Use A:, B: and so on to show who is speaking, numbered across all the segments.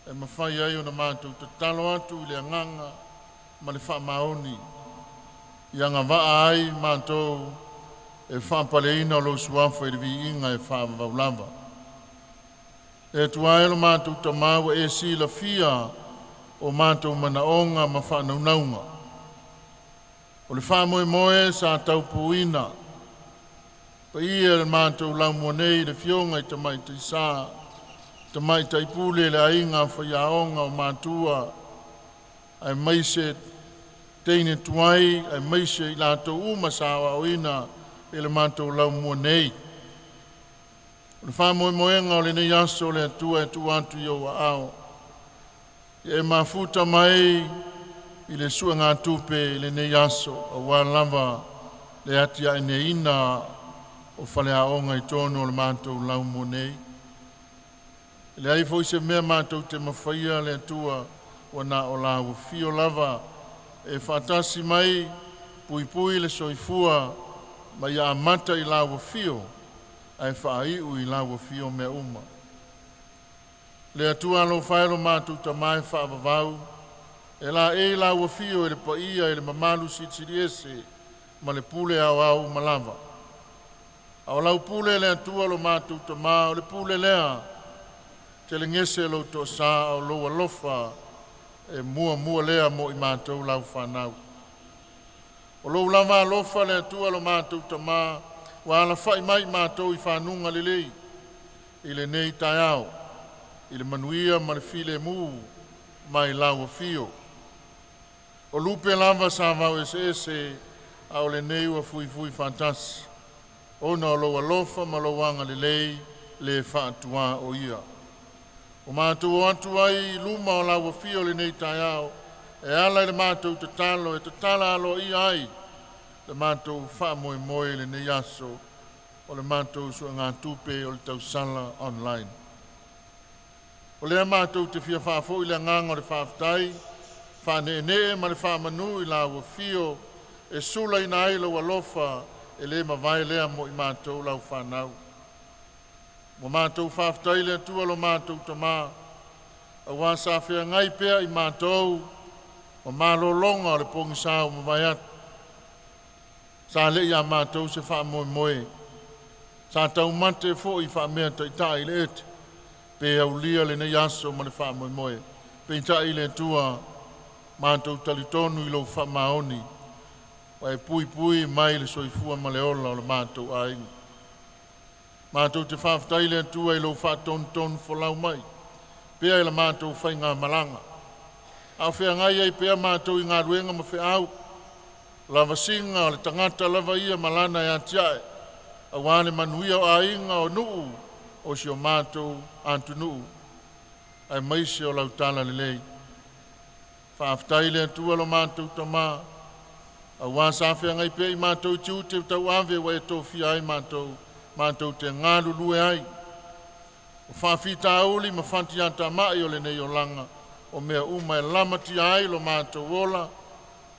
A: e mawhai ai o na mātou te talo atu i le anganga ma le wha maoni. Ia ngā waa ai mātou e whaapaleina o lo suafa i le vi inga e whaavaulava. E tuaelo mātou ta maua e si la fia o mātou manaonga ma whanaunaunga. O le whamoe moe sa tau puina. Pa ia le mātou lau monei le fionga i tamai te sā. Tamai te ipule le ainga whaiaonga o mātua. Ai maise teine tuai, ai maise i lātou umasawa o ina i le mātou lau monei. O le whamoe moenga o le nei aso le atua e tu atu i o wa ao. E mafuta mai i le sua ngā tupe i le nei aso a wā lava le atia e ne ina o whale aonga i tono o le mātou lau monei. Le ai fo se mea mātou te mawhaia le atua o na o lau fio lava e whatasi mai pui le soifua ma ia amata i lau fio ai whaiu i lau fio mea uma. Le atua alo whaelo mātou ta mai whaavavau e la e lau fio e le paia e le mamalu sitiriese ma le pule au malava. Au lau pule le atua lo mātou ta maa o le pule lea te le ngese lo to sa au lo alofa e mua lea mo i mātou lau whanau. O lo lava alofa le atua lo mātou ta maa wa ala whai mai mātou i whanunga lelei i le nei tai au i le manuia ma le file mu mai lau fio. O lupe lava sa vau ese au le nei ua fui fantasi. Ona o lo alofa ma lo wanga lelei le whaatua o ia. O mātou atu ai luma o lau fio le nei tai au e ala i le mātou te talo e te tala alo i ai le mātou whaamoe le nei aso o le mātou sua ngā tupe o le tausala online. O lea mātou te fia whaafo i le nganga o le whaaftai, whanee ma le whaamanu i lau fio e sula i na ailo alofa e le mawai lea mo i mātou lau whanau. Mo mātou whaaftai le atua lo mātou ta mā, a wāsa whea ngai pea i mātou o mālolonga o le pongisā o mawai atu. Sa le ia mātou se wha moe. Sa tau mate fo i wha mea tai le ete. Pe au lia le nei aso ma le wha moe. Pe tai le tua mātou talitonu i lo wha maoni. Wa e pui mai le soifua ma le ola o le mātou aingu. Mātou te whaftai le tua i lo wha ton folau mai. Pea i le mātou whai ngā malanga. Au whea ngai ei pea mātou i ngā ruenga ma whea au. Lava singa o le tangata lava ia malana e atiae. A wane manuia o ainga o nuu o si o mātou antu nuu. Ai maisi o lautala le lei. Whaaftai le atua lo mātou ta mā. A wāsa whea ngai pia i mātou tiu te tau ave wa e tō fia ai mātou. Mātou te ngālu lue ai. O whaafita auli ma whanti ata mai o le nei o langa. O mea uma e lamati ai lo mātou ola.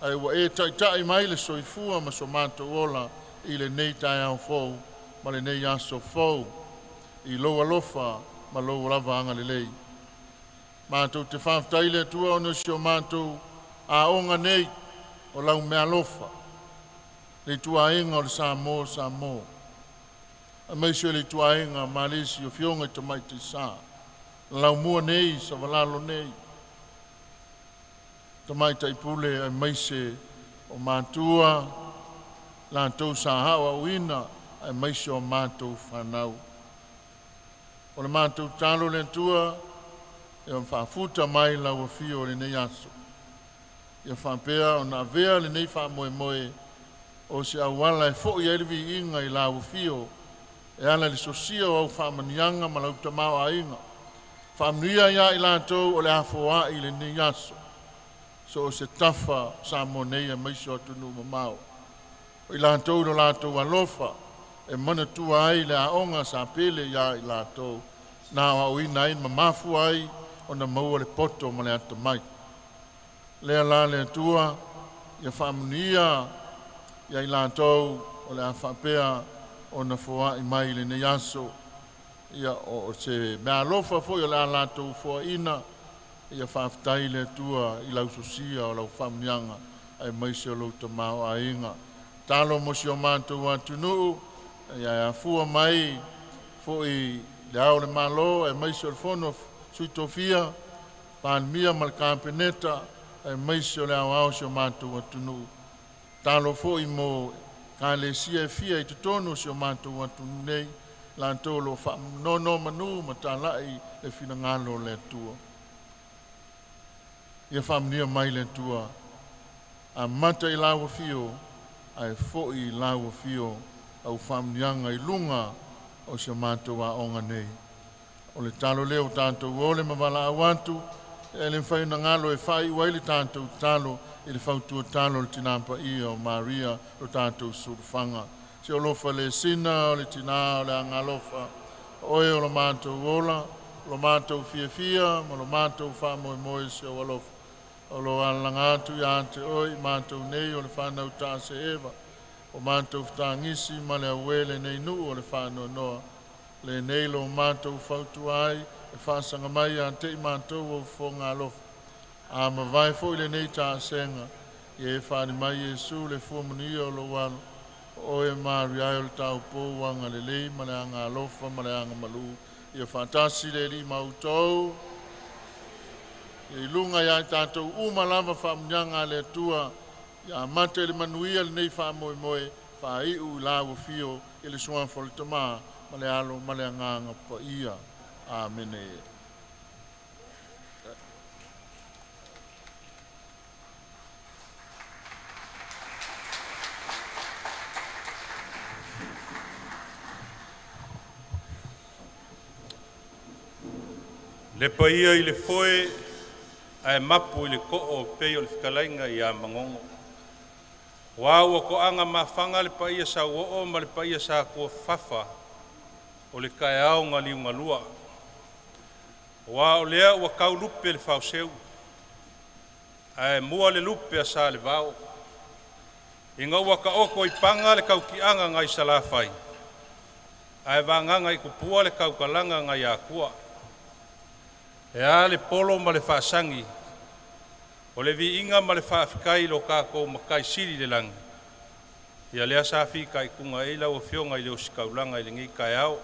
A: Ai wa e tai mai le soifua ma so mātou ola i le nei tai au fou, ma le nei aso fou, i loa lofa ma loa lava anga le lei. Mātou te whaftai le tua o nasi o mātou a onga nei o lau mea lofa. Le tua inga o le sa mō. A meisio le tua inga malisi o fionga i tamai te sa. Lau mua nei sa walalo nei. Tamai taipule ai maise o mātua, lātou sa hawa uina ai maise o mātou whanau. O le mātou talo le tua, e o whaafuta mai lau a fio le nei aso. E whaapea o na vea le nei wha moe, o se awala e fo i elvi inga i lau a fio, e ala le sosia o au whaamanianga ma lau tamau a inga. Whaamnuia ia i lātou o le hafoa i le nei aso. So se tafa sa monei mai so tunu mamao. O i lātou no lātou alofa e mana tua ai le aonga sa pele ia i lātou. Nā au ina ai mamafu ai o na maua le poto ma le ata mai. Lea la le tua ia whaamunia ia i lātou o le a whapea o na fua i mai le nei aso. Ia o se mea alofa fo i le a lātou fua ina ia whaafitai le tua i lau sosia o lau whamnianga ai maise o lau tamau a inga. Talo mo si o mātou atu nuu, ia fua mai, fo i le ao le malo, ai maise o le fono sui tofia, pan mia mal kampeneta, ai maise o le ao si o mātou atu nuu. Talo fo i mo ka le sia e fia i tutono si o mātou atu nei, lantou lo wha nono manu ma tālai le whina ngalo le tua. Ia whamnia mai le tua, a mata i lawa fio, ai fo i lawa fio, au whamnianga i lunga o si o mātou a onga nei. O le talo leo tātou o le mawala awantu, e le whaina ngalo e whai waili tātou talo, i le whautua talo le tinampa i o Maria o tātou surufanga. Si o lofa le sina, o le tina, o le angalofa, oe o lo mātou ola, o lo mātou fia fia, o lo mātou wha moe moe si o alofa. O lo alangatu i ante oi, mātou nei o le whanau tāse ewa, o mātou whtangisi ma le awele nei nu o le whanau noa. Le nei lo mātou whautu ai, e whasanga mai ante i mātou o whonga alofa. A ma vai fo i le nei tāsenga, i e whani mai Jesu le fuamunia o lo wano, o e maari ai o le tau pou wanga le lei, ma le anga alofa, ma le anga malu, i e whantasi le li mautou, i lunga ia tātou umalava whamnyanga le tua, ia mate le manuia le nei whamoe moe, wha iu lawa fio, i le suanfo le tama, ma le alo, ma le anganga pa ia. Amene.
B: Le paia i le foe, ai mapu i le ko'o pei o le whikalainga i a mangongo. Wāua ko anga mawhanga le paia sa uo'o ma le paia sa kua whafa o le kai au ngā liunga lua. Wā o lea ua kau lupe le whauseu. Ai mua le lupe a sa le vau. Inga ua ka oko i panga le kau ki anga ngai salafai. Ai vanganga i kupua le kau kalanga ngai a kua. E a le polo ma le whaasangi, o le vi inga ma le whaafikai lo kako makai siri le langi. Ia lea safi kai kunga e lau o fionga i leo sikaulanga i le ngi kai au.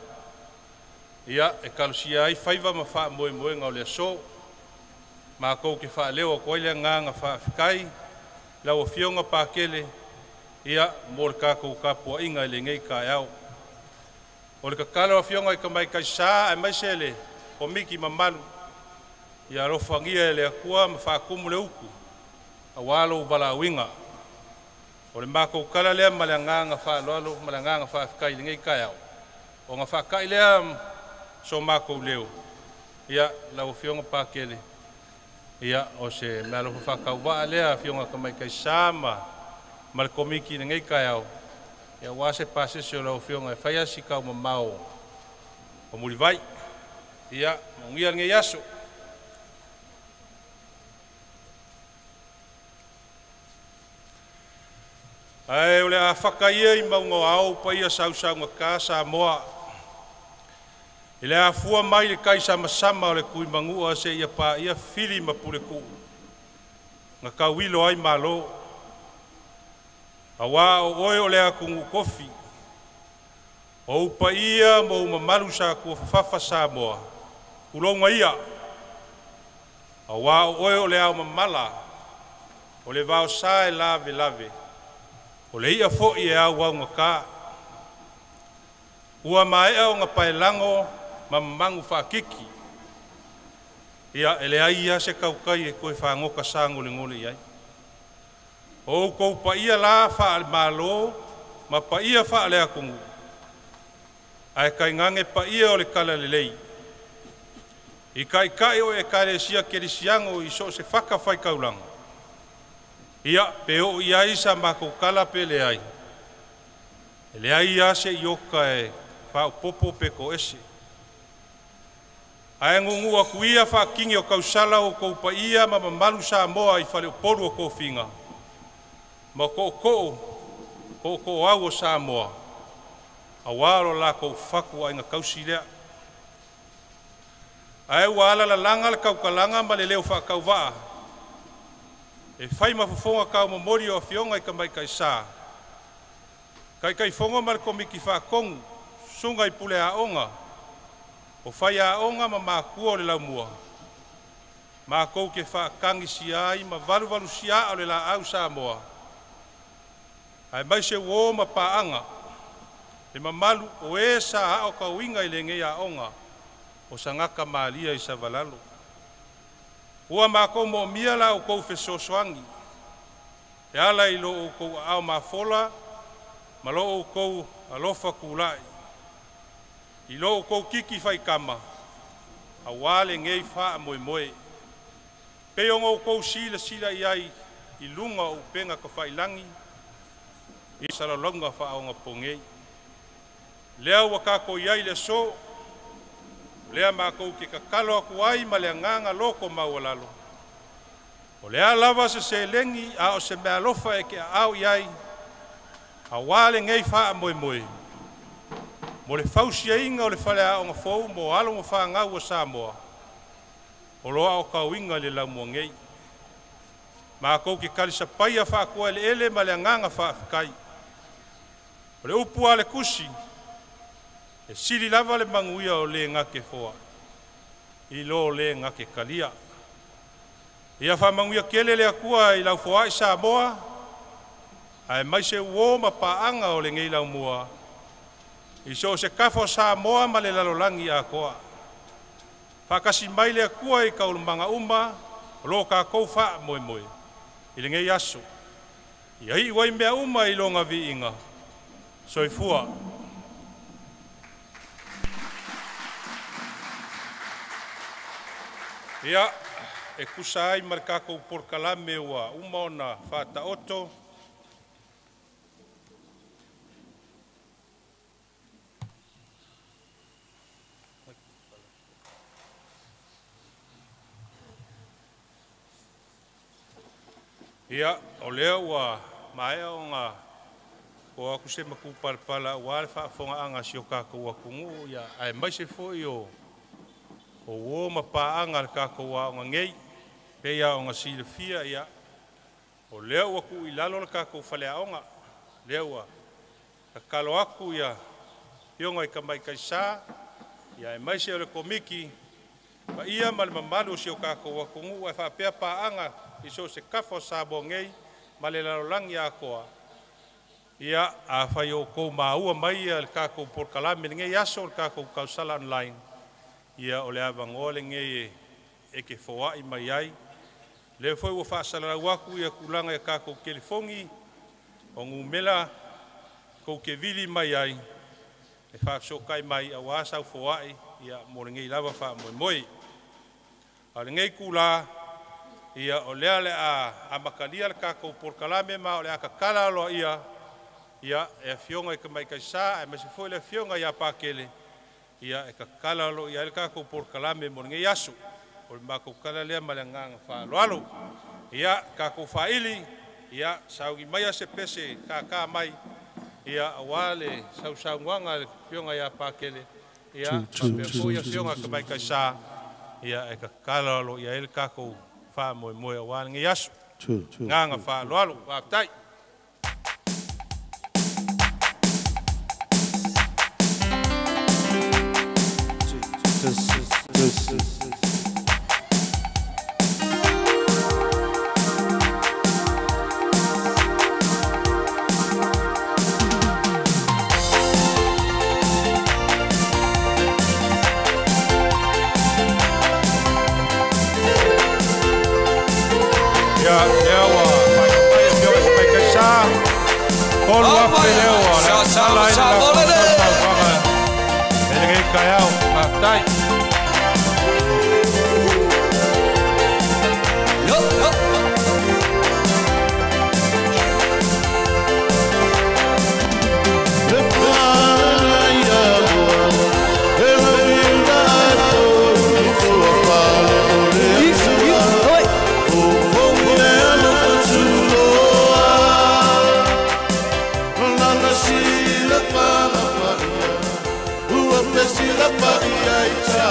B: Ia e kalusia ai whaiva ma wha moe moe ngau lea so, ma kou ke wha leo a koilea nganga whaafikai, lau o fionga pākele, ia mo le kako kapua inga i le ngi kai au. O le kakalo a fionga i ka mai kai saa e mai sele, o miki mamalu, ia rofangia e le akua ma whaakumu le uku, a walo u bala winga. O le mako kala lea ma le nganga whaalolo, ma le nganga whaafikai le ngai kai au. O ngā whaakai lea so mako leo. Ia lau fionga pākele. Ia o se mea lofa whakau waa lea fionga ka mai kai sama ma le komiki le ngai kai au. Ia wase pase se o lau fionga e whaia si kau ma mao. O muri vai. Ia mungia ngai aso. Ai ole a whakaia i maunga au pa ia sausaunga ka sa moa. Ile a fua mai le kai sama sama o le kui mangua se ia pa ia fili ma pule ku. Nga ka wilo ai malo. A wā o oe ole a kungu kofi. O upa ia mo mamalu sa kua fafa sa moa. Kulonga ia. A wā o oe ole a mamala. O le vau sa e lave lave. O le ia fo i e au wau ngaka. Ua mai au ngā paelango ma mangu whakiki. Ia ele ai ia se kaukai e koe whangoka sa ngole ngole iai. O kou pa ia la whaale malo ma pa ia whaale a kungu. Ai kai ngange pa ia o le kala le lei. I kai o e kare sia kere siango i so se whakawhai kaulanga. Ia peo ia isa mako kala pele ai. Ele ai ia se ioka e whao popo peko ese. Ai ngungu a kuia wha kingi o kausala o kou pa ia ma malu sa moa i whale o poru o kou finga. Ma ko au o sa moa. A waro la kou whaku ai nga kausilea. Ai wala la langa le kaukalanga ma le leo whakauwaa. E whai mafufonga kau mamori o fionga I ka mai kai sā. Kai fonga ma le komiki whakongu, sunga I pule a onga. O whai a onga ma mākua o le laumua. Mā kou ke whakangi si ai ma valu sia o le la au Samoa. Ai mai se wō ma paanga. Le mamalu o e sa hao ka winga I le ngei a onga. O sangaka maalia I sa valalo. Ua mā kou mo mia la o kou whesosoangi. E ala I lo o kou ao mā fola, ma lo o kou alofa kulai. I lo o kou kiki whai kama. A wale ngei wha moe moe. Peonga o kou sila iai I lunga o penga ka whailangi. I salalonga wha aonga pongei. Lea ua kako iai le so. Lea mākou ke kakalo aku ai ma lea nganga loko maualalo. O lea lava se lengi a o se mea lofa e ke au iai. A wale ngei wha moe moe. Mo le fausia inga o le whale a onga fau mo alo mo wha ngau o Samoa. O loa o kauinga le laumua ngei. Mākou ke kalisa paia wha kua ele ma lea nganga wha afikai. O le upu a le kusi. E siri lava le manguia o le ngake foa. I lo le ngake kalia. Ia wha manguia kele le akua I lau foa I Samoa. Ai mai se uo ma paanga o le ngei lau mua. I so se kafo Samoa ma le lalolangi a koa. Whakasi mai le akua I kaulumanga uma. Lo ka kou wha moe moe. I le ngei aso. I ai wai mea uma I longa vi inga. Soifua. Ia, e kusa ai marikako porkalame ua uma ona whata oto. Ia, o lea ua maea o ngā o aku se maku palpala ua le whaafonga anga si o kako ua kungu. Ia, ai mai se foi o o ma paanga le kako wa o ngei pe ia o nga silafia ia o lea ua ku ilalo le kako whale aonga lea ua ka kalo aku ia ionga I ka mai kai sā ia e mai se o le komiki ma ia ma le mamalu si o kako wa kungu e whapea paanga I so se kafo sabo ngei ma le lalolangi a koa ia a whai o kou maua mai le kako porkalame ngei aso le kako kausala online. Ia o le avangoa le ngei e ke foa I mai ai. Le foi ua whaasalara waku ia kulanga e kako kelifongi o ngumela kou ke vili mai ai. E whaasokai mai a wasau foa ia mo le ngei lava wha moe moe. A le ngei kula ia o lea le a makalia le kako porkalame ma o le a kakala aloa ia e fionga I ka mai kai sā e masi foi le fionga ia pakele. Ia e ka kala lo ia le kako porkalame mo ngei aso o le mako kala lea ma le nganga wha loalo ia kako whaili ia saugi mai se pese ka mai ia awale sau nganga le fionga ia pakele ia pe ia fionga ka mai kai sā ia e ka kala lo ia le kako wha moe awale ngei aso nganga wha loalo wa tai.
C: Sila Maria,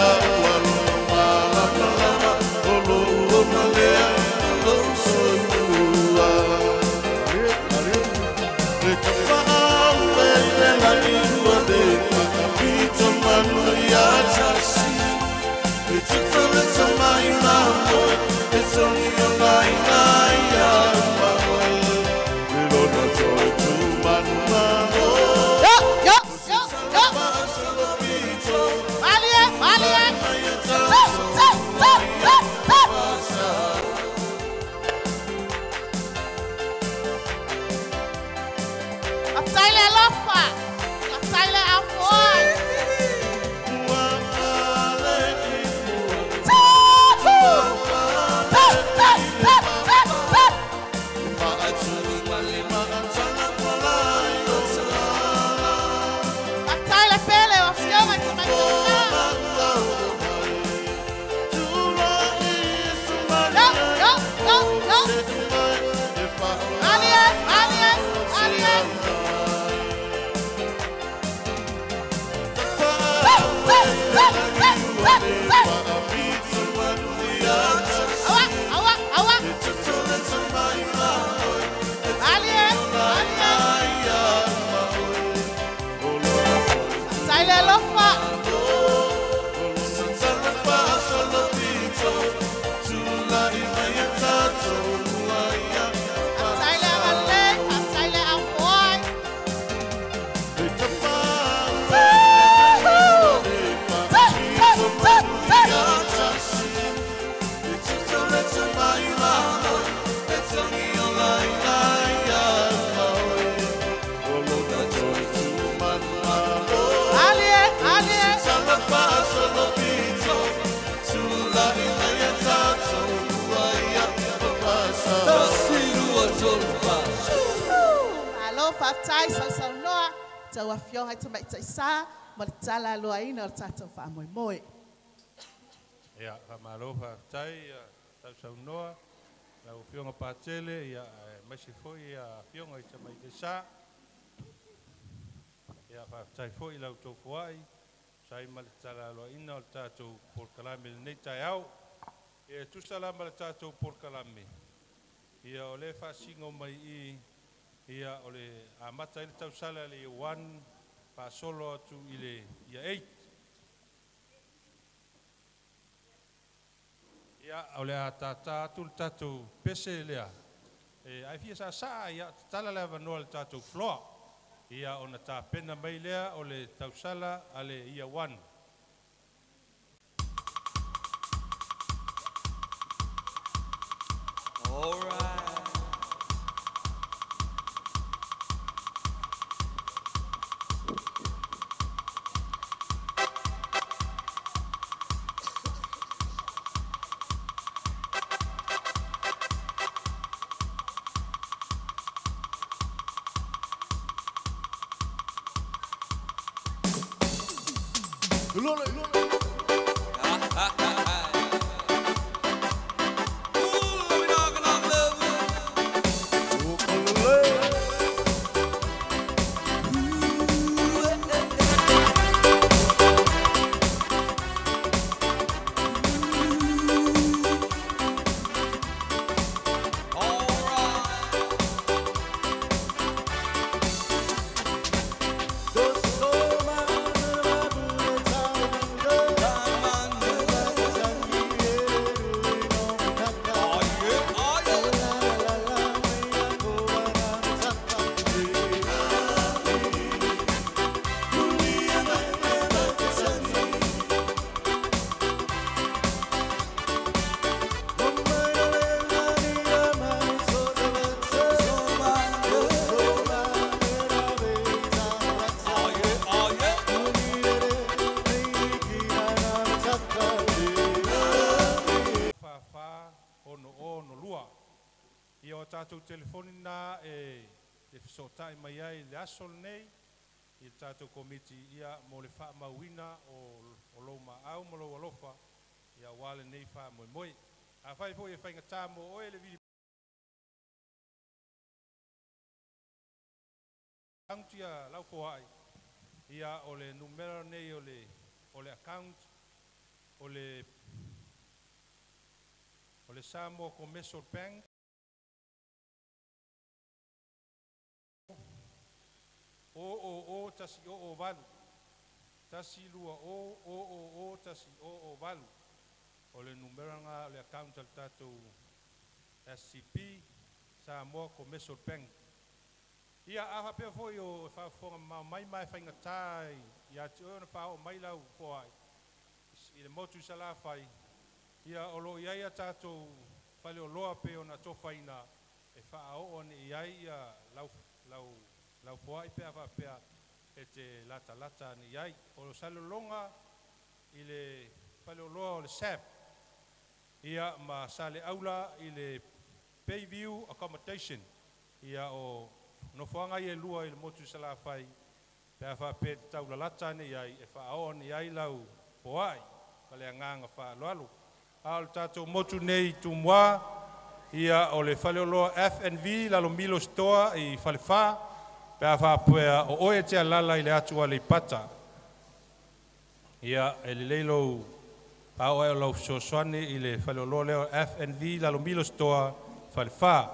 C: whaftai sau noa, tau a fio hai tamai tai sa, ma le tala loa ina o tātou wha moe moe.
B: Ia, whamalofa tai, tau sau noa, lau fionga pātele, ia maisi foi, ia fionga i tamai te sa. Ia whaftai foi lau tau fuai, sai ma le tala loa ina o tātou porkalame le nei tai au. Ia tusala ma le tātou porkalame. Ia o le whasingo mai ia o le amata i le tausala le 1, whasolo atu i le ia 8. Ia o le atata atu le tātou pese lea. Ai fia sa ia tala le avanoa le tātou floa. Ia o na tā pena mai lea o le tausala a le ia 1.
D: All right.
B: Telefoni na le sotai mai ai le asol nei i tātou komiti ia mo le wha mauina o lo maau mo lo alofa ia wale nei wha moe moe. A whai fo e whainga tā mo oe le vidi Countia lau foai ia o le numero nei o le account o le Samoa Commercial Bank o tasi o valu tasi lua o tasi o valu o le numero nga le account al tātou SCP Samoa Commercial Bank. Ia aha pia foi o whaafonga mai whainga tai ia te oe na whao mai lau foai i le motu sa la whai ia o lo iai a tātou whale o loa pe o na tōwhaina e whaao o ni iai ia lau foai pia whapea e te lata ni iai o lo salo longa i le whale o loa o le SAP ia ma sale aula i le Bayview Accommodation ia o no whanga i e lua i le motu sa la whai pia whapea te taula lata ni iai e whaao ni iai lau foai kale anganga wha loalo al tātou motu nei tu mua ia o le whale o loa FNV lalo Milo Store i whale wha pia whapea o oe te alala i le atua le pata ia e le leilo pao e o lau sosoane i le whale o loa leo FNV lalo Milo Store whale wha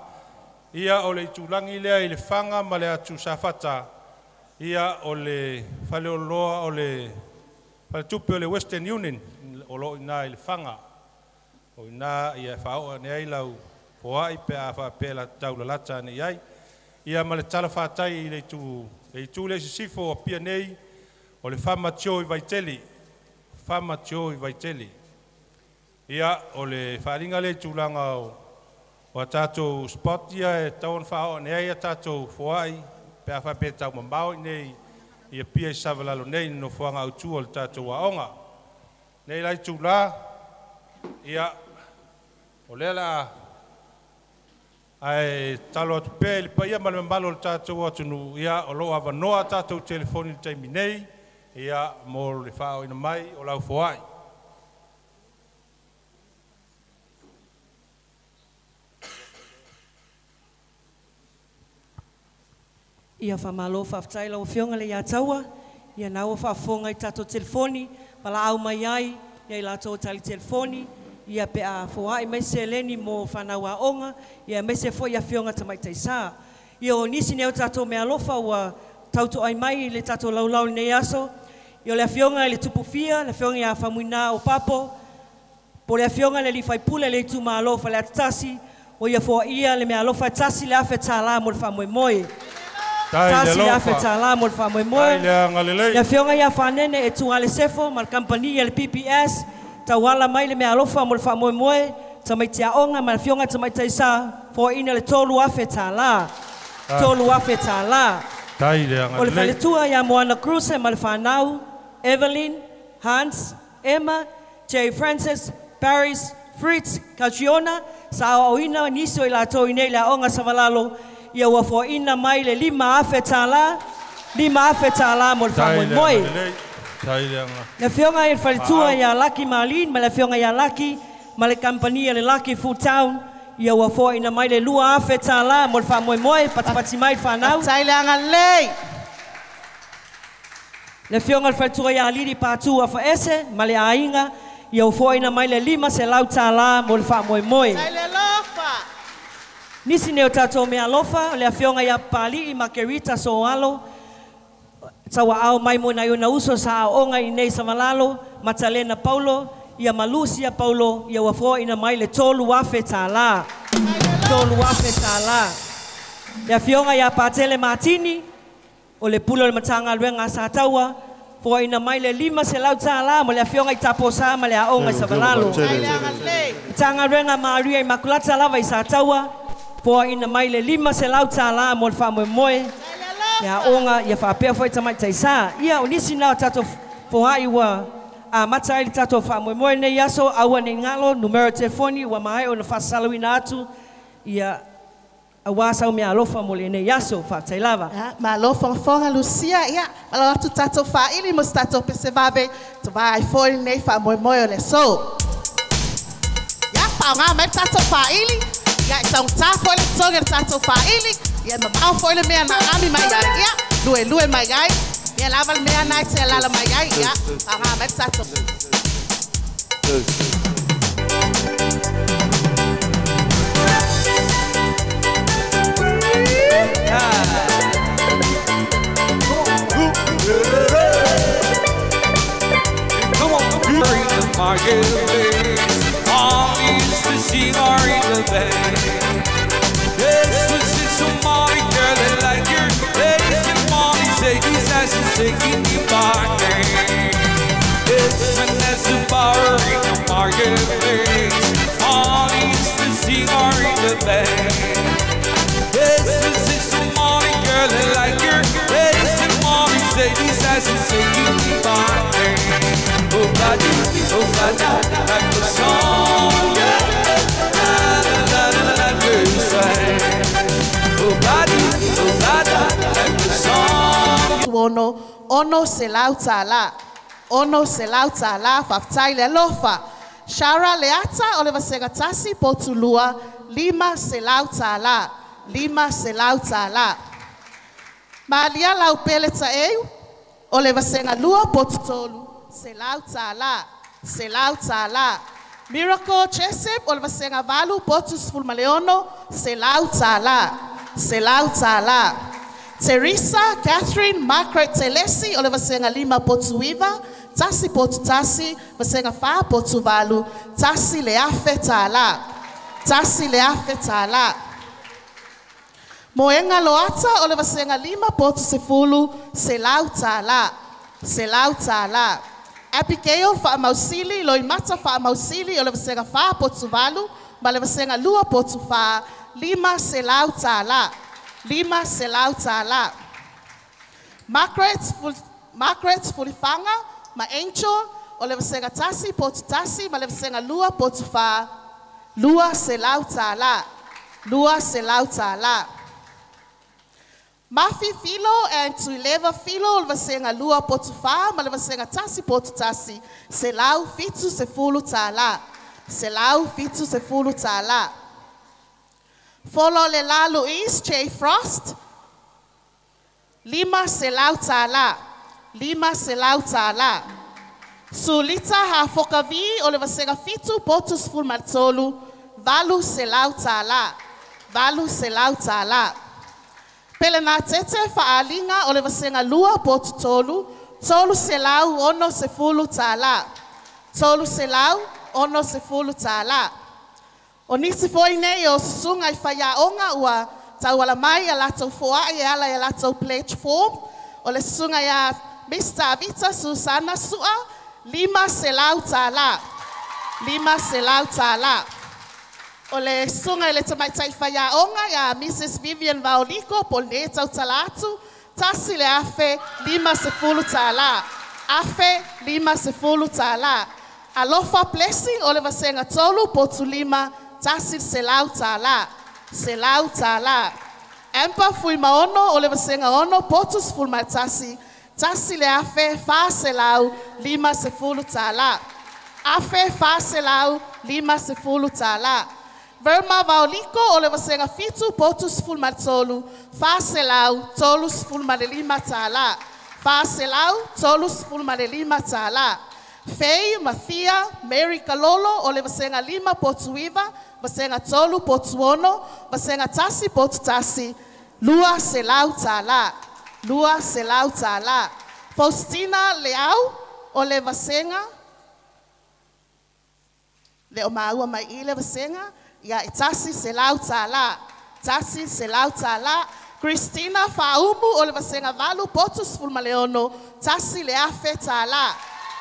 B: ia o le tulangi lea i le whanga ma le atu safata ia o le whale o loa o le whale tupe o le Western Union o lo ina i le whanga o ina ia whao ne ai lau poa i pea whapea la taula lata ne iai ia ma le tala whātai i le tu le sifo o pia nei o le whama tio i Vaiteli ia o le wharinga le tūlanga o tātou spot ia e tauan whao ne ai a tātou whaai pea whapea tau mamau nei ia pia i savalalo nei no whanga utu o le tātou aonga nei lai tūla ia o le la ai talo atu pe le paia ma le malo le tatou atunu ia o lo avanoa tatou telefoni le taimi nei ia mo le fa'aoina mai o lau foai.
D: Ia whamalo whaftai lau whionga le ia taua, ia nau whafonga I tato telefoni, pala au mai ai, ia I lato tali telefoni, ia pe a whoai mai se leni mo whanau a onga, ia mai se fo ia whionga tamai taisa. Ia o nisi neo tato mea lofa ua tautu ai mai le tato laulau nei aso, ia le whionga le tupufia, le whionga ia whamuina o papo, po le whionga le li whaipule le tu maa lofa le atasi, o ia fo ia le mea lofa tasi le afe tala mo le whamoe moe. Tasi le afe tala mo le whamoe moe. Le whionga ia whanene e tunga le sefo, ma le kampani le PPS, tawala mai le mea lofa mo le whamoe moe, tamai tia onga, ma le whionga tamai taisa, fo ina le tolu afe tala. Tolu afe tala. O le whaletua ia Moana Cruz ma le whanau, Evelyn, Hans, Emma, Jerry Francis, Paris, Fritz, Catriona, sa o ina niso I lato I nei le onga sa walalo, ia ua fo ina mai le 5 afe tala mo le whamoe moe. Le whionga I le whaletua ia Lucky Marlene, ma le whionga ia Lucky, ma le kampania le Lucky Food Town, ia ua fo ina mai le 2 afe tala mo le whamoe moe, patipati mai whanau.
C: Tai le anga lei.
D: Le whionga le whaletua ia Liri Pātua Whaese, ma le ainga, ia ua fo ina mai le 5 se lau tala mo le whamoe moe.
C: Tai le lofa.
D: Nisi neo tatou mea lofa, le whionga ia Pali I Makerita Soalo, tawa au mai mo na iona uso sa onga I nei sa malalo, Matalena Paulo, ia Malusia Paulo, ia ua fo ina mai le tolu afe tala. Tolu afe tala. Le whionga ia Patele Martini, o le pulo le matanga luenga sa taua, fo ina mai le 5 se lau tala, mo le whionga I taposa ma le aonga sa malalo.
C: Tai le anga lei.
D: Tanga luenga Maria Immaculata lava I sa taua, fo ina mai le 5 se lau tala mo le whamoe moe. Ia onga ia whapea foi tamai taisa. Ia o nisi nao tato fohai ua a matai li tato whamoe moe nei aso aua nei ngalo numero telefoni ua mai o na whasalawina atu. Ia a wasa o mea alofa mo le nei aso whatai lava.
C: Ma lofa fonga Lucia ia. Malo atu tato whaili mo tato pesevabe. Tu vai foi nei whamoe moe o le so. Ia paunga mai tato whaili. Ia itong tapo le tonga tato whaili. Ia mamau foi le mea na ami mai ai. Ia lue mai ai. Ia lava le mea nai te lala mai ai. Ia paunga mai tato.
E: Come on, bring the marketplace. All these to see are in the band. Yes, this is somebody, girl, that like your face. And mommy say he's asking, taking you back. Yes, when there's a bar in the marketplace. All these to see are in the band. Yes, this is somebody, girl, that like your face. And mommy say he's asking, taking you back. Oh God, like the song, yeah. La la la la girl say. Oh God, like the song.
C: Ono se lau tala. Ono se lau tala. Whaftai le lofa. Shara leata o le vasega tasi potulua. 5 se lau tala. 5 se lau tala. Malia lau pele ta eu. O le vasenga lua potutolu. Se lau tala. Se lau tala. Miracle Chesep o le vasenga valu potus fulmaleono. Se lau tala. Se lau tala. Teresa, Catherine, Margaret Telesi, o le vasenga 5 potuiva, tasi potu tasi, vasenga 4 potu valu, tasi le afe tala. Tasi le afe tala. Moenga loata o le vasenga 5 potu sefulu, se lau tala. Se lau tala. Abigail Fa'amausili, Loimata Fa'amausili, o le vasenga 4 potu valu, ma le vasenga 2 potu fa, 5 se lau tala. 5 se lau tala. Margaret Fulifanga, ma Angel, o le vasenga tasi potu tasi, ma le vasenga 2 potu fa, 2 se lau tala. Lua se lau tāla. Mafi filo and tuileva filo le vasenga lua potu wha, ma le vasenga tasi potu tasi. Se lau fitu se fulu tāla. Se lau fitu se fulu tāla. Folo le la Louise J. Frost. Lima se lau tāla. Lima se lau tāla. Sulita ha fokavi o le vasenga fitu potu se fulu matolu. Valu se lau tāla. Valu se lau tāla. Pele nā tete whaalinga o le vasenga lua potu tolu. Tolu se lau ono se fulu tāla. Tolu se lau ono se fulu tāla. O nisi foi nei o susunga I whaiaonga ua tauala mai a latou foa I ala a latou pledge form. O le susunga ia Mr. Avita Susana Sua. Lima se lau tāla. Lima se lau tāla. O le sunga le tamaitai whaiaonga ia Mrs. Vivian Vaoliko po le tau talatu. Tasi le afe lima se fulu tāla. Afe lima se fulu tāla. Alofa blessing o le vasenga tolu potu lima. Tasi se lau tāla. Se lau tāla. Empa fui maono o le vasenga ono potus fulma tasi. Tasi le afe fa se lau lima se fulu tāla. Afe fa se lau lima se fulu tāla. Verma Vaoliko o le vasenga fitu potus fulma tolu. Fa se lau tolus fulma de lima tāla. Fa se lau tolus fulma de lima tāla. Fei, Mathia, Mary Kalolo o le vasenga lima potu iwa. Vasenga tolu potu ono. Vasenga tasi potu tasi. Lua se lau tāla. Lua se lau tāla. Faustina Leau o le vasenga. Le o maua mai I le vasenga. Ia e tasi se lau tāla. Tasi se lau tāla. Christina Faumu o le vasenga valu potus fulma leono. Tasi le afe tāla.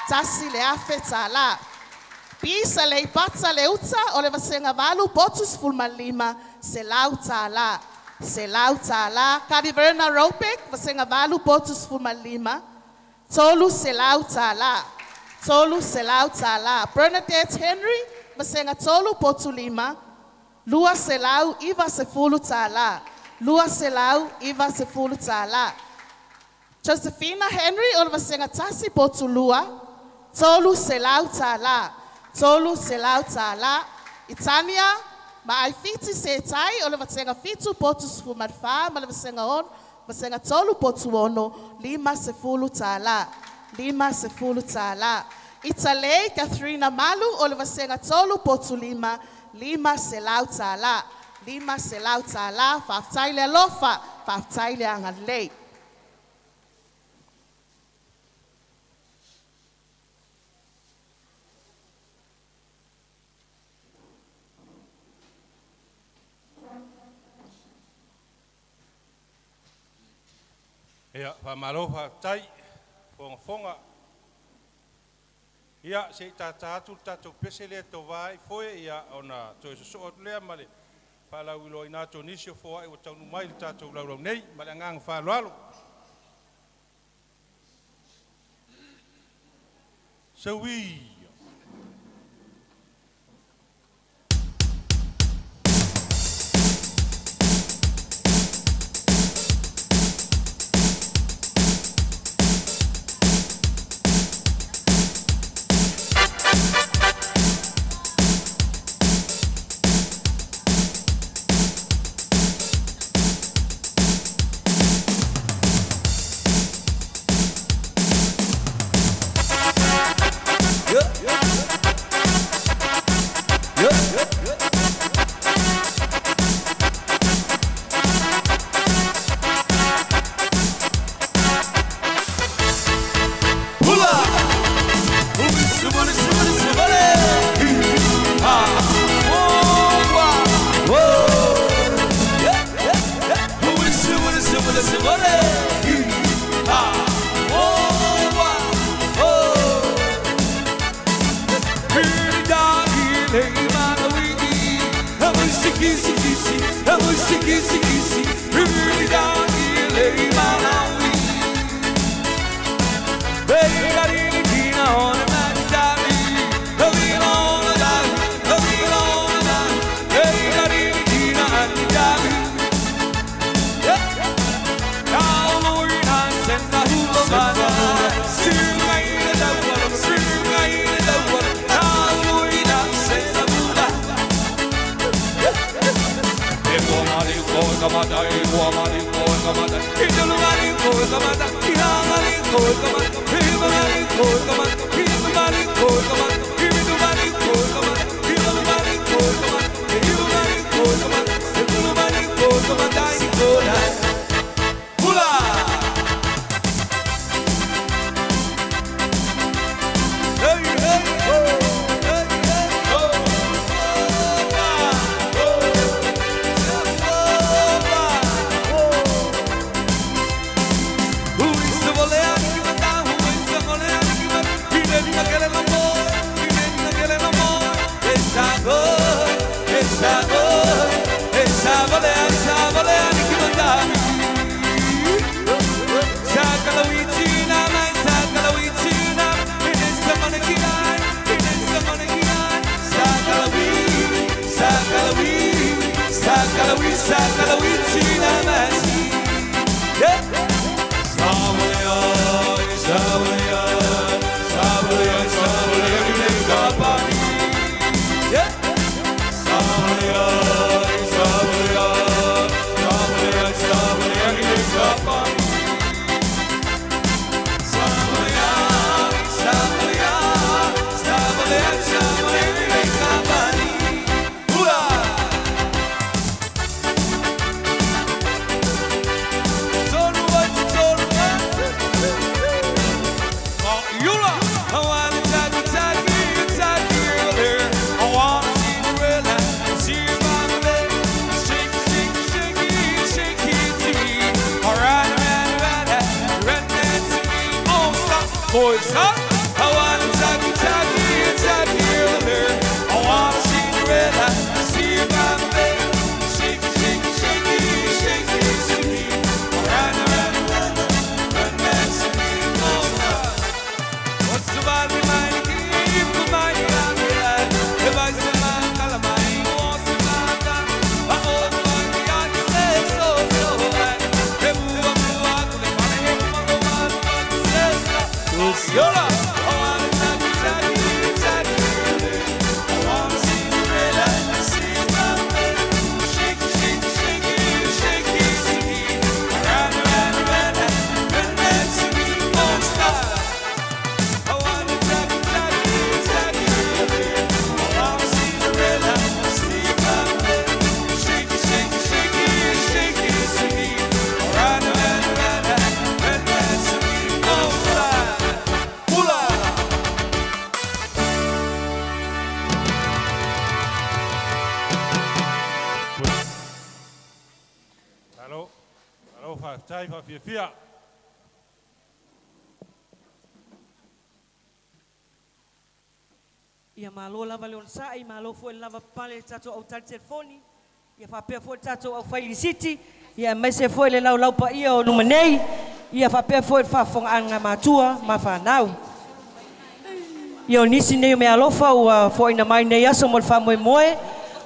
C: Tasi le afe tāla. Pisa le ipata le uta o le vasenga valu potus fulma lima. Se lau tāla. Se lau tāla. Kariverna Ropek vasenga valu potus fulma lima. Tolu se lau tāla. Tolu se lau tāla. Bernadette Henry vasenga tolu potu lima. Lua se lau iwa se fulu tāla. Lua se lau iwa se fulu tāla. Josephina Henry o le vasenga tasi potu lua. Tolu se lau tāla. Tolu se lau tāla. Itania ma ai fiti se tai o le vasenga fitu potu sfu marfa ma le vasenga on. Vasenga tolu potu ono. Lima se fulu tāla. Lima se fulu tāla. Italei Katharina Malu o le vasenga tolu potu lima. Lima se lau tāla. Lima se lau tāla. Whaftaile alofa. Whaftaile angalei.
B: Ia, whamalofa tai, fonga. Ia, se tātātu tātou pese lea tō vai, foe ia ona tō e so atu lea male. Whalau ilo i nātou nisio foa e o taunu mai le tātou laurau nei, male angang whaloalo. Sawi.
E: Boys, huh? I wanna talk there. I wanna see the red light, see you by the bay. Shake it, shake it, shake it, shake it to me. Run, run that to me. What's the body mind? Keep the mind on the line. If I say my color, my wants to mind down. I hold the mind, the art is so right. They move up the walk, they want to hit my one, but says that. Yola! I wanna talk I wanna see the red light, see you by the bay. Shake it, shake it, shake it, shake it to me. Run that to me. Don't stop. I wanna talk I wanna see the red light, see you by the bay. Shake it, shake it, shake it, shake it to me. Run that to me. Don't stop. Hula!
B: Alo, whaktai whawhiawhia.
D: Ia malo lava leon sai, malo fo lava pale tato au tal telefoni. Ia whapea fo tato au Felicity. Ia mai se fo le lau pa ia o numanei. Ia whapea fo whafonga anga matua, ma whanau. Ia o nisi nei o mea alofa ua fo ina mai nei aso mo le whamoe moe.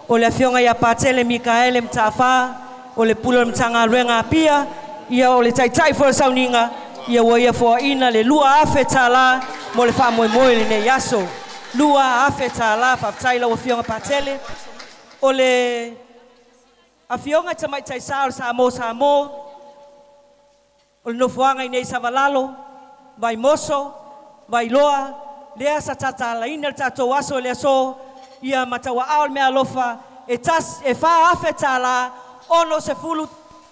D: O le fionga ia patele Mikaele mtawha. O le pulo mtanga luenga pia. Ia o le taitai fo le sauninga. Ia ua ia fo ina le lua afe tala mo le whamoe moe le nei aso. Lua afe tala whaftaila o fionga patele. O le a fionga tamai tai sao sa mo. O le nofuanga i nei savalalo. Vai moso, vai loa. Lea sa tata la ina tato aso le aso. Ia matawa ao mea alofa. E wha afe tala ono se fulu.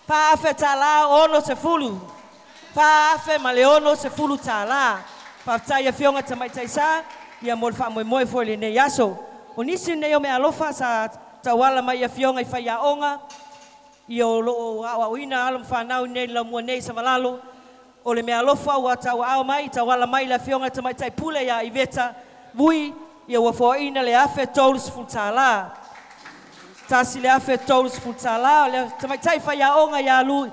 D: Wha afe tala ono se fulu. Wha afe ma le ono se fulu tala. Whaftaia fionga tamai tai sa. Ia mo le whamoe fo le nei aso. O nisi nei o mea alofa sa tawala mai a fionga i whaia onga. I o loo awawina alam whanau nei la mua nei sa malalo. O le mea alofa ua tawa ao mai, tawala mai la fionga tamai tai pule ia i veta. Vui, ia ua foina le afe tolus futala. Tasi le afe tolus futala. Le tamai tai whaia onga ia lu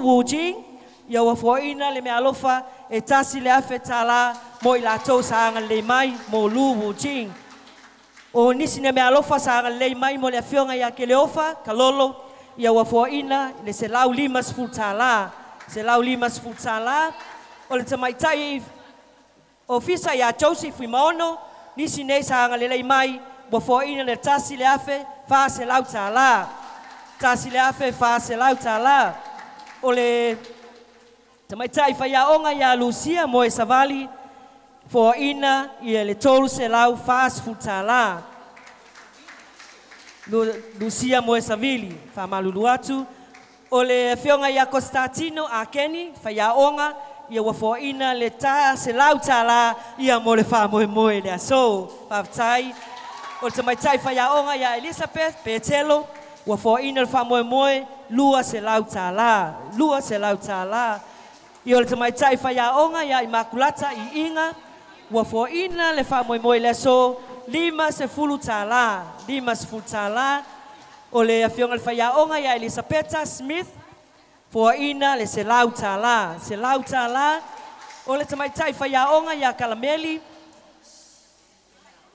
D: wujing. Ia ua foina le mea alofa e tasi le afe tala. Mo i lātou sa anga le mai mo lu wujing. O nisi ne mea alofa sa anga le mai mo le fionga ia ke le ofa, kalolo. Ia ua foina le se lau limas futala. Se lau limas futala. O le tamaitai ofisa ia Joseph Imaono. Nisi nei sa anga le mai. Ua foina le tasi le afe. Fa se lau tala. tasi le afe fa se lau tala. O le tamaitai whaiaonga ia Lucia mo e Savali for ina ia le tolu se lau fast food tala. Lucia mo e Savili, fa malulu atu. O le whionga ia Constantino a Kenny, whaiaonga ia wafoina le ta se lau tala ia mo le wha moe moe le aso. Whaftai. O le tamaitai whaiaonga ia Elizabeth Petelo, wafoina le wha moe moe lua se lau tala. Lua se lau tala. I o le tamaitai whaiaonga ia Immaculata I Inga, wafoina le wha moe moe le aso. Lima se fulu tala. Lima se fulu tala. O le whionga le whaiaonga ia Elisabetta Smith, for ina le se lau tala. Se lau tala. O le tamaitai whaiaonga ia Kalameli,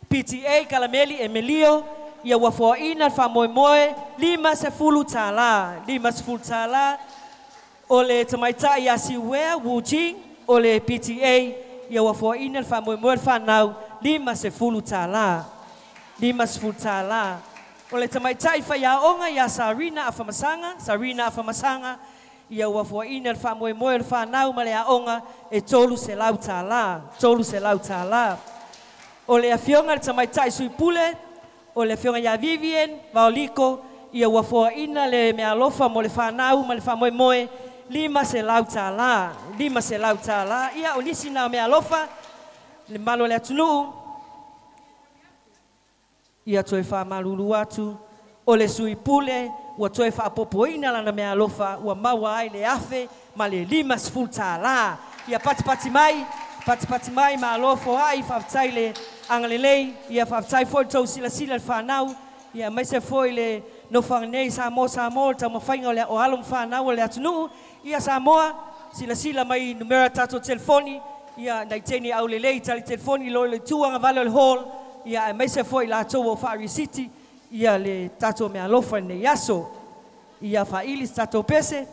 D: PTA Kalameli Emilio, ia wafo ina le wha moe moe, lima se fulu tala. Lima se fulu tala. O le tamaitai ia Siwea Wu Jing, o le PTA, ia wafo ina le wha moe moe le whanau, lima se fulu tala. Lima se fulu tala. O le tamaitai whaiaonga ia Sarina Afamasanga, Sarina Afamasanga, ia wafo ina le wha moe moe le whanau ma le aonga e tolu se lau tala. Tolu se lau tala. O le whionga le tamaitai Suipule, o le whionga ia Vivian Vaoliko, ia wafo ina le mea lofa mo le whanau ma le wha moe moe, lima se lau tala. Lima se lau tala. Ia o nisi na mea lofa, le malo le atunu, ia toe wha malulu atu, o le Suipule, ua toe wha apopoina lana mea lofa, ua maua ai le afe, ma le lima se fulu tala. Ia pati pati mai ma alofo ai whaftai le angalelei, ia whaftai foi tau sila le whanau, ia mai se foi le no whanganei sa mo, tau mawhainga o alum whanau le atunu, ia sa moa, sila mai numera tato telefoni, ia nai teni au lelei tali telefoni lo le tuanga valo le hall, ia mai se foi la tau o Whaari City, ia le tato mea lofa ne yaso, ia whailis tato pese.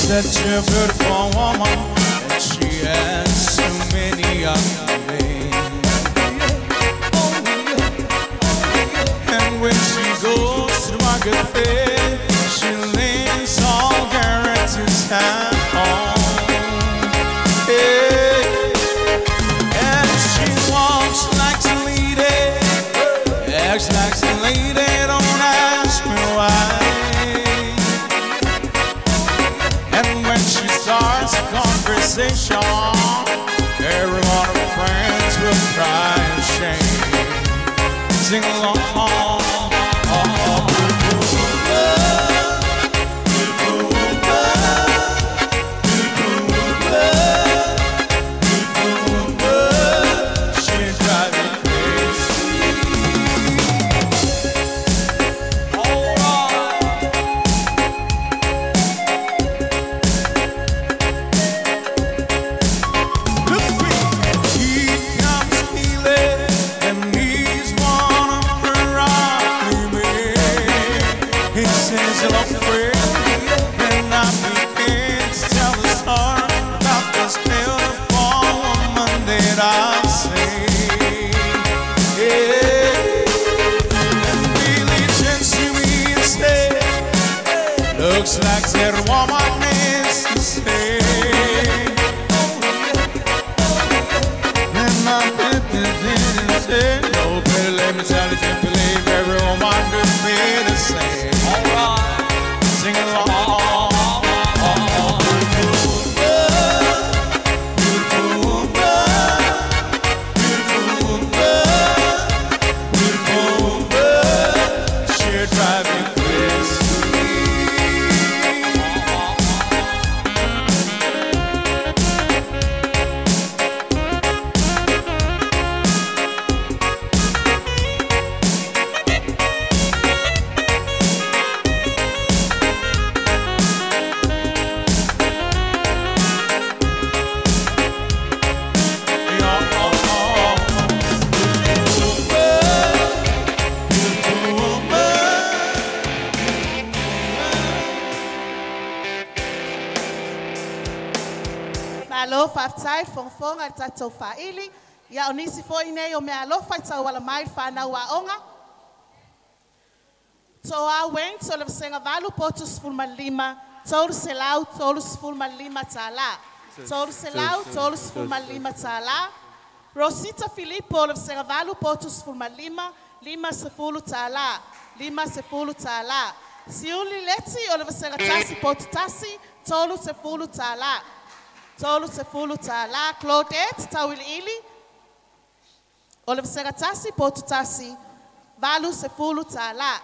E: Such a beautiful woman, and she has so many young men. And when she goes to market fair, she leans all guarantees at home. And she walks like a lady, acts like a lady, don't ask me why. She starts a conversation, every one of her friends will cry and shame. Sing along, oh, beautiful love, beautiful love, beautiful love, beautiful love. She drives me crazy. All right. He comes feeling, and he's one of her
C: alofa aftai fongfong al tatou faili. Ia onisi fo ine o me alofa tau wala mai whanau a onga. Toa wen so le senga valu potus fulma lima. Tolu selau tolus fulma lima tala. Tolu selau tolus fulma lima tala. Rosita Filippo le senga valu potus fulma lima. Lima sefulu tala. Lima sefulu tala. Siuli leti o le senga tasi potu tasi. Tolu sefulu tala. Tolu sefulu tala. Claudette tawil ili. O le senga tasi potu tasi. Valu sefulu tala.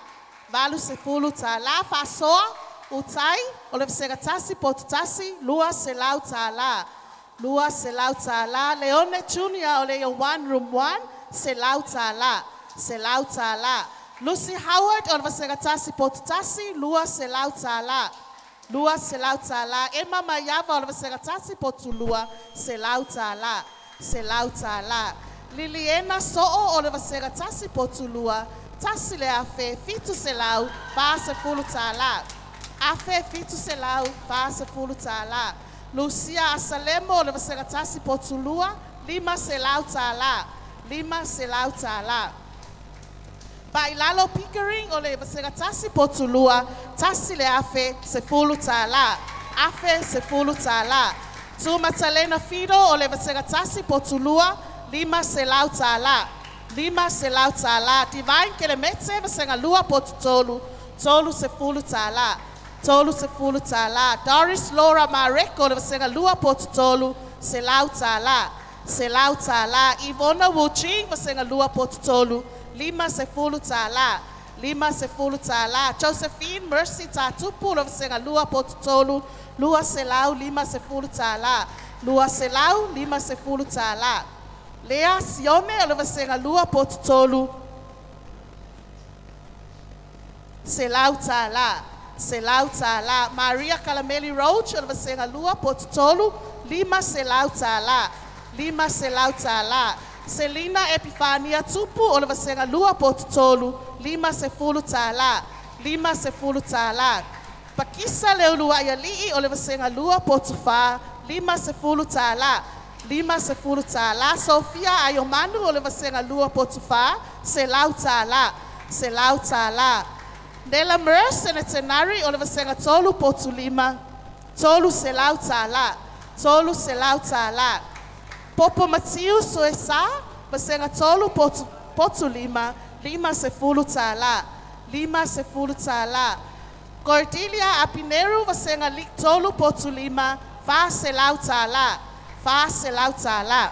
C: Valu sefulu tala. Fasoa utai. O le senga tasi potu tasi. Lua selau tala. Lua selau tala. Leone Junior o le 1 room 1. Selau tala. Selau tala. Lucy Howard o le senga tasi potu tasi. Lua selau tala. Lua selau tala. Emma Mayava o le senga tasi potu lua. Selau tala. Selau tala. Liliana So'o o le senga tasi potu lua. Tasi le afe fitu selau. Fa sefulu tala. Afe fitu selau. Fa sefulu tala. Lucia Asalemo o le senga tasi potu lua. Lima selau tala. Lima selau tala. Bailalo Pickering o le senga tasi potu lua. Tasi le afe sefulu tala. Afe sefulu tala. Tu Matalena Fido o le senga tasi potu lua. Lima selau tala. Lima selau tala. Divine Kelemetse senga lua potu tolu. Tolu sefulu tala. Tolu sefulu tala. Doris Laura Mareko le senga lua potu tolu. Selau tala. Selau tala. Ivona Wuching senga lua potu tolu. Lima sefulu tala. Lima sefulu tala. Josephine Mercy Tatupu le senga lua potu tolu. Lua selau lima sefulu tala. Lua selau lima sefulu tala. Lea Sione o le senga lua potu tolu. Selau tala. Selau tala. Maria Calameli Roach o le senga lua potu tolu. Lima selau tala. Lima selau tala. Selina Epifania Tupu o le senga lua potu tolu. Lima sefulu tala. Lima sefulu tala. Pakisa Leulua Yalii o le senga lua potu fa. Lima sefulu tala. Lima sefulu tala. Sofia Ayomanu o le senga lua potu fa. Selau tala. Selau tala. Nela Merce Netenari o le senga tolu potu lima. Tolu selau tala. Tolu selau tala. Popo Matiu Soesa senga tolu potu lima. Lima sefulu tala. Lima sefulu tala. Cordelia Apineru senga tolu potu lima. Fa selau tala. Fa selau tala.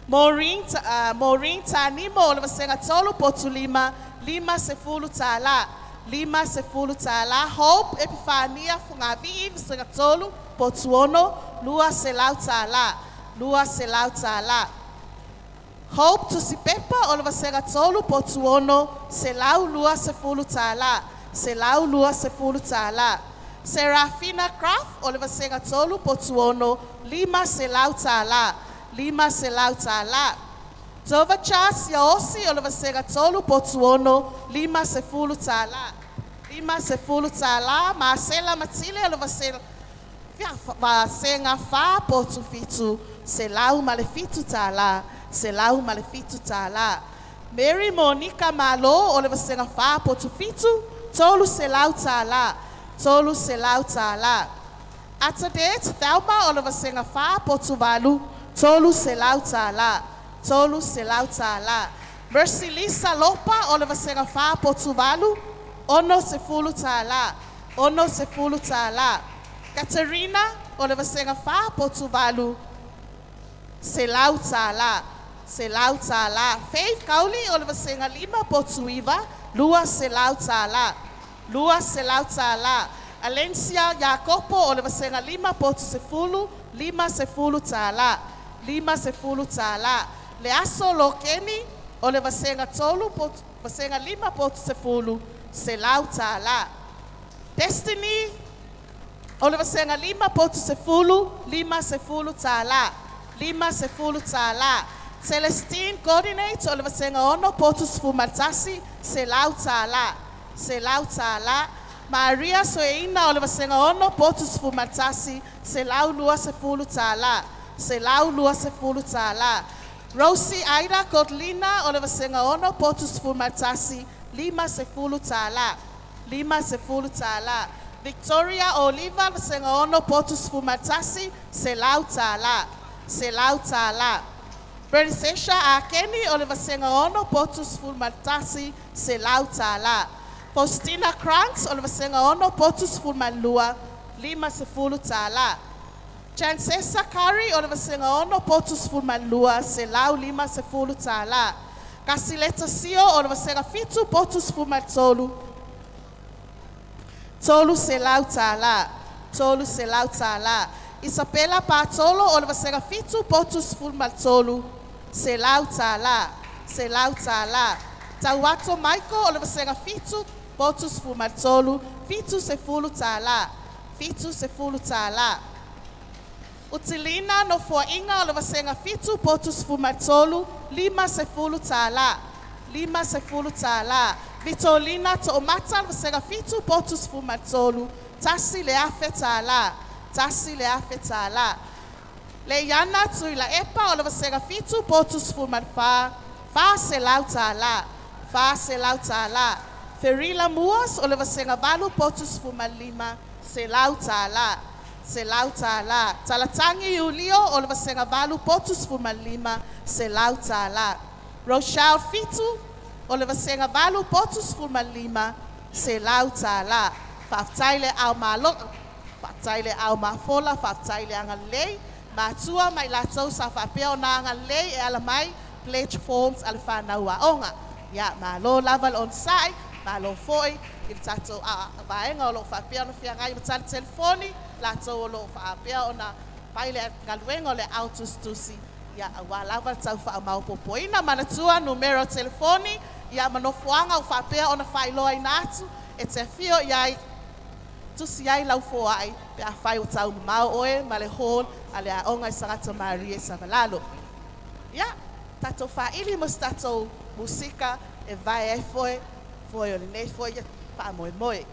C: Maureen Tanimo o le senga tolu potu lima. Lima sefulu tala. Lima sefulu tala. Hope Epifania Fungavi senga tolu potu ono. Lua selau tala. Lua selau tala. Hope Tusipepa o le senga tolu potu ono. Selau lua sefulu tala. Selau lua sefulu tala. Serafina Craft o le senga tolu potu ono. Lima selau tala. Lima selau tala. Tova Charles Yaosi o le senga tolu potu ono. Lima sefulu tala. Lima sefulu tala. Marcela Matile o le senga fa potu fitu. Selau malefitu tala. Selau malefitu tala. Mary Monica Malo o le senga fa potu fitu. Tolu selau tala. Tolu selau tala. Atadet Thelma o le senga fa potu valu. Tolu selau tala. Tolu selau tala. Mercy Lisa Lopa o le senga fa potu valu. Ono sefulu tala. Ono sefulu tala. Katerina o le senga fa potu valu. Selau tala. Selau tala. Faith Kauli o le senga lima potu iwa. Lua selau tala. Lua selau tala. Alencia Jacopo o le senga lima potu sefulu. Lima sefulu tala. Lima sefulu tala. Leaso Lokeni o le senga tolu potu senga lima potu sefulu. Selau tala. Destiny o le senga lima potu sefulu. Lima sefulu tala. Lima sefulu tala. Celestine Coordinate o le senga ono potu sfumatasi. Selau tala. Selau tala. Maria Soeina o le vasenga ono potus fumatasi se lau lua se fulu tala. Se lau lua se fulu tala. Rosie Aida Kotlina o le vasenga ono potus fumatasi 5 se fulu tala. 5 se fulu tala. Victoria Oliva vasenga ono potus fumatasi se lau tala. Se lau tala. Bernisesha Akeni o le vasenga ono potus fumatasi se lau tala. Faustina Krantz o le vasenga ono potus fulmalua 5 se fulu tala. Chancesa Kari o le vasenga ono potus fulmalua se lau 5 se fulu tala. Kasileta Sio o le vasenga fitu potus fulmatolu. Tolu se lau tala. Tolu se lau tala. Isabella Patolo o le vasenga fitu potus fulmatolu se lau tala. Se lau tala. Tauato Michael o le vasenga fitu potus fumatolu, fitu se fulu tala. Fitu se fulu tala. Utilina no Foinga o le vasenga fitu potus fumatolu, 5 se fulu tala. 5 se fulu tala. Vitolina to omata le vasenga fitu potus fumatolu, tasi le afe tala. Tasi le afe tala. Leiana tuila epa o le vasenga fitu potus fumatfa, fa se lau tala. Fa se lau tala. Ferila Muas o le vasenga valu potus fumalima se lau tala. Se lau tala. Talatangi Julio o le vasenga valu potus fumalima se lau tala. Rochelle Fitu o le vasenga valu potus fumalima se lau tala. Faftaile au malo. Faftaile au mafola. Faftaile angalei. Matua mai latou sa fapea na angalei e alamai pledge forms alfanaua onga. Ya malo laval on side. Malo foi, il tato vaenga o lo whapea no whiangai ma tala telefoni, lato o lo whapea o na paile galuenga o le autostusi. Ia awa lava tau wha mau popoina, manatua numero telefoni, ia manofuanga o whapea o na whailoa inatu, e te fio iai, tusi ai lau foai, pe a whai o tau mau oe, ma le hon, a le aonga i Sangata Maria Savalalo. Ia, tato whaili mas tato musika, e vai e foi, foi o nei foi pa moi moi.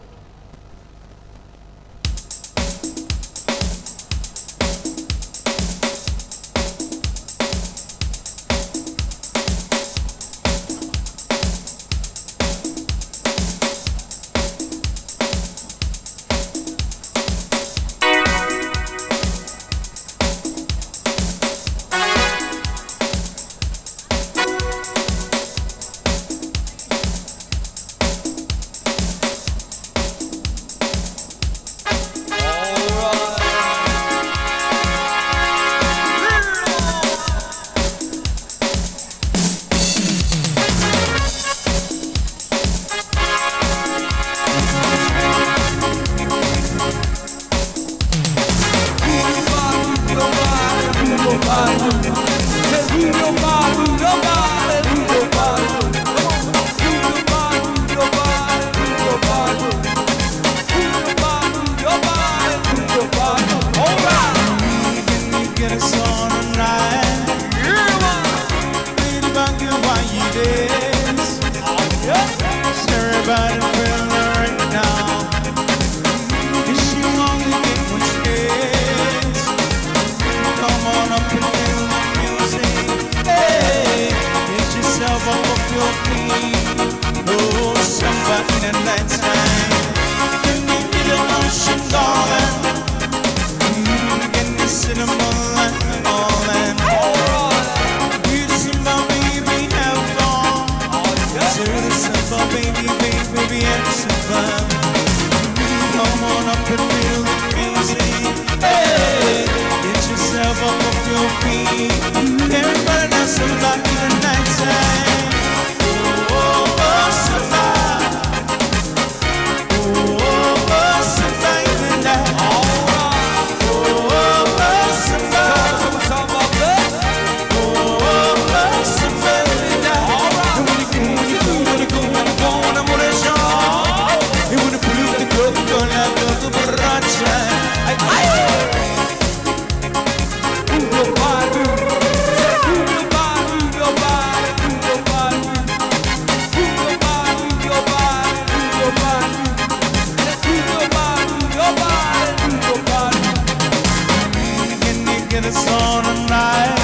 F: get us on tonight.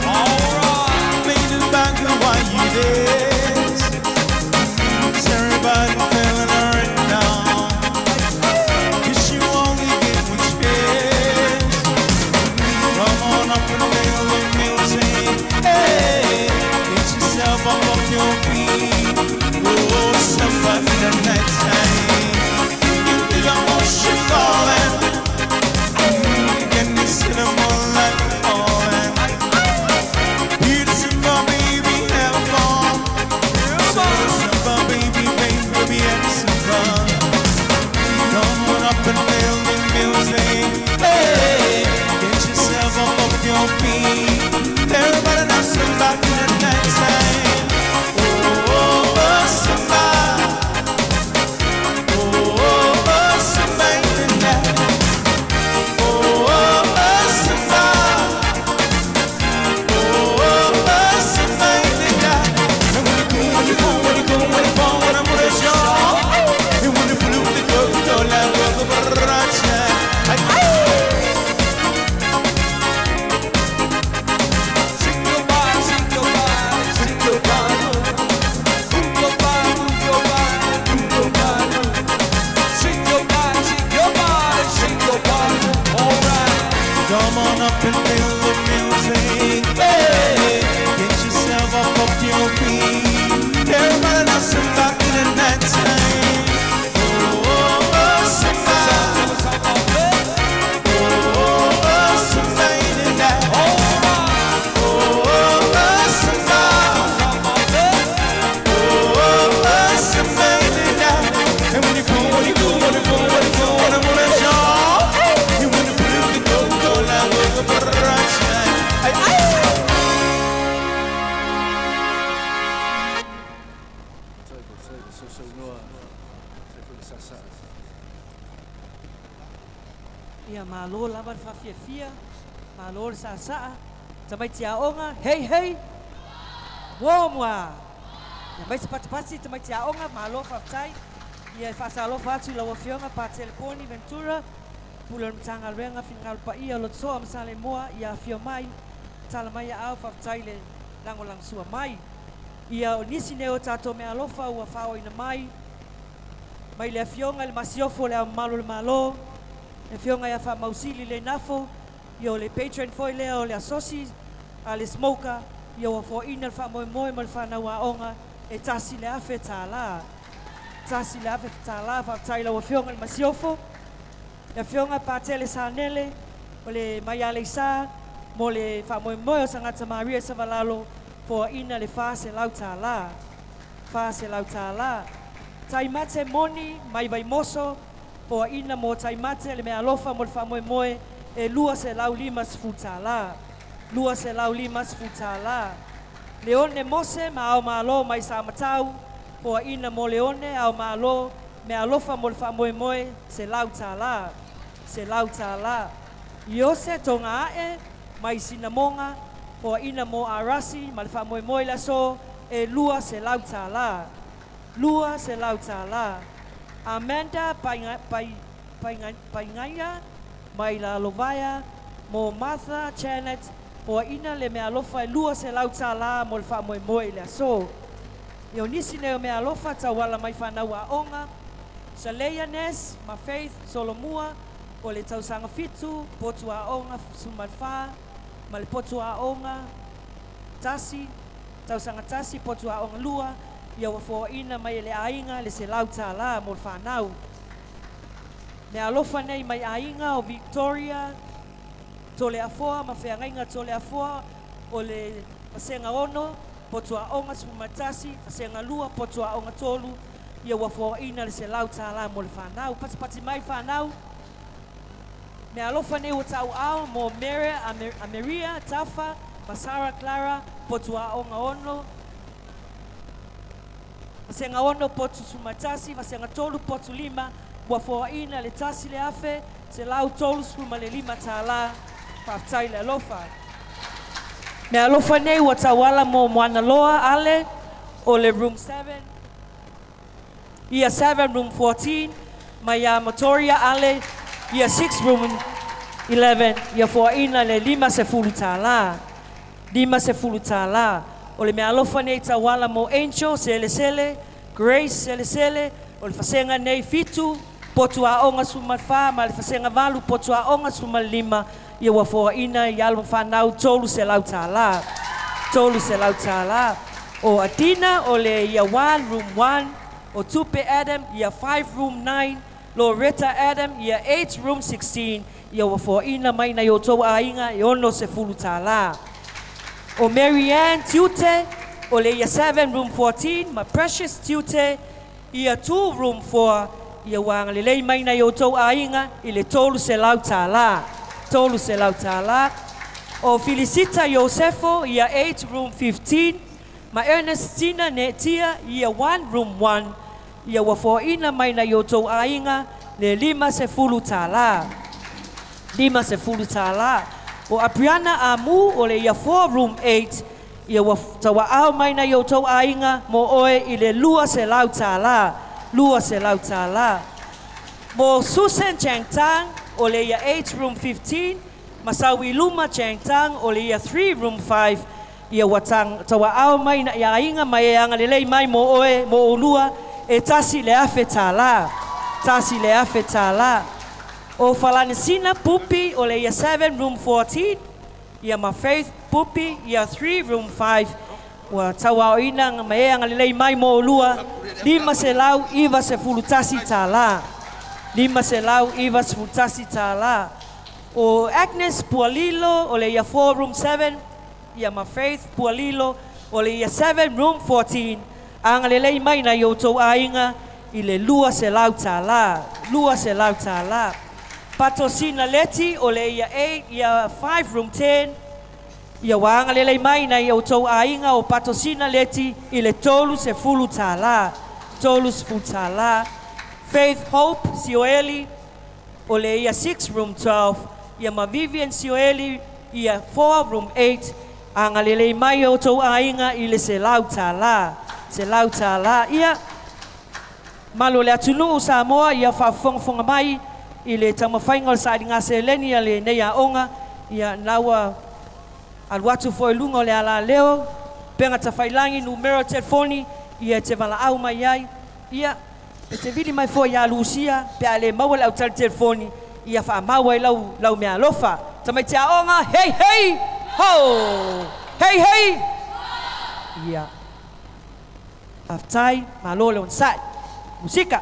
F: Alright, made it back to why you did. Everybody feeling right now. Guess you only get one chance. Come on up and feel the music. Hey, get yourself up off your feet. Oh, somebody tonight time. You feel your ocean calling. Can you see the moonlight falling? Beautiful baby, have fun. Simple baby, baby, have some fun. Come on up and feel the music. Hey, get yourself up off your feet. Everybody now somebody in the night time. Oh, somebody. Oh, somebody in the night. Come on up and feel the music. Hey, get yourself up off your feet. Everybody now somebody in the night time. Oh, somebody. Oh, somebody in the night. Oh, somebody. Oh, somebody in the night. And when you go, when you go, when you go, when you go, when you go, when you go.
D: Ia malo lawan fafiafia, malo sa tamai tiaonga, hey hey, womwa. Ia mai sepatapasi tamai tiaonga, malo faftai, ia fasalo fatu lawa fionga pa telefoni Ventura, pulan tanga renga fingal pa ia lot so amsale moa ia fio mai, tala mai au faftai le lango lang sua mai. Ia nisi neo tato me alofa ua fao ina mai le fionga le masiofo le malo le malo. E fionga ia fa mausili le nafo, io le patron foi leo le asosi, a le smoker, io fo ina fa moi mal fa na waonga, e tasi le afe tala. Tasi le afe tala fa taila wa fionga le masiofo. E fionga pa tele sanele, o le maiale sa, mo le fa moi o sangata Maria Savalalo, fo ina le fa se lau tala. Fa se lau tala. Taimate moni, mai vai moso, po ina mo taimate le me alofa mo le whamoemoe e lua se lau limas futala. Lua se lau limas futala. Leone mose ma au malo mai sa matau, po ina mo leone au malo me alofa mo le whamoemoe se lau tala. Se lau tala. Iose tonga ae mai sinamonga, po ina mo arasi ma le whamoemoe la so e lua se lau tala. Lua se lau tala. Amanda Paingaya, mai la lovaya, mo Martha Janet, po ina le me alofa lua se lau tala mo le whamoemoe le so. Io nisi neo me alofa tawala mai whanau a onga, sa Leia Nes, ma Faith Solomua, o le tausanga fitu, potu a onga sumadfa, ma le potu a onga, tasi, tausanga tasi, potu a onga lua, ia wa fo ina mai le ainga le se lau tala mo le whanau. Me alofa nei mai ainga o Victoria, tole afoa, ma whiangainga tole afoa, o le pasenga ono, potua onga sumatasi, pasenga lua, potua onga tolu, ia wa fo ina le se lau tala mo le whanau. Pati mai whanau, me alofa nei o tau ao mo Ameria, Tafa, Masara Clara, potua onga ono, Vasenga ono potu sumatasi, vasenga tolu potu lima, wafo ina le tasi le afe, se lau tolu suma le lima tala, paftai le alofa. Me alofa nei watawala mo moana loa ale, o le room 7, ia 7 room 14, maya motoria ale, ia 6 room 11 ia foaina le 50 tala. 50 tala. O le mea alofa nei tawala mo Angel sele Grace sele o le fasenga nei fitu potu a onga sumalfa ma le fasenga valu potu a onga sumalima ia wa foaina ia lo fanau tolu se lau tala. Tolu se lau tala. O Adina o le ia 1 room 1 o Tupe Adam ia 5 room 9 Loretta Adam ia 8 room 16 ia wa foaina mai na yo tau ainga i ono se fulu tala. O Marianne Tiute o le ia 7 room 14 ma Precious Tiute ia 2 room 4 ia wanga le lei mai na yo tau ainga i le tolu se lau tala. Tolu se lau tala. O Felicita Josefo ia 8 room 15 ma Ernestina Netia ia 1 room 1 ia wa foaina mai na yo tau ainga le 50 tala. 50 tala. O Apriana Amu o le ia 4 room 8 ia wa tawa au mai na yo tau ainga mo oe i le lua se lau tala. Lua se lau tala. Mo Susan Changtang o le ia 8 room 15 Masawi Luma Changtang o le ia 3 room 5 ia watang tawa au mai na ia ainga mai anga lelei mai mo oe mo olua e tasi le afe tala. Tasi le afe tala. O Falanisina Pupi o le ia 7 room 14 ia ma Faith Pupi ia 3 room 5 wa tawa o ina mai anga lelei mai mo olua 5 se lau iwa se fulutasi tala. 5 se lau iwa se fulutasi tala. O Agnes Pualilo o le ia 4 room 7 ia ma Faith Pualilo o le ia 7 room 14 anga lelei mai na yo tau ainga i le lua se lau tala. Lua se lau tala. Patosina Leti o le ia 8 ia 5 room 10 ia wanga lelei mai na yo tau ainga o Patosina Leti i le tolu se fulu tala. Tolu se fulu tala. Faith Hope Sioeli o le ia 6 room 12 ia ma Vivian Sioeli ia 4 room 8 anga lelei mai o tau ainga i le se lau tala. Se lau tala ia malo le atunu Samoa ia whafonga mai i le tamawainga o le saadinga se leni a le nei a onga ia naua aluatu foi lunga o le ala leo penga tawhailangi numero telefoni ia te wala au mai ai ia e te vili mai foi a Lucia pe a le maua lau tali telefoni ia wha maua i lau mea lofa tamai te a onga hei hei ho hei hei ia aftai malole on sai musika.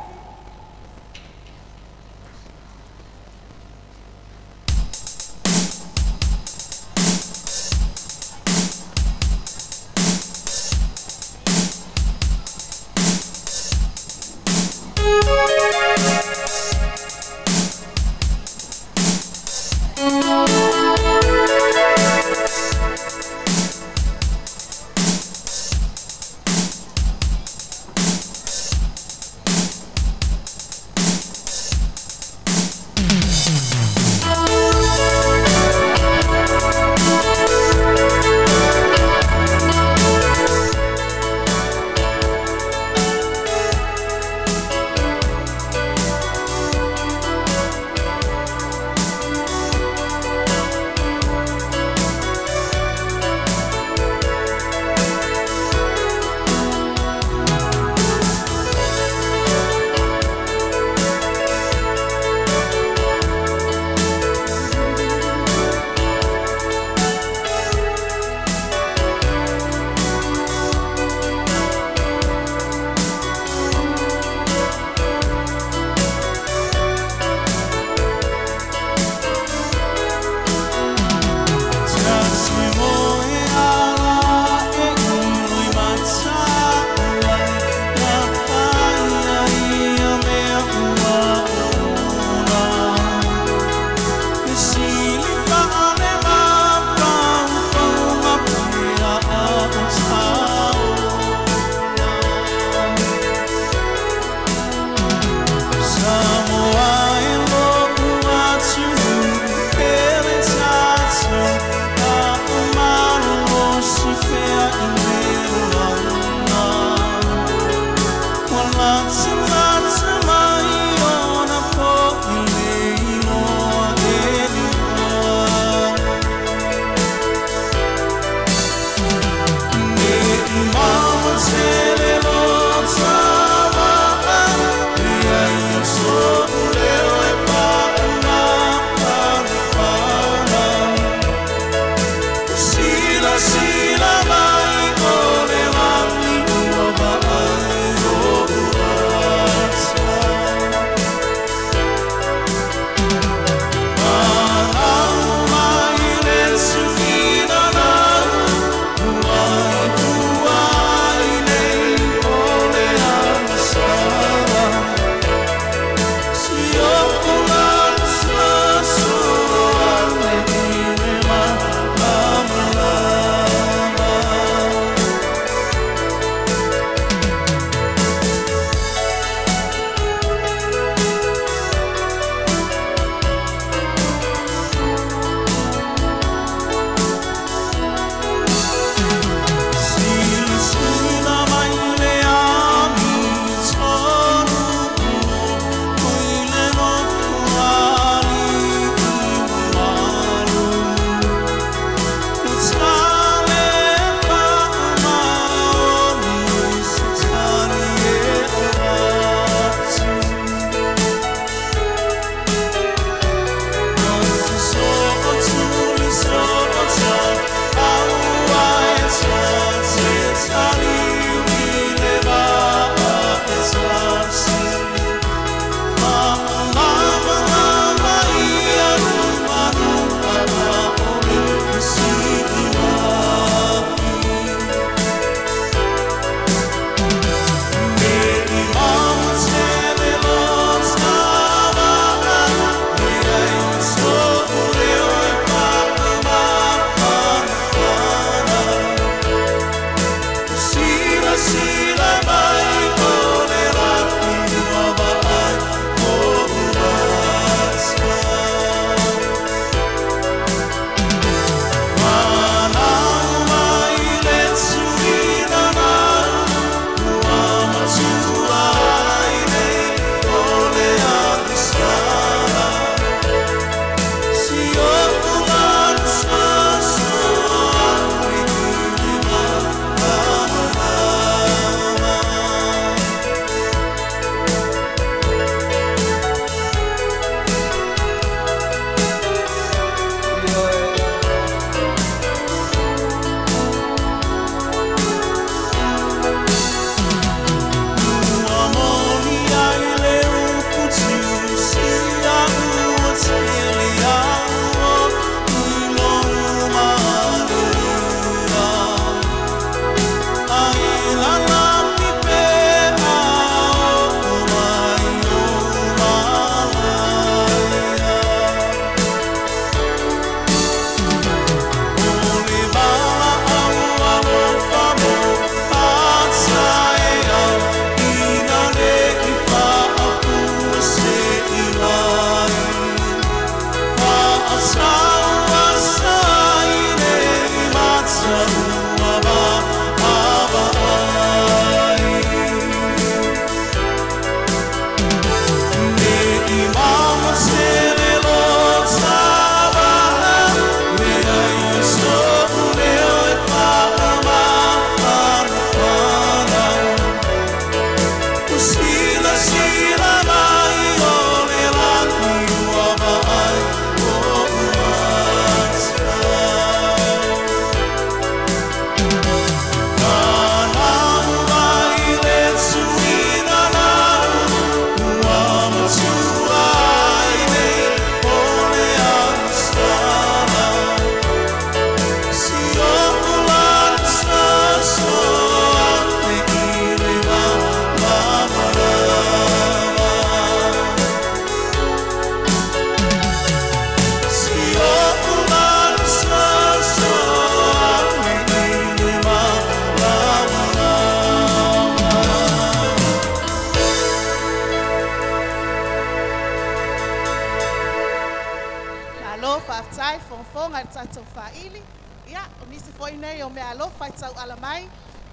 C: whaafonga i tātou whaili. Ia, o nisi fo nei o mea alofa i tau alamai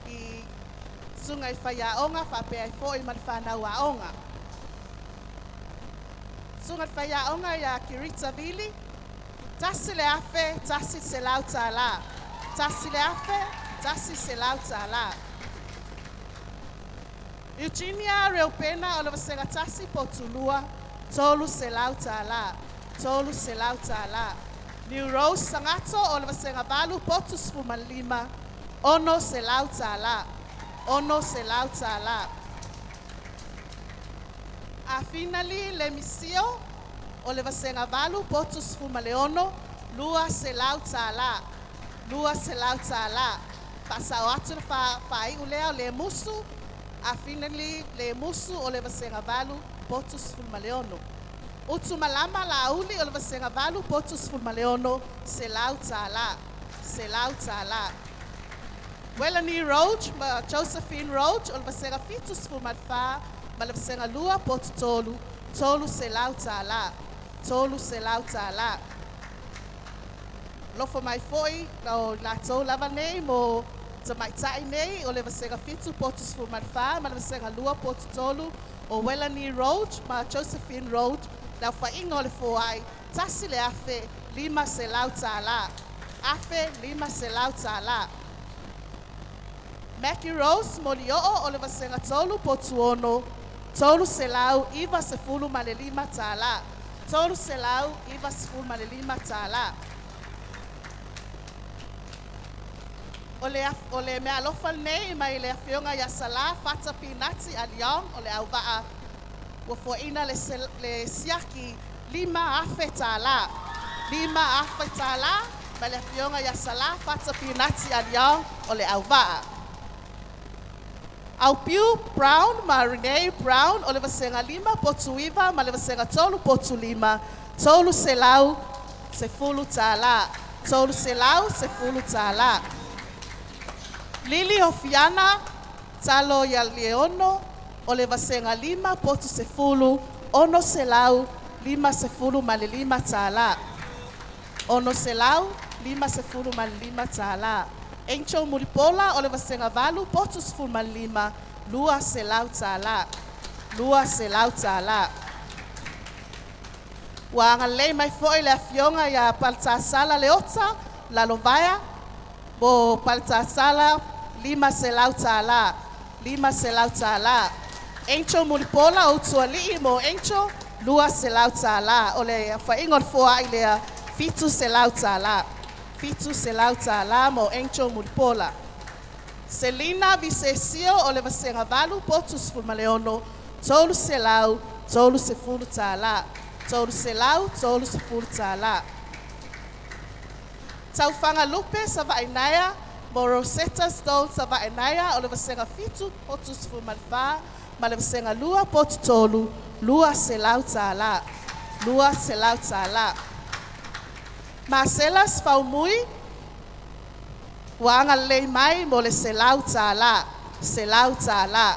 C: i sunga i whai aonga, whapea i fo i mani whanau aonga. Sunga i whai aonga i a Kirita Vili, tasi le afe, tasi se lau tā la. Tasi le afe, tasi se lau tā la. Eugenia Reupena o le vasenga tasi po tulua, tolu se lau tā la. Tolu se lau tā la. New Rose Sangato o le vasenga valu potu sfumalima, ono se lau tā la. Ono se lau tā la. A finally le misio o le vasenga valu potu sfumaleono, lua se lau tā la. Lua se lau tā la. Pasa o atu na whai ulea o le musu, a finally le musu o le vasenga valu potu sfumaleono. Utu malama la uli o le vasenga valu potu sfumaleono, se lau tā la. Se lau tā la. Welani Roach, Josephine Roach, o le vasenga fitu sfumalfa, ma le vasenga lua potu tolu, tolu se lau tā la. Tolu se lau tā la. Lofo mai foi, o lātou lava nei mo ta mai tai nei, o le vasenga fitu potu sfumalfa, ma le vasenga lua potu tolu, o Welani Roach, ma Josephine Roach, la whainga o le foai, tasi le afe, lima se lau tā la. Afe, lima se lau tā la. Mackie Rose, Molioo, o le vasenga tolu potu ono, tolu se lau, iwa se fulu ma le lima tā la. Tolu se lau, iwa se fulu ma le lima tā la. O le mea alofa nei mai le afionga ya sala, fata pinati a Leon, o le au waa, wa foina le siaki, lima afe tā la. Lima afe tā la, mai le afionga ya sala, fata pinati a Leon, o le au waa. Au Piu Brown, ma Renee Brown, o le vasenga lima potu iwa, ma le vasenga tolu potu lima, tolu se lau, se fulu tā la. Tolu se lau, se fulu tā la. Lili Ofiana, talo ya Leono, o le vasenga lima potu se fulu, ono se lau, lima se fulu ma le lima tā la. Ono se lau, lima se fulu ma le lima tā la. Angel Muripola o le vasenga valu potu se fulu ma le lima, lua se lau tā la. Lua se lau tā la. Wanga lei mai foi le afionga ya Paltasala Leota, la Lovaya, bo Paltasala, lima se lau tā la. Lima se lau tā la. Angel Muripola o tuali mo Angel, lua se lau tā la. O le whaingon fua i lea, fitu se lau tā la. Fitu se lau tā la mo Angel Muripola. Selina Vicesio o le vasenga valu potu se fulu ma leono, tolu se lau, tolu se fulu tā la. Tolu se lau, tolu se fulu tā la. Taufanga Lupe sa vainaya, mo Rosetta Stone sa vainaya o le vasenga fitu potu se fulu ma le ma le vasenga lua potu tolu, lua se lau tā la. Lua se lau tā la. Marcelas Faumui, wanga lei mai mo le se lau tā la. Se lau tā la.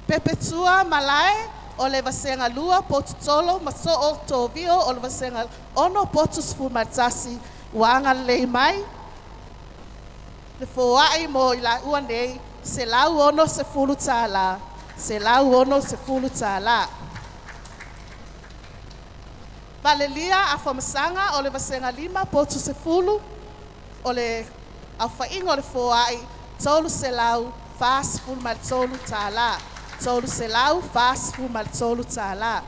C: Pepetua Malae, o le vasenga lua potu tolo, ma so o tovio o le vasenga ono potu sfumatasi, wanga lei mai. Le foai mo ila ua nei, se lau ono se fulu tā la. Se lau ono se fulu tā la. Valelia Afamasanga o le vasenga lima potu se fulu, o le awhainga o le foai, tolu se lau, fas fulu ma le tolu tā la. Tolu se lau, fas fulu ma le tolu tā la.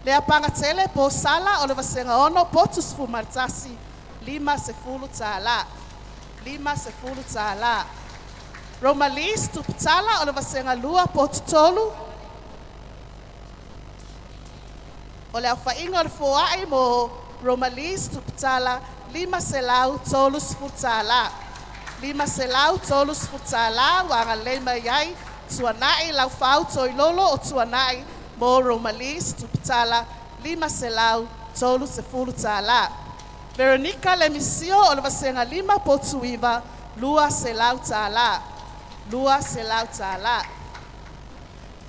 C: Le apangatele po sala o le vasenga ono potu se fulu ma le tasi, lima se fulu tā la. Lima se fulu tā la. Romalis tupitala o le vasenga lua potu tolu, o le awhainga o le foai mo Romalis tupitala, lima se lau, tolu se fulu tā la. Lima se lau, tolu se fulu tā la, wanga leima iai, tuanai lau fau toi lolo o tuanai mo Romalis tupitala, lima se lau, tolu se fulu tā la. Veronica Lemisio o le vasenga lima potu iwa, lua se lau tā la. Lua se lau tā la.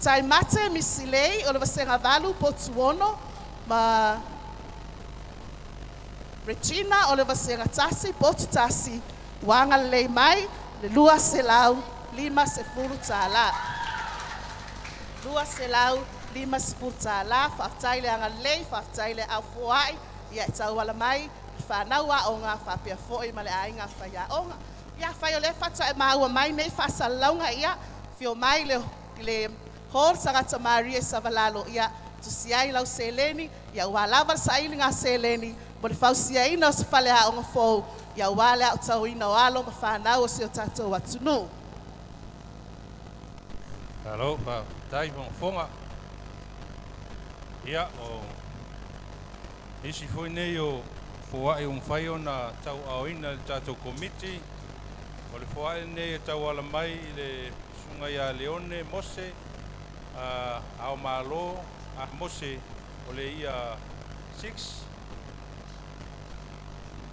C: Tai mate misilei o le vasenga valu potuono ma Regina o le vasenga tasi potu tasi wanga lei mai le lua selau 5 tala. Lua selau 5 tala whaftai le anga lei whaftai le au fuai ia tau wala mai whanaua o ngā whapia foi ma le ainga whaia onga. Ia whai o le whata e maua mai nei whasalaunga ia fio mai le hor Sagata Maria Savalalo ia tusiai lau seleni ia walawa sa ili ngā seleni mo le whausia ina o se whale a onga fōu ia wale au tau ina o alo ma whanau o se o tātou atunu.
B: Hello, pa tai mo fonga. Ia o isi foi nei o foai whai o na tau aoina le tātou komiti. O le foai nei tau ala mai le sunga ia Leone Mose ao malo a Mose o le ia 6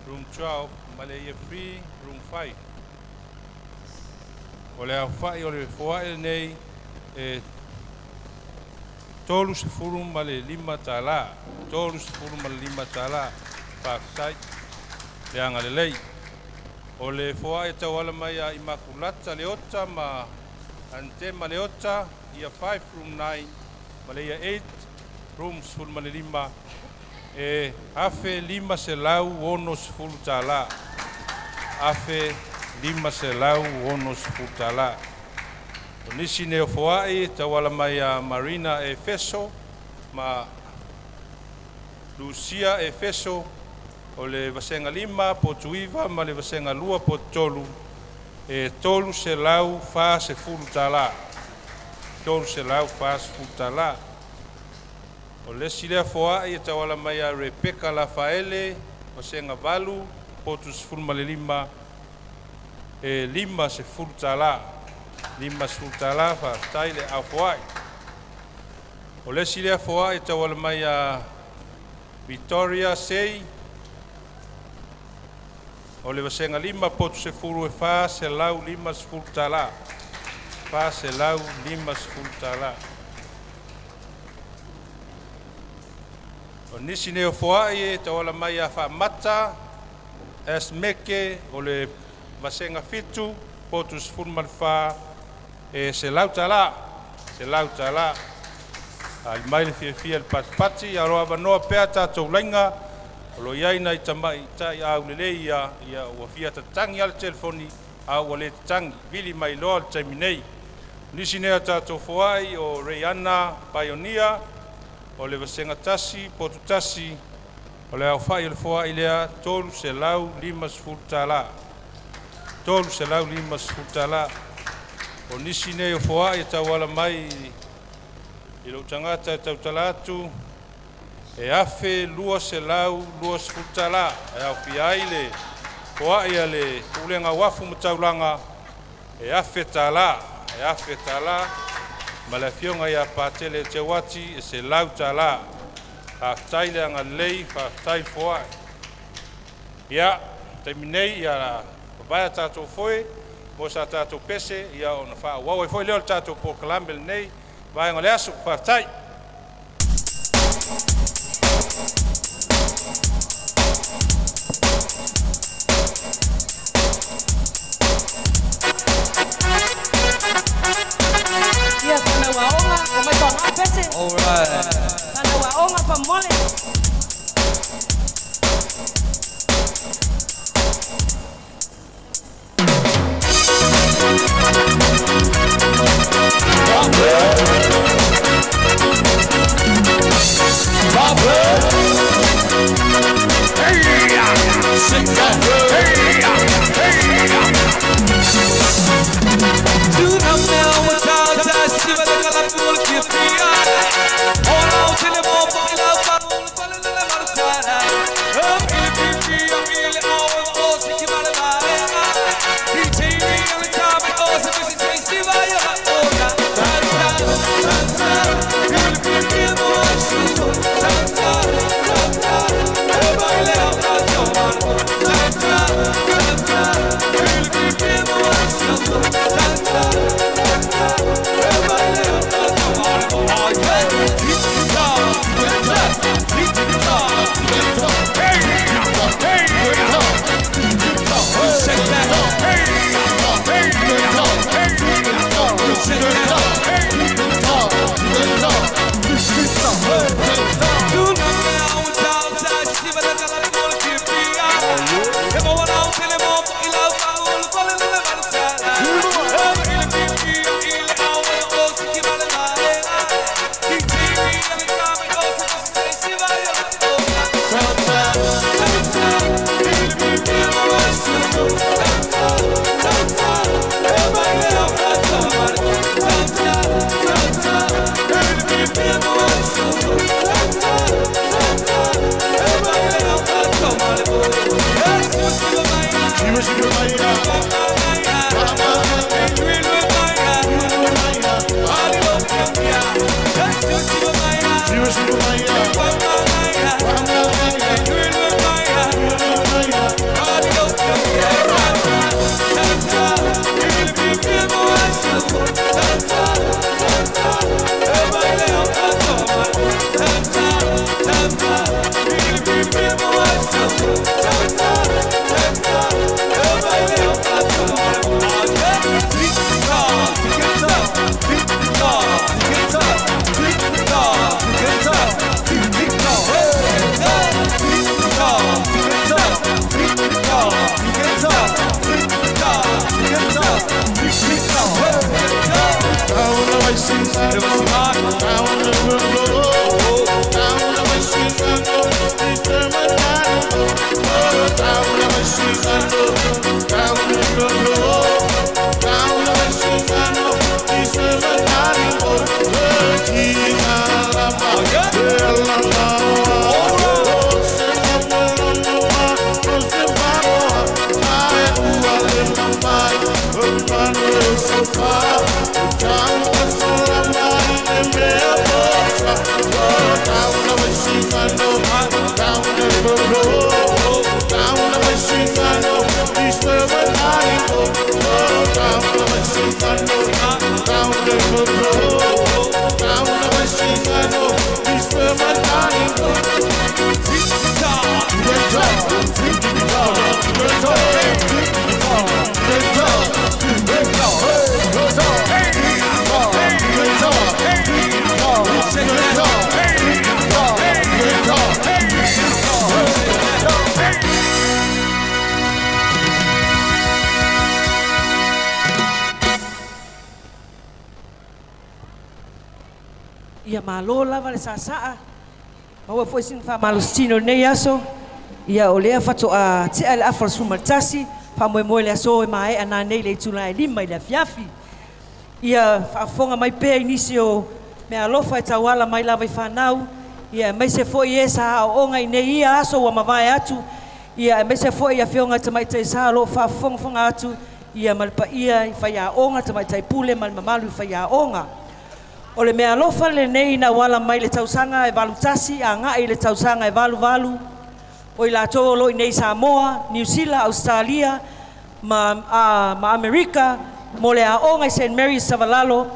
B: room 12 ma le ia 3 room 5. O le au whai o le foai nei tolu se furu ma le 5 tala. Tolu se furu ma le 5 tala. Whaktai le anga le lei. O le foai tau ala mai a Immaculata Leota ma ante ma Leota ia 5 room 9 ma le ia 8 rooms furu ma le 5 afe 5 se lau ono se furu tala. Afe 5 se lau ono se furu tala. O nisi neo foai tau ala mai a Marina Efeso ma Lucia Efeso o le vasenga 5 po tuiva ma le vasenga 2 po tolu tolu se lau fa se fulu tala. Tolu se lau fa se fulu tala. O le silea foai tau ala mai a Rebecca Lafaele vasenga 8 po tu se fulu ma le 5 5 se fulu tala. 5 se fulu tala fa taile au foai. O le silea foai tau ala mai a Victoria Sei o le vasenga 5 potu se furu e fa se lau 5 se furu tala. Fa se lau 5 se furu tala. O nisi neo foai e tawala mai a wha mata es meke o le vasenga 7 potu se furu malfa se lau tala. Se lau tala. Al mai le fia le pati a roa vanoa pea tātou lainga o lo iai i tamai tai au lele ia ua fia tatangi al telefoni au le tatangi vili mai loa le taiminei. Nisi nea tātou foai o Reiana Pioneer o le vasenga tasi, potu tasi o le au fai o le foai lea tolu se lau 5 se furu tala. Tolu se lau 5 se furu tala. O nisi nea o foai tau ala mai i lo tangata tau talatu e afe 2 se lau 2 se furu tala e au fiaile foai ale ulenga wafu mataulanga e afe tala ma le fionga ia patele te wati e se lau tala a taile anga lei fa tai foai ia terminei ia vai tato foi mo sa tato pese ia ona fa wa foi le tato po kalambel nei vai ngole asu fa tai
E: All right. Santa
D: malo lava le sasaa. Maua foi sin fa malo stino nei aso. Ia o lea fato a te ale afal sumaltasi. Fa moe le aso e mai ana nei le tula e lima i le fiafi. Ia whaafonga mai pēr inisi o mea alofa e tawala mai lava i whanau. Ia mai se foi e sa o onga i nei ia aso wa mawai atu. Ia mai se foi a whionga tamai te sa lo whaafonga atu. Ia malpa ia i whai a onga tamai te pule mal mamalu i whai a onga. O le mea alofa le nei na wala mai le tausanga e walu tasi a ngai le tausanga e walu. O i la tō lo i nei Samoa, New Zealand, Australia, ma Amerika, mo le aonga i St. Mary's Savalalo,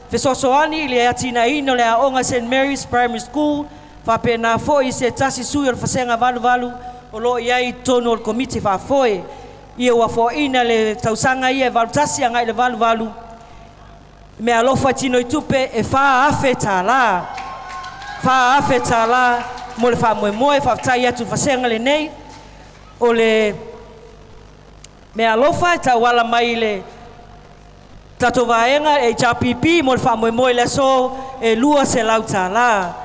D: fesosoani le atina ino le aonga St. Mary's Primary School, whapena foi se tasi sui o le whasenga walu, o lo iai tono o le komiti whafoe, ia ua foina le tausanga ia e walu tasi angai le walu, me alofa tino i tupe e wha afe tā la, mo le wha moe whaftai atu whasenga le nei, o le me alofa e ta wala mai le tato vaenga e HRPP mo le wha moe le so e lua se lau tā la.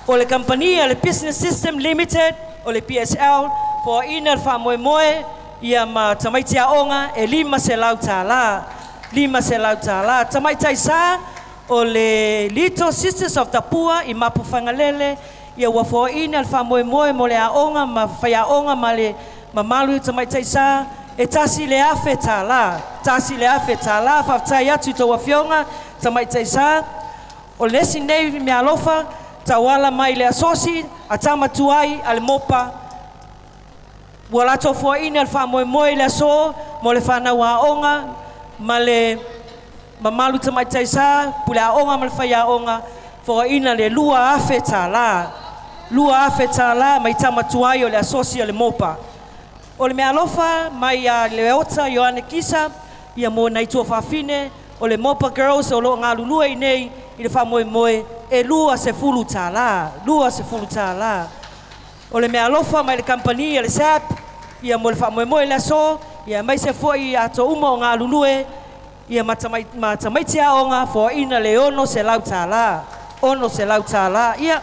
D: O le compania le Business System Limited o le PSL for ina le wha moe ia ma tamaiti a onga e lima se lau tā la. Tamaitai sa o le Little Sisters of Tapua i mapu whangalele ia ua for ina le wha moe mo le a onga ma whai a onga ma le mamalu tamaitai sa e tasi le afe tā la, whaftai atu tō wawhionga, tamaitai sa. O lesi nei me alofa, ta wala mai le asosi, a tamatu ai, a le mopa. Ua lato fua ina al wha moe le aso, mo le whanau a onga, ma le mamalu tamaitai sa, pule a onga ma le whai a onga, fua ina le lua afe tā la, mai tamatu ai o le asosi a le mopa. O le mea alofa mai a le ota Ioane Kisa ia mo nai tua whawhine o le Mopa Girls o lo ngā lulua i nei i le wha moe e lua se fulu tā la. O le mea alofa mai le company le SAP ia mo le wha moe le aso ia mai se foi a to uma o ngā lulue ia matamaiti a onga fo ina le ono se lau tā la. Ia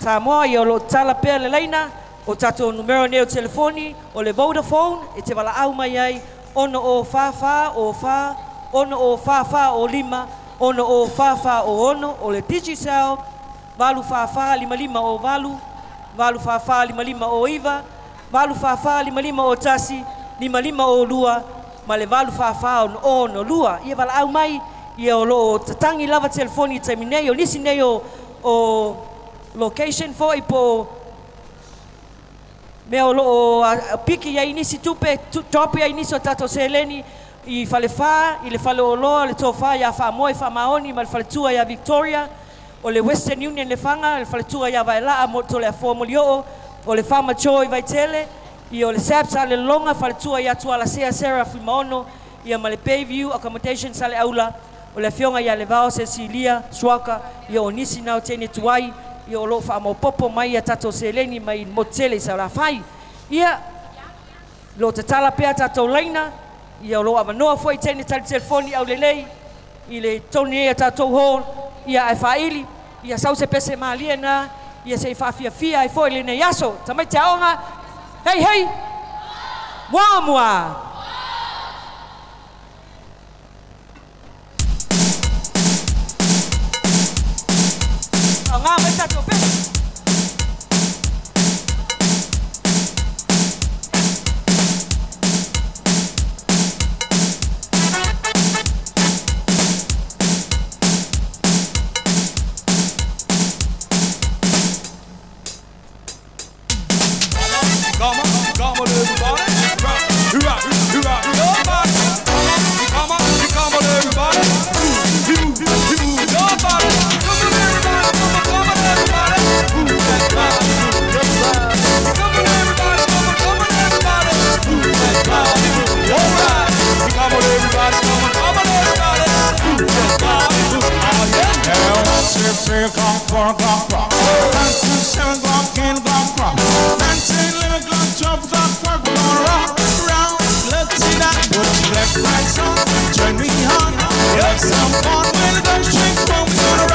D: tā moa ia o lo tala pēr le leina o tato numero neo telefoni o le Vodafone e te wala au mai ai ono o fa ono o fa o lima ono o fa o ono o le Digicel valu fa lima o valu fa lima o iva valu fa lima o tasi lima o lua ma le valu fa ono lua ia wala au mai ia o lo tatangi lava telefoni te minei o nisi nei o location fo ipo me o lo piki ya inisi tupe topi ya inisi o tato seleni i fale fa i le fale o lo le tofa ya fa moi fa maoni ma le fale tua ya Victoria o le Western Union le fanga le fale tua ya vaila mo to le formulio o le fama choi vai tele i o le sapsa le longa fale tua ya tua la sea Sarah Fimaono i ma le Bayview accommodation sale aula o le fionga ya le vao Cecilia Swaka i o nisi na o tene tuai i o lo fa mo popo mai a tato seleni mai motele sa la fai ia lo te tala pea tato leina ia o lo avanoa foi tene tali telefoni au lelei i le toni e tato hall ia e faili ia sau se pese malia na ia se fia ai foi le ne yaso tamai te aonga hei mua nga mai tato pe
F: Join me on, have some fun when the gun shakes when we gonna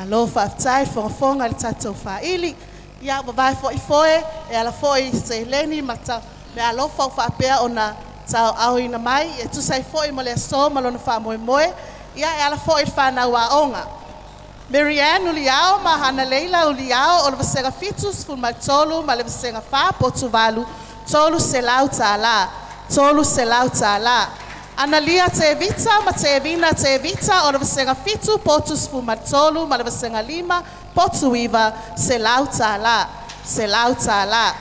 C: Malo whaftai whonga le tatou whaili. Ia wawai fo i foe, e ala fo i se leni mata. Me alofa o whapea o na tau au ina mai. E tu sai fo i mo le so malona wha moe moe. Ia e ala fo i whanau a onga. Marianne uliao, ma Hana Leila uliao, o le vasega fitus fu ma tolu, ma le vasega fa po tuvalu, tolu se lau tala, tolu se lau tala. Analia te vita, ma te vina te vita, o le vasega fitu, potus fu ma tolu, ma le vasega lima, potu iva, se lau tala, se lau tala.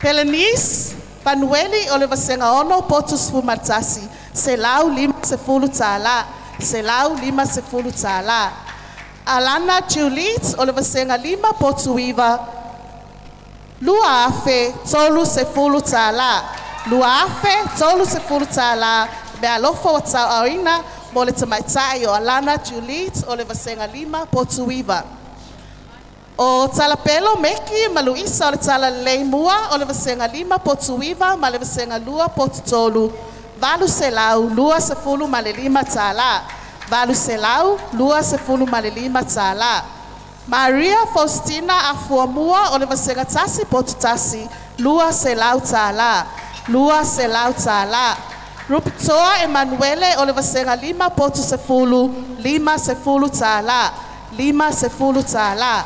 C: Pelenis, Panueli, o le vasega ono, potus fu martasi, se lau lima se fulu tala, se lau lima se fulu tala. Alana Juliet, o le vasenga lima potuiva. Lua afe, tolu se fulu tala. Lua afe, tolu se fulu tala. Me alofa wa tau aina, mo le tamaitai o Alana Juliet, o le vasenga lima potuiva. O talapelo meki, ma Luisa o le tala leimua, o le vasenga lima potuiva, ma le vasenga lua potutolu. Valu se lau, lua se fulu ma le lima tala. Valu selau, lua se fulu ma le lima tala. Maria Faustina Afuamua, o le vasega tasi potu tasi, lua selau tala, lua selau tala. Rupitoa Emanuele, o le vasega lima potu se fulu, lima se fulu tala, lima se fulu tala.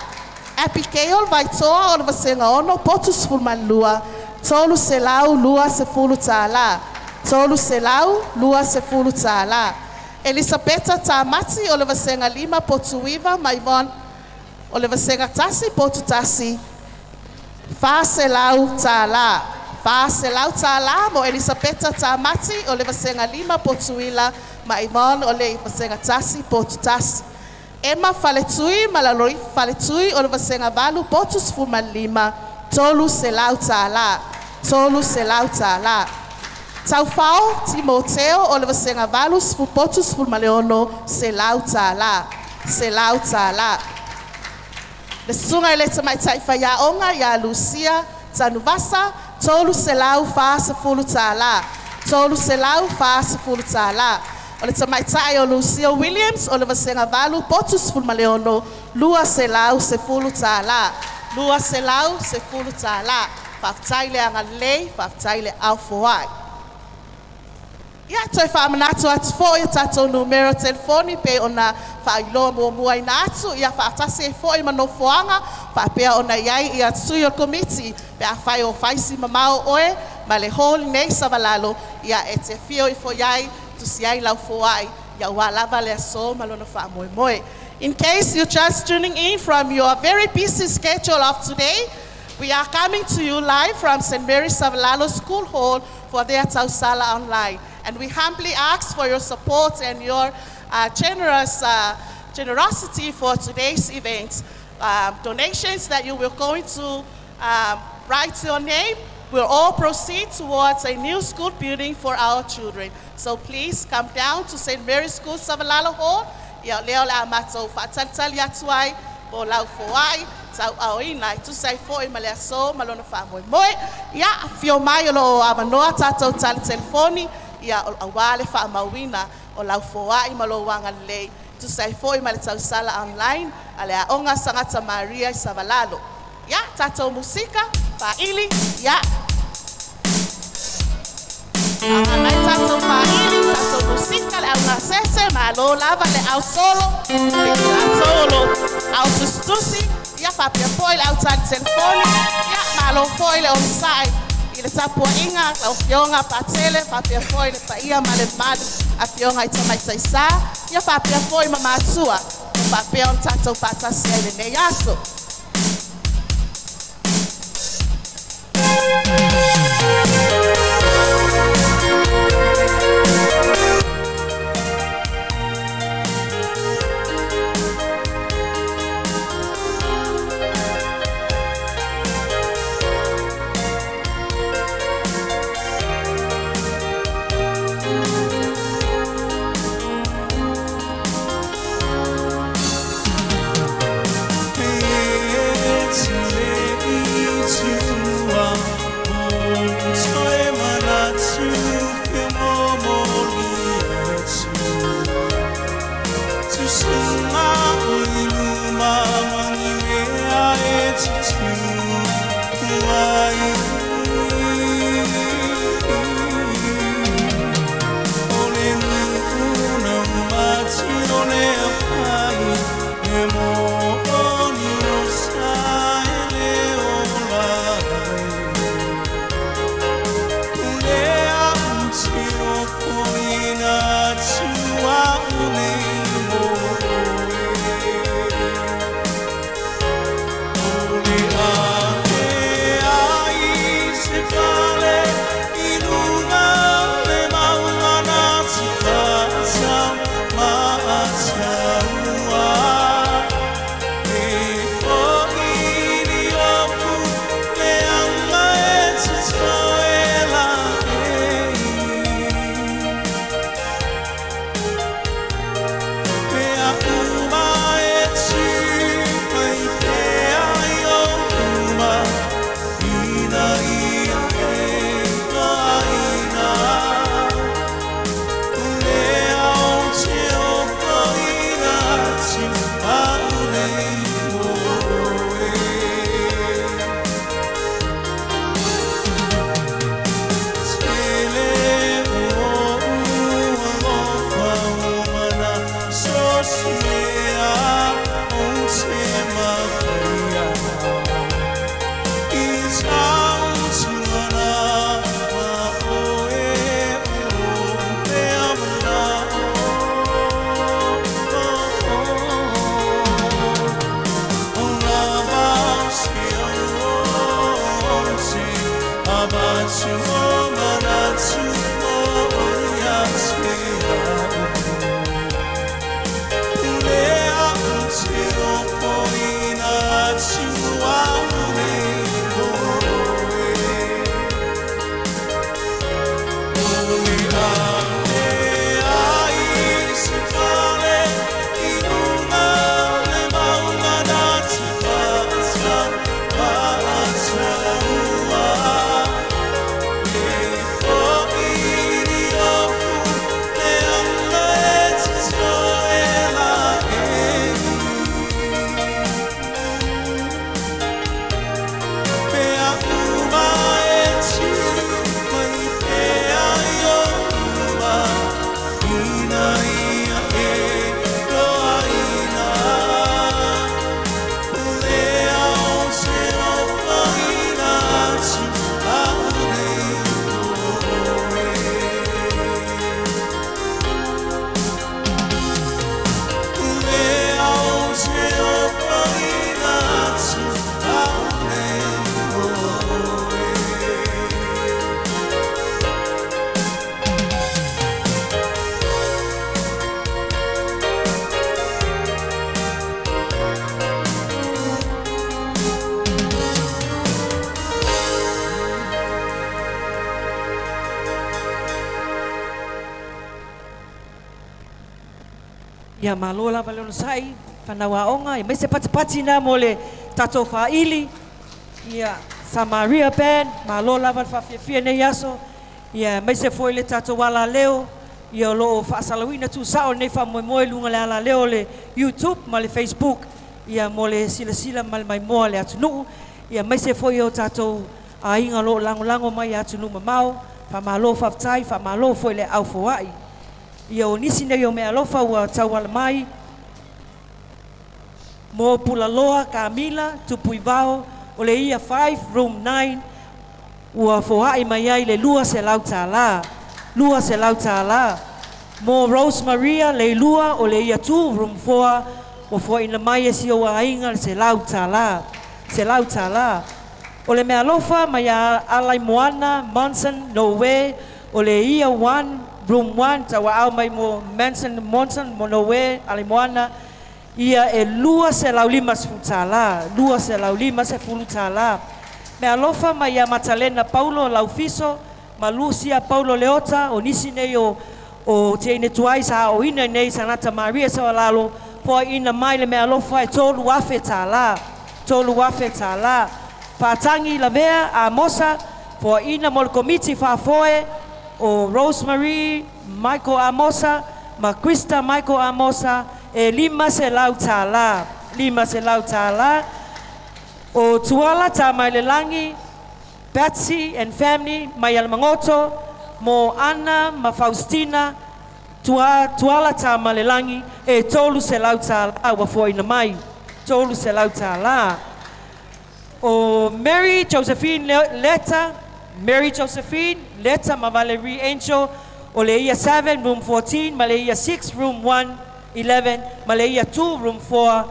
C: Abigail Vaitoa, o le vasega ono potu se fulu ma lua, tolu selau, lua se fulu tala, tolu selau, lua se fulu tala. Elisabetta Tamati, o le vasenga lima potuiva, ma Ivon, o le vasenga tasi potu tasi. Fa selau tala, fa selau tala, mo Elisabetta Tamati, o le vasenga lima potuila, ma Ivon, o le vasenga tasi potu tasi. Emma Faletui, ma la Lori Faletui, o le vasenga valu potus fuma lima, tolu selau tala, tolu selau tala. Taufao Timoteo, o le vasenga valus fu potus fu maleono, se lau tala, se lau tala. Le sunga ele tamai taifa ya onga ya Lucia Tanuvasa, tolu se lau fa se fulu tala, tolu se lau fa se fulu tala. O le tamai tai o Lucia Williams, o le vasenga valu potus fu maleono, lua se lau se fulu tala, lua se lau se fulu tala. Faftai le anga lei, faftai le au foai. Ia toi whaamanato atu fo ia tatou numero telefoni pe ona whailoa mua mua ina atu ia whaatase e fo i manofoanga whaapea ona iai ia sui o komiti pe a whai o whaisi mamao oe ma le holi nei savalalo ia e te fio i fo iai tusi ai lau fo ai ia ua lava le aso malona wha moe moe. In case you're just tuning in from your very busy schedule of today, we are coming to you live from St. Mary's Savalalo School Hall for their Tausala Online. And we humbly ask for your support and your generosity for today's event. Donations that you will going to write your name will all proceed towards a new school building for our children. So please come down to St. Mary's School Savalalo Hall. Ia leo la matou whaatalitali atu ai, o lau foai, tau aoina, tu sai fo I malea so, malona wha moe moe. Ia, fio mai o lo avanoa tātou tali telefoni, ia o awale wha mawina o lau foai malo wanga lei. Tu sai fo I male tau sala online, ale a onga sangata Maria I Savalalo. Ia, tātou musika, wha ili, ia. Angai tātou wha ili, tātou musika, le au ngā sese, ma lo lava le au solo, le solo, au tustusi, ia papia foile au tali telefoni, ia malo foile on side, I le tapua inga, lau fionga patele, papia foile pa ia male madu, a fionga I tamaita isa, ia papia foile mamatua, papia on tatou patasi ai le neyaso.
F: It's ready to
D: Ia malola vale ono sai, whanawaonga, ia meise patipati na mo le tatou whaili. Ia Samaria Band, malola vale whawhiawhia nei aso. Ia meise foi le tatou wala leo. Ia loo whaasalawina tu sao nei whamoemoe lunga le ala leo le YouTube ma le Facebook. Ia mo le sila ma le mai moa le atunuu. Ia meise foi o tatou a inga loo lango mai atunuu mamao. Whamalo whaftai, whamalo foi le au fawai. Ia o nisi nei o mea lofa ua tau ala mai. Mo Pulaloa, Kamila, Tupui Vao, o le ia 5, room 9, ua fohai mai ai le lua se lau tāla. Lua se lau tāla. Mo Rose Maria, le lua, o le ia 2, room 4, ua fohai na mai e si o ainga se lau tāla. Se lau tāla. O le mea lofa mai a Alai Moana, Monson, Noe, o le ia 1, room 1, tawa au mai mo Manson, Monson, mo Noe, Alai Moana, ia e lua se lau lima se futala, lua se lau lima se fulutala. Mea lofa mai a Matalena Paulo lau fiso, ma Lucia Paulo Leota, o nisi nei o te ine tuai sa o ina nei Sanata Maria sa walalo, po ina mai le mea lofa e tolu afe tala, tolu afe tala. Patangi la vea a mosa, po ina mo le komiti whafoe, o Rosemary, Michael Amosa, ma Krista Michael Amosa, e lima se lau tāla, lima se lau tāla. O tuala tā mai le langi, Betsy and family, mai ala mangoto, mo Anna, ma Faustina, tuala tā mai le langi, e tolu se lau tāla, wa fo ina mai, tolu se lau tāla. O Mary Josephine Leta, Mary Josephine, Leta ma Valerie Angel, o le ia 7, room 14, ma le ia 6, room 1, 11, ma le ia 2, room 4,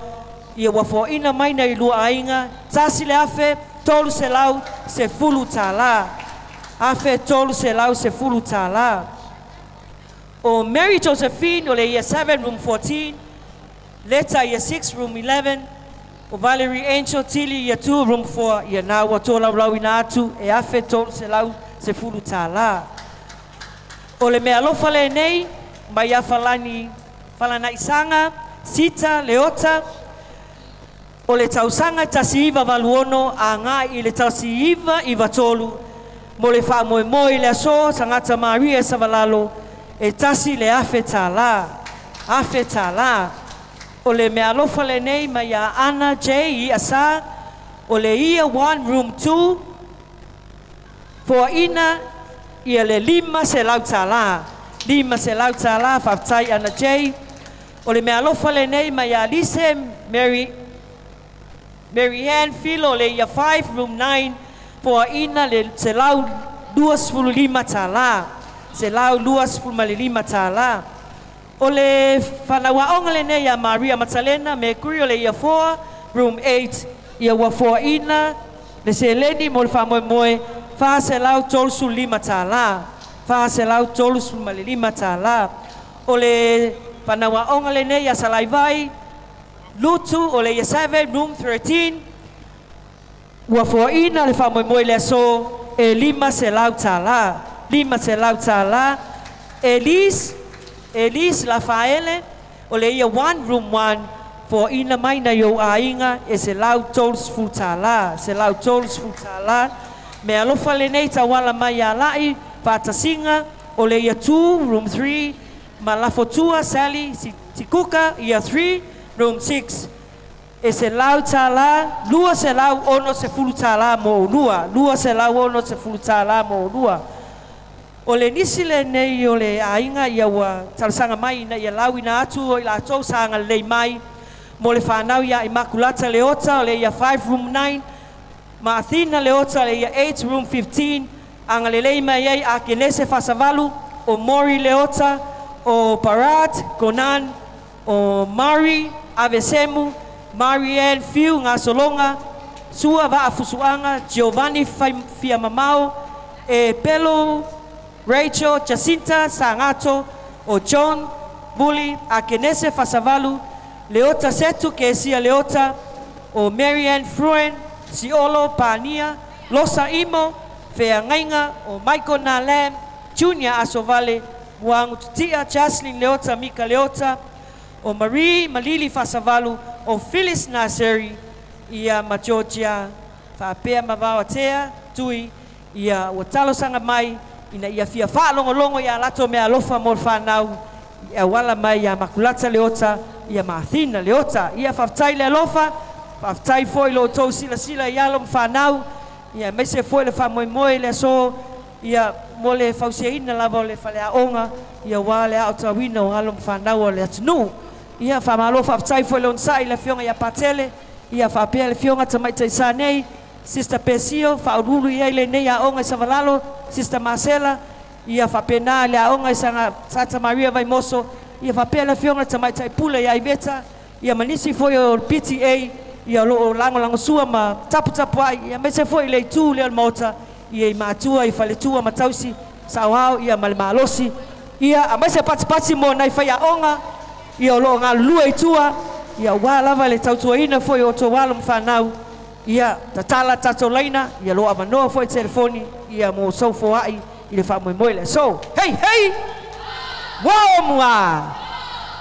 D: ia wafo ina mai nei lua ainga, tasi le afe, tolu se lau, se fulu tāla. Afe tolu se lau, se fulu tāla. O Mary Josephine, o le ia 7, room 14, Leta ia 6, room 11, o Valerie Angel Tili ia 2, room 4, ia nā wa tō lau lau ina atu, e afe tolu se lau, se fulu tāla. O le mea lofa le nei, mai a falana isanga, Sita, Leota, o le tausanga tasi iwa waluono, a ngā i le tasi iwa tolu, mo le wha moe moe le aso, Tangata Maria Savalalo, e tasi le afe tāla, afe tāla. O le mea lofa le nei, mai a Anna J. I asa, o le ia 1, room 2, for ina, ia le lima se lau tāla, lima se lau tāla, whaftai Anna J. O le mea lofa le nei, mai a Lise Mary Ann Philo, le ia 5, room 9, for ina le se lau 2.5 tāla, se lau 2.5 tāla. O le whanawaonga le nei a Maria Matalena, Mercury o le ia 4, room 8, ia wa 4 ina, le se leni mo le whamoe moe, wha se lau 2.5 tāla, wha se lau 2.5 tāla. O le whanawaonga le nei a Salaivai, Lutu o le ia 7, room 13, ua 4 ina le whamoe moe le aso, e 5 se lau tāla, 5 se lau tāla. Elise Lafaele, o le ia 1, room 1, for ina mai na yo ainga, e se lau tols futala, se lau tols futala. Me alofa le nei tawala mai a lai, patasinga, o le ia 2, room 3, ma lafotua Sally Tikuka, ia 3, room 6. E se lau tala, lua se lau ono se fulu tala mo lua, lua se lau ono se fulu tala mo lua. O le nisi le nei o le ainga ia ua talasanga mai na ia lau ina atu o ila atou sanga lei mai. Mo le whanau ia Immaculata Leota o le ia 5 room 9. Ma Athena Leota o le ia 8 room 15. Anga le lei mai ai a Kenese Fasavalu. O Mori Leota, o Parat, Conan, o Mari, Avesemu, Marianne Fiu, ngā solonga, Sua Vaa Fusuanga, Giovanni Fiamamao, e Pelo, Rachel, Jacinta, Sangato, o John, Bully, a Kenese Fasavalu, Leota Setu, Kesia Leota, o Marianne Fruen, Siolo, Pania, Losa Imo, Fea Ngainga, o Michael Nalam, Junior Asovale, Wang Tutia, Jaslyn Leota, Mika Leota, o Marie Malili Fasavalu, o Phyllis Naseri, ia ma Georgia, Whapea Mawatea, Tui, ia o talo sanga mai, ina ia fia whaalongolongo ia lato mea alofa mo whanau, ia wala mai ia Makulata Leota, ia ma Athena Leota, ia whaftai le alofa, whaftai foi lo tau sila ia alom whanau, ia mese foi le whamoimoe le so, ia mo le fausiaina lava o le whale aonga, ia wale au tawina o alom whanau o le atunu. Ia whamalo whaftai foi le onsai le fionga ia patele, ia whapea le fionga tamaita i sa nei, Sister Pesio, whaurulu ia le nei aonga i Savalalo, Sister Marcela, ia whapena le aonga i Santa Maria Vaimoso, ia whapea le fionga tamaita i pule ia i veta, ia manisi foi o PTA, ia lo lango sua ma tapu ai, ia mese foi le tu le mota, ia i mātua i whaletua matausi sauhau ia malemalosi ia a mai se pati mo nai whai aonga ia o loo ngā lua i tua ia wā lava le tautua ina foi o tō wālum whanau ia tatala tato laina ia loa manoa foi telefoni ia mo sau foai i le wha moe le so hei wao mua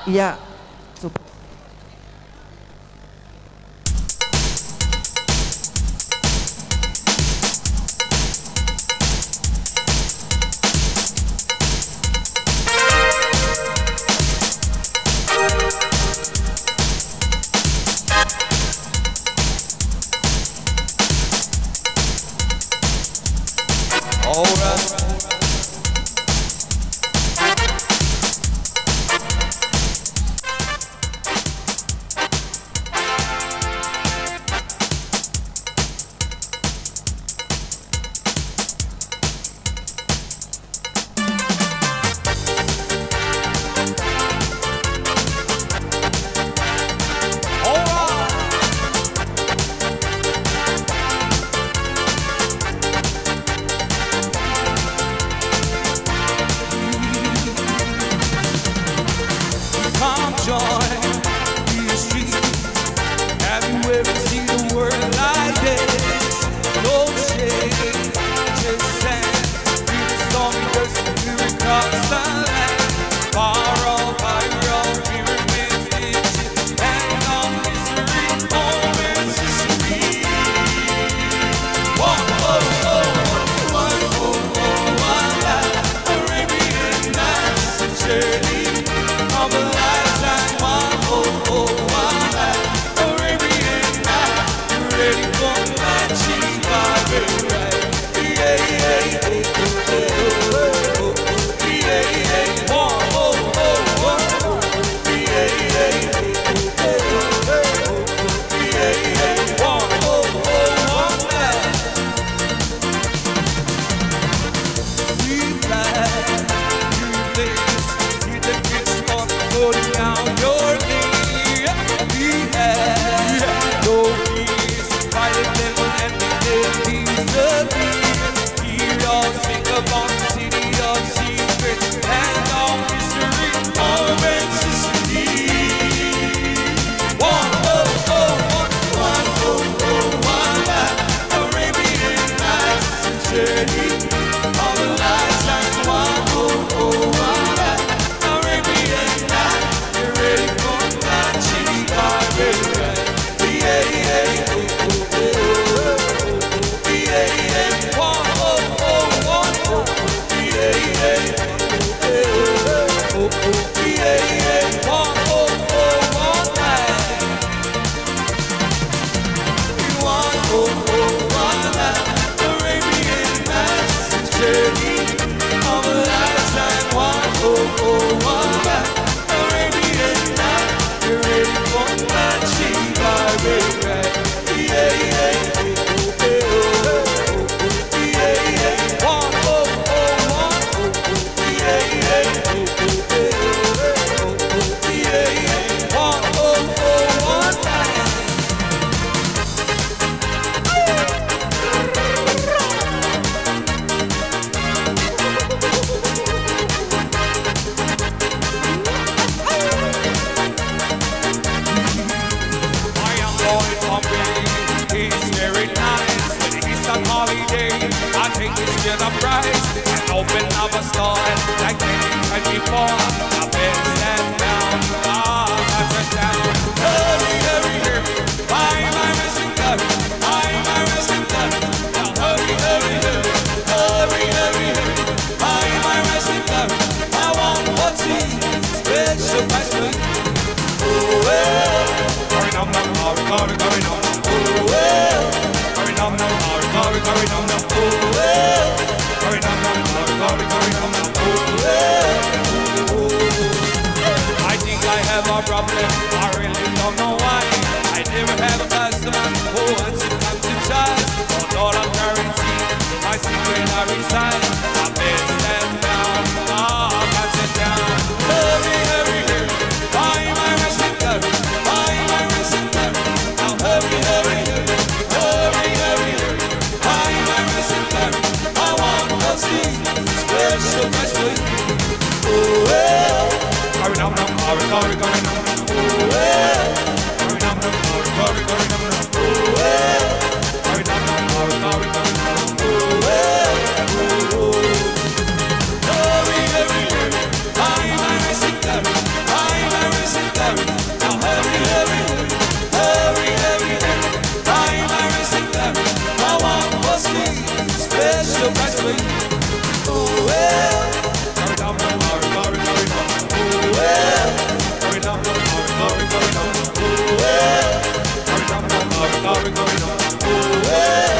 D: ia
F: Arabian Nights, journey of a
E: hear the price. I open up a store like any time before. I better step down. That's a town. Hurry, hurry, hurry. Why am I missing love? Why am I missing love? Now hurry, hurry, hurry. Hurry, hurry, hurry. Why am I missing love? I want what's special price for you. Oh, well. Hurry, nom, nom, hurry, hurry, hurry, nom, nom. Oh, well. Hurry, nom, nom, hurry, hurry, hurry, nom, nom. Oh, well. Hurry, nom, nom, hurry, hurry, hurry, nom, nom. Oh, well. I think I have a problem. I really don't know why. I never have a customer who wants to come to charge. For dollar currency, my secret I reside. I better stand down. I sit down. Hurry, hurry, hurry. Why am I missing love? Why am I missing love? Now hurry, hurry, hurry. Hurry, hurry, hurry. Why am I missing love? I want to see special price for you. Oh, well. Hurry, nom, nom, hurry, hurry, hurry, nom, nom. Oh, well. Hurry, nom, nom, hurry, hurry, hurry, nom, nom. Oh, well. Hurry, nom, nom, hurry, hurry, hurry, nom, nom. Oh, well. Hurry, hurry, hurry. Why am I missing love? Why am I missing love? Now hurry, hurry, hurry. Hurry, hurry, hurry. Why am I missing love? I want what's special price for you. Oh, well. Hurry, nom, nom, hurry, hurry, hurry, nom, nom. Oh, well. Hurry, nom, nom, hurry, hurry, hurry, nom, nom. Oh, well. Hurry, nom, nom, hurry, hurry, hurry, nom, nom. Oh, well.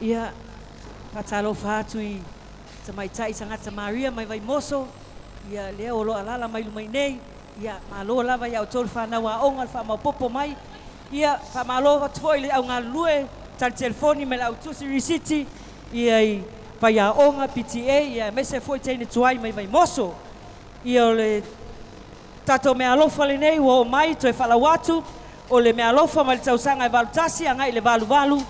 D: Ia, patalofa atu I tamaitai sangata Maria mai vai moso. Ia lea olo alala mai lumai nei. Ia malo lava ia o tolu whanau a onga wha maupopo mai. Ia wha malo watfoi le au ngā lue tali telefoni me lau tusi risiti. Ia I whai a onga PTA. Ia mese foi teine tuai mai vai moso. Ia o le tato me alofa le nei ua o mai toe whalau atu. O le me alofa mai le tausanga I valutasi a ngai le valu valu.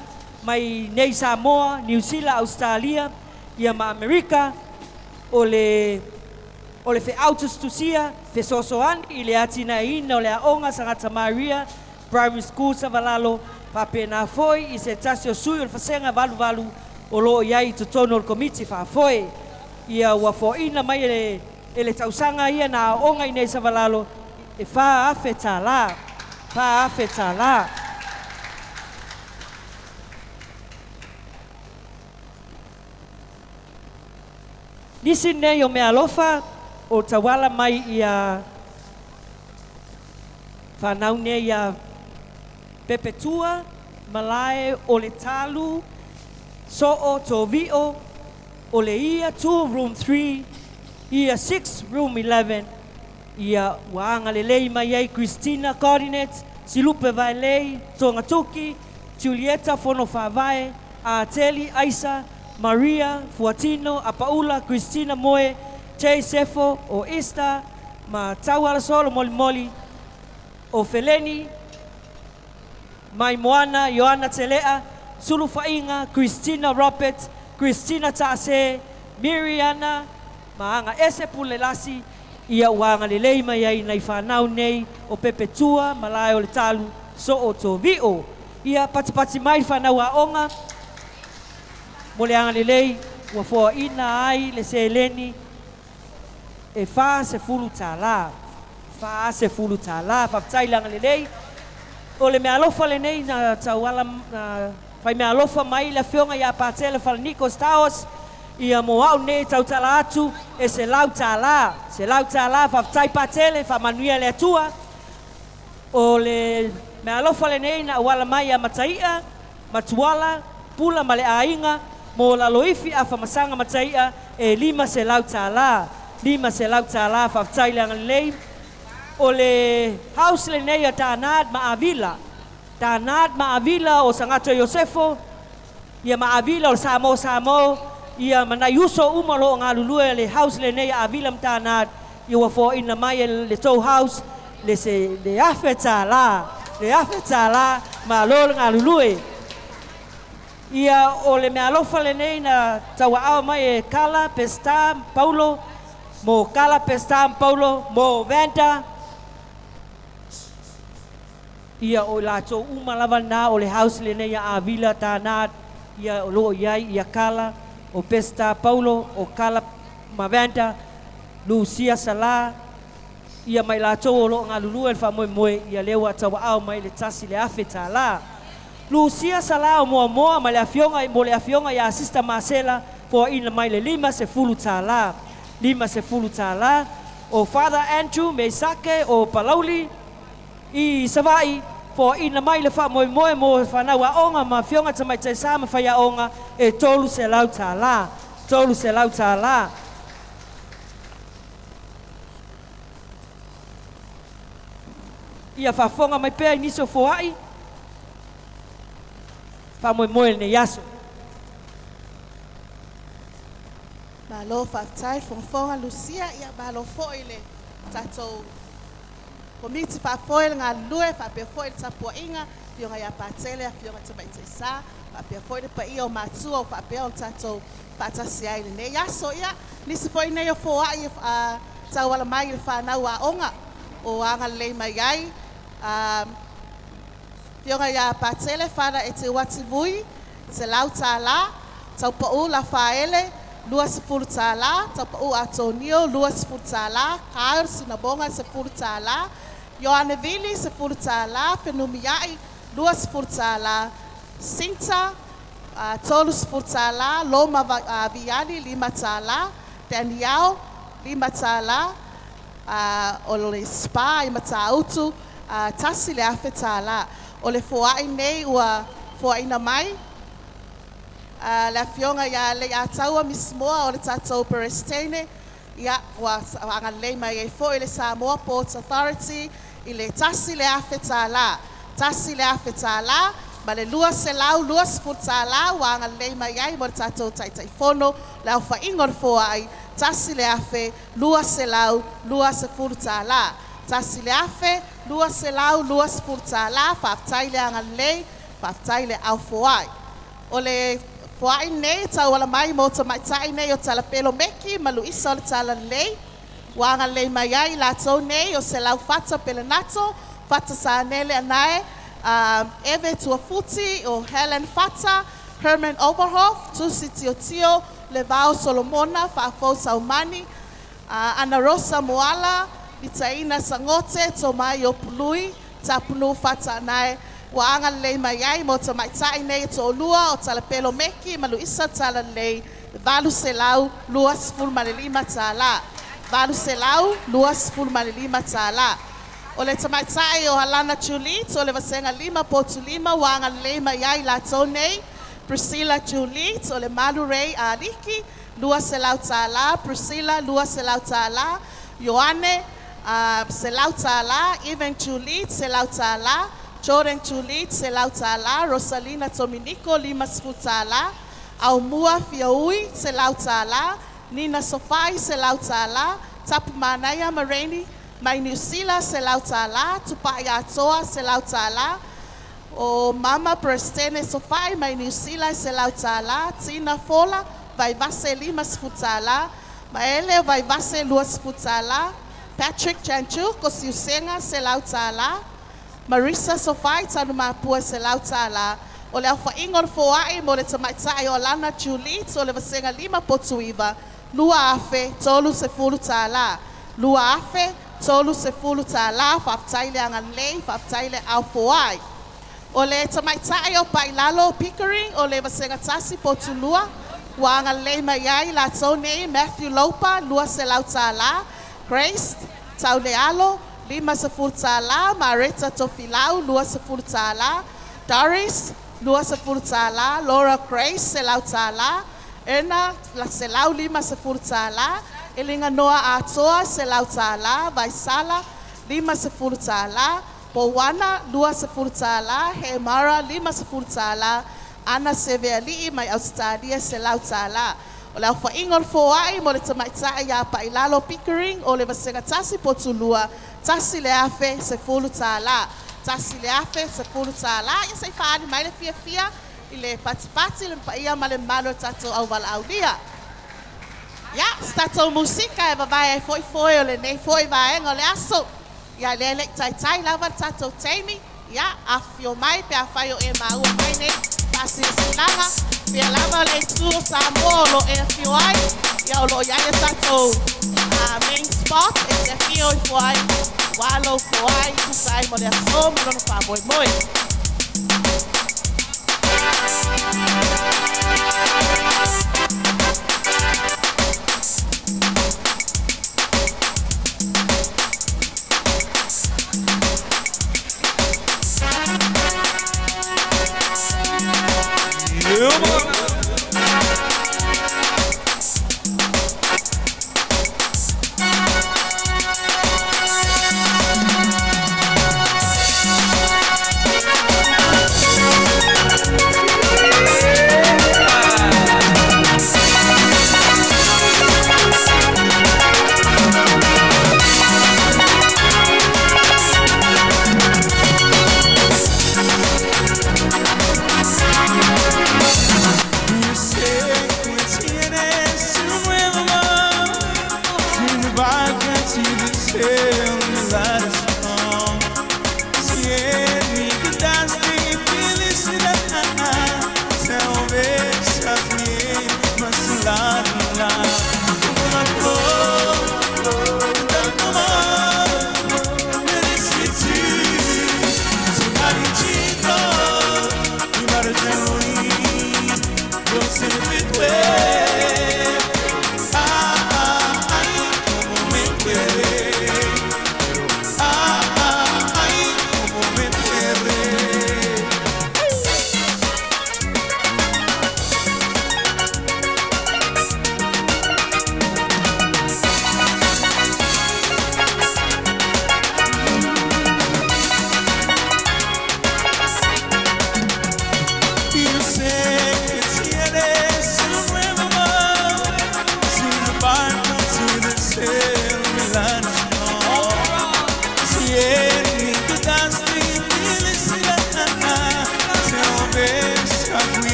D: Mai nei Samoa, New Zealand, Australia, ia ma Amerika, o le fe autos tusia, fe sosoani, I le atina ina o le aonga Sangata Maria, Primary School Savalalo, papena foi, I se tasi o sui o le fasenga valu valu, o lo iai tutono o le komiti fa foi, ia ua fo ina mai ele tausanga ia na aonga I nei Savalalo, e fa afe tala, fa afe tala. Nisi nei o mea alofa o tawala mai ia whanau nei ia Pepetua, Malae o le talu, so o to vio, o le ia 2 room 3, ia 6 room 11, ia waanga le lei mai ai Christina Coordinates, Silupe Vailei, Tonga Tuki, Julieta Fono Favae, Ateli Aisa, Maria, Fuatino, Apaula, Christina Moe, Jay Sefo, o Ista, ma Tauara Solo Moli Moli, o Feleni, Mai Moana, Joana Telea, Sulu Fainga, Christina Robert, Christina Tase, Miriana, Maanga Ese Pulelasi, ia wanga le lei mai ai nei whanau nei o Pepetua, Malae o le talu, so o to vio. Ia patipati mai whanau a onga, mo le anga le lei, ua fua ina ai le se leni, e wha se fulu tala. Wha se fulu tala, whaftai langa le lei. O le mea alofa le nei na tauala, whai mea alofa mai la whionga ia pātele Whalanikos Taos, ia mo au nei tau tala atu, e se lau tala. Se lau tala, whaftai pātele, whamanuia le atua. O le mea alofa le nei na wala mai a mataia, matuala, pula ma le ainga, mo la loifi a whamasanga mataia, e 5 se lau tala. 5 se lau tala, whaftai le angalei. o le house le nei a Tanad Maavila. Tanad Maavila o Sangato Yosefo, ia Maavila o Samo, ia manayuso umalo ngā lulue le house le nei a Avila Tanad, ia wafo ina mai le tau house, le se le afeta la, ma lolo ngā lulue. Ia o le mea alofa le nei na tawa awa mai e Kala Pesta Paulo, mo Kala Pesta Paulo, mo Vanta. Ia o la tō umalawa nā o le house le nei a Avila Tanad, ia o loo iai, ia Kala, o Pesta Paulo, o Kala Mavanta, Lucia Sala, ia mai la tō o loo ngā lulu e wha moe, ia lewa tawa awa mai le tasi le awheta la. Lucia Sala o moa mai le afionga, mo le afionga ia asista Marcela, for ina mai le 5 tā la, o Father Andrew Meisake o Palauli, I Savai, for ina mai le wha moe mo whanau a onga ma fionga tamai tai sama whaia onga e tolu se lau tā la. Ia whafonga mai pēr niso foai, wha moe ne yaso.
C: Malo whaftai whonga Lucia ia malo fo'i le tatou komiti whafoil ngā lue whapea foil tapua inga fionga ia pātele a fionga tamai te sā whapea foil pa ia o mātua o whapea o tatou whatasi ai le ne yaso ia nisi foil nei o foai tauala mai le whanau a onga o anga lei mai ai fionga ia pātele whana e te wati vui se lau tā la tau pa u la whaele 20 tā la, tapa u Antonio 20 tā la, Kair Sinabonga 10 tā la, Ioane Vili 10 tā la, Penumiai 20 tā la, Sinta 10 tā la, Loma Viali 5 tā la, Daniel 5 tā la, o le Spa i Matautu, Tasi le Afe tā la, o le foai nei ua foaina mai, la fionga ia le ataua mismoa o le tatou Perestene ia wa anga le mai e fo le Samoa Ports Authority i le tasi le afe tā la ma le lua se lau 20 tā la wa anga le mai ai mo le tatou taitaifono la fa ingor fo ai tasi le afe lua se lau 20 tā la tasi le afe lua se lau 20 tā la fa taile anga le fa taile au fo ai o le Foai nei tauala mai mo ta maitai nei o tala pelo meki ma Luisa o le tala lei. Wanga lei mai ai lātou nei o se lau fata pele nato, fata sa nele anae, Eve Tuafuti o Helen Fata, Herman Overhoff, Tusi Tio, Levao Solomona, Fafo Saumani, Ana Rosa Moala, Itaina Sangote, Tomai o Pului, Tapunu Fata anae, Wanga lei mai ai mo ta maitai nei to lua o tala pelo meki ma Luisa tala lei valu se lau 25 tā la valu se lau 25 tā la o le tamaitai o Halana Juliet o le vasenga 5.5 wanga lei mai ai la nei Priscilla Juliet o le Malu Ray Aliki 2 se lau tā la Priscilla 2 se lau tā la Ioane se lau tā la Even Juliet se lau tā la Jordan Juliet se lau tā la, Rosalina Dominico 5 tā la, Aumua Fiaui se lau tā la, Nina Sofai se lau tā la, Tapu Manaya Mareni, Mai Niusila se lau tā la, Tupai Atoa se lau tā la, o Mama Prestene Sofai, Mai Niusila se lau tā la, Tina Fola, vai vase 5 tā la, Maele vai vase 2 tā la, Patrick Chanchu, Kosiusenga se lau tā la, Marisa Sofai tanu mapua se lau tā la. O le awha ingor foai mo le tamaitai o Lana Juliet o le vasenga 5.2 lua afe tolu se fulu tā la. Lua afe tolu se fulu tā la whaftaile anga lei whaftaile au foai. O le tamaitai o Pailalo Pickering o le vasenga tasi potulua wa anga lei mai ai la nei Matthew Lopa lua se lau tā la. Grace tau le alo 5 tā la, Marita Tofilau 2 tā la, Doris 2 tā la, Laura Grace se lau tā la, Erna la se lau 5 tā la, Elinga Noa Atoa se lau tā la, Vaisala 50 tāla. Powana 20 tāla. He Mara 50 tāla. Ana Seveali'i mai Australia se lau tāla. O le awha'inga o le foa'i mo le tamaitai ia Pailalo Pickering o le Vasegatasi Potulua. Tasi le afe se 10 tāla. Tasi le afe se 10 tāla. Ia sei whaani mai le fia i le patipati le mpaia ma le malo tatou au wala aulia. Ia, statou musika e mawai e foi o le nei foi vaenga o le aso. Ia le tai lava tatou teimi. Ia, afio mai pe a whai o e maua mai nei. Tasi le sinanga. Pia lava le tuo sa molo e afio ai. Ia o lo ia e tatou main spot e se afio i fuai. Walo fuai, kusai mo le aso, mo lono wha moi moi.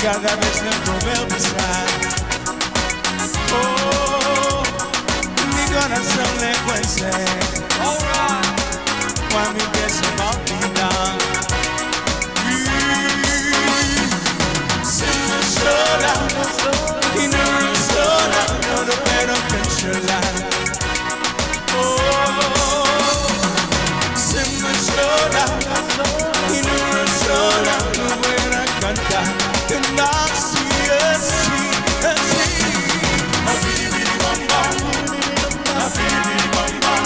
F: Cada vez me envolveu pensar. Oh, mi corazón le cuece. Cuando empieza a olvidar. Se me sola y no sola, no lo puedo controlar. Oh, se me sola y no sola, no puedo cantar. And I see a sea, a sea. A bitty bitty bum bum, a bitty bitty bum bum,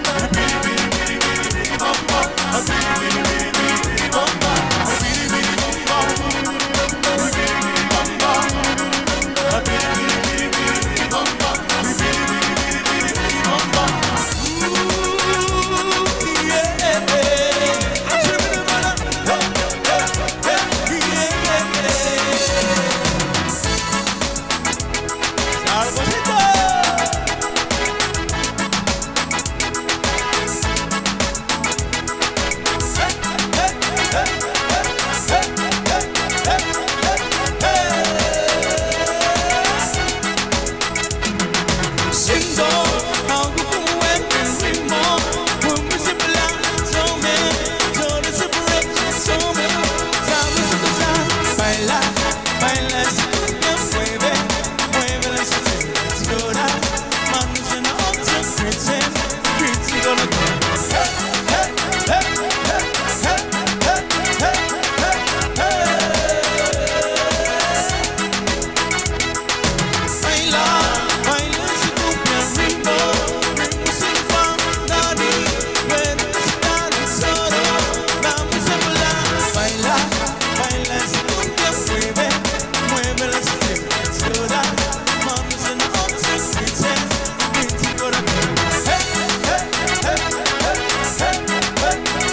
F: a bitty bitty bitty bitty bum bum, a bitty bitty bitty bitty bum bum, a bitty bitty bum bum, a bitty bitty bum bum, a bitty bitty bitty bitty bum bum, a bitty bitty bitty bitty bum bum. baila ese cumbia, mueve, mueve la cintura. Manos en alto, pretend, pretend gonna go. Hey, hey, hey, hey, hey, hey, hey, hey, hey. Baila, baila ese cumbia, ritmo, ritmo sin fan, nadie puede estar solo. Vamos a volar, baila, baila ese cumbia, mueve, mueve la cintura. Manos en alto, pretend, pretend gonna go. Hey, hey, hey, hey, hey, hey, hey, hey, hey.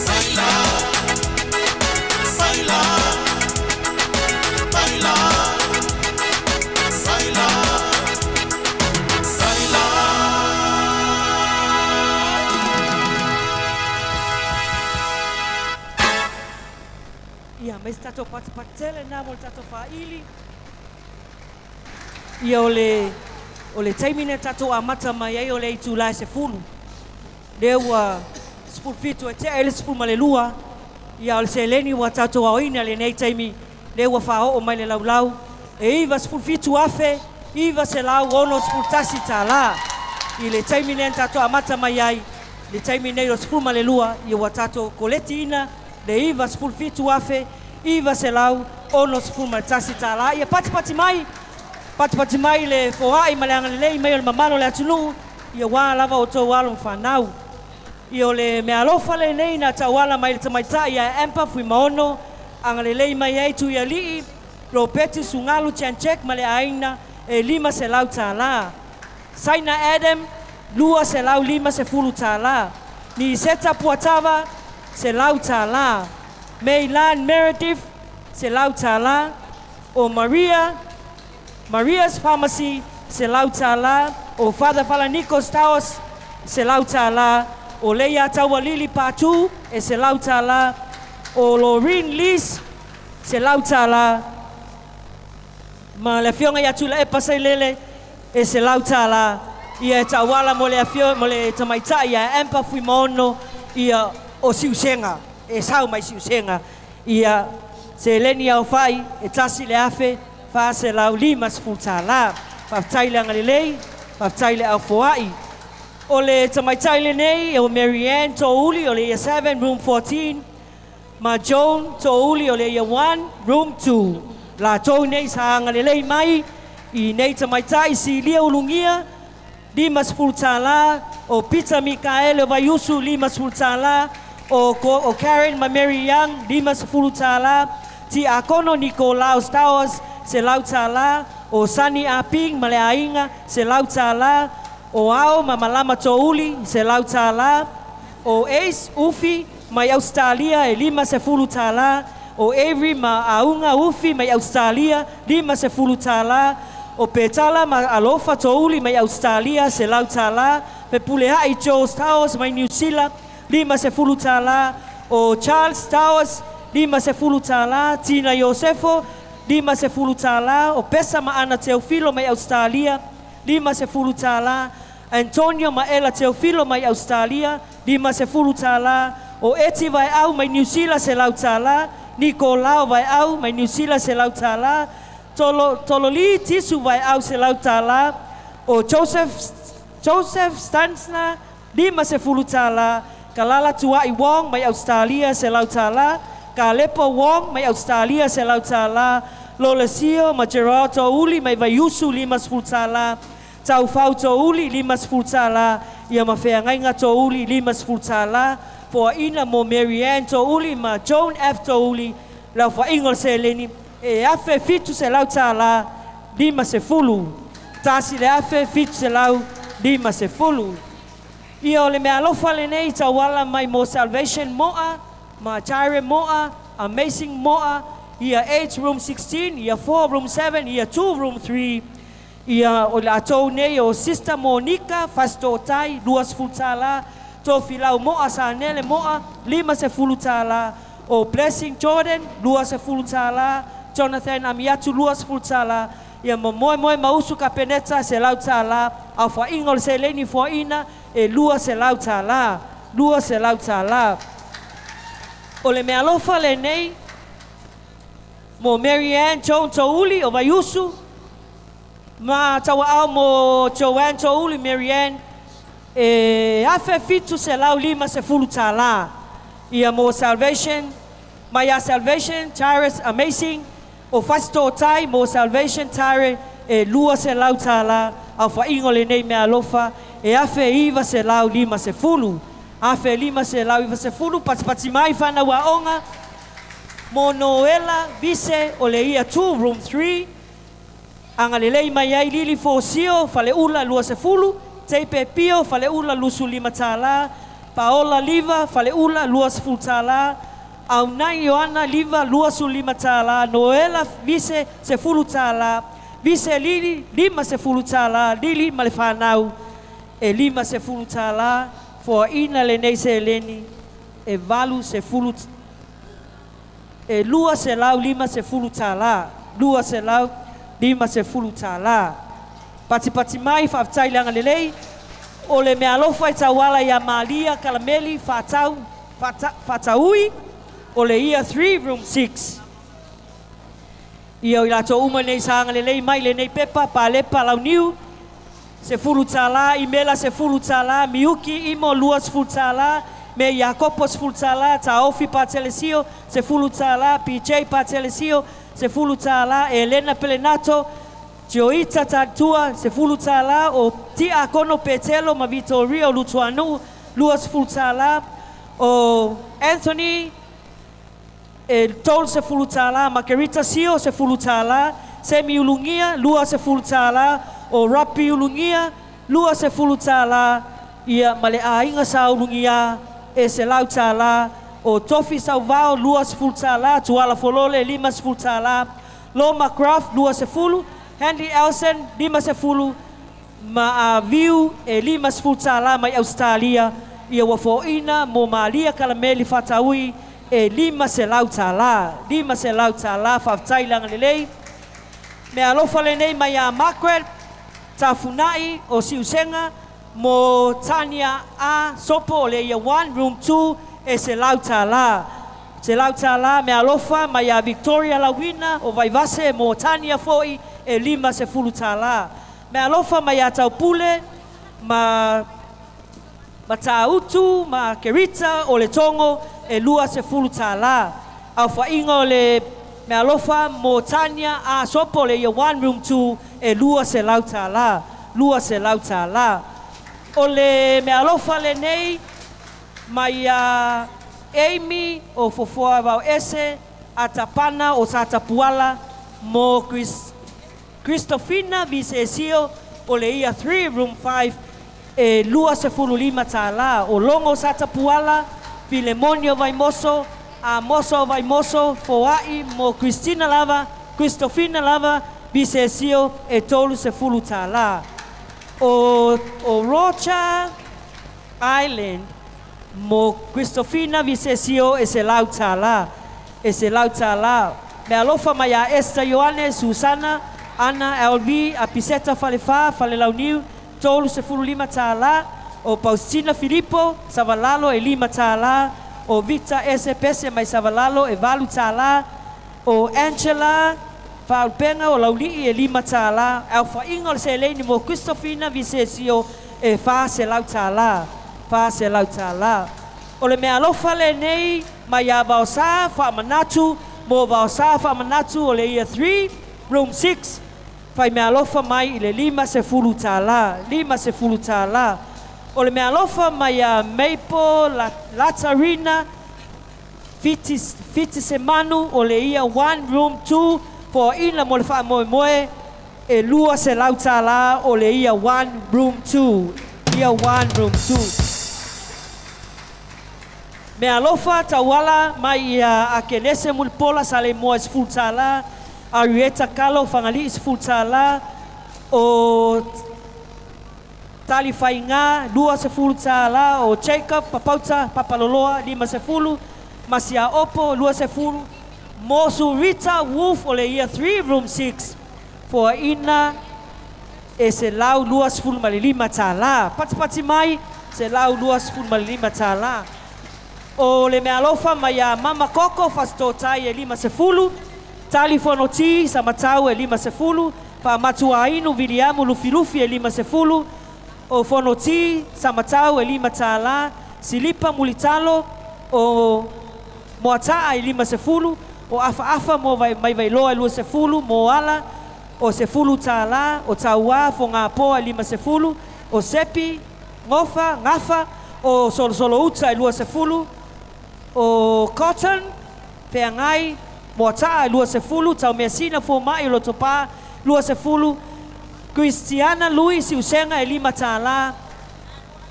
F: Baila, baila, baila, baila, baila.
D: Ia, mai tato patele nā mo tato whaili. Ia o le taimine tato a mata mai ai o le itu lai se fulu. Lewa sful fitu e te ele sful ma le lua. Ia o le se leni wa tato a oina le nei taimi. Lewa whao o mai le laulau. E iwa sful fitu afe, iwa se lau ono sful tasi tā la. I le taimine tato a mata mai ai. Le taimine o sful ma le lua. Ia wa tato koleti ina. Le iwa sful fitu afe, iwa se lau ono sful ma tasi tā la. Ia pati mai le fohai ma le angalelei mai o le mamano le atunu. Ia wā lava o tō walo whanau. Ia o le mea alofa le nei na tauala mai le tamaita ia empa fui maono. Angalelei mai ai tu ia lii. Ropeti sungalu tianchek ma le aina e 5 se lau tā la. Saina Adam 2 se lau 5 se fulu tā la. Ni seta puatawa se lau tā la. Meilan Meredith se lau tā la. O Maria's Pharmacy se lau tā la. O Father Falanikos Taos se lau tā la. O Leia Taua Lili Patu e se lau tā la. O Loreen Lis se lau tā la. Ma le fionga ia tula e pasai lele e se lau tā la. Ia e tawala mo le afio mo le tamaita ia empa fui maono ia o siusenga. E sau mai siusenga. Ia se leni au fai e tasi le afe fa se lau 5 sful tā la. Whaftai le angalelei, whaftai le au foai. O le tamaitai le nei, o Marianne tō uli o le ia 7, room 14. Ma Joan tō uli o le ia 1, room 2. La tō nei sa angalelei mai, i nei tamaitai si lia ulungia, 5 sful tā la. O Peter Mikael o Vaiusu 5 sful tā la. O Karen ma Mary Young 5 sful tā la. Ti Akono Nicolaus Towers se lau tā la. O Sani Aping ma le ainga se lau tā la. O Ao ma Malama tō uli se lau tā la. O Ace Ufi mai Australia e 5 se fulu tā la. O Avery ma Aunga Ufi mai Australia 5 se fulu tā la. O Petala ma Alofa tō uli mai Australia se lau tā la. Pe Pulehai Joe Towers mai New Zealand 5 se fulu tā la. O Charles Towers 5 se fulu tā la. Tina Yosefo 5 se fulu tā la. O Pesa ma Ana Teofilo mai Australia 5 se fulu tā la. Antonio ma Ela Teofilo mai Australia 5 se fulu tā la. O Eti vai au mai New Zealand se lau tā la. Nicolau vai au mai New Zealand se lau tā la. Tololi Tisu vai au se lau tā la. O Joseph Stansna 5 se fulu tā la. Kalala Tuai Wong mai Australia se lau tā la. Kalepo Wong mai Australia se lau tā la. Lolesio ma Gerard tō uli mai Vaiusu 5 sful tā la. Tau fau tō uli 5 sful tā la. Ia ma whea ngainga tō uli 5 sful tā la. Fua ina mo Marianne tō uli ma Joan F tō uli. Lau wha ingol se leni. E afe fitu se lau tā la 5 se fulu. Tasi le afe fitu se lau 5 se fulu. Ia o le mea alofa le nei tawala mai mo Salvation Moa. Ma Jaire Moa. Amazing Moa. Ia 8 room 16. Ia 4 room 7. Ia 2 room 3. Ia o le atou nei o Sister Monica Fasto Tai 2 sful tā la. Tō filau Moa sa nele Moa 5 se fulu tā la. O Blessing Jordan 2 se fulu tā la. Jonathan Amiatu 2 sful tā la. Ia moe mausu ka peneta se lau tā la. Au wha ingol se leni fua ina e 2 se lau tā la. 2 se lau tā la. O le mea alofa le nei, mo Mary Ann Joan Touli o Vaiusu, ma tawa au mo Joanne Touli Mary Ann, e afe fitu se lau 50 tala. Ia mo Salvation, Maya Salvation, Tyrus Amazing, o fasto tai mo Salvation Tyre, e lua se lau tala, au whaingo le nei mea alofa, e afe iwa se lau 50. Afe 5 se lau 50, pati mai whana wa onga, mo Noela Bise o le ia 2, room 3, anga le lei mai ai lili fo sio, fale ula lua se fulu, Teipe Pio, fale ula lusu 5 tala, Paola Liva, fale ula lua se fulu tala, au nai Ioana Liva lua su 5 tala, Noela Bise se fulu tala, Bise Lili 5 se fulu tala, Lili ma le whanau, e 5 se fulu tala, for ina le nei se eleni, e valu se fulu, e lua se lau 5 se fulu tala, lua se lau 5 se fulu tala. Pati mai whaftai leanga lelei, o le mea alofa i tawala ia Malia Kalameli whataui, o le ia 3 room 6. Ia o i lato uma nei saanga lelei mai le nei pepa, pa lepa lau niu, se fulu tala, Imela se fulu tala, Miuki imo lua se fulu tala, me Jacopo se fulu tala, Taofi pa telesio, se fulu tala, PJ pa telesio, se fulu tala, Elena Pelenato, Joita Tatua, se fulu tala, o Tia Kono Petelo, ma Vitoria o Lutuanu, lua se fulu tala, o Anthony, Tol se fulu tala, Margarita Sio se fulu tala, Semi Ulungia, lua se fulu tala, o Rapi Ulungia, lua se fulu tala, ia male a inga sa ulungia, e se lau tala, o Tofi Sauvao, lua se fulu tala, Tuala Folole, 5 se fulu tala, Loma Craft, lua se fulu, Handy Elson, 5 se fulu, ma a Viu, e 5 se fulu tala, mai Australia, ia wafoina, mo Malia Kalameli Fataui, e 5 se lau tala, 5 se lau tala, whaftai langa lelei, me alofa le nei mai a Margaret, Tafunai o Siusenga, mo Tania A Sopo o le ia 1, room 2, e se lau tala. Se lau tala me alofa mai a Victoria Lawina o Vaivase mo Tania foi e 5 se fulu tala. Me alofa mai a Taupule, ma Tautu, ma Kerita o le Tongo e 2 se fulu tala. Au whaingo le me alofa mo Tania a Sopo le ia 1, room 2, e 2 se lau tala. 2 se lau tala. O le me alofa le nei, mai a Amy o Fofoa Vau Ese, a Tapana o Satapuala, mo Christofina Visesio, o le ia 3, room 5, e 2 se fulu 5 tala. O Longo Satapuala, Filemonio Vaimoso, a Moso Vaimoso, Foai, mo Christina Lava, Christofina Lava, Visesio, e tolu se fulu tala. O Rocha Island, mo Christofina Visesio, e se lau tala. E se lau tala. Me alofa mai a Esther Ioane, Susana, Ana, LV, a Piseta Falefa, Falelau Niu, tolu se fulu 5 tala. O Paustina Filippo, Savalalo, e 5 tala. O Vita SPS, mai Savalalo, e valu tala. O Angela Faulpenga o Laulii, e 5 tala. Alfa Ingol se leini mo Christofina Visesio, e fa se lau tala. Fa se lau tala. O le mea alofa le nei, mai a Vaosa, Whaamanatu, mo Vaosa, Whaamanatu, o le ia 3, room 6, fai mea alofa mai i le 5 se fulu tala. 5 se fulu tala. O le mea alofa mai a Maple, Latarina, Fiti Semanu, o le ia 1, room 2, po ina mo le wha moe, e 2 se lau tala, o le ia 1, room 2. Ia 1, room 2. Me alofa tawala mai a Kenese Mulpola sale moa sfultala, Arieta Kalo fangali sfultala, o Tali Fainga 2 se fultala, o Jacob Papauta Papaloloa 5 se fulu, Masia Opo 2 se fulu, Mosu Rita Wolf o le ia 3 room 6, for ina e se lau 2 se fulu mali 5 tala, pati mai se lau 2 se fulu mali 5 tala. O le mea alofa mai a mama koko fastotai e 50. Telefono ti sa matau e 50. Pa matua inu viliamu lufi e 50. O fono ti sa matau e 5 tala. Silipa mulitalo o moataa e 50. O afa mo mai vailoa e 50. Mo ala o 10 tala. O taua fo ngā poa e 50. O sepi, ngofa, ngafa. O solo uta e 50. O cotton, peangai, moataa e 50. Tau mea sina fo mai lo topa 50. Cristiana Lui si usenga e 5 tala.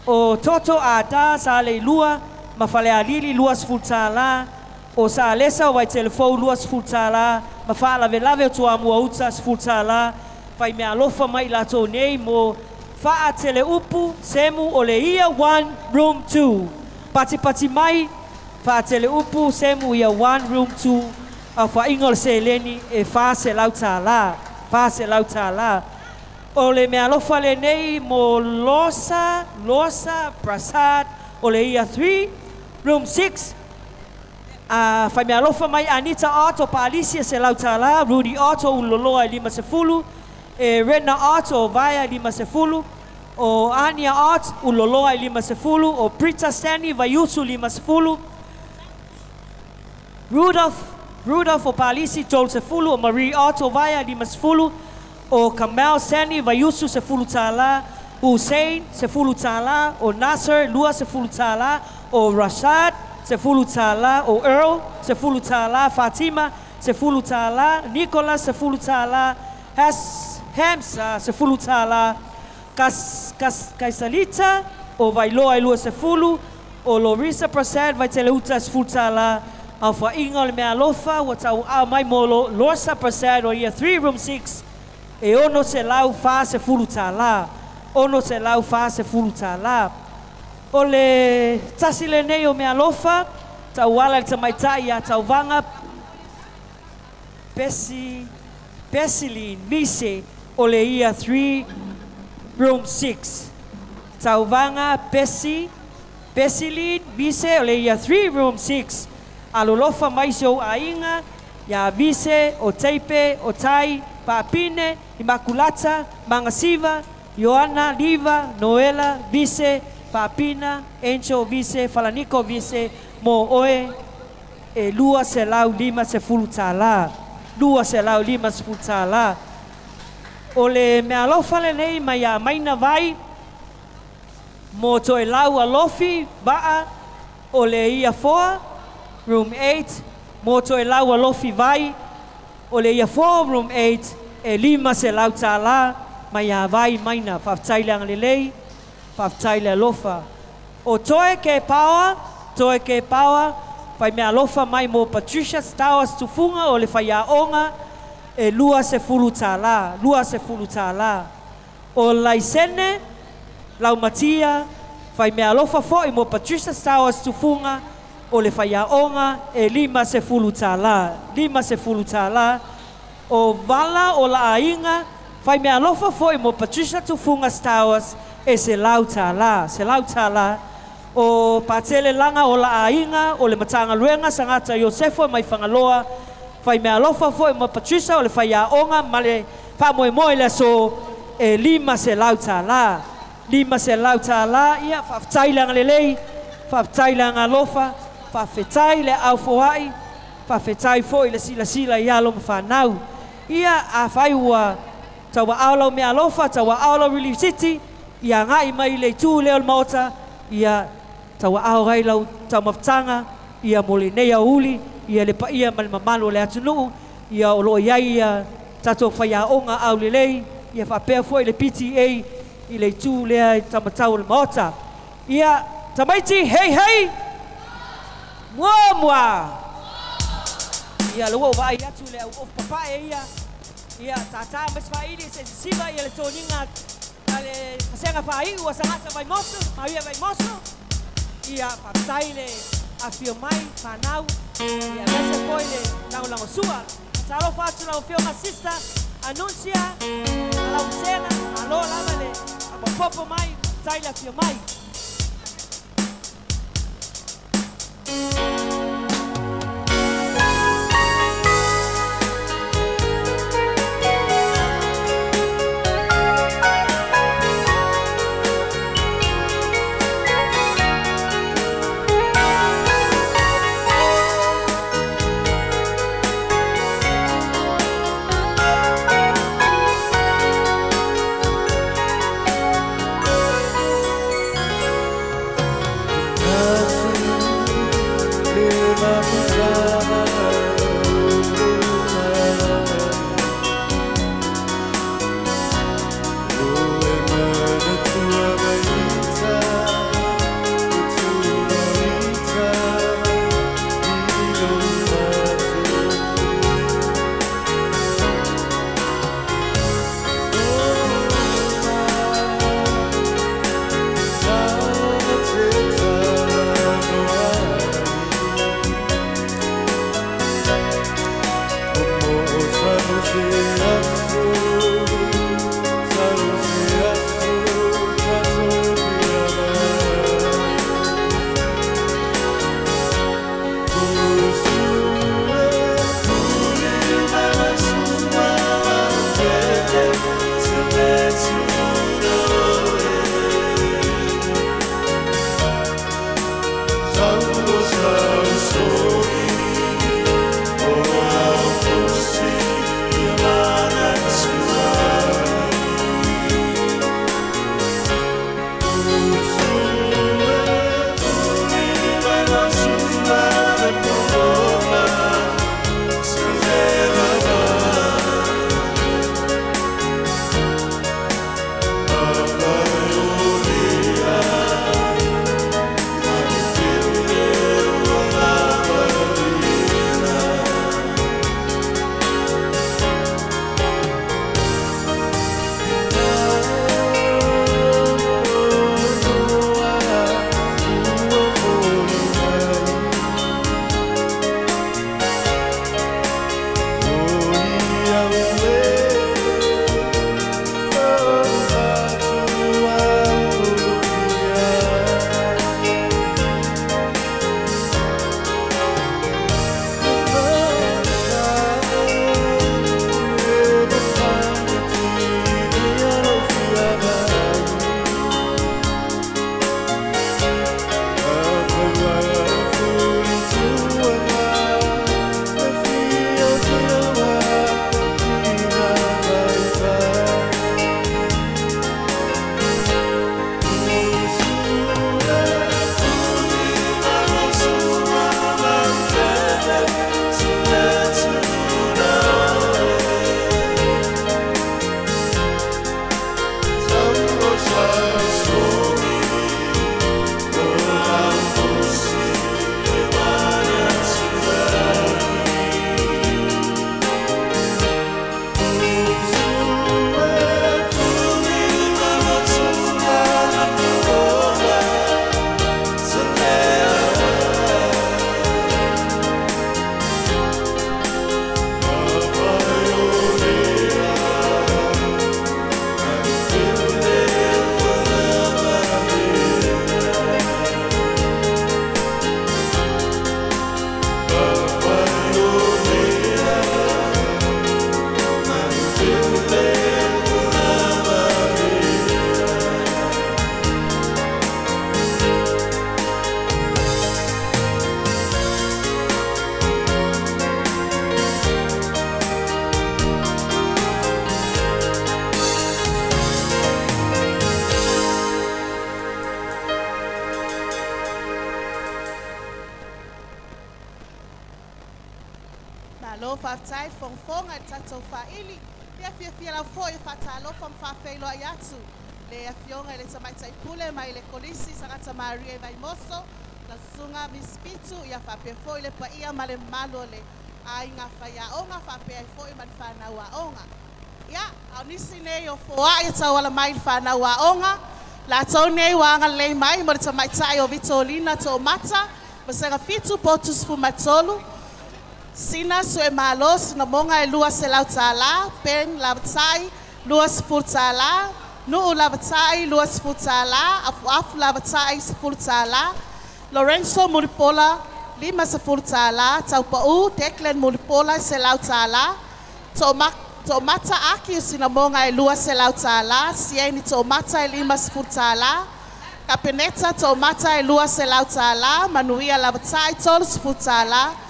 D: O toto ata sa le lua. Mafale alili 50 tala. O sa alesa o vai telefou 50 tala. Mafala velave o tua mua uta 50 tala. Fai mea alofa mai lato nei mo faa tele upu semu o le ia 1 room 2. Pati mai faa tele upu semu ia 1 room 2. A fa ingol se leni e fa se lau tala. Fa se lau tala. O le mea alofa le nei mo losa prasad o le ia 3 room 6. Fai mea alofa mai Anita Otto pa Alicia se lau tala. Rudy Otto uloloa e 50. E Rena Otto vaya 50. O Ania Ott uloloa e 50. O Prita Stanley vayusu 50. Rudolph o Palisi tol 10. O Marie Otto vaya 50. O Kamal Stanley vayusu 10 tala. Hussein 10 tala. O Nasser 10 tala. O Rashad 10 tala. O Earl 10 tala. Fatima 10 tala. Nicholas 10 tala. Hamza 10 tala. Kaisalita o vailoa e 10. O Lorisa Prasad vai teleuta 10 tala. Au fa inga le mea alofa wa tau au mai molo Lorisa Prasad o ia 3 room 6. E ono se lau fa 10 tala. Ono se lau fa 10 tala. O le tasi le nei o mea alofa tau wala le tamaitai a tau vanga Pesilin Mise o le ia 3 room 6. Tauvanga Pesilin Mise o le ia 3 room 6. Alolofa mai so ainga ya Mise o Teipe o Tai Papine Immaculata Mangasiva Joana Liva Noela Mise Papina Encho Mise Falaniko Mise mo oe e lua se lau 50 tala. Lua se lau 50 tala. O le mea alofa le nei mai a maina vai mo to e lau alofi baa o le ia 4 room 8 mo to e lau alofi vai o le ia 4 room 8 e 5 se lau tala mai a vai maina whaftaile ang lelei whaftaile alofa o toe ke paua fai mea alofa mai mo Patricia Stowers tufunga o le fai a onga e 10 tala. O Laisene, Laumatia, fai mea alofa fo i mo Patricia Stowers tufunga o le fai a onga e 50 tala. 50 tala. O Vala o la ainga, fai mea alofa fo i mo Patricia tufunga Stowers e se lau tala. O patele langa o la ainga o le matanga luenga sangata Yosefo mai whangaloa fai mea alofa fo e mo Patricia o le fai a onga ma le whamoe le so e 5 se lau tala. 5 se lau tala ia whaftailanga le lei whaftailanga alofa whawhetai le au foai whawhetai fo i le sila i alo mwhanau ia a whai ua tawa aulau mea alofa tawa aulau Relief City ia ngai mai le tū leo le maota ia tawa au rai lau tau maftanga ia mole nei a uli ia le pa ia mal mamalo le atunu ia o lo iai ia tato whai a onga au le lei ia whapea fo i le PTA i le tū lea tamatau le maota ia tamaiti hei mua ia lua vai atu le au papa ia tata mes faili se siva ia le toninga ale senga fai ua sangata vai moso maria vai moso ia paptaile afio mai panau ia mese poile lango sua talo fatu la ofio masista anuncia la usena alo lavale abo popo mai taile afio mai
C: Malo whaftai whongwhonga tatou whaili. Pia fia lau fo e whatalo wham whawheilo ai atu. Le a fionga le tamaitai pule mai le kolisi sangata Maria vai moso. La sunga mispitu ia whapea fo le pa ia male malo le ai ngā whaia onga whapea i fo i mani whanau a onga. Ia, au nisi nei o foa ia tau ala mai whanau a onga. La tau nei wanga lei mai mo le tamaitai o Vitolina to mata. Masanga fitu potus fu matolu. Sina su e malo, sina monga e lua se lau tala, pen lavatai, lua se fur tala, nuu lavatai, lua se fur tala, afu lavatai se fur tala, Lorenzo Muripola, lima se fur tala, Taupau, Declan Muripola se lau tala, Tomata aki sina monga e lua se lau tala, Sieni tomata e lima se fur tala, Kapeneta tomata e lua se lau tala, Manuia lavatai tolu se fur tala,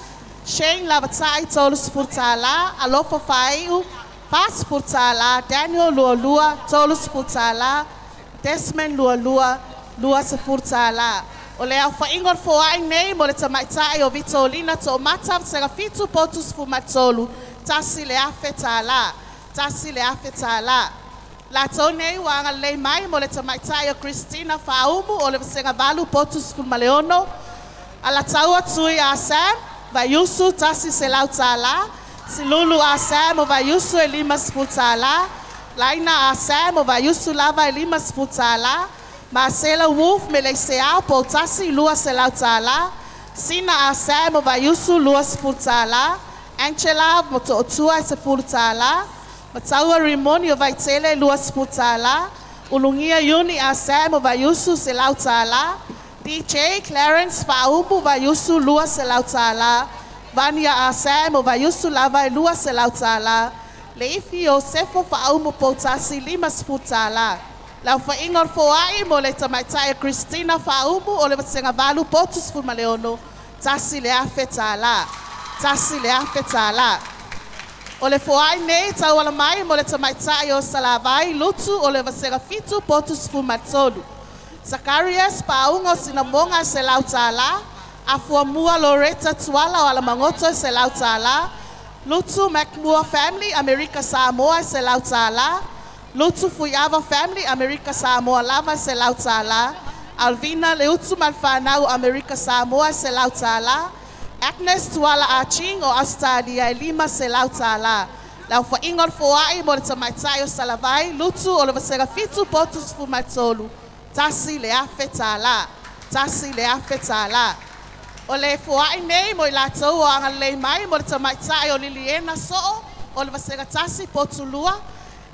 C: Shane lavatai tolu sfurtala, Alofa Faiu, Pas sfurtala, Daniel Lualua, tolu sfurtala, Desmond Lualua, Lua sfurtala. O le au whaingon foai nei mo le tamaitai o Vitolina to mata sega fitu potus fumatolu, tasi le afe tala, tasi le afe tala. La tau nei wanga lei mai mo le tamaitai o Christina Faumu o le sega valu potus fumaleono, ala taua tui a Sam, vai yusu tasi se lau tala, si lulu a Sam o vai yusu e lima sfutala, laina a Sam o vai yusu lava e lima sfutala, Marcela Wolf me le sea po tasi lua se lau tala, Sina a Sam o vai yusu lua sfutala, Angela mo to otua se furtala, Mataua Rimoni o vai tele lua sfutala, Ulungia Yuni a Sam o vai yusu se lau tala, DJ Clarence Faubu vai yusu lua se lau tala, Vania a Sam o vai yusu lava e lua se lau tala, Leifi o Sefo Faumu po tasi lima sfutala, Lau whaingon foai mo le tamaitai Christina Faumu o le vasenga valu potus fumaleono, tasi le afe tala, tasi le afe tala. O le foai nei tau ala mai mo le tamaitai o Salavai lutu o le vasenga fitu potus fumatolu. Zacharias Paungo sinamonga se lau tala, Afuamua Loretta Tuala o Alamangoto se lau tala, Lutu McMoore Family America Samoa se lau tala, Lutu Fuyava Family America Samoa Lava se lau tala, Alvina Leutu Malfanau America Samoa se lau tala, Agnes Tuala Aching o Australia Lima se lau tala. Lau whaingon foai mo le tamaitai o Salavai, Lutu o le vasega fitu potus fumatolu. Tasi le afe tala, tasi le afe tala. O le foai nei mo i latou o anga lei mai mo le tamaitai o Liliena So'o o le vasega tasi potulua.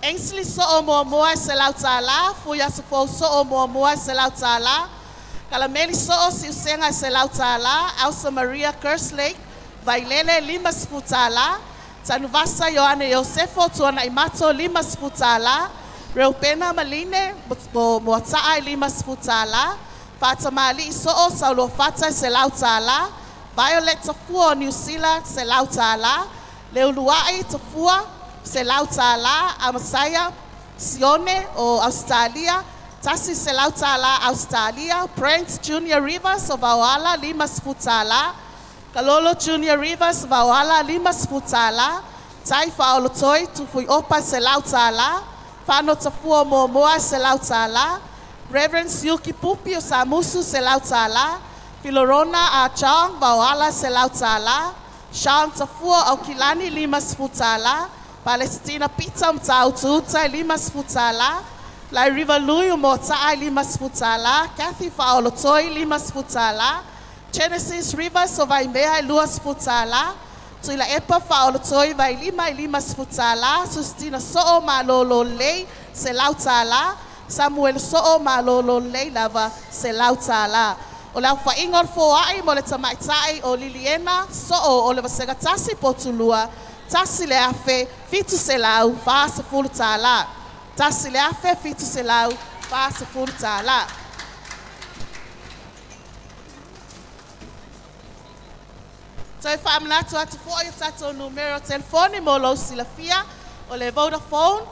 C: Ainsley So'o moa se lau tala, Fuya Sufo So'o moa se lau tala. Kalameli So'o si usenga se lau tala, Elsa Maria Kerslake, Vailele lima sfutala, Tanuvasa Yohane Yosefo tuana imato lima sfutala, Reupena Maline, Moataa lima sfutala, Fatamali So'o Saulo Fata se lau tala, Violet Tafua New Zealand se lau tala, Leuluai Tafua se lau tala, Amasaya Sione o Australia, Tasi se lau tala Australia, Prince Junior Rivers o Vauala lima sfutala, Kalolo Junior Rivers Vauala lima sfutala, Tai Faolotoi Tufui Opa se lau tala, Fano Tafua Moa se lau tala, Reverend Yuki Pupi o Samusu se lau tala, Filorona a Chong Vauala se lau tala, Sean Tafua o Kilani lima sfutala, Palestina Pizza Mtaututa lima sfutala, Lai River Lui Motaa lima sfutala, Kathy Faolotoi lima sfutala, Genesis Rivers o Vaimea lua sfutala, Tuila Epa Faolotoi vai lima sfutala, Sustina So'o Malolo Lei se lau tala, Samuel So'o Malolo Lei lava se lau tala. O lau whaingon foai mo le tamaitai o Liliena So'o o le vasega tasi potulua, Tasi le afe fitu se lau fa se fulu tala. Tasi le afe fitu se lau fa se fulu tala. Toi whaamanato atu fo i tato numero telefoni mo lo silafia o le Vodafone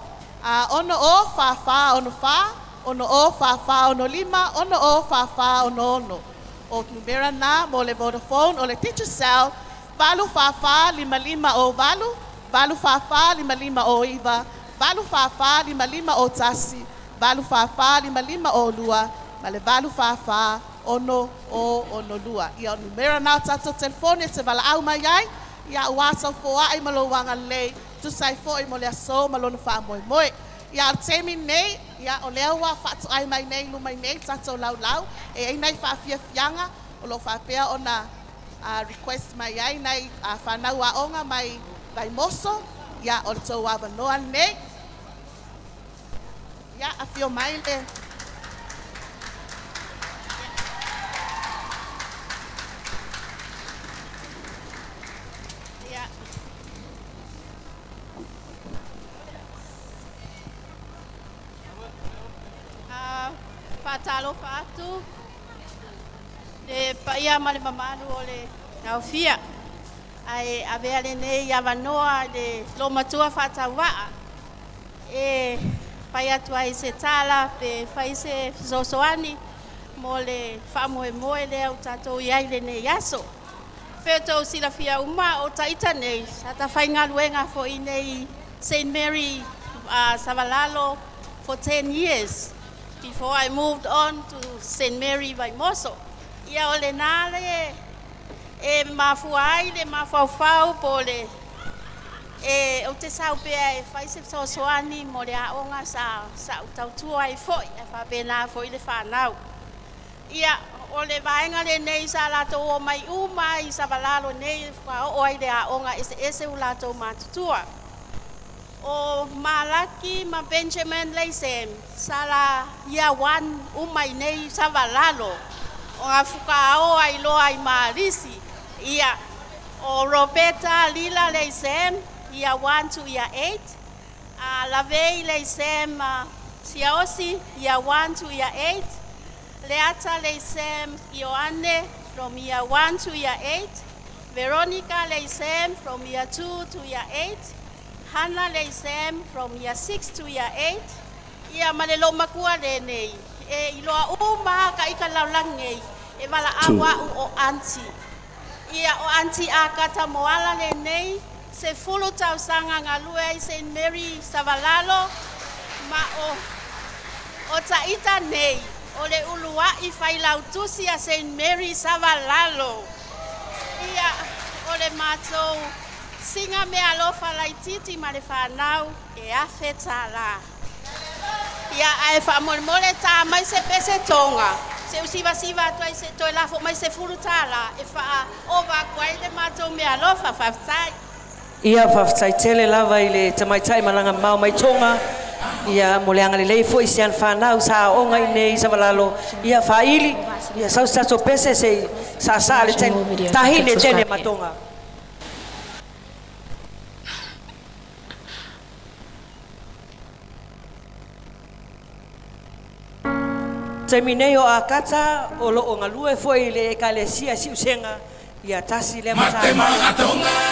C: ono o fa ono fa, ono o fa ono lima, ono o fa ono ono. O numero na mo le Vodafone o le Digicel Valu fafa lima lima o valu. Valu fafa lima lima o iva. Valu fafa lima lima o tasi. Valu fafa lima lima o lua. Male valu fafa ono o ono lua. Ia o numera nao tato telefone te vala au mai ai. Ia uasa foa ai malo wanga lei. Tu sai fo i mo le aso malo na wha moe moe. Ia o temi nei. Ia o lea ua whatu ai mai nei lumai nei tato lau lau. E ei nei wha fia fianga. O lo wha pea o na request mai ai nei whanau a onga mai vai moso. Ia o le tau awa noa nei. Ia a fio mai le.
G: Fatalo fatu le paia male mamanu ole na ofia ai avea le nei avanoa le lo matua fatawa e paia tuai se tala pe faise sosoani mole famoe moe le o tato iai le nei aso pe to sila fia uma o taita nei ata fainga luenga fo i nei St. Mary Savalalo for 10 years before I moved on to St. Mary by Moso. Ia ole nale e mafuai le mafaufau pole e o te sau pea e faise sosoani mo le aonga sa utautua e foi e whapena foi le whanau. Ia ole vaenga le nei sa lato o mai uma i Savalalo nei whao oi le aonga ese ulato matutua. O Malaki ma Benjamin Leisem sala ia wan umai nei Savalalo o afukao ai loa i Marisi ia o Roberta Lila Leisem ia 1 to ia 8 Lavei Leisem Siaosi ia 1 to ia 8 Leata Leisem Ioane from ia 1 to ia 8 Veronica Leisem from ia 2 to ia 8 Hana Leisem from year 6 to year 8. Ia malelo makua le nei. E iloa uma ka ika laulang nei. E wala awa o anti. Ia o anti a kata moala le nei. Se fulu tau sanga ngalue i St. Mary Savalalo. Ma o taita nei. O le ulua i whailau tusi a St. Mary Savalalo. Ia o le matou. Singa me alofa lai titi ma le whanau e a whetala. Ia ai whamole tā mai se pese tonga. Se usiva tuai se toi lafo mai se furu tala. E wha ova kuai le matou me alofa whaftai.
D: Ia whaftai tele lava i le tamaitai malanga mau mai tonga. Ia mo le anga le lei fo i sean whanau sa onga i nei Savalalo. Ia whaili. Ia sau sato pese se sa le ten tahi le tene matonga. Termineo a kata o lo o ngalue foi le ekalesia si usenga ia tasi le mata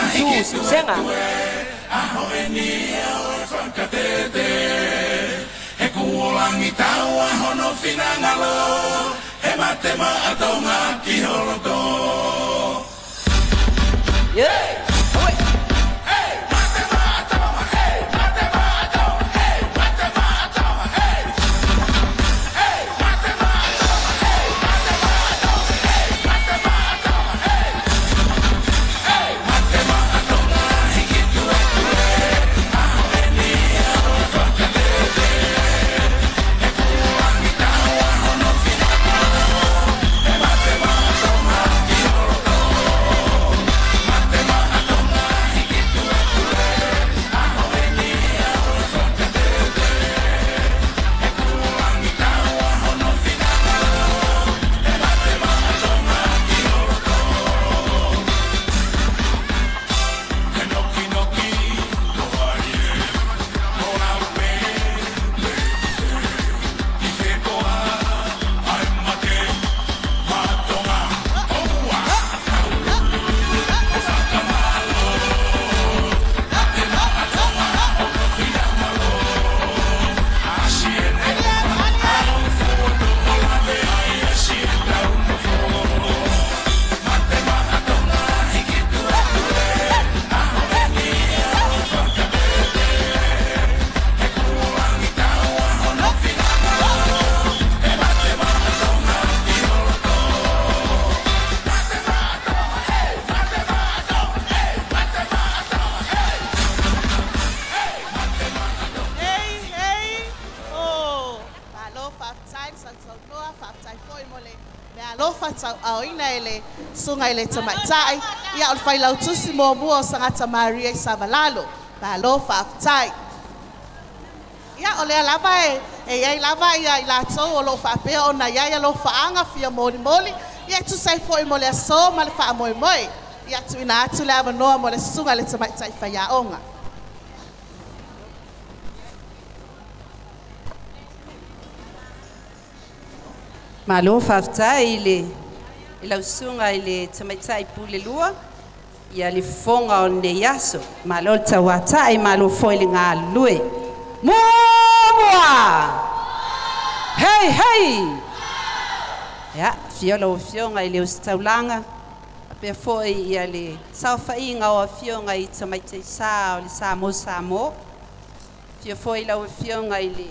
D: si usenga
H: a hovenia o fakatete e kuolangi taua hono finangalo e matema atonga ki horoto
D: yeah.
C: aoina ele sunga ele tamaitai ia o whailau tusi mo mua o sangata Maria i Savalalo palo whaftai ia o lea lava e iai lava ia i lātou o lo whapea o na iai lo whaanga fia moli moli ia tu sai fo i mo lea so ma le wha moi moi ia tu ina atu le avanoa mo le sunga le tamaitai whaiaonga.
I: Malo whaftai i lau sunga i le tamaitai pule lua ia le fonga o ne yaso malo tawatai malo foile ngā lue mua hei hei ia fiola o fionga i le ustaulanga pe foi ia le saufainga o fionga i tamaitai sa o le Samo fio foi lau fionga i le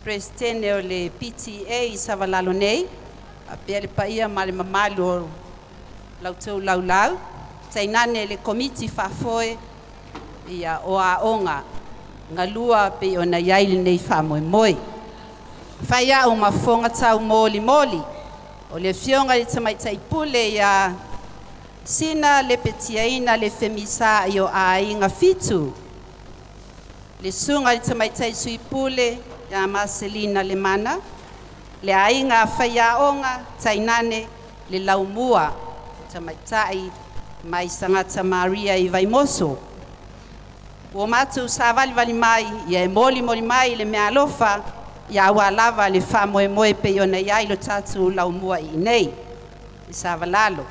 I: Presidente o le PTA i Savalalo nei, a pia le paia ma le mamalu o lautou laulau, tainane le komiti whafoe ia o aonga, ngā lua pe o na iaili nei whamoe moi. Whaia o mafonga tau moli moli, o le fionga le tamaitai pule ia sina le petiaina le femisa i o ainga fitu. Le sunga le tamaitai sui pule, ya Marcelina le mana le ainga whaiaonga tainane le laumua tamaitai mai sangata Maria i Vaimoso o matu sa vali mai ia moli mai le mea alofa ia ua lava le whamoe pe ona ia ilo tatu laumua i nei i Savalalo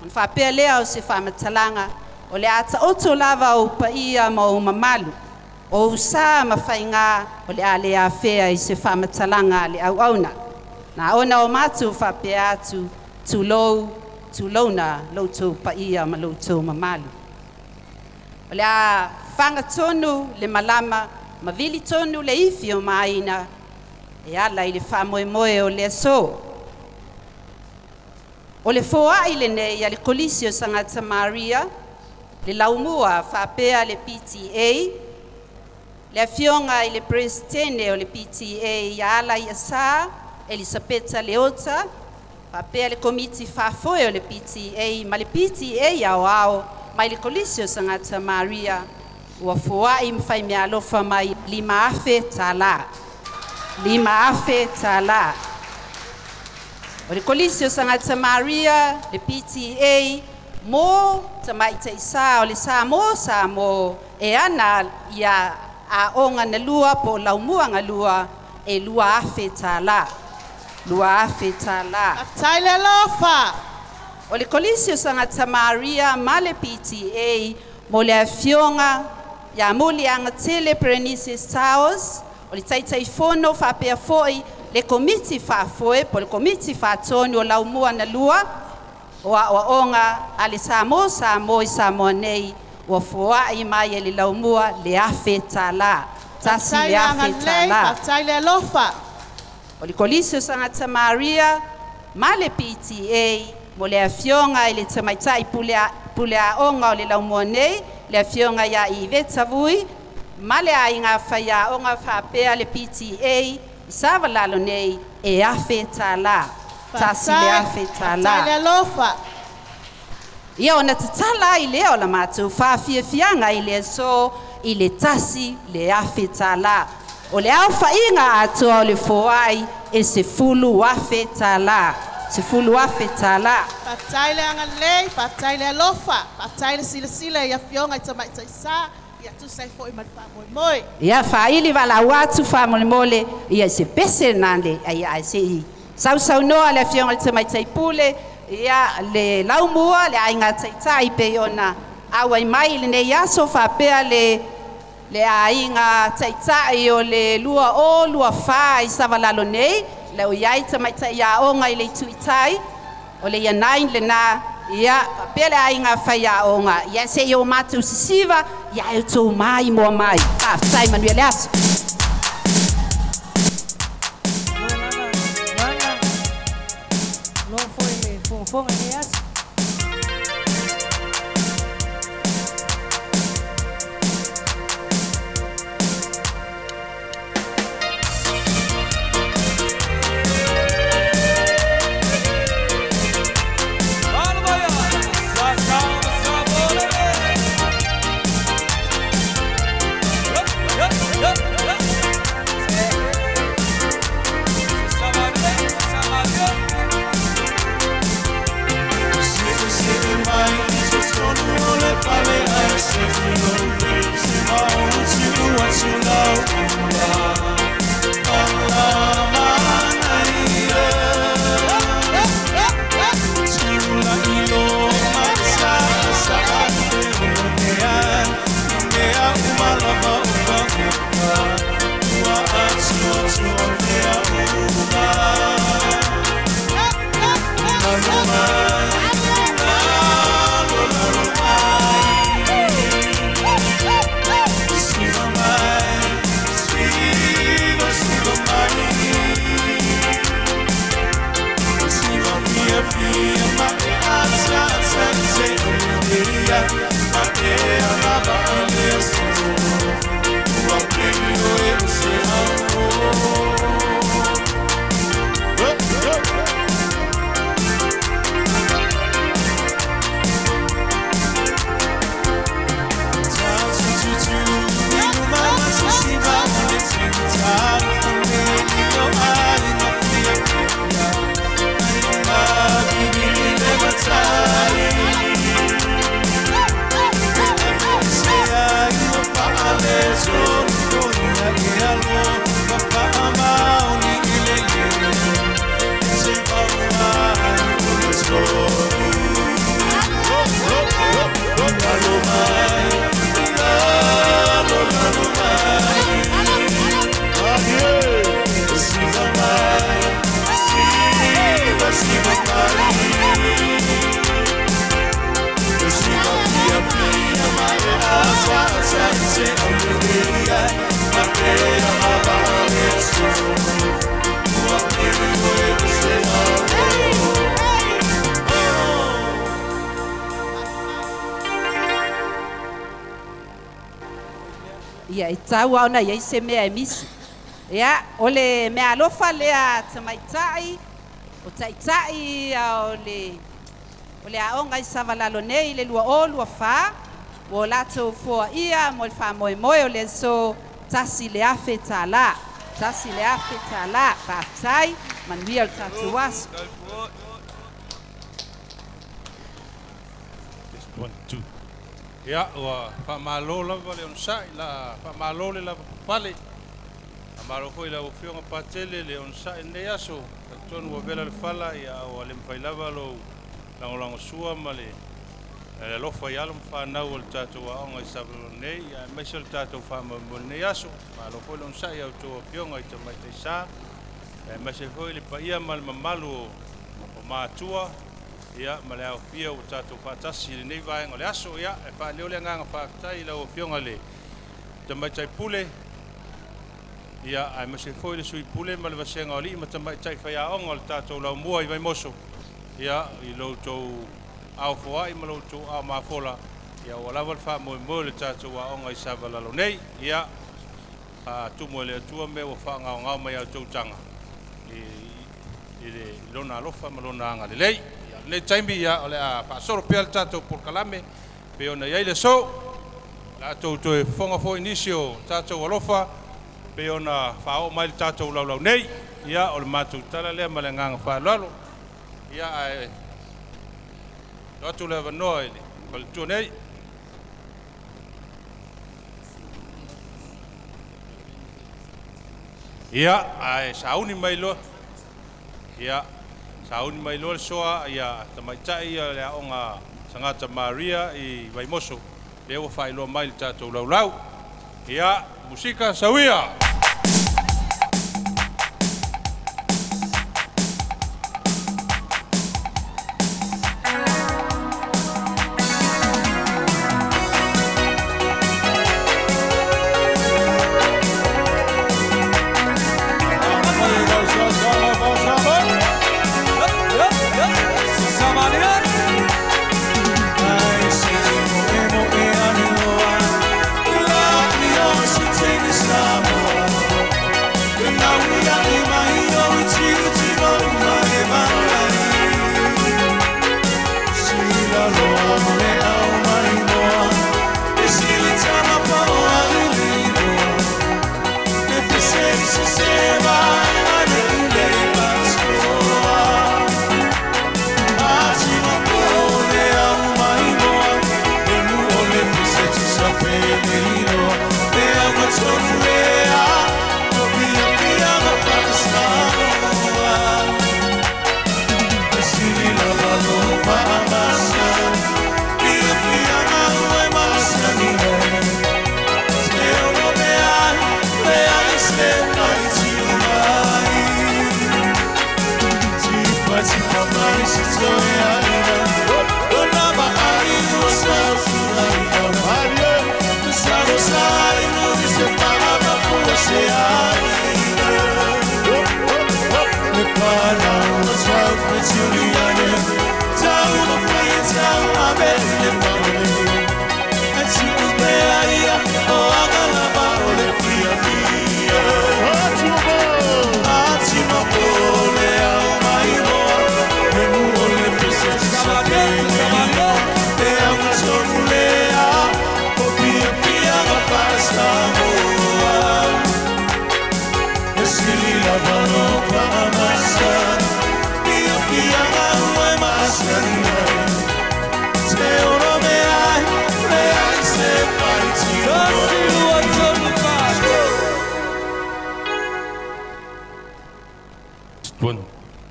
I: on whapea lea o se whamatalanga o le ata oto lava o paia ma o mamalu o usa mawhainga o le ale a fea i se whamatalanga le au auna. Na ona o matu whapea atu tūlona lautou paia ma lautou mamalu. O le a whanga tonu le malama ma vili tonu le ifi o maina e ala i le whamoe o le so. O le foa i le nei a le kolisi o sangata Maria le laumua whapea le PTA le fionga i le Presidente o le PTA ia ala ia sa Elisabetta Leota papea le komiti whafoe o le PTA ma le PTA ia o ao mai le kolisi o sangata Maria ua fua i mwhai mea alofa mai 5 tala o le kolisi o sangata Maria le PTA mo tamaitai sa o le Samo e ana ia a onga na lua po laumua nga lua e lua afe tala.
C: Taile lofa.
I: O le kolisi o sangata Maria ma le PTA mo le fionga ya muli anga tele Prenices Towers o le taitai fono whapea foi le komiti whafoe po le komiti whatoni o laumua na lua o a onga a le Samo i Samoa nei wa fua i mai le laumua le afe tala tasi le afe tala
C: taile lofa
I: o le kolisi o sangata Maria ma le PTA mo le afionga i le tamaitai pule a onga o le laumua nei le afionga ia i Vetavui ma le ainga whaia onga whapea le PTA i Savalalo nei e afe tala tasi le afe tala
C: taile lofa.
I: Ia ona tatala i leo la matu whawhiawhianga i le so i le tasi le afe tala. O le au whainga atua o le foai e se fulu afe tala.
C: Pataile anga lei, pataile lofa, pataile sila ia fionga i tamaitai sa, ia tu sai fo i malfa moi.
I: Ia whaili wala watu whamole ia se pese nande ia se i. Sau noa le fionga i tamaitai pule, ia le laumua le ainga taitai pe ona awa i mai le nei aso whapea le ainga taitai o le lua wha i Savalalo nei le o iai tamaitai ia onga i le tuitai o le ianain le na ia whapea le ainga whaia onga ia se i o matu sisiva ia e tō mai mua mai tai manuia le aso
D: Fonga ni as.
I: ia e taua ona iai se mea e misi ia o le mea alofa lea tamaitai o taitai a o le aonga i savalalo nei le lua o lua fā o latou foaia mo le faamoemoe o le so tasi le afe tālā faafetai manuia o le tatou aso.
B: 1, 2. Ia, ua whamalo lava le onsai, la whamalo le lava pale. A maro foi la ofionga patele le onsai ne aso. Ta tonu wa vela le fala ia o le mwhai lava lo langolango sua ma le lofa i alum whanau o le tātou a onga i savalo nei. Ia meisa le tātou whamamo ne aso. Maro foi le onsai au tō ofionga i tamai te sā. Meisa foi le paia ma le mamalu o mātua. Ia ma le awhia o tātou whātasi le nei vaenga le aso ia e whāleo le nganga whātai la o whionga le tamaitai pule ia ai mase foi le sui pule ma le vasenga o li ma tamaitai whaiaonga le tātou lau mua i vai moso ia i loutou au whaai ma loutou au mafola ia o lava le wha moe le tātou aonga i savalalo nei ia tumo le atua me o whaangao ngao mai au tautanga i le lona alofa ma lona anga le lei le taimi ia ole a pasoro pe al tato por kalame pe ona ia le so la to fonga fo inicio tato alofa pe ona fa o mai tato lau nei ia ole matu tala le malanga fa lalo ia ai to le vanoi kol tu nei ia ai sauni mai lo ia Sauni mai loa soa ia tamaitai ia le aonga Sangata Maria i Vaimoso. Le ua whailoa mai le tātou laulau. Ia musika sawia.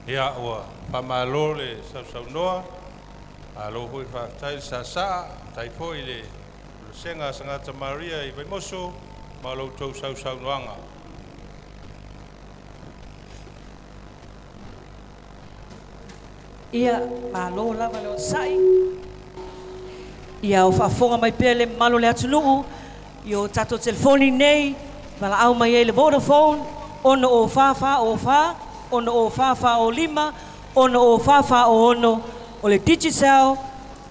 B: Ia ua whamalo le sau noa alo hui whaktai sa tai foi le senga Sangata Maria i Vaimoso ma lo tau sau noanga.
D: Ia malo lava le sai ia o whaafonga mai pia le malo le atunuu i o tato telefoni nei wala au mai e le Vodafone ono o whawha o wha ono o whawha o 5 ono o whawha o ono o le Digicel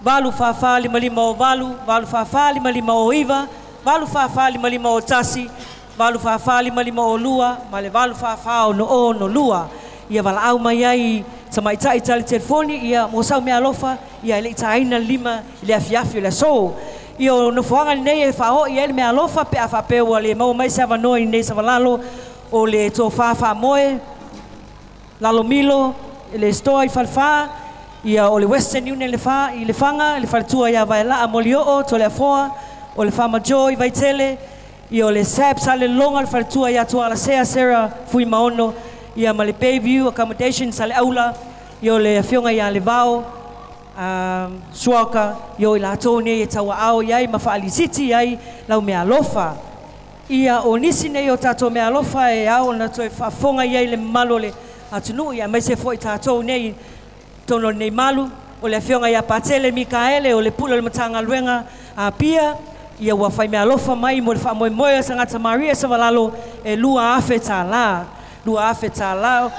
D: valu whawha 55 o valu whawha 55 o iwa valu whawha lima lima o tasi, valu whawha lima lima o lua, ma le valu whawha o no o no lua. Ia wala au mai ai tamaitai tali telefoni, ia mosau mea alofa, ia ele itaina lima, ile afiafi o le so. Ia o no fuanga nei e whao, ia ele mea alofa, pe a whapeo le mau mai se avanoa i nei sa walalo, o le tō whawha moe, lalo milo, le stoa i whalwha, ia o le Western Union i le whanga, le whaletua ia vai laa moli o to le afoa, o le whama jo i vai tele, ia o le SAP sa le longa le whaletua ia tua la sea sera fui maono, ia ma le Bayview accommodation sa le aula, ia o le awhionga ia le vao, suaka, ia o i la tōne i taua ao iai ma whaali siti iai lau mea alofa. Ia o nisi nei o tātou mea alofa e ao na toi whafonga iai le malo le atunu, ia mai se fo i tātou nei tono nei malu, o le awhionga ia Patele Mikaele, o le pula le matanga luenga a pia, ia ua whai mea alofa mai mo le wha moe moe sa ngata Maria sa walalo e lua afe tā la. Lua afe tā la,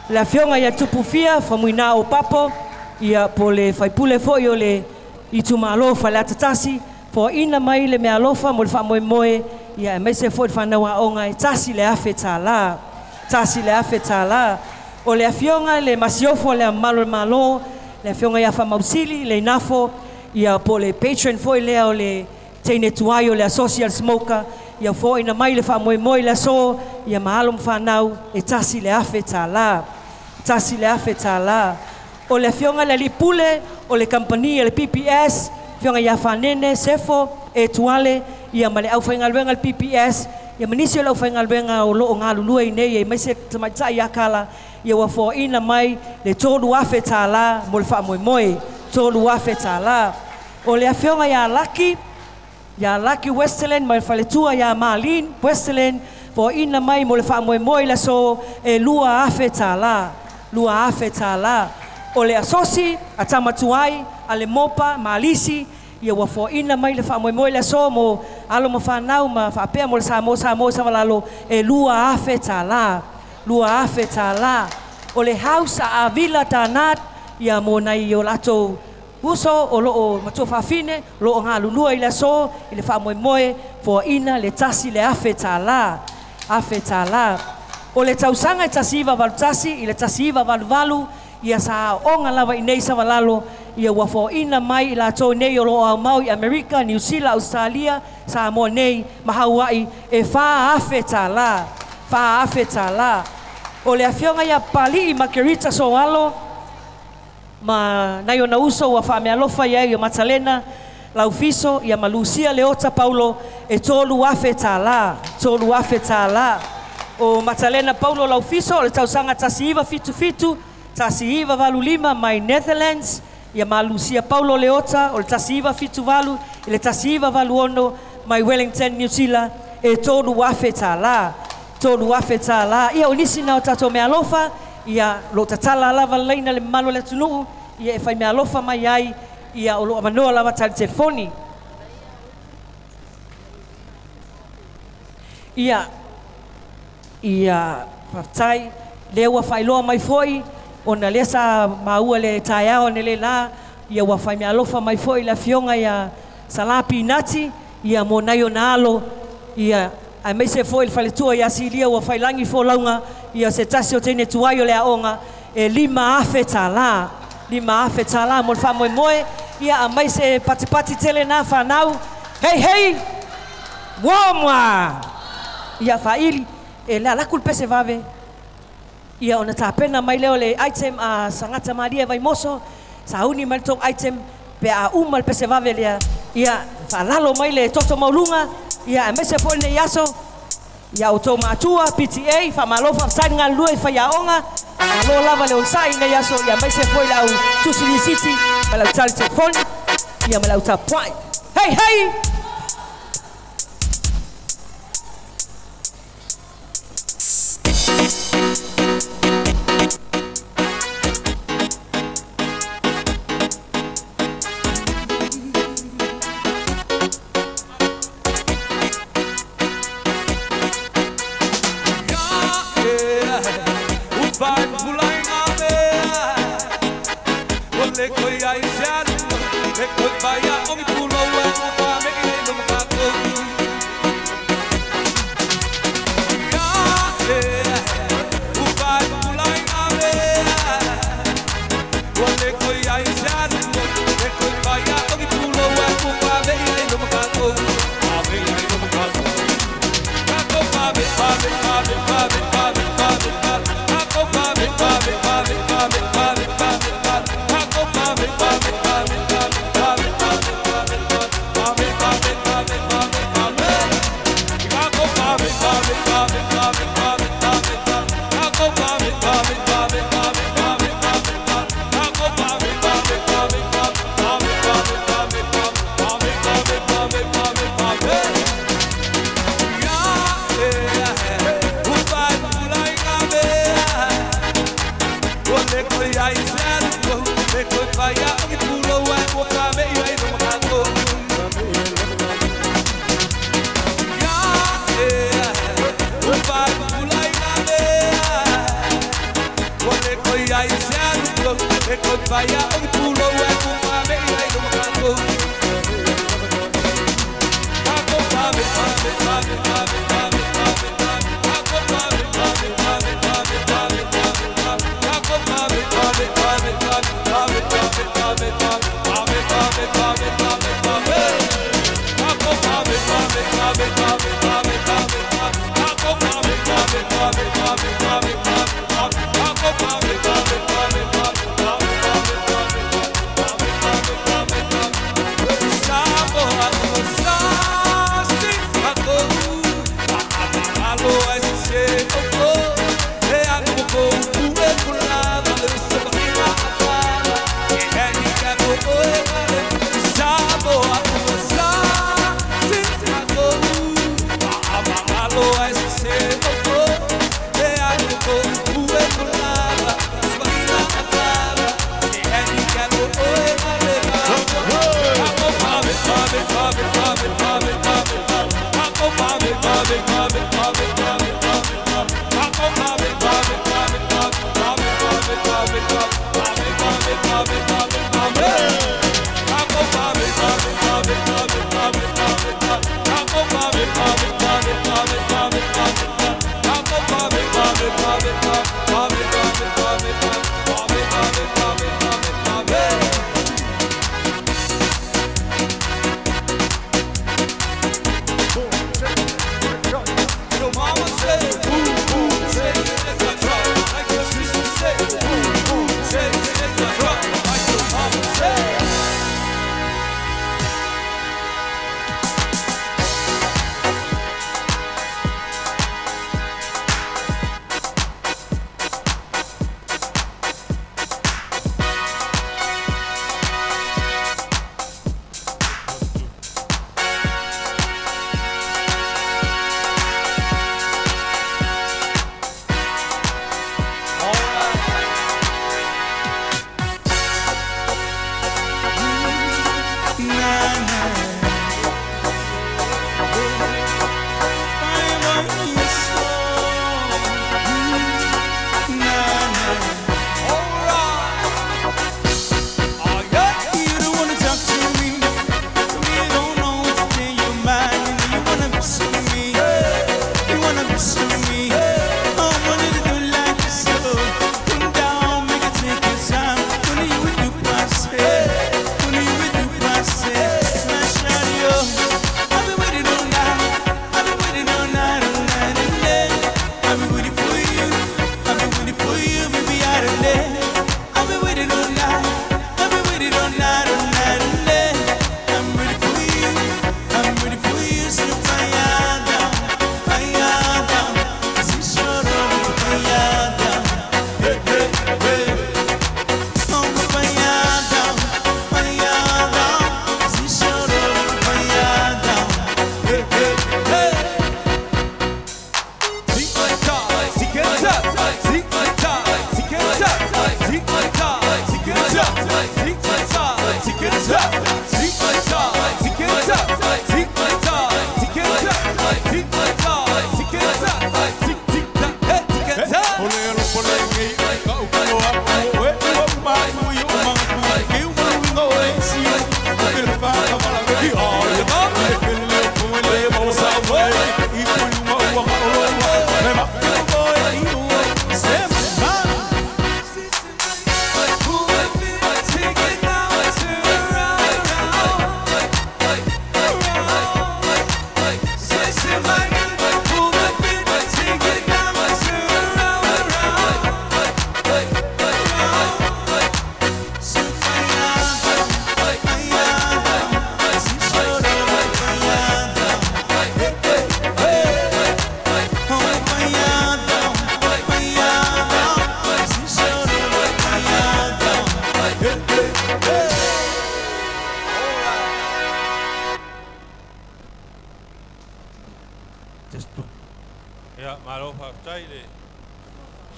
D: le awhionga ia tupufia, whamuina o papo, ia po le whaipule fo i o le i tuma alofa le atatasi, fo ina mai le mea alofa mo le wha moe moe, ia e mai se fo i whanau a onga e tasi le afe tā la. Tasi le afe tā la. O le awhionga le masiofo le malo malo, le awhionga ia whamausili, le nafo, ia po le patron fo i lea o le teine tuai o le social smoker, ia fo ina mai le wha moe moe le so, ia mahalo mwhanau e tasi le afe tā la. Tasi le afe tā la. O le awhionga le lipule, o le company, le PPS, awhionga ia whanene, sefo, e tuale, ia ma le au whaingaluenga le PPS, ia manisi o le au whaingaluenga o loo ngā lulua i nei, ia mai se tamaitai a kala, ia wa fo ina mai le tolu afe tā la, mo le wha moe moe, tolu afe tā la. O le awhionga ia laki Westerland, mai whaletua ia Marlene, Westerland, fo ina mai mo le wha moe moe la so, e lua afe tā la, lua afe tā la. O le asosi, a tamatuai, a le mopa, malisi, ia wa fo ina mai le wha moe moe la so, mo alo ma whanau, ma whapea mo le sa walalo, e lua afe tā la. Lua afe tā la. O le house a vila tānat, ia mo nai o lato uso, o loo matua whawhine, loo ngā lulua i la so, i le wha moe moe, fo ina le tasi le afe tā la. Afe tā la. O le tausanga i tasi iwa walu tasi, i le tasi iwa walu walu, ia sa onga lava i nei sa walalo, ia ua fo ina mai i la tō nei o loo au mau i Amerika, New Zealand, Australia, sa mo nei, mahauai, e wha afe tā la. Wha afe tā la. O le awhionga ia pali i Makerita so alo, ma nai o na uso ua wha mea lofa iai o Matalena, lau fiso, ia ma Lucia Leota Paulo, e tolu afe tā la. Tolu afe tā la. O Matalena Paulo lau fiso, o le tausanga tasi iwa fitu fitu, tasi iwa valu lima mai Netherlands, ia ma Lucia Paulo Leota, o le tasi iwa fitu valu, i le tasi iwa valu ono, mai Wellington, New Zealand, e tolu afe tā la. Tolu afe tā la. Ia o nisi na o tato mea alofa, ia lo tatala lava leina le malo le tunuu, ia e whai mea alofa mai ai, ia o lo amanoa lava tali telefoni. Ia whaftai, lea ua whailoa mai foi, o na lesa maua le taiao ne le la, ia ua whai mea alofa mai foi la fionga ia salapi nati, ia mo nai o na alo, ia ai mai se foi le whaletua ia silia ua whailangi fo launga, ia se tasi o teine tuai o le aonga, e lima afe tā la. Lima afe tā la, mo le wha moe moe, ia a mai se patipati tele nā whanau, hei hei, womwa! Ia whaili, e lea lakul pese vave, ia ona tāpena mai leo le item a Sangata Maria vai moso, sa uni mai tōk item, pe a umal pese vave lea, ia whalalo mai le toto maulunga, ia a mai se foi ne yaso, ia o tō mātua, PTA, whamalo whafsai ngā lua i whaiaonga, alo lava le onsai ne yaso, ia mai se foi lau Tusini City, ma lau tali telefoni, ia ma lau tapuai. Hei, hei!
E: vaya o pulo e ku mame ai no mango ako mame mame mame mame mame ako mame mame mame mame mame ako mame mame mame mame mame mame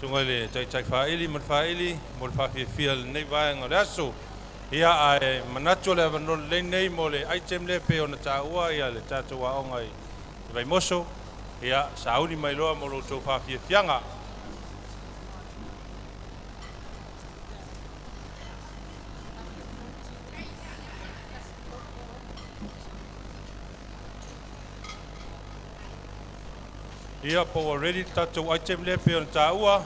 B: Sungale tai faili mo faili mo fil nei vai ngo raso ia ai manacho le no le nei mo le item le pe ona ta ua ia le tatu wa ongai vai moso ia sauni mai loa mo lo to fa fianga Ia po already tatou item le pe on taua.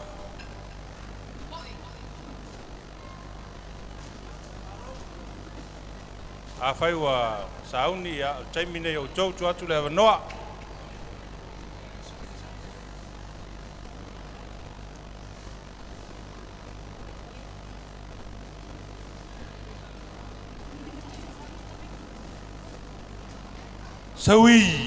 B: A fai wa sauni ya taimine yo tau atu le noa. Sawi.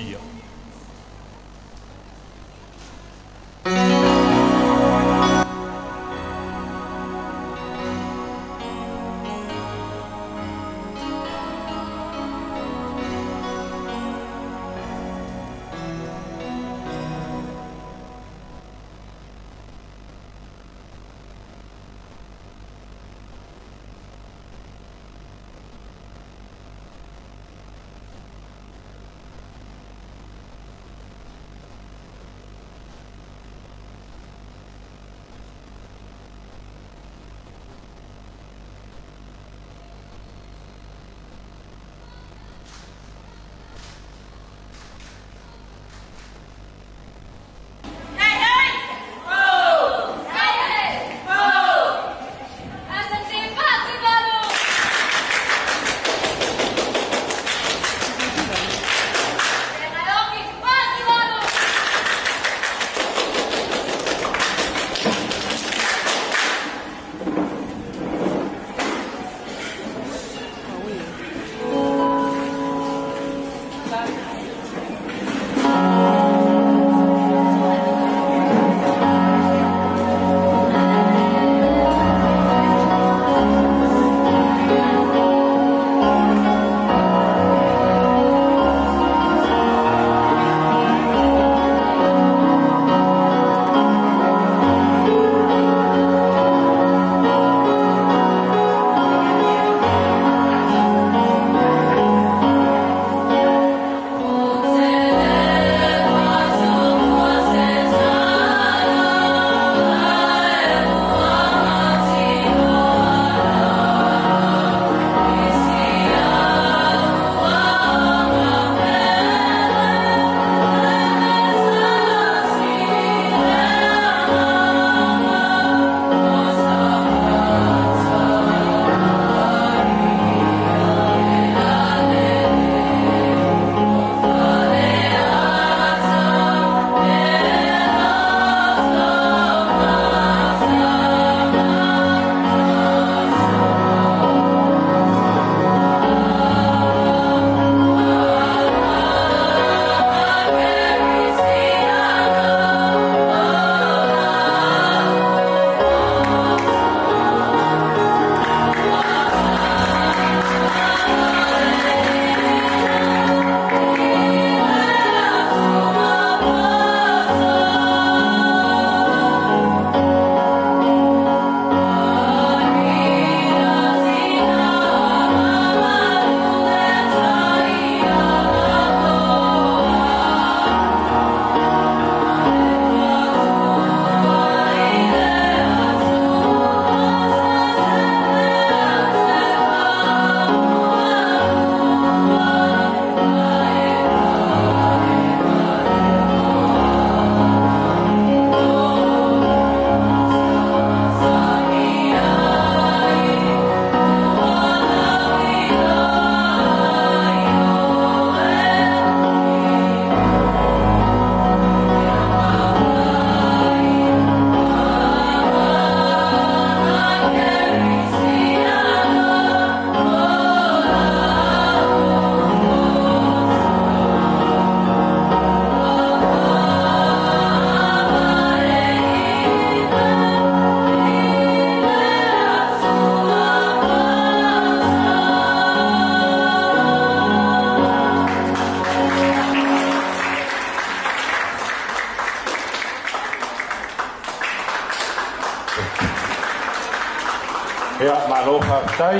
J: Ia maloha tai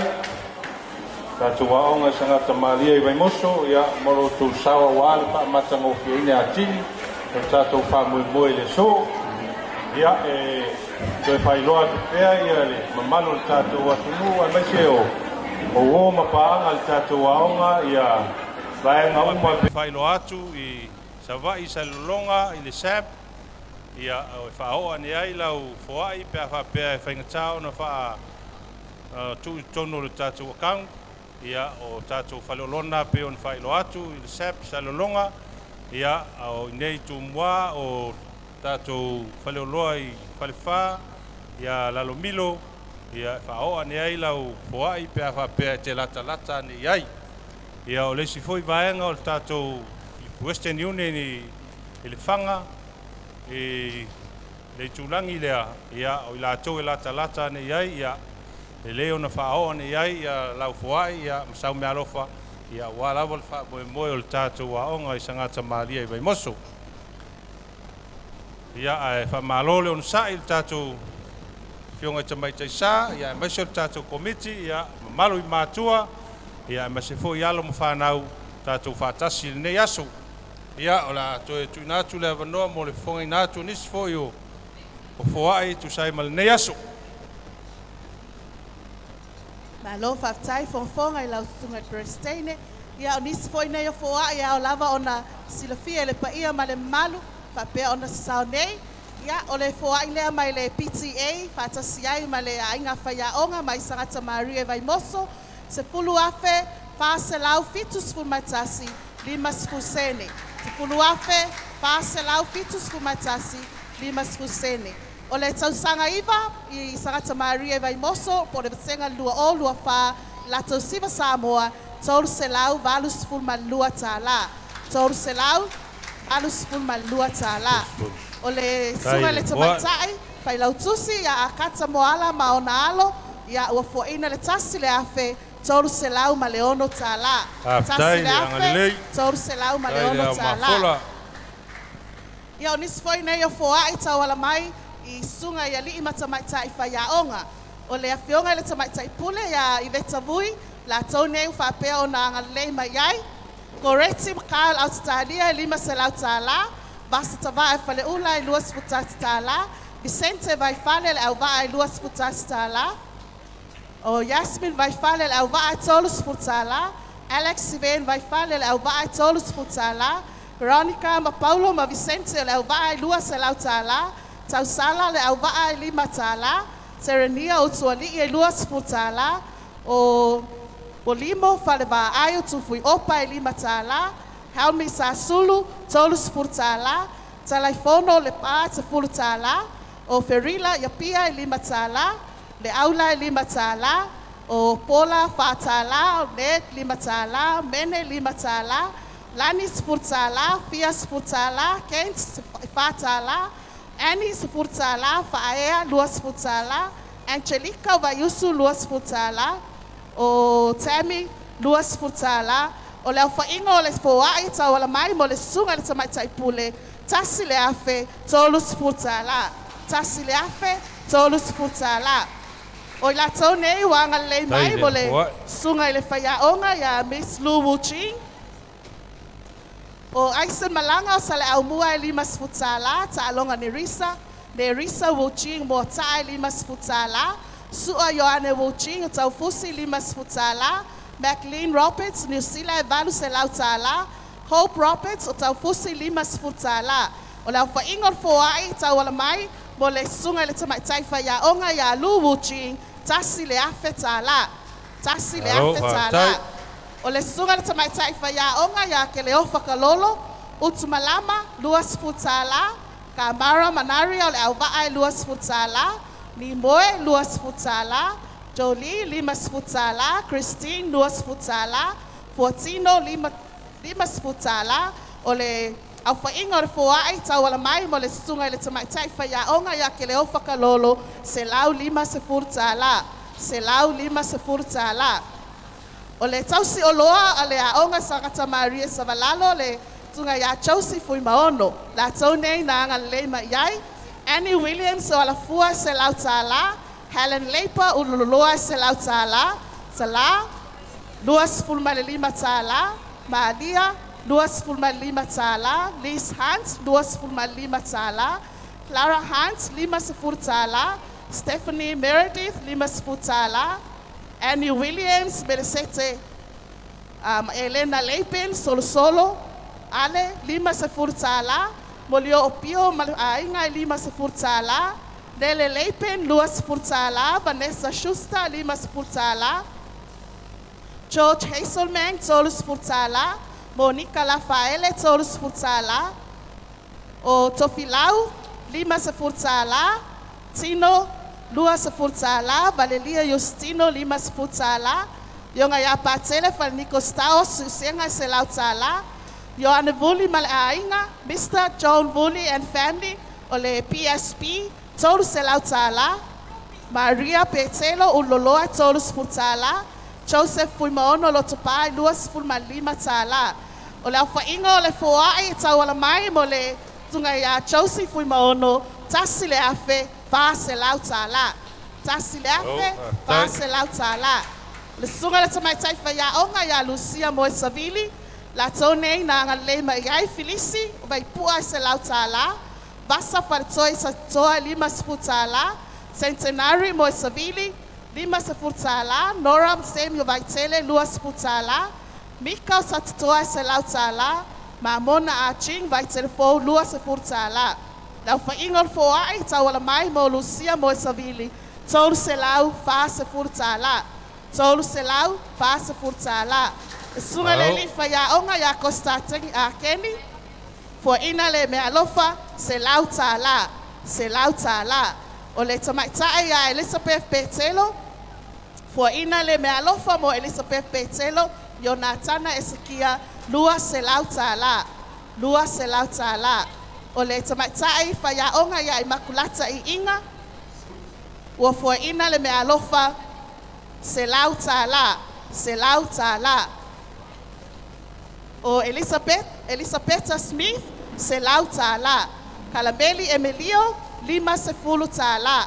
J: Tātou waonga sanga tamalia I Vaimoso ia moro tu sawa wale pa matango fiine atini tātou whamui le so ia toi whailoa te pēa ia le mamano le tātou atunu ai maise o woma paanga le tātou waonga ia vaenga umwa
B: whailoa atu I savai sa lulonga I le sap ia o whaoa ni ai lau foai pe a whapea e whaingatau na wha tu tono le tātou akang ia o tātou whaleolona pe on whailo atu i le sep sa lolonga ia o nei tu mua o tātou whaleoloa i whalewha ia lalo milo ia whaoa ni ai lau foai pe a whapea te lata ni ai ia o lesi foi vaenga o tātou Western Union i le whanga e le tūlangi lea ia o i lātou e lata ni ai ia e leo na whaoa ni ai ia lau foai ia masau mea alofa ia walawa le wha moe o le tātou waonga i sangata maalia i vai moso ia e wha maalole on sa i le tātou fionga tamaitai sa ia e maise o le tātou komiti ia mamalu i mātua ia e maise fo i alo mo whanau tātou whatasi le nei aso ia o la toe tu natu le avanoa mo le fonga i natu nisi fo i o foai tu sai ma le nei aso
C: Malo whaftai whongwhonga i lau tunga Kristine. Ia o nisi fo i nei o foa ia o lava o na silafia le paia ma le malu. Whapea o na sao nei. Ia o le foa i lea mai le PTA. Whatasi ai ma le ainga whaiaonga mai sangata Maria vai moso. Se pulu afe whaase lau fitus fumatasi limas fusene. Se pulu afe whaase lau fitus fumatasi limas fusene. O le tausanga iwa i sangata Maria vai moso po le basenga lua o lua wha lato siva Samoa tolu se lau valus fulma lua tāla. Tolu se lau valus fulma lua tāla. O le sunga le tamaitai pai lau tusi ia a kata moala ma ona alo ia ua foina le tasi le afe tolu se lau ma le ono tāla. Tasi le afe tolu se lau ma le ono tāla. Ia o nisi foi nei o foa i tawala mai i sunga ia li ima tamaitai whaiaonga. O le awhionga le tamaitai pule ia i vetavui, la tau nei whapea o na angalei mai ai. Koreti mkaal au tatalia lima se lau tāla, basta tava e whale ula i luas futati tāla, Vicente vai whale le au waa i luas futati tāla, o Yasmin vai whale le au waa i tolus futala, Alex Siven vai whale le au waa i tolus futala, Veronica ma Paulo ma Vicente le au waa i luas se lau tāla, Tausala le au waa i lima tāla, Serenia o tuali i luas futala, o Limo whale wa aio tufui opa i lima tāla, Helmi Sasulu, tolus futala, Talaifono le pā te fulu tāla, o Ferila ia pia i lima tāla, le aula i lima tāla, o Pola whātala, o Ned lima tāla, Mene lima tāla, Lanis futala, Fias futala, Kent whātala, Anis futala, Whaea luas futala, Angelica Vayusu luas futala, o Tammy luas futala, o leo whainga o le whaai tawala mai mo le sunga le tamaitai pule, tasi le afe, tolus futala, tasi le afe, tolus futala. O la tau nei wanga le mai mo le sunga i le whaiaonga ia Miss Lu Wu Ching. O Aisen Malanga o sale au mua i limas futala, ta alonga Nerisa Wu Ching mo ta i limas futala, Sua Ioane Wu Ching o tau fusi limas futala, Maclean Roberts, New Zealand valu se lau tāla, Hope Roberts o tau fusi limas futala. O lau whaingon foai tau wala mai, mo le sunga le tamaitai whaiaonga ia Lu Wu Ching, tasi le afe tāla. Tasi le afe tāla. O le sunga le tamaitai whaiaonga ia ke leo whakalolo, Utumalama, luas futala, Kamara Manaria o le au vaai luas futala, Nimoe luas futala, Jolie limas futala, Christine luas futala, Fortino limas futala, o le au whainga o le foai tau wala mai mo le sunga i le tamaitai whaiaonga ia ke leo whakalolo, se lau lima se futala, se lau lima se futala. O le tausi o loa a le aonga sangata Maria Savalalo le tunga ia chausi fui maono, la tau nei na anga leima iai, Annie Williams o la fua se lau tāla, Helen Leipa ulululoa se lau tāla, Sala, luas fulma le lima tāla, Maria, luas fulma lima tāla, Liz Hunt, luas fulma lima tāla, Clara Hunt, lima se fur tāla, Stephanie Meredith, lima se fur tāla, Annie Williams, Beresete, Elena Leipin, Solo, Ale, lima se fur tāla, Molio Opio Ainga Lima Sefurtala, Dele Leipen, Luas Furtala, Vanessa Schuster, Lima Sefurtala, George Hazelman, Tolus Furtala, Monica Lafaele, Tolus Furtala, O Tofilau, Lima Sefurtala, Tino, Lua Sefurtala, Valeria Justino, Lima Sefurtala, Yonga Yapatele, Falnico Staos, Senga Selautala, Johanne Woolley Malainga, Mr. John Woolley and family, Ole PSP, Tolus Selautala, Maria Petelo, Uloloa, Tolus Furtala, Joseph Fulmaono, Lotopai, Luas Fulmalima Tala, Ole Alfainga, Ole Foai, Tawala Mai, Mole, Tungaya, Joseph Fulmaono, Tassile Afe, Faselautala, Tassile Afe, Faselautala. Le sunga le tamai taifa ya onga ya Lucia Moisavili, la tone na ngale mai gai Felici, vai pua se lautala, basa fartoi sa toa lima sputala, Centenary Moisavili, lima sputala, Noram Samuel vai tele lua sputala, Mika sa toa se lautala, Mamona Aching vai telefo lua sputala. La fa ingol fo ai tawala mai mo Lucia Moisavili, tol se lau fa se furtala. Tolu selau, pasa furtala. Sunga leli faya onga ya Costa Tengi a Keni. For ina le me alofa, selau tala. Selau tala. O le tamaitai ya Elizabeth Petelo. For ina le me alofa mo Elizabeth Petelo. Yonatana Ezekia, lua selau tala. Lua selau tala. O le tamaitai faya onga ya Immaculata I Inga. O for ina le me alofa, Selau Tala. O Elizabeth Smith, Selau Tala. Kalambeli Emilio, Lima Sefulu Tala.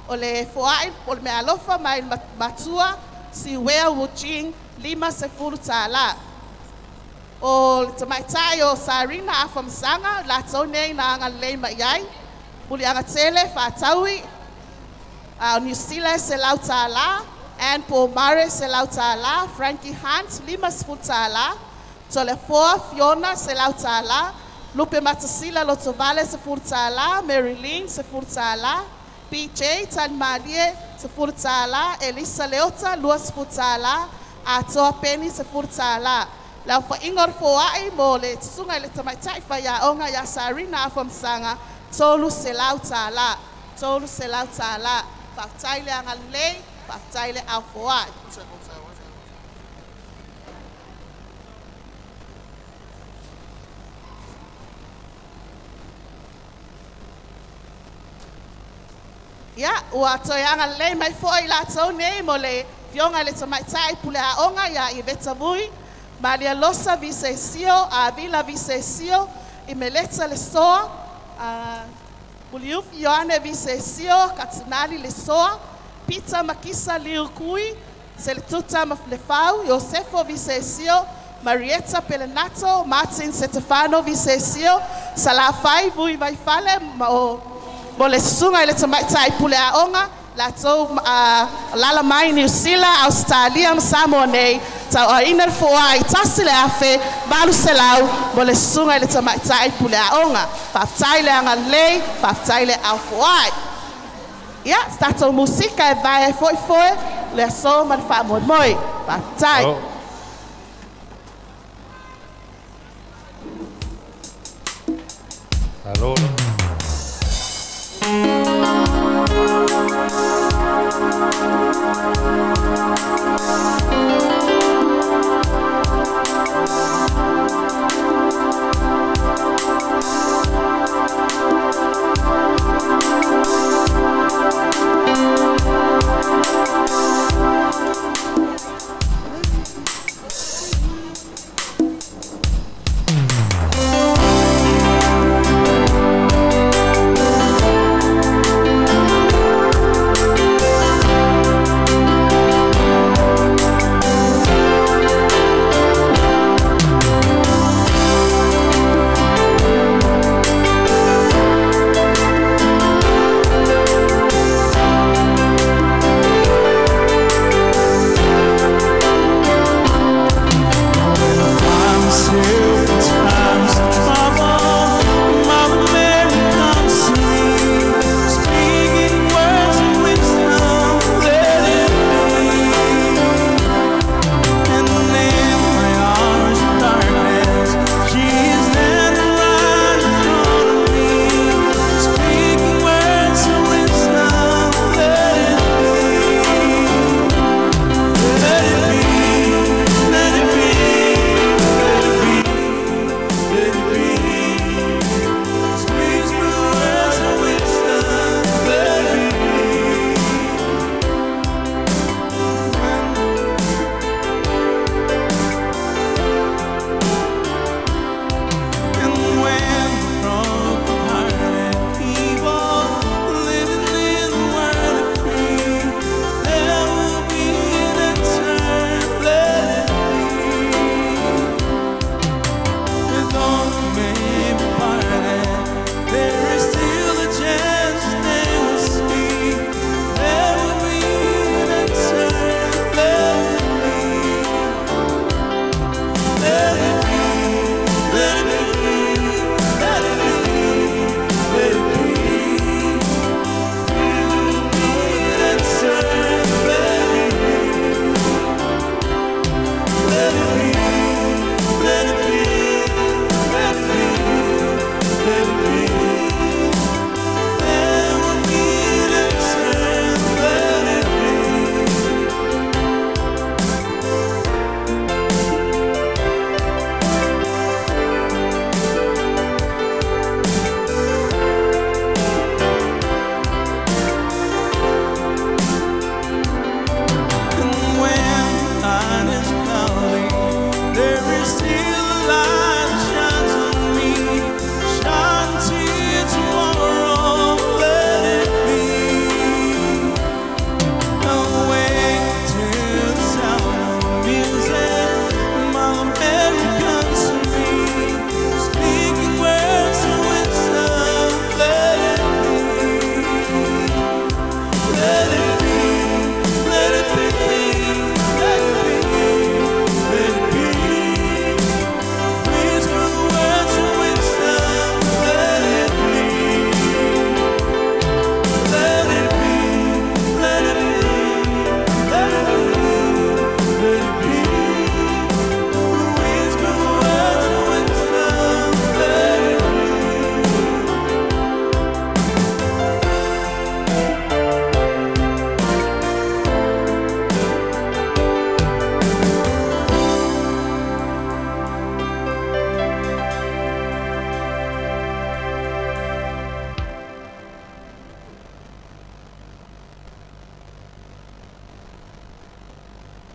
C: O le Foai, o me alofa mai matua, si wea wujing, Lima Sefulu Tala. O tamaitai o Sarina Afamsanga, la tone na ngalei maiai, uli angatele fatawi, New Zealand Selautala, and Paul Murray Selautala, Frankie Hunt, Limas Futala, Tolefoa, Fiona Selautala, Lupe Matasila Lotovale Sefurtala, Marilyn Sefurtala, PJ Tanmalie Sefurtala, Elisa Leota, Luas Futala, Atoa Penny Sefurtala. La fa ingor foai mole sunga le tamaitai fa ya onga ya Sarina from Sanga, Tolu Selautala, Tolu Selautala. Paftaile angalei, paftaile afoa. Ya, wato angalei mai foi la tone mole, fionga le tamaitai pule a onga ya Iveta Vui, Maria Losa Vicesio, Avila Vicesio, Imeleta le soa, Uliuf Ioane Vicesio, Katsinali Lesoa, Peter Makisa Liukui, Selituta Maflefau, Josefo Vicesio, Marietta Pelenato, Martin Setefano Vicesio, Salafai Vui Vaifale, Molesunga ile tamaitai pule aonga, Lato Lala Mai New Zealand, Australia, Samoane, ta ina foai tasile afe balu selau bole sunga ile tamaitai pule aonga paftaile angalei paftaile afoai ya stato musika e vai foi le so man fa moi paftai
B: Hello.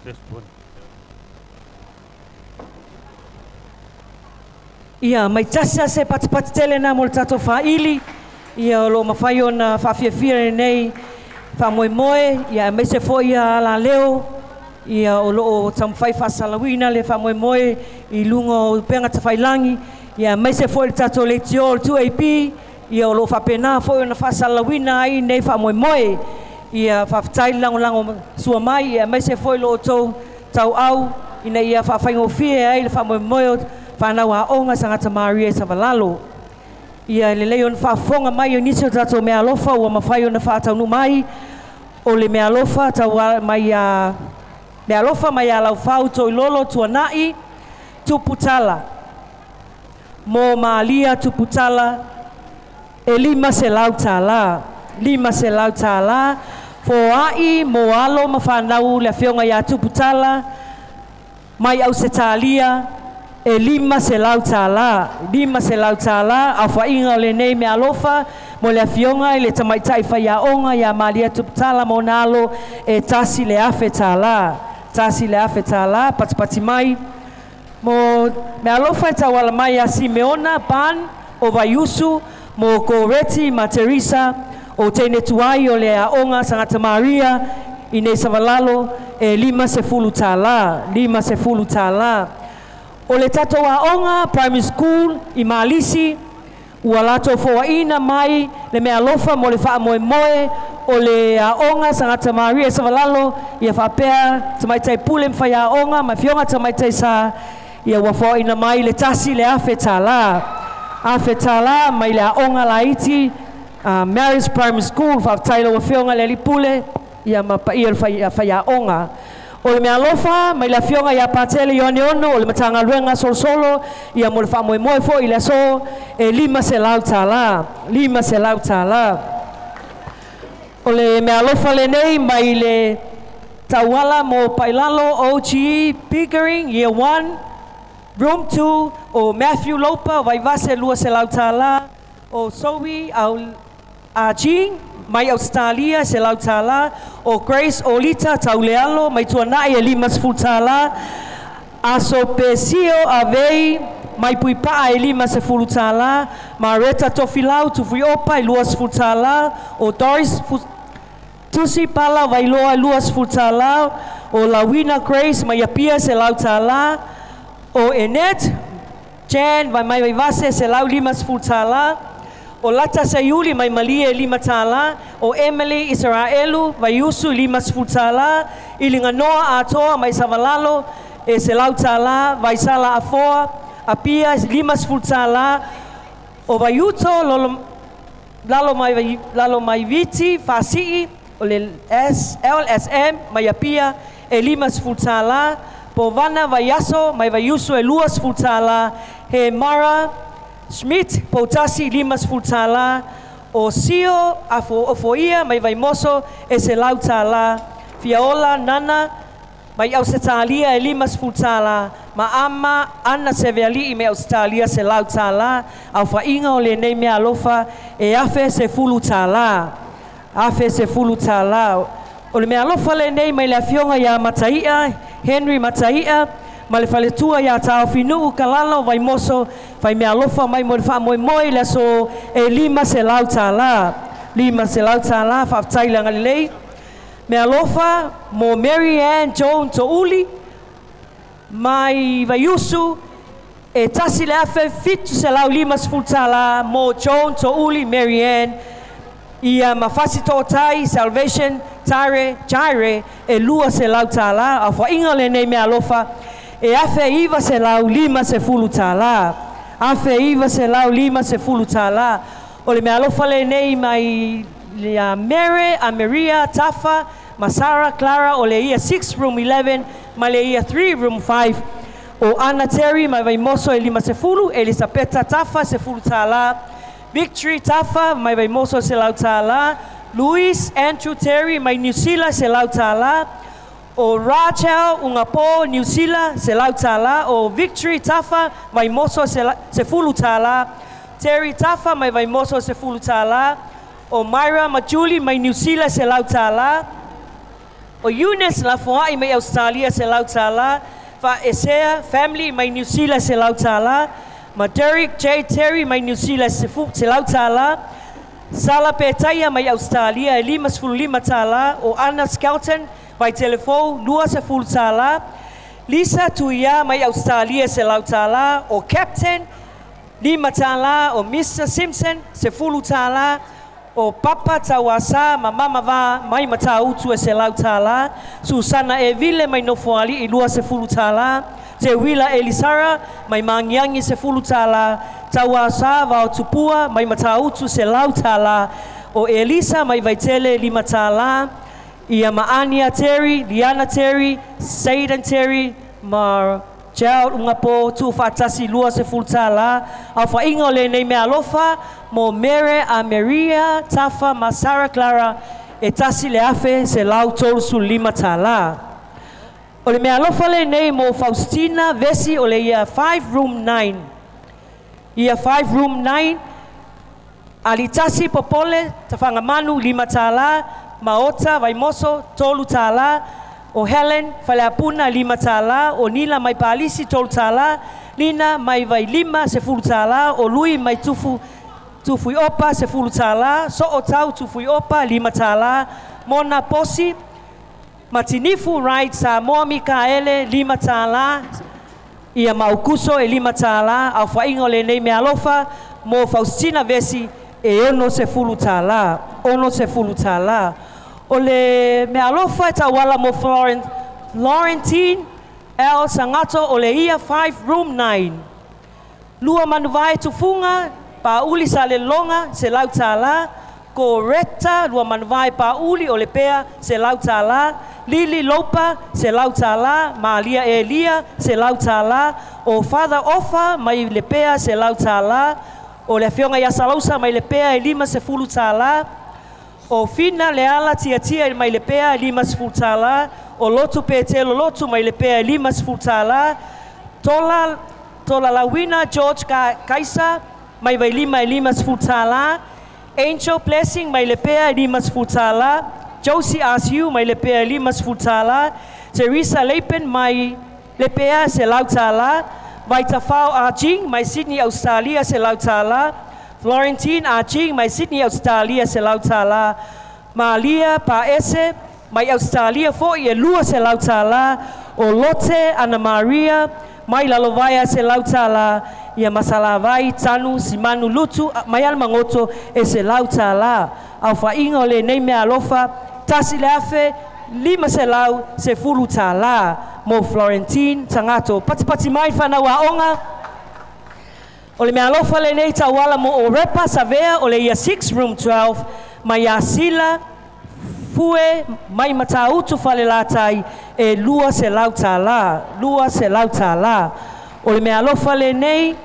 B: Just one.
D: Ia, mai tasa se patipati tele na mo le tatou whaili. Ia o lo mawhai o na whawhiawhia nei whamoemoe. Ia mai se fo ia la leo. Ia o lo o tamwhai whasalawina le whamoemoe I lunga o penga tawhailangi. Ia mai se fo le tatou le tio le 2AP. Ia o lo whapena fo o na whasalawina ai nei whamoemoe. Ia whawhitai lango sua mai. Ia mai se fo lo o tau au. Ina ia whawhaingofie ai le whamoemoe whanau a onga sangata Maria Savalalo. Ia le leon whafonga mai o nisi o tato mea alofa ua mawhai o na whātaunu mai o le mea alofa tau mai a mea alofa mai a lau whau toi lolo tuanai tuputala. Mo maalia tuputala e 5 se lau tāla. 5 se lau tāla. Fo ai mo alo ma whanau le whionga ia tuputala mai au se tālia e 5 se lau tāla. 5 se lau tāla a whainga le nei mea alofa mo le whionga I le tamaitai whaiaonga ia malia tuputala mo nalo e tasi le awhe tāla. Tasi le awhe tāla, patipati mai. Mo mea alofa e tawala mai a Simeona Ban o Vaiusu mo Goreti ma Teresa o teine tuai o le aonga sangata Maria I nei Savalalo e 5 se fulu tāla. 5 se fulu tāla. O le tatou aonga primary school I Malisi ua latou foaina mai le mea alofa mo le whaamoemoe o le aonga sangata Maria Savalalo ia whapea tamaitai pule mwhai aonga ma whionga tamaitai sa ia ua foaina mai le tasi le awhe tāla. Awhe tāla mai le aonga la iti Mary's Primary School whawtaila ua whionga le lipule ia mapaia le whai aonga. O le mea alofa, mai la whionga ia pātele i ono, o le matanga luenga solo, ia mo le whamoemoe fo I le so, e 5 se lau tāla. 5 se lau tāla. O le mea alofa le nei, mai le tauala mo Pailalo OGE Pickering, Year 1, Room 2, o Matthew Lopa, Vaivase 2 se lau tāla, o Zoe au Ajing, mai Australia se lau tāla, o Grace Olita taulealo, mai tuanai e 5 se fulu tāla, a Sopesio Avei, mai puipaa e 5 se fulu tāla, Mareta Tofilau Tufriopa e 2 se fulu tāla, o Doris Tusi Pala Vailoa e 2 se fulu tāla, o Lawina Grace mai apia se lau tāla, o Enet Jan mai Vaivase se lau 5 se fulu tāla, o Lata Sayuli mai Malia e 5 tāla, o Emily Israelu Vaiusu 5 se fulu tāla, Ilinga Noa atoa mai Savalalo e se lau tāla, Vaisala Afoa apia 5 se fulu tāla, o Vaiuto lalo mai Viti Fasii o le LSM mai apia e 5 se fulu tāla, po Vana Vaiaso mai Vaiusu e 2 se fulu tāla, he Mara Schmidt, Potasi 5 se fulu tāla, o Sio Afoia mai Vaimoso e se lau tāla, Fiaola Nana mai Australia e 5 se fulu tāla, ma ama Ana Seveali me Australia se lau tāla, au whainga o le nei mea alofa e awhe se fulu tāla. Awhe se fulu tāla. O le mea alofa le nei mai le whionga ia Mataia, Henry Mataia, ma le whaletua ia tau whinu kalalo Vaimoso, whai mea alofa mai mo le whaamoemoe le so e 5 se lau tāla. 5 se lau tāla, whaftaila ngalilei. Mea alofa mo Mary Ann Joan Touli, mai Vaiusu, e tasi le awhe fitu se lau 5 se fulu tāla, mo Joan Touli Mary Ann, ia mawhasi tōtai Salvation Jaire e 2 se lau tāla, a whainga le nei mea alofa, e awhe iwa se lau 5 se fulu tāla. Awhe iwa se lau 5 se fulu tāla. O le mea alofa le nei mai le Mere, a Maria, Tafa, Masara, Clara, o le ia 6 room 11, ma le ia 3 room 5. O Anna Terry, mai Vaimoso e 5 se fulu, Elisabetta Tafa se fulu tāla, Victory Tafa, mai Vaimoso se lau tāla, Louis Andrew Terry, mai New Zealand se lau tāla, o Rachel Ungapo, New Zealand se lau tāla, o Victory Tafa, Vaimoso se fulu tāla, Terry Tafa, mai Vaimoso se fulu tāla, o Myra Majuli, mai New Zealand se lau tāla, O Eunice la foai mai Australia se lau tala. Fa Esea family mai New Zealand se lau tala. Ma Derek J. Terry mai New Zealand se lau tala. Sala Petaya mai Australia e 55 tala. O Anna Skelton vai telefon 2 tala. Lisa Tuia mai Australia se lau tala. O Captain 5 tala. O Mr. Simpson se 10 tala. O Papa Tawasa ma mama va mai matautu e se lau tala. Susana e vile mai nofoali i 2 tala. Te Wila Elisara mai mangiangi se 10 tala. Tawasa va o tupua mai matautu se lau tala. O Elisa mai vaitele 5 tala. Ia Maania Terry, Liana Terry, Satan Terry, ma Jao ungapo tu fatasi 2 tala. Au fa ingo le nei me alofa mo Mere a Maria Tafa ma Sarah Clara e tasi le afe se lau tolu su 5 tala. O le me alofa le nei mo Faustina Vesi o le ia 5 room 9. Ia 5 room 9 ali tasi popole tafanga manu 5 tala. Maota Vaimoso tolu tala. O Helen Faleapuna 5 tala. O Nila mai Palisi tolu tala. Nina mai vai 5 se 10 tala. O Lui mai tufui opa se 10 tala. So o tau tufui opa 5 tala. Mona Posi Matinifu right sa Moa Mikaele 5 tala. Ia Maukuso e 5 tala. Au faingo le nei me alofa mo Faustina Vesi e ono se 10 tala. Ono se 10 tala. O le me alofa ta wala mo Laurentine El Sangato o le ia 5 room 9. Lua manuvai tufunga pa uli sa le longa se lau tala. Ko Reta lua manuvai pa uli o le pea se lau tala. Lili Lopa se lau tala. Malia Elia se lau tala. O Father Ofa mai le pea se lau tala. O le fionga ya salausa mai le pea e 5 se 10 tala. O Fina Leala tia mai le pea 5 se 10 tala. O Lotu Petelo Lotu mai le pea 5 se 10 tala. Tola Lawina George Kaisa mai vai 5 se 10 tala. Angel Blessing mai le pea 5 se 10 tala. Josie Asiu mai le pea 5 se 10 tala. Teresa Leipen mai le pea se lau tala. Vai Tafao Ajing mai Sydney Australia se lau tala. Florentine Ajing mai Sydney Australia se lau tala. Malia Paese mai Australia fo e 2 se lau tala. O Lotte Ana Maria mai Lalovaya se lau tala. Ia Masalavai Tanu Simanu Lutu mai Almangoto e se lau tala. Au faingo le nei me alofa tasi le afe 5 se lau se 10 tala. Mo Florentine Tangato pati mai fana waonga. O le me alofa le nei tawala mo o Repa Savea o le ia 6 room 12 mai Asila Fue mai matautu fale latai e 2 se lau tala. 2 se lau tala. O le me alofa le nei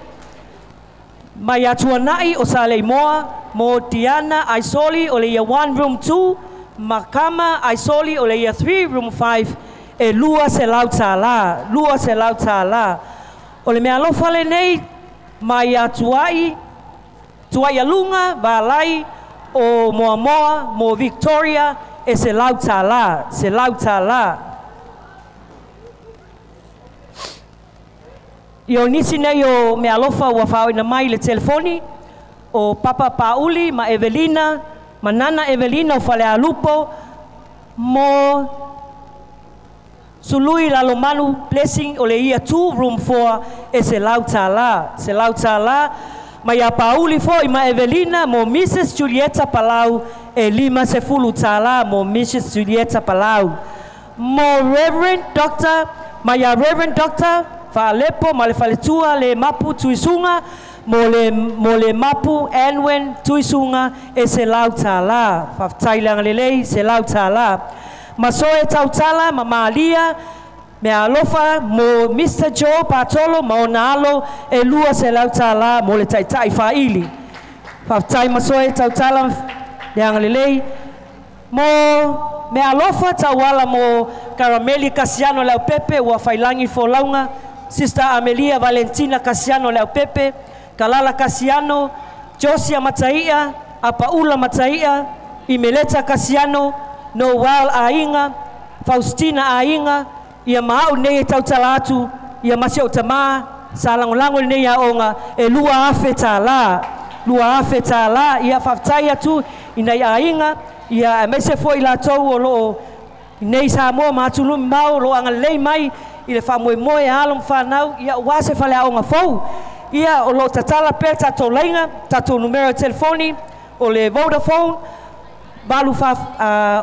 D: mai atuanai o sa le moa mo Diana Aisoli o le ia 1 room 2. Makama Aisoli o le ia 3 room 5 e 2 se lau tala. 2 se lau tala. O le me alofa le nei mai atuai tuai alunga balai o Moa mo Victoria e se lau tala. Se lau tala. Io nisi nei o me alofa ua whao ina mai le telefoni o Papa Pauli ma Evelina ma Nana Evelina o Fale Alupo mo Sului Lalomanu Blessing o le ia 2 room 4 e se lau tala. Se lau tala. Ma ia Pauli fo i ma Evelina mo Mrs. Julieta Palau e 5 se 10 tala mo Mrs. Julieta Palau. Mo Reverend Dr. Ma ia Reverend Dr. Fa Alepo ma le faletua le mapu tuisunga mo le mapu Anwen tuisunga e se lau tala. Fa tailang lelei se lau tala. Ma soe tautala ma Malia me alofa mo Mr. Joe Patolo ma onalo e 2 se lau tala mo le taitai faili. Fa tai ma soe tautala yang lelei mo me alofa tawala mo Carameli Casiano Leo Pepe wa failangi fo launga. Sister Amelia Valentina Casiano Leo Pepe, Kalala Casiano, Josia Mataia, Apaula Mataia, Imeleta Casiano, Noel Ainga, Faustina Ainga, ia mahau nei e tautala atu, ia masi o tamā, sa langolango nei a onga, e lua afe tā la, ia whaftai atu, i nei Ainga, ia mese fo i la tau o loo, nei sa moa mātulumi mau, lo anga lei mai, i le whamoe moe alom whanau, ia wase whale a onga fau, ia o lo tatala pe tatou lainga, tatou numero telefoni, o le Vodafone, balu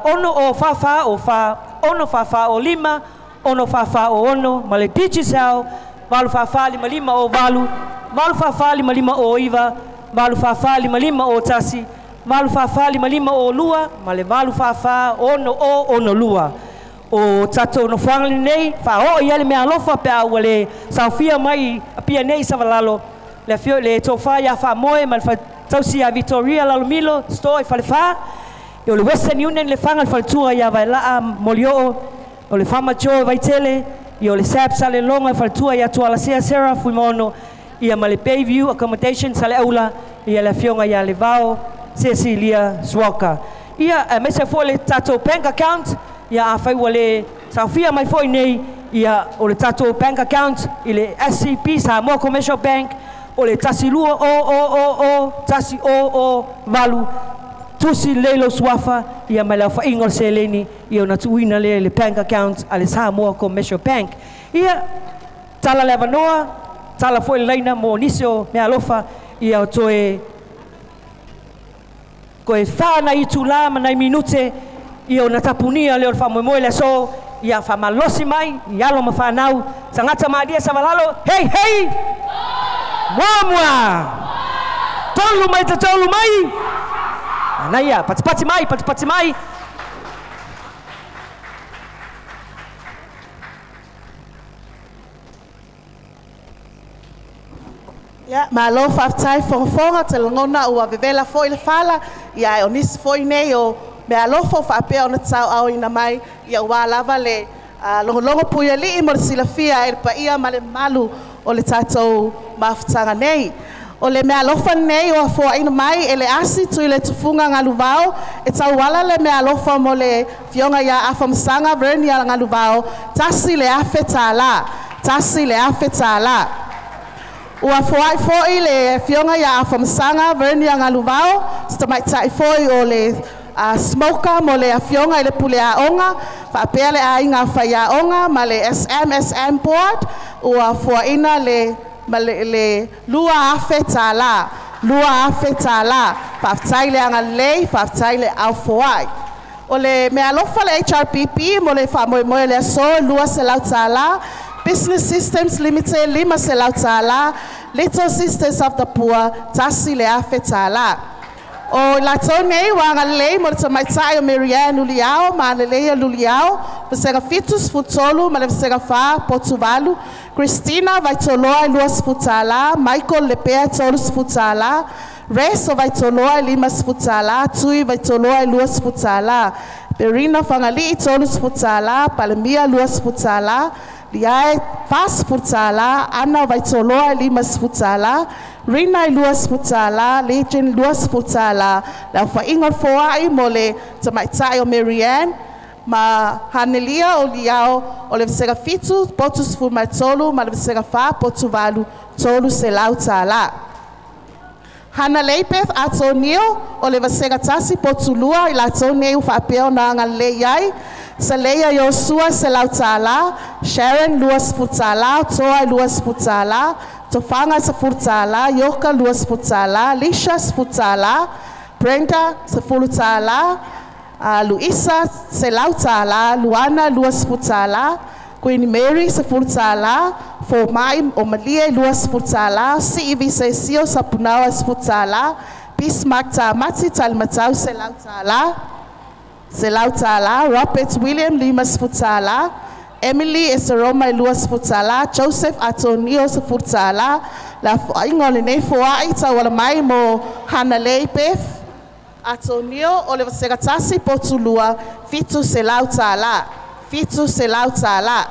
D: ono o fafa o fa, ono fafa o lima, ono fafa o ono, ma le Digicel, balu fafa lima o balu, balu fafa lima o iva, balu fafa lima o tasi, balu fafa lima o lua, ma le balu fafa ono lua. O tatou no whangali nei, wha o iale mea alofa pe au le saufia mai apia nei sa walalo, le fio le tofa ia wha moe, ma le tausi a Victoria Lalomilo, sto e whale wha, o le Western Union le whanga le whale tua ia vai laa Molio, o le whama Joe vai tele, i o le Sap sa le longa whale tua ia tua la sea Sarah fui mono, ia ma le Bayview Accommodation sa le aula, ia le fionga ia le vao, Cecilia Swaka. Ia mese fo le tatou bank account, ia a whai wale saufia mai foi nei, ia o le tatou bank account, i le SCP Samoa Commercial Bank, o le tasi lua tasi valu, tusi leilo suafa, ia mai lau whaingo se leni, ia o na tuina le bank account a le Samoa Commercial Bank. Ia tala le avanoa, tala foi leina mo nisio mea alofa, ia o toe koe whana i tula manai minute, ia o na tapunia leo whamoemoe le so, ia whamalosi mai, ia alo ma whanau, sa ngata maadia sa walalo, hei! Mua! Tolu mai ta tolu mai! Anaia, pati mai!
C: Ya, malo whaftai whonga te langona ua vevela fo i le whala, ia o nisi fo i nei o me alofo whapea o na tau au ina mai, ia ua lava le longo puia li i mo le silafia e pa ia ma le malu o le tatou mawhitanga nei. O le mea alofa nei o a fua ina mai e le asi tui le tufunga ngalu vau, e tau wala le mea alofa mo le fionga ia afamsanga verni ala ngalu vau, tasi le afe tā la. Ua fuai foi le fionga ia afamsanga verni ala ngalu vau, sta mai tai foi o le smoker mo le afionga i le pule a onga, whapea le a inga whai a onga, ma le SMSM board, ua fua ina le lua afe tā la, whaftai le anga lei, whaftai le au fuai. O le mea lofa le HRPP, mo le whamoe le so, lua se lau tā la, Business Systems Limited, 5 se lau tā la, Little Sisters of the Poor, tasi le afe tā la. O la nei wanga lei mo te mai tai o Marianne Luliao, ma le leia Luliao, vesega fitus futolu, ma le vesega fa Portuvalu, Christina vai toloa luas futala, Michael Lepea tolus futala, Reso vai toloa limas futala, Tui vai toloa luas futala, Berina fangali tolus futala, Palemia luas futala, Liae fas futala, Ana vai toloa limas futala, Rina luas futala, Legion luas futala, la whaingon foai mo le tamaitai o Marianne, ma Hanelia o liao o le vesega fitu, potus fumai tolu, ma le vesega fa, potuvalu, tolu se lau tala. Hana Leipeth ato nio o le vesega tasi potulua, i la tone u whapeo na anga leiai, sa leia Yosua se lau tala, Sharon luas futala, Toa luas futala, Tofanga se futala, Yoka luas futala, Lisha se futala, Brenda se futala, Luisa se lau tala, Luana luas futala, Queen Mary se futala, Formai o Malia luas futala, Sivi se sio sa punawa se futala, Bismarck ta mati talmatau se lau tala, Robert William Limas futala, Emily Esaroma luas futala, Joseph Antonio se futala, la ingole nei foa ita wala mai mo Hana Leipeth, Antonio o le vasega tasi potulua, fitu se lau tala.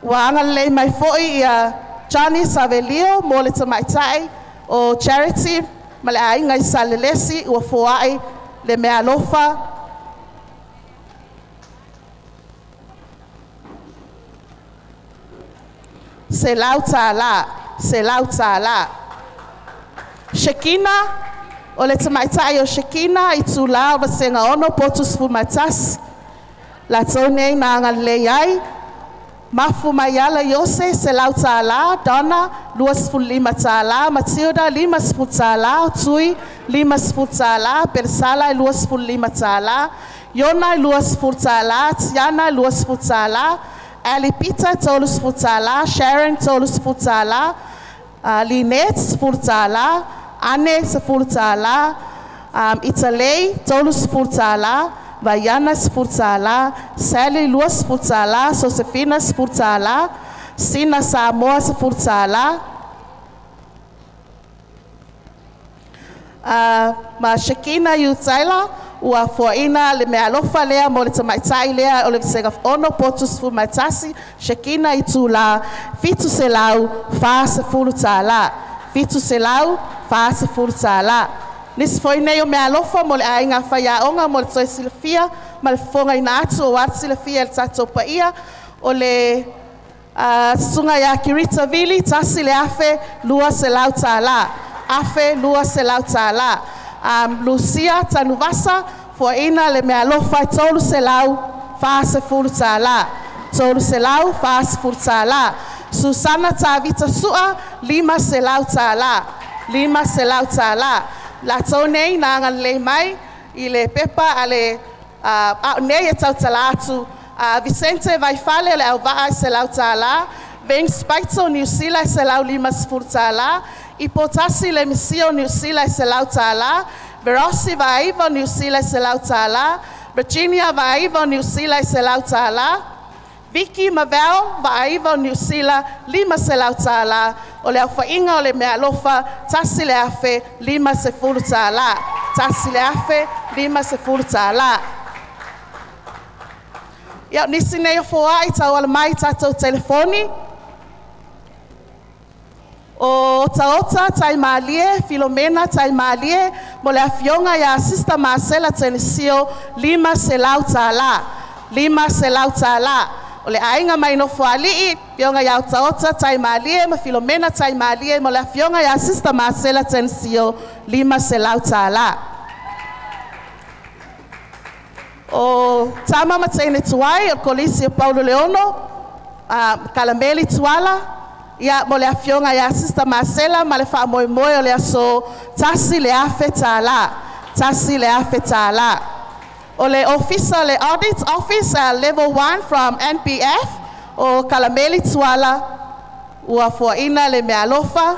C: Wanga lei mai foi ia Johnny Savelio mo le tamaitai o Charity, ma le ainga i salelesi ua foai le mea alofa. selau tāla, selau tāla. Shekina, o le tamaitai o Shekina, I tūlā o vasenga ono potus fumatas. La tone na ngalei ai, mafu mayala Yose, selau tāla, Donna, 25 tāla, Matilda, 5 tāla, Tui, 5 tāla, Persala, 25 tāla, Yona, 2 tāla, Tiana, 2 tāla, Alipita, 3 tāla, Sharon, 3 tāla, Lynette, 4 tāla, Anne, 4 tāla, Italei, 3 tāla, Vaiana, 4 tāla, Sally, 2 tāla, Josefina, 4 tāla, Sina Samoa, 4 tāla, ma Shekina Yutaila, ua foaina le mea alofa lea mo le tamaitai lea o le visega ono potus fumaitasi, Shekina I tūlā, fitu selau, fa 10 tāla, fitu selau, fa 10 tāla. Nisi foi nei o mea alofa mo le ainga whaiaonga mo le toi silafia, ma le fonga ina atu o atu silafia le tatou paia, o le sunga ya Kirita Vili, tasi le afe, 2 selau tāla, afe 2 selau tāla. Lucia Tanuvasa, foaina le mea alofa 3 selau, fa 10 tāla, 3 selau, fa 10 tāla. Susana Tavita Sua, 5 selau tāla, 5 selau tāla. La tonei na ngalei mai I le pepa ale nei e tau tala atu Vicente Vaifale le au vaa se lau tāla Veng Spaito New Zealand se lau 5 tāla I potasi le misio New Zealand se lau tāla Verossi Vaiva New Zealand se lau tāla Virginia Vaiva New Zealand se lau tāla Vicky Mavel Vaiva New Zealand 5 se lau tāla O le au whainga o le mea alofa tasi le afe 5 tāla Tasi le afe 5 tāla Ia nisi nei o foa I tau ala mai tatou telefoni O taota tai malie, Filomena tai malie Mo le afionga ia Sista Marcela Tenesio 5 selau tāla 5 selau tāla O le ainga mai no foalii, fionga ia taota tai malie, ma Filomena tai malie, mo le fionga ia Sista Marcela Tenesio 5 selau tāla. O tama matene tuai, o Colisio Paulo Leono, Kalameli tuala, ia mo le fionga ia Sista Marcela, ma le wha moe moe o le aso, tasi le afe tāla, tasi le afe tāla. O le officer le audit office level 1 from NPF o Kalameli tuala ua foaina le mea alofa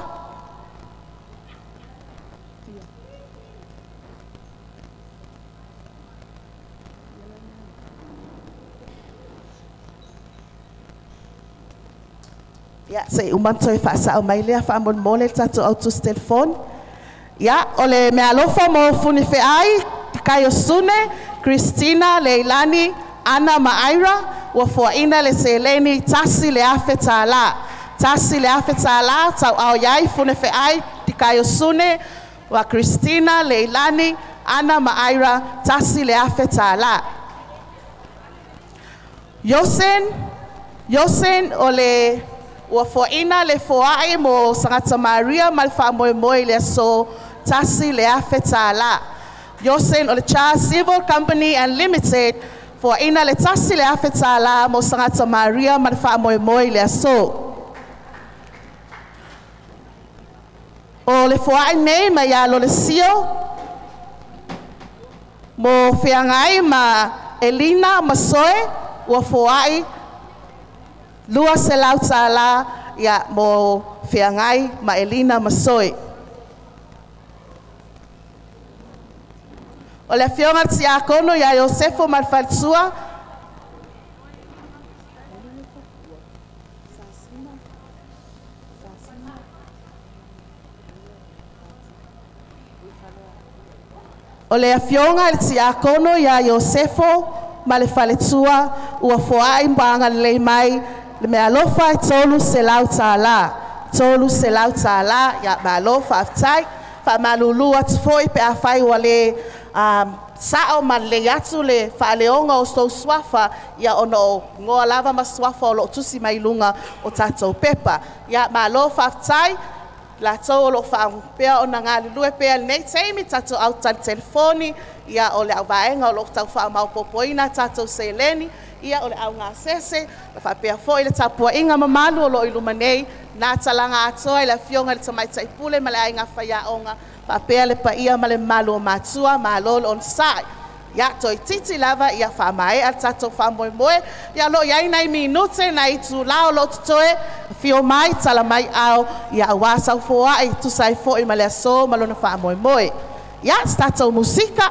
C: Ya se umantoi fasa o mailea fa mon mole tato autos telefon ya o le mea alofa mo funi fe ai Kayo Sune, Christina, Leilani, Ana Maaira, ua foaina le Seleni, tasi le afe tāla. Tasi le afe tāla, tau au iai, fune fe ai, ti Kayo Sune, ua Christina, Leilani, Ana Maaira, tasi le afe tāla. Yosen o le, ua foaina le foai mo Sangata Maria, malfa moe moe le so, tasi le afe tāla. Yosen o le Charles Civil Company and Limited for ina le tasi le afe tāla mo Sangata Maria malfa moe moe le aso. O le foai nei ma ia lo le sio mo whiangai ma Elina Masoe ua foai 2 selau tāla ia mo whiangai ma Elina Masoe. O le fionga tia kono ia Josefo Malfalsua. O le fionga tia kono ia Josefo Malfalsua ua foai mbanga le mai le me alofa tolu selau tāla. Tolu selau tāla ia ma alofa aftai fa malulu atu foi pe afai wale Sa o male atu le whaaleonga o stou swafa ia ono o ngoa lava ma swafa o lo tusi mai lunga o tatou pepa. Ia malo whaftai, la tau o lo whaangpea o na ngā lulue pea nei teimi tatou au tali telefoni, ia o le au vaenga o lo tau wha mau popoina tatou seleni, ia o le au ngā sese, la whapea fo i le tapua inga mamalu o lo iluma nei, nā talanga atoa i la fionga le tamai taipule ma le ainga whaiaonga, whapea le pa ia ma le malu o matua, ma lolo on sai. Ia toi titi lava ia whamae al tatou whamoe moe, ia lo iai nei minute na i tu lao lo tutoe, fio mai tala mai au, ia awasau foa i tu sai fo i ma le aso ma lona whamoe moe. Ia tatou musika.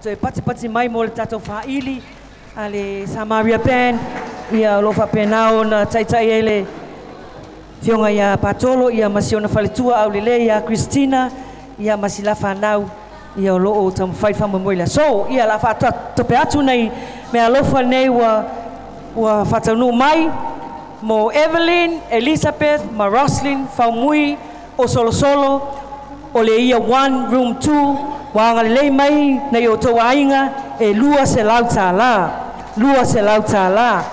D: te pati mai mo le tatou whaili a le Samaria Band ia lofa penao na taitai ele fionga ia patolo ia masiona faletua au lele ia Christina ia masila whanau ia o loo tam whai whamamoila. So ia la whata tope atu nei me alofa nei wa whatanu mai mo Evelyn, Elizabeth, ma Roslyn, Faumui o solo o le ia 1 room 2 wanga lei mai nei o tō ainga e lua se lauta la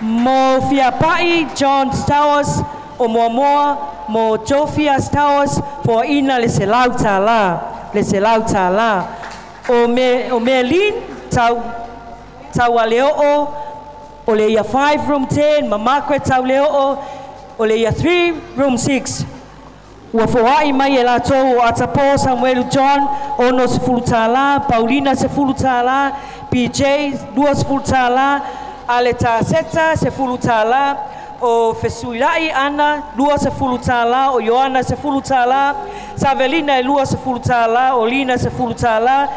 D: mo Fiapai John Towers o Moamoa mo Jofia Towers for ina le se lauta la o Melin tau aleo o le ia 5 room 10 ma Margaret tau leo o le ia 3 room 6 ua foai mai e latou o Atapo Samuel John ono se fulutala Paulina se fulutala PJ 2 se fulutala Aleta Seta se fulutala o Fesuilai Ana 2 se fulutala o Joana se fulutala Savelina e 2 se fulutala o Lina se fulutala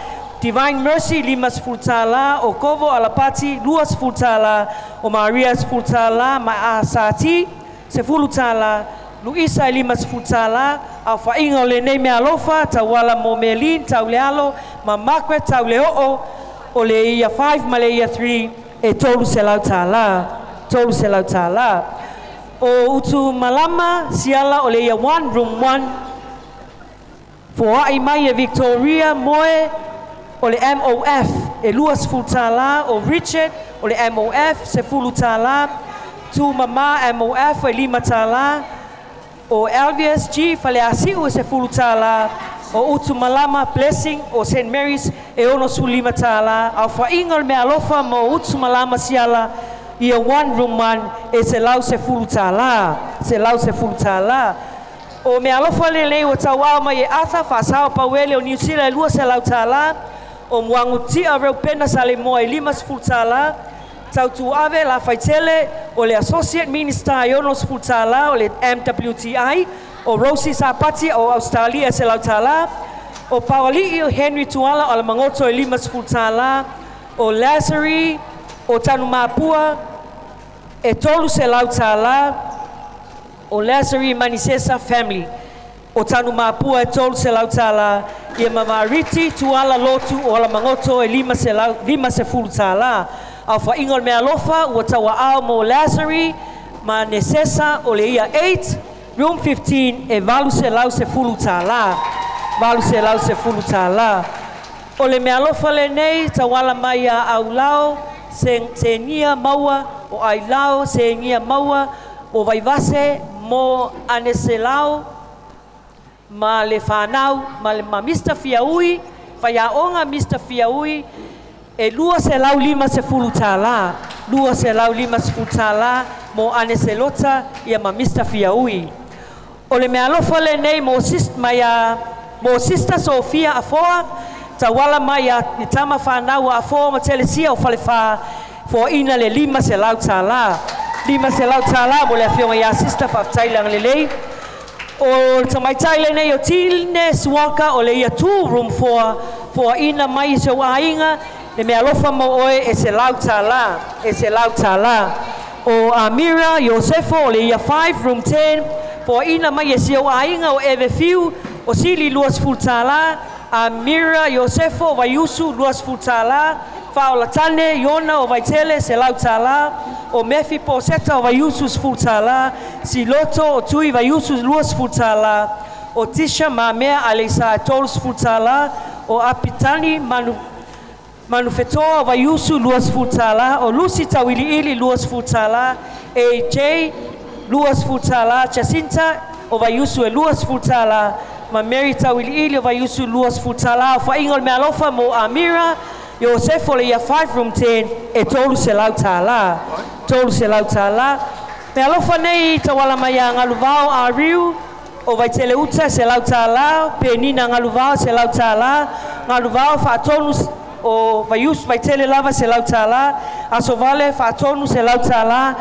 D: Divine Mercy 5 se fulutala o Kovo Alapati 2 se fulutala o Maria se fulutala ma Asati se fulutala Luisa 5 se fulutala au whainga o le nei mea alofa tawala mo Melin tau lealo ma Margaret tau leo o le ia 5 ma le ia 3 e tolu se lautala o utu malama siala o le ia 1 room 1 foai mai e Victoria moe o le MOF e 2 se fulutala o Richard o le MOF se fulutala tu mama MOF e 5 tala o Elvius G fale asiu se fulutala o utu malama Blessing o St. Mary's e ono su 5 tala au whainga me alofa mo utu malama siala ia 1 room 1 e se lau se fulutala o me alofa lelei o tawao mai e atha whasao pawele o New Zealand 2 se lau tala o muangutia reu pena sale moa e 5 se fulutala tau tu ave la faitele o le Associate Minister Iono se fulutala o le MWTI o Rosie Sapati o Australia se lautala o Pauali o Henry Tuala o le mangoto e 5 se fulutala o Lazari o Tanu Mapua e tolu se lautala o Lazari Manisesa Family o Tanu Mapua e tolu se lautala ia Mamariti Tuala Lotu o le mangoto e 5 se fulutala au whainga mea lofa ua tawa ao mo Lazari ma Nesesa o le ia 8 room 15 e valu se lau se fulutala o le mea lofa le nei tawala mai a au lao se ngia maua o ai lao se ngia maua o vaivase mo anese lao ma le whanau ma Mr. Fiaui whaiaonga Mr. Fiaui e 2 se lau 5 se fulutala mo ane se lota ia ma Mr. Fiaui o le mea lofa le nei mo Sister Sofia Afoa tawala mai a ni tama whanau a Afoa ma telesia o whalefa fo ina le 5 se lautala mo le afionga ia Sister Whaftailanga le lei o tamaitai le nei o Tine Suaka o le ia 2 room 4 fo ina mai se wainga le mea lofa mo oe e se lautala o Amira Yosefo o le ia 5 room 10 po ina mai e sio ainga o Everfiu o sili 2 fulutala Amira Yosefo o Vaiusu 2 fulutala Faola Tane Yona o Vaitele se lautala o Mefi Poseta o Vaiusu fulutala Siloto o Tui Vaiusu 2 fulutala o Tisha Mamea Alisa Tolus fulutala o Apitani Manufetoa o Vaiusu 2 fulutala o Lucy Tawili Ili 2 fulutala AJ 2 fulutala Jacinta o Vaiusu e 2 fulutala ma Mary Tawili Ili o Vaiusu 2 fulutala o Faingol me alofa mo Amira Yosefo le ia 5 room 10 e tolu se lautala me alofa nei tawala mai a ngaluvao a riu o Vaitele Uta se lautala Penina ngaluvao se lautala ngaluvao faatonu o Vaiusu Vaitele lava se lautala Asovale faatonu se lautala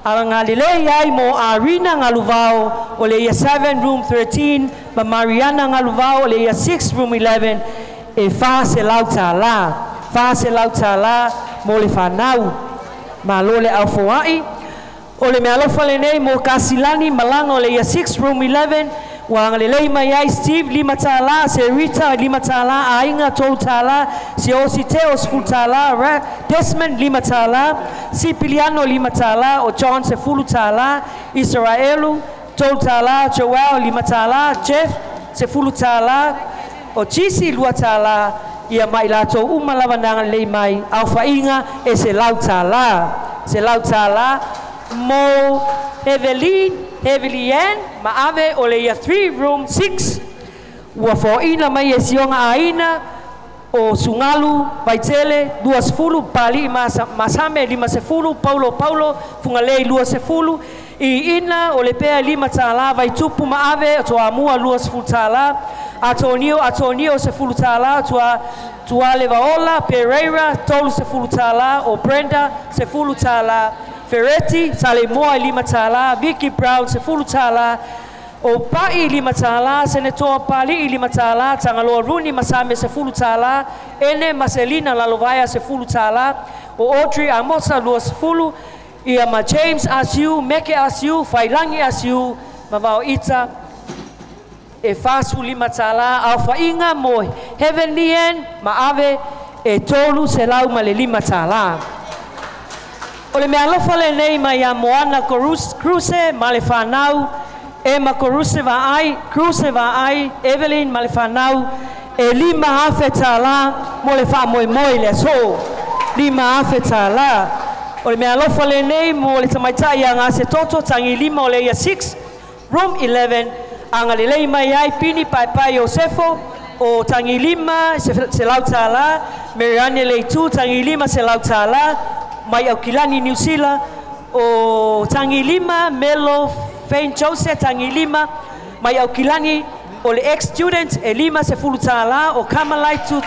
D: Alangalile ai mo Arina ngaluvao o le ia 7 room 13 ma Mariana ngaluvao o le ia 6 room 11 e wha se lau tāla. Wha se lau tāla mo le whanau. Ma lo le au foai. O le mea lofa le nei mo Kasilani malanga o le ia 6 room 11. Wanga le lei mai ai Steve 5 tāla, se Rita 5 tāla, Ainga 12 tāla, se Osi Teo 10 tāla, Desmond 5 tāla, si Piliano 5 tāla, o John se 10 tāla, Israelu 12 tāla, Joel 5 tāla, Jeff se 10 tāla, o Chisi 2 tāla, ia mai lato umalawananga lei mai, au whainga e se lau tāla, mo Evelyn, Maave o le ia 3 room 6. Ua foina mai e sionga aina o Sungalu, Vaitele, 20, Pali Masame 50, Paulo, Fungalei 20, I ina o le pea 5 tāla, Vaitupu Maave, o toa mua 20 tāla, Atonio se 10 tāla, tua Levaola, Pereira, 10 tāla, o Brenda se 10 tāla, Ferretti, Sale Moa 5 tāla, Vicky Brown se 10 tāla, o Pai 5 tāla, Senator Pali 5 tāla, Tangaloa Runi Masame se 10 tāla, Ene Marcelina Lalovaya se 10 tāla, o Audrey Amosa 20, ia ma James Asiu, Meke Asiu, Failangi Asiu, Mavao Ita, e Fasu 5 tāla, au whainga mo Heavenlien, Maave, e tolu se lau ma le 5 tāla. O le mea lofa le nei mai a Moana Kruse, ma le whanau, Emma Kruse va ai, Evelyn ma le whanau, e 5 hafe tāla, mo le wha moi le so, 5 hafe tāla. O le mea lofa le nei mo le tamaitai a ngā se toto, tangi 5 o le ia 6, room 11, anga le lei mai ai Pini Pai Josefo, o tangi 5 se lau tāla, Meriane le 2, tangi 5 se lau tāla, mai au Kilani New Zealand, o tangi 5, Melo Fain Joseph tangi 5, mai au Kilani o le ex-student e 5 se 10 tāla, o Kamalai tu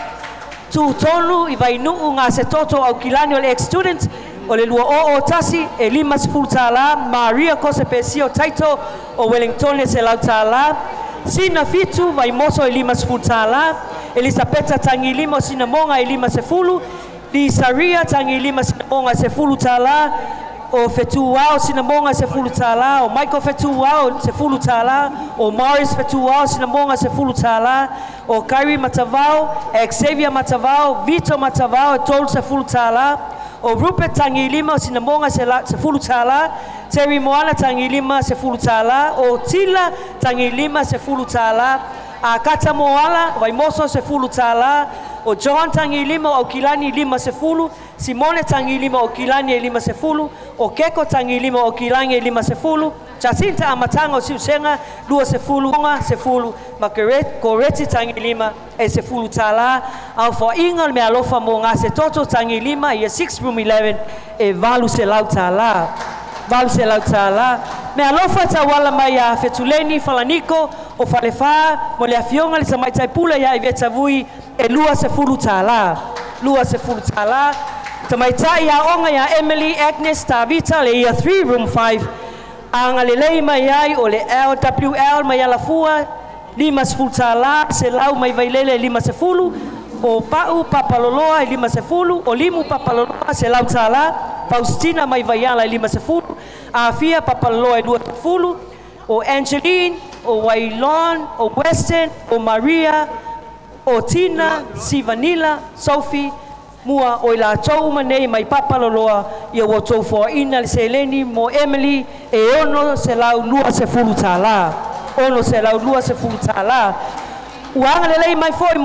D: tonu i vai nuu ngā se toto au Kilani o le ex-student, o le lua o tasi e 5 se 10 tāla, Maria Kose Pesio Taito o Wellington se lau tāla, Sina Fitu vai moso e 5 se 10 tāla, Elisabetta tangi 5 o Sinamonga e 5 se 10, Di Saria tangi 5 Sinamonga se 10 tāla, o Fetuao Sinamonga se 10 tāla, o Michael Fetuao se 10 tāla, o Morris Fetuao Sinamonga se 10 tāla, o Kairi Matavao, Xavier Matavao, Vito Matavao e tolu se 10 tāla, o Rupert tangi 5 Sinamonga se 10 tāla, Terry Moana tangi 5 se 10 tāla, o Tila tangi 5 se 10 tāla, a Kata Moala vai moso se 10 tāla, o John tangi 5 o Kilani 5 se 10, Simone tangi 5 o Kilani e 5 se 10, o Keko tangi 5 o Kilani e 5 se 10, Jacinta Amatanga o Siusenga 2 se 10, ma Koreti tangi 5 e se 10 tāla, au whainga mea lofa mo ngā se toto tangi 5 i a 6 room 11 e valu se lau tāla. Mea lofa tawala mai a Fetuleni Falaniko o Falefa mo le afionga le samaitai pula ia i vetavui e 2 se 10 tāla. 2 se 10 tāla. Tamaitai a onga ia Emily Agnes Tavita le ia 3 room 5. Anga le lei mai ai o le LWL mai ala fua 5 se 10 tāla. Se lau mai vailele 5 se 10. O Pau Papaloloa e 5 se 10. O Limu Papaloloa se lau tāla. Faustina mai vaiala e 5 se 10, a Fia Papaloa e 2 se 10, o Angeline, o Wailon, o Weston, o Maria, o Tina, Sivanila, Sophie, mua o la tau manei mai Papaloa i o tau fo ina le Seleni mo Emily e ono se lau 2 se 10 tāla. Ono se lau 2 se 10 tāla. Uanga le lei mai foi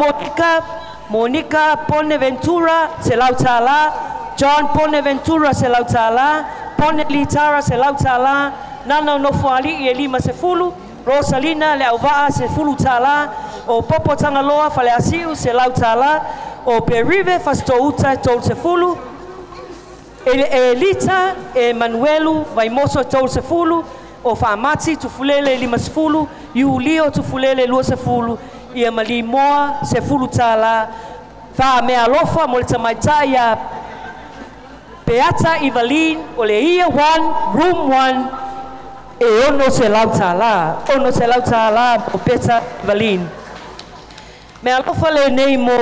D: Monica Bonaventura se lau tāla. John Bonaventura se lau tāla, Pone Litara se lau tāla, Nana Nofoali i e 5 se 10, Rosalina le Auvaa se 10 tāla, o Popo Tangaloa Fale Asiu se lau tāla, o Perive Fastouta tolu se 10, Elita e Manuelu vai moso tolu se 10, o Faamati Tufulele 5 se 10, Iulio Tufulele 2 se 10, i a Malimoa se 10 tāla, Fa mea lofa mo le tamaitai a Beata Evelyn o le ia 1, room 1, e ono se lau tāla o Beata Evelyn. Me alofa le nei mo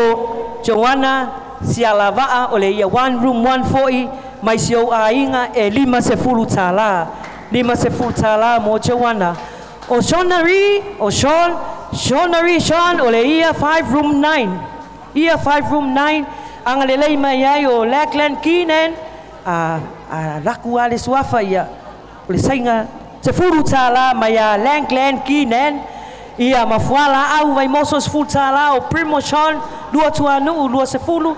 D: Joanna si alavaa o le ia 1 room 140 mai si o ainga e 50 tala. 50 tala mo Joanna. O Shonari, o Shonari Sean o le ia 5 room 9. Ia 5 room 9 anga le lei mai ai o Lackland Keenan a laku ale suafa ia o le sainga se furu tala mai a Lackland Keenan ia mafuala au vai moso se furu tala o Primo Sean lua tuanu lua se fulu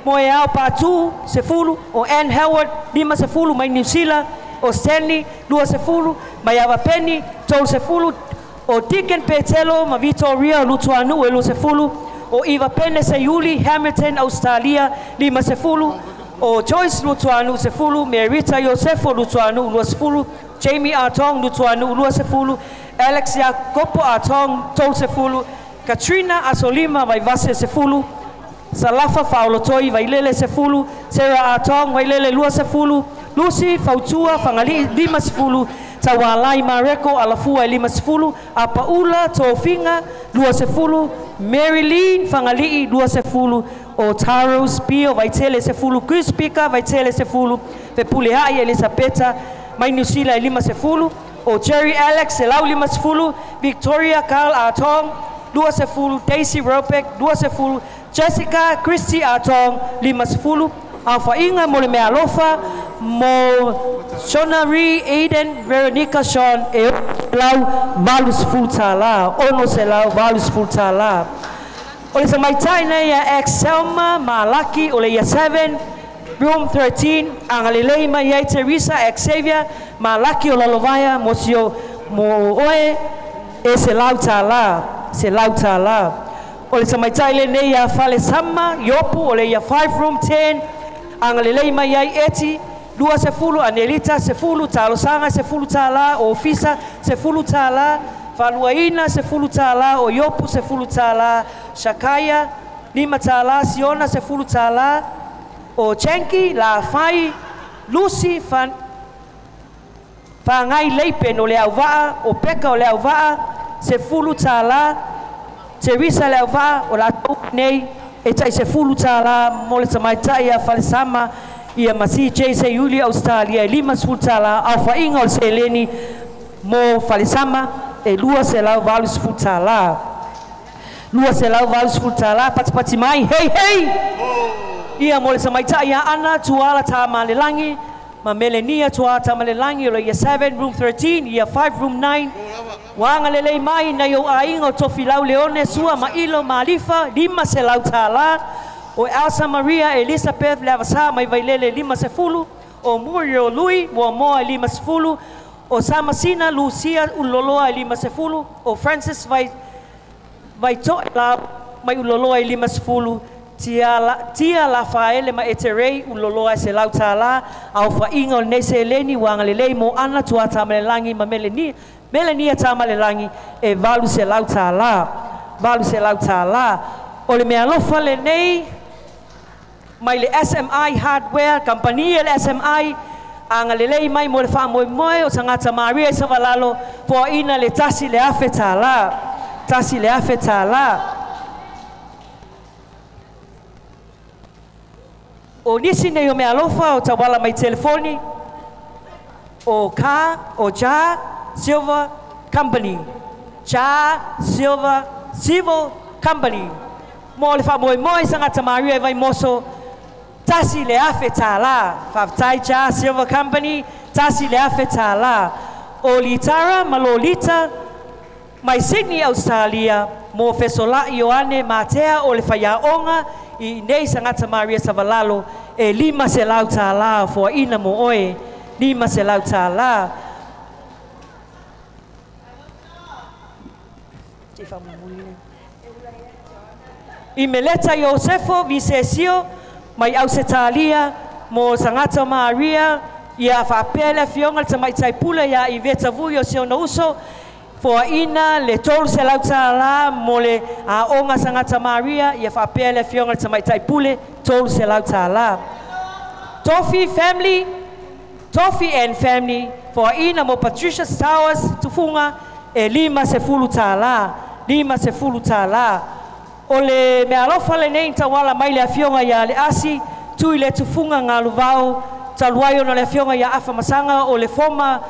D: mo e au patu se fulu o Ann Howard 5 se fulu mai New Zealand o Stanley lua se fulu mai ava Penny tol se fulu o Deacon Petelo ma Victoria lua tuanu e lua se fulu o Eva Pene se Yuli Hamilton Australia 5 se fulu o Joyce Lutuanu se fulu Merita Yosefo Lutuanu lua se fulu Jamie Artong Lutuanu lua se fulu Alex Jacopo Artong tol se fulu Katrina Asolima vai vase se fulu Salafa Faulotoi vai lele se fulu Sarah Artong vai lele lua se fulu Lucy Fautua Fangali 5 se fulu Tawalai Mareko Alafua 5 se fulu a Paula Tofinga lua se fulu Marilyn Fangali 2 se fulu o Taro Spio vai tele se fulu Chris Pika vai tele se fulu Ve Pulehai Elisabetta mai New Zealand 5 se fulu o Jerry Alex se lau 5 se fulu Victoria Carl Artong 2 se fulu Daisy Ropek 2 se fulu Jessica Christy Artong 5 se fulu Alfa Inga mo le mea alofa mo Shonari Aiden Veronica Sean e lau valus fultala ono se lau valus fultala o le samaitai nei a Excelma Malaki o le ia 7 room 13 anga le lei mai ai Teresa Xavier Malaki o lalovaya mo sio mo oe e se lau tala o le samaitai le nei a Fale Sama Yopu o le ia 5 room 10 anga le lei mai ai Eti 2 se fulu Anelita se fulu Talosanga se fulu tala o Fisa se fulu tala Faluaina se fulu tala o Yopu se fulu tala Shakaya 5 tala Siona se fulu tala o Chenki la Fai Lucy Fangai Leipen o le Auvaa o Peka o le Auvaa se fulu tala Teresa le Auvaa o la nei e tai se fulu tala mo le samaitai a Falsama ia masi JC Yuli Australia 5 se fulu tala Alfa Inga o se Eleni mo Falsama e 2 se lau valu se fulu tala 2 se lau valu se fulu tala pati mai hey ia mo le samaitai a ana tuala tama le langi ma Melania tuala tama le langi o le ia 7 room 13 ia 5 room 9 wanga lelei mai na yo ainga o tofi lau leone sua ma ilo malifa 5 se lau tala o Elsa Maria Elizabeth Lavasa mai vai lele 5 se fulu o Muriel Lui mo moa 5 se fulu o Samasina Lucia uloloa 5 se fulu o Francis vai to la mai uloloa 5 se fulu tia la faele ma eterei uloloa se lau tala au fa inga o nese eleni wanga lelei mo ana tuata melelangi ma Melania tama le langi e valu se lau tala o le mea lofa le nei mai le SMI hardware company le SMI anga le lei mai mo le wha moe o tangata Maria i Savalalo po ina le tasi le afe tala o nisi nei o mea lofa o tawala mai telefoni o ka o ja Silver Company Civil Company mo le wha moe sangata Maria vai moso tasi le afe tala whaftai ja Silver Company tasi le afe tala o Litara Malolita mai Sydney Australia mo fesola Ioane Matea o le whaiaonga i nei sangata Maria Savalalo e 5 se lau tala fo ina mo oe 5 se lau tala I Meleta Yosefo Visesio mai au se talia mo sangata Maria ia whapele fionga te mai taipule ia i veta vuio sio no uso fo ina le tolu se lau tala mo le a onga sangata Maria ia whapele fionga te mai taipule tolu se lau tala Toffee and family fo ina mo Patricia Towers tufunga e 5 se fulu tala O le me alofa le nei tawala mai le afionga ia le asi tui le tufunga ngā luvau taluai ona le afionga ia afa masanga o le former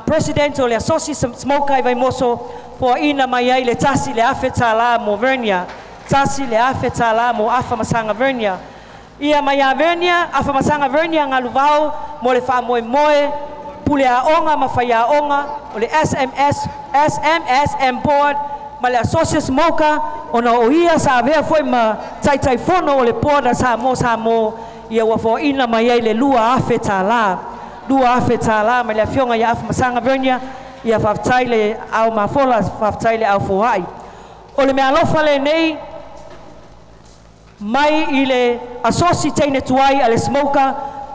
D: president o le Asosi Smoker i vai moso po ina mai ai le tasi le afe tala mo Vernia tasi le afe tala mo afa masanga Vernia ia mai a Vernia afa masanga Vernia ngā luvau mo le wha moe moe pule a onga ma whai a onga o le SMSM board ma le Asosi Smoker ona o ia sa avea foi ma tai fono o le board sa mo ia wa fo ina mai ai le lua afe tala ma le afionga ia afa masanga Vernia ia whaftai le au mafola whaftai le au fuhai o le mea alofa le nei mai i le Asosi teine tuai a le Smoker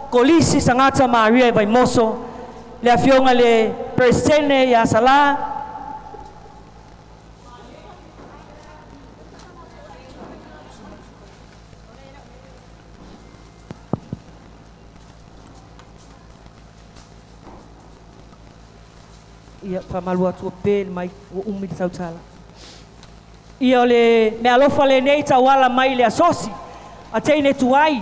D: kolisi sangata Maria i vai moso le afionga le presidente ia sala ia whamalua tua pēl mai o umi te tautala. Ia o le mea alofa le nei tawala mai le Asosi a teine tuai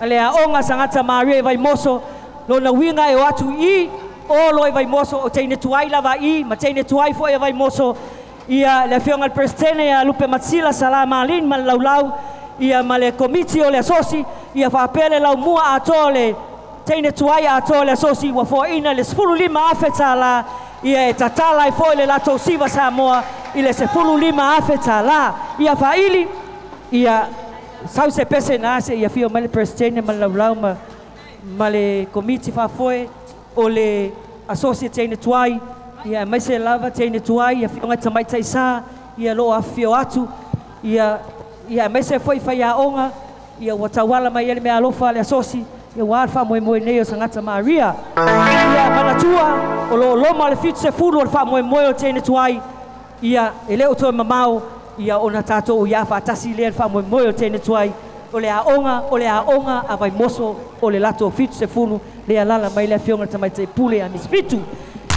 D: a le aonga sangata Maria i vai moso lo na winga e o atu i o lo i vai moso o teine tuai lava i ma teine tuai fo i vai moso ia le fionga al presidente ia Lupe Matsila Salama Alin ma laulau ia ma le komiti o le Asosi ia whapele lau mua ato le teine tuai ato le Asosi wa fo ina le 15 afeta la ia e tatala i foi le lato siva Samoa i le 15 afeta la ia faili ia sau se pese na se ia fio male presidente ma laulau ma le komiti fa foi o le Asosi teine tuai ia mai se lava teine tuai ia fio ngata mai taisa ia lo afio atu ia mai se foi fai a onga ia watawala mai ele me alofa le Asosi ia warfa moe nei o sangata Maria ia manatua o lo loma le fitu se fulu o le wha moe o teine tuai ia ele o toi mamau ia ona tato o ia whaatasi lea le wha moe o teine tuai o le aonga a vai moso o le lato o fitu se fulu lea lala mai lea fionga tamai te pule a mis fitu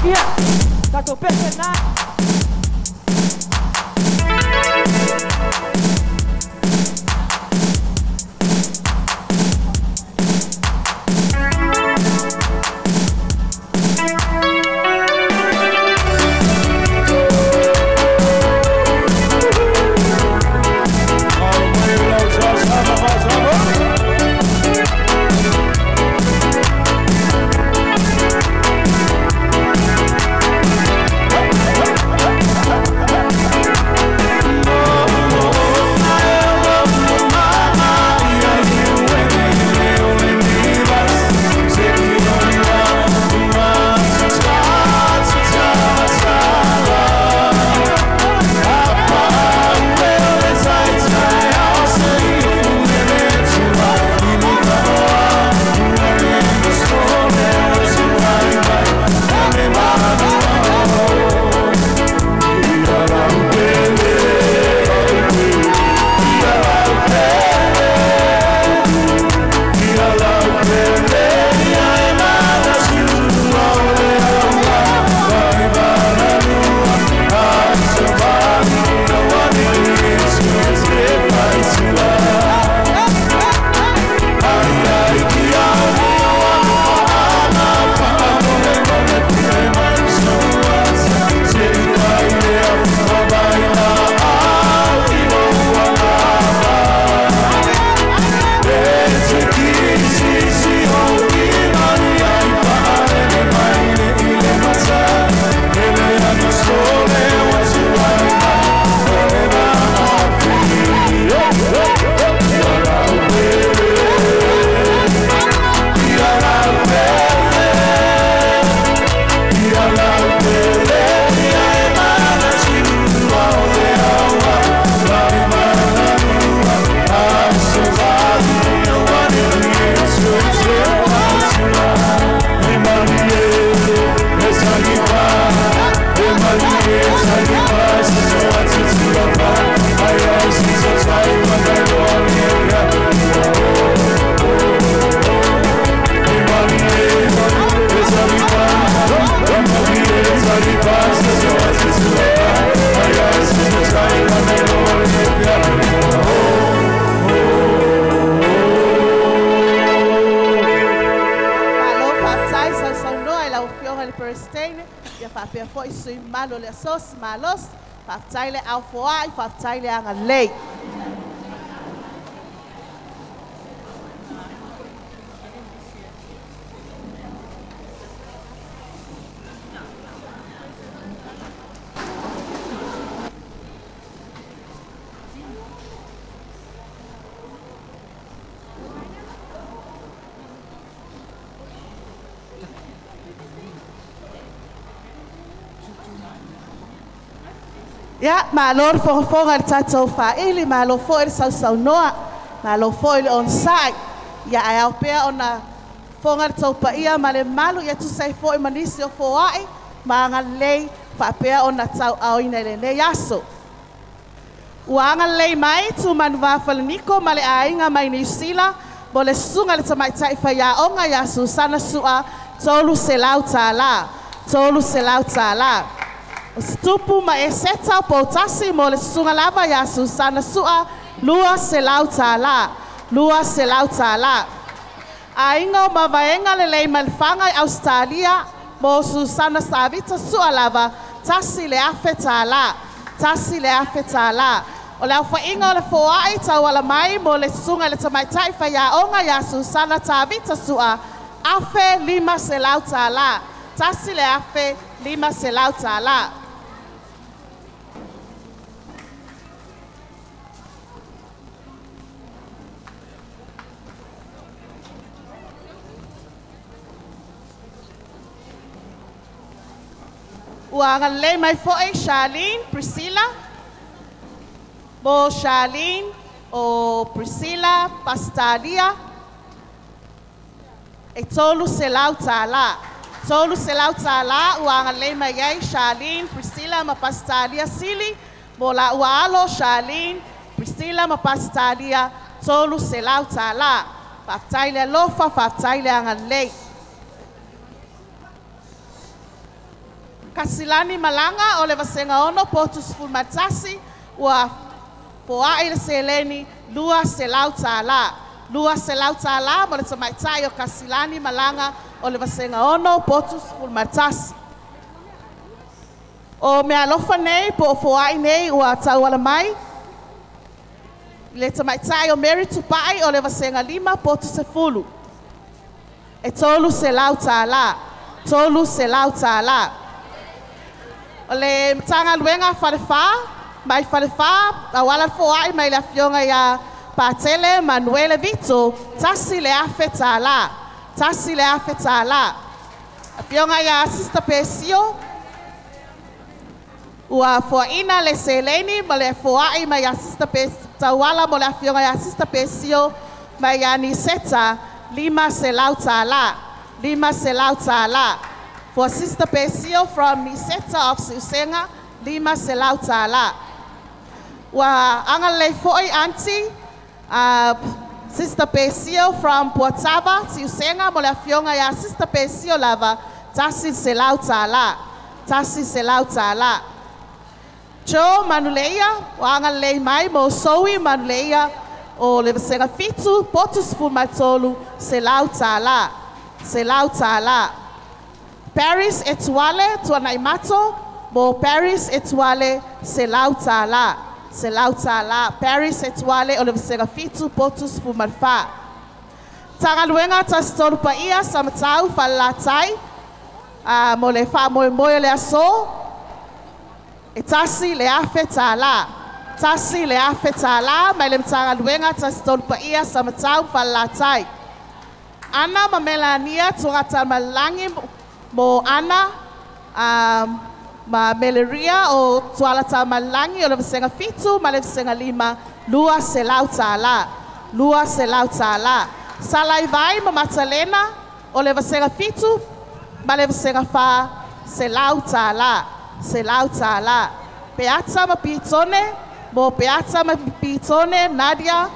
D: ia tato pese na
C: fionga le peristene, ia whapea fo i sui malo le asos, malos, whaptai le au foa, i whaptai le anga lei. Ya, malor fonga le tatou whaili, malo fo ele sau noa, malo fo ele on site. Ya ai au pea ona fonga le tau paia ma le malu, ia tu sai fo e manisi o fo ai, ma anga lei whapea ona tau au ina le ne yaso. Ua anga lei mai tu manu wafalaniko ma le ainga mai New Zealand, mo le sunga le tamaitai whaia onga ya Susana Sua, tolu se lau tā la, tolu se lau tā la. O stupu ma e seta po tasi mo le sunga lava ya Susana Sua, lua se lau tā la, lua se lau tā la. A inga o mawaenga le lei malfanga i Australia, mo Susana Savita Sua lava, tasi le afe tā la, tasi le afe tā la. O le awha inga o le foai tau ala mai mo le sunga le tamaitai whaia onga ya Susana Savita Sua, afe lima se lau tā la, tasi le afe lima se lau tā la. Ua ngalei mai foe Charlene, Priscilla. Bo Charlene o Priscilla Pastalia. E tolu se lau tā la. Tolu se lau tā la. Ua ngalei mai ei Charlene, Priscilla ma Pastalia sili. Bo la ua alo Charlene, Priscilla ma Pastalia. Tolu se lau tā la. Whaftai le lofa, whaftai le ngalei. Kasilani malanga o le vasenga ono potus fulmatasi ua poa ile seleni lua se lau tā la. Lua se lau tā la mo le tamaitai o kasilani malanga o le vasenga ono potus fulmatasi. O mea lofa nei po foa nei ua tau ala mai. Le tamaitai o Mary Tupai o le vasenga lima potus e fulu. E tolu se lau tā la. Tolu se lau tā la. O le tanga luenga wharewha, mai wharewha, a wala foai mai la fionga ia Patele Manuele Vito, tasi le afe tā la, tasi le afe tā la. A fionga ia Sister Pesio, ua foaina le Seleni, ma le foai mai ia Sister Pesio, tawala mo la fionga ia Sister Pesio, mai ia Niseta, lima se lau tā la, lima se lau tā la. For Sister Pesio from Niseta of Siusenga, lima se lau tā la. Wa anga le foi auntie, Sister Pesio from Puatava, Siusenga, mo le fionga ya Sister Pesio lava, tasi se lau tā la, tasi se lau tā la. Jo Manuleia, wa anga le mai mo sowi Manuleia, o le vasenga fitu, potus fumatolu, se lau tā la, se lau tā la. Paris Etuale, Tuanaimato, Bo Paris Etuale, se lau tā la, se lau tā la. Paris Etuale, o le vasega fitu, potus fumarfa. Tanga luenga tas tolu paia, samatau, falatai, mo le fa moe le aso, e tasi le afe tā la, tasi le afe tā la, mai le tanga luenga tas tolu paia, samatau, falatai. Ana ma Melania, tuangata malangi, mo Ana, ma Meleria o tuala ta malangi o le vasenga fitu, ma le vasenga lima, lua se lau tā la, lua se lau tā la. Salai vai ma Matalena o le vasenga fitu, ma le vasenga fa, se lau tā la, se lau tā la. Peata ma Pitone, mo peata ma Pitone, Nadia,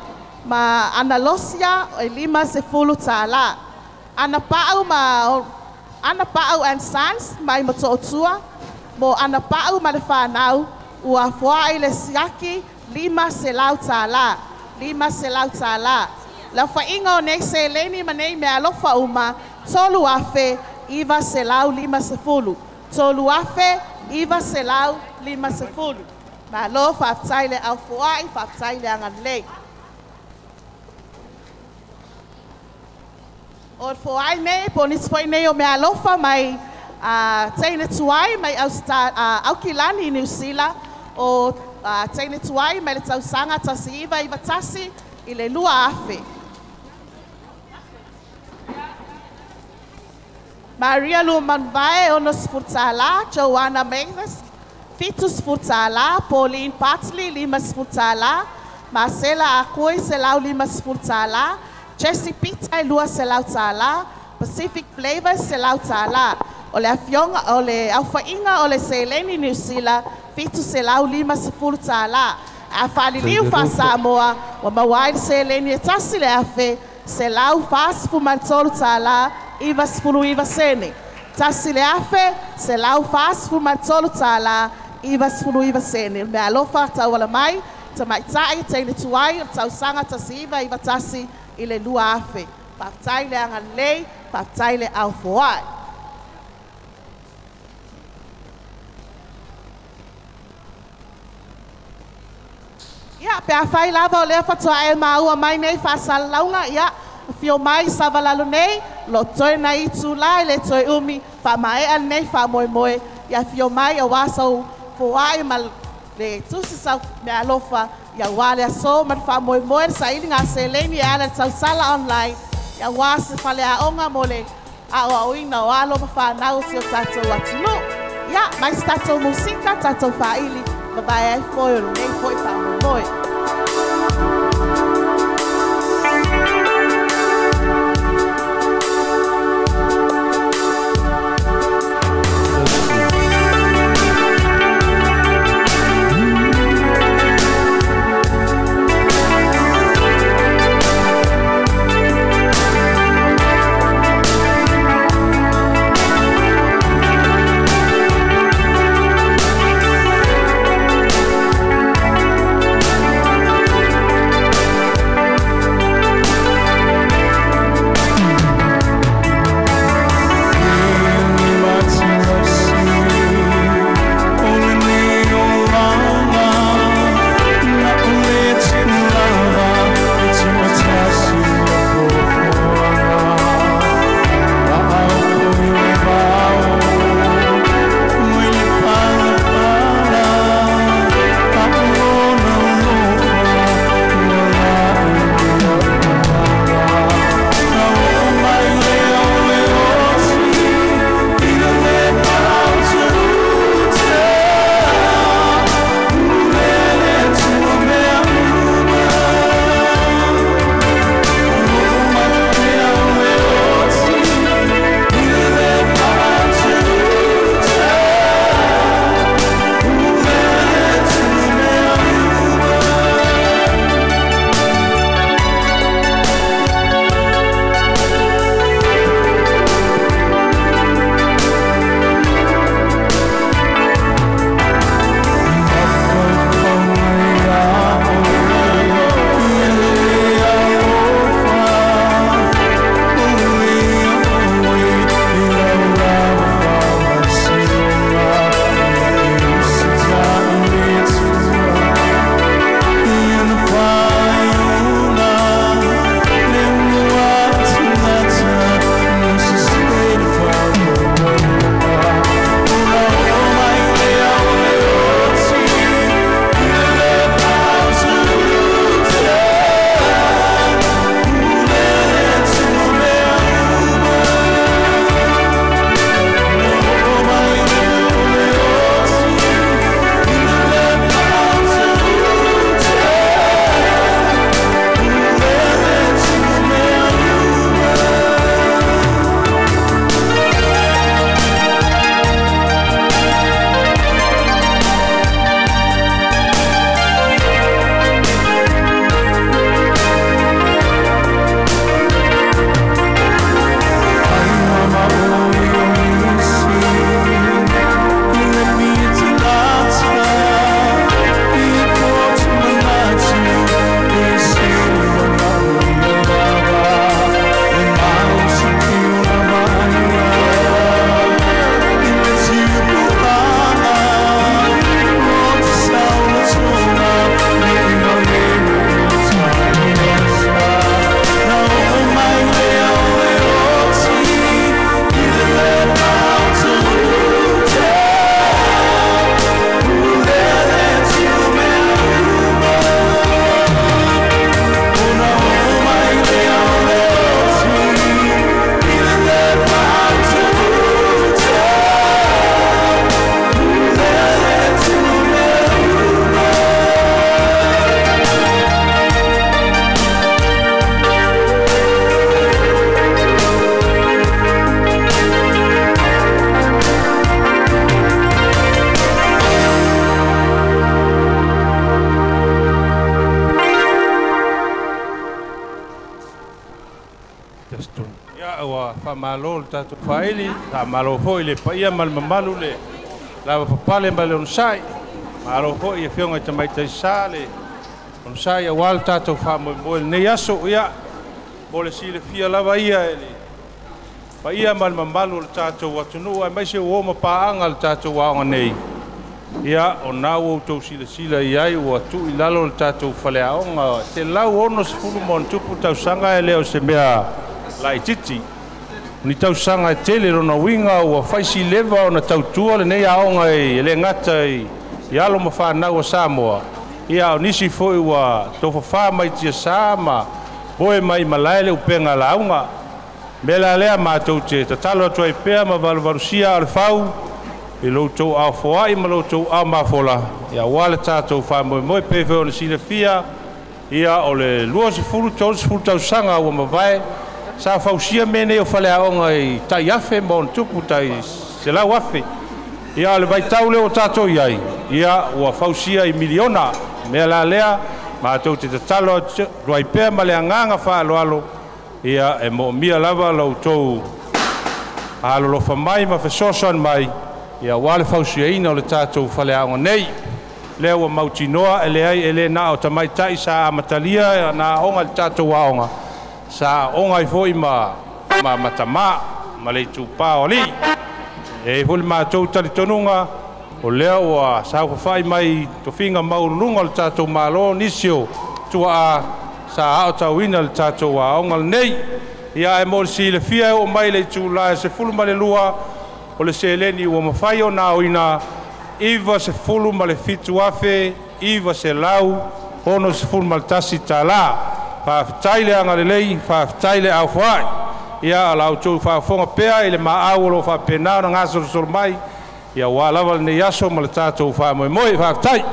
C: ma Ana Losia, o lima se fulu tā la. Ana pau ma Ana Pa'au and Sons, mai matotua, mo Ana Pa'au ma le whanau, ua foai le siaki, lima se lau tā la, lima se lau tā la. La whainga o nei se leni ma nei mea lofa uma, tolu afe, iwa selau lima sefulu. Tolu afe, iwa selau lima sefulu. Malo whaftaile au fuai, whaftaile anganlei. O fuai nei, ponis foi nei o me alofa mai teine tuai mai au kilani New Zealand o teine tuai mai le tausanga tasi iwa tasi i le lua afe. Maria Lumanvae onos furtala, Joanna Mavis, Fitus furtala, Pauline Patley limas furtala, Marcela Akoi selau limas furtala, Jessie Pita lua selau tala, Pacific Flavors selau tala. Ole afionga ole aufainga ole Seleni New Zealand, Fitus selau limas furtala. Afaliliu fa Samoa, wa mawai Seleni tasi le afe, selau fas fumatol tala. Iwa sfulu iwa sene. Tasile afe, se lau fas fu matolu tala, iwa sfulu iwa sene. Me alofa tau wala mai, ta maitai, te ine tuai, tau sanga tasi iwa tasi ile lua afe. Paftai le angan lei, paftai le au foai. Ya, pe afai lava o lea fatua e maua mai nei fasal launga, ya. Fio mai savalalu nei, lo toi na itu lai le toi umi, fa mai al nei fa moe moe, ya fio mai a wasau fuai mal le tusi sa me alofa, ya wale a so man fa moe moe, sa ili ngā Seleni ala tau sala online, ya wasi fale a onga mole, a o ina o alo ma fa nau si o tatou atunu. Ya, mais tatou musika, tatou fa ili, mabai ai foi o nei foi fa moe moe.
B: malo le tatou faili ta malo fo ile pa ia mal mamalu le la papale mbale on sai malo fo ia fionga te mai te sale on sai wal tatou fa mo ne yaso ia ole sile fia lava ia ele pa ia mal mamalu le tatou atunu ai mai se o ma paanga le tatou wa nei ia o nau tau sila iai o atu i lalo le tatou faleaonga te lau ono se fulu mon tupu tau sanga e leo se mea lai titi ni tau sanga e tele rona winga o faisi leva o na tau tua le nei aonga e le ngata i alo ma whanau a Samoa ia o nisi foi wa tofa wha mai tia sama boe mai malaele upenga launga mela lea mātou te tatalo atua i pea ma valuvalusia o le fau i loutou au foai ma loutou au mafola ia wale tatou whamoemoe pewe o le silafia ia o le lua sefulu tausaga ua mavae sa fausia mene o faleaoga i tai afe ma ona tupu tai se lau afe ia o le vaitau lea o tatou iai ia ua fausia i miliona mea la lea matou te tatalo luai pea ma le agaga faaloalo ia e moʻomia lava loutou alolofa mai ma fesoasoani mai ia wale fausiaina o le tatou faleaoga nei lea ua mautinoa e leai e lē na o tamaitaʻi sa amatalia na aʻoga i le tatou aʻoga sa aʻoga ai foʻi ma matamā ma le itupā o alii e foi le matou talitonuga o lea ua saufafaʻi mai tofiga maululuga o le tatou mālo nisi o tuaʻa sa aʻo tauina le tatou aʻoga lenei ia e mo le silafia e oo mai le itulā e sefulu ma le lua o le seleni ua mafai ona oina iva sefulu ma le fitu afe iva se lau ono sefulu ma le tasi tālā faafetai le agalelei faafetai le ʻaofoaʻi ia o lautou faafofoga pea i le maʻau o loo faapena ona gasolosolo mai ia ua lava lenei aso ma le tatou faamoemoe faafetai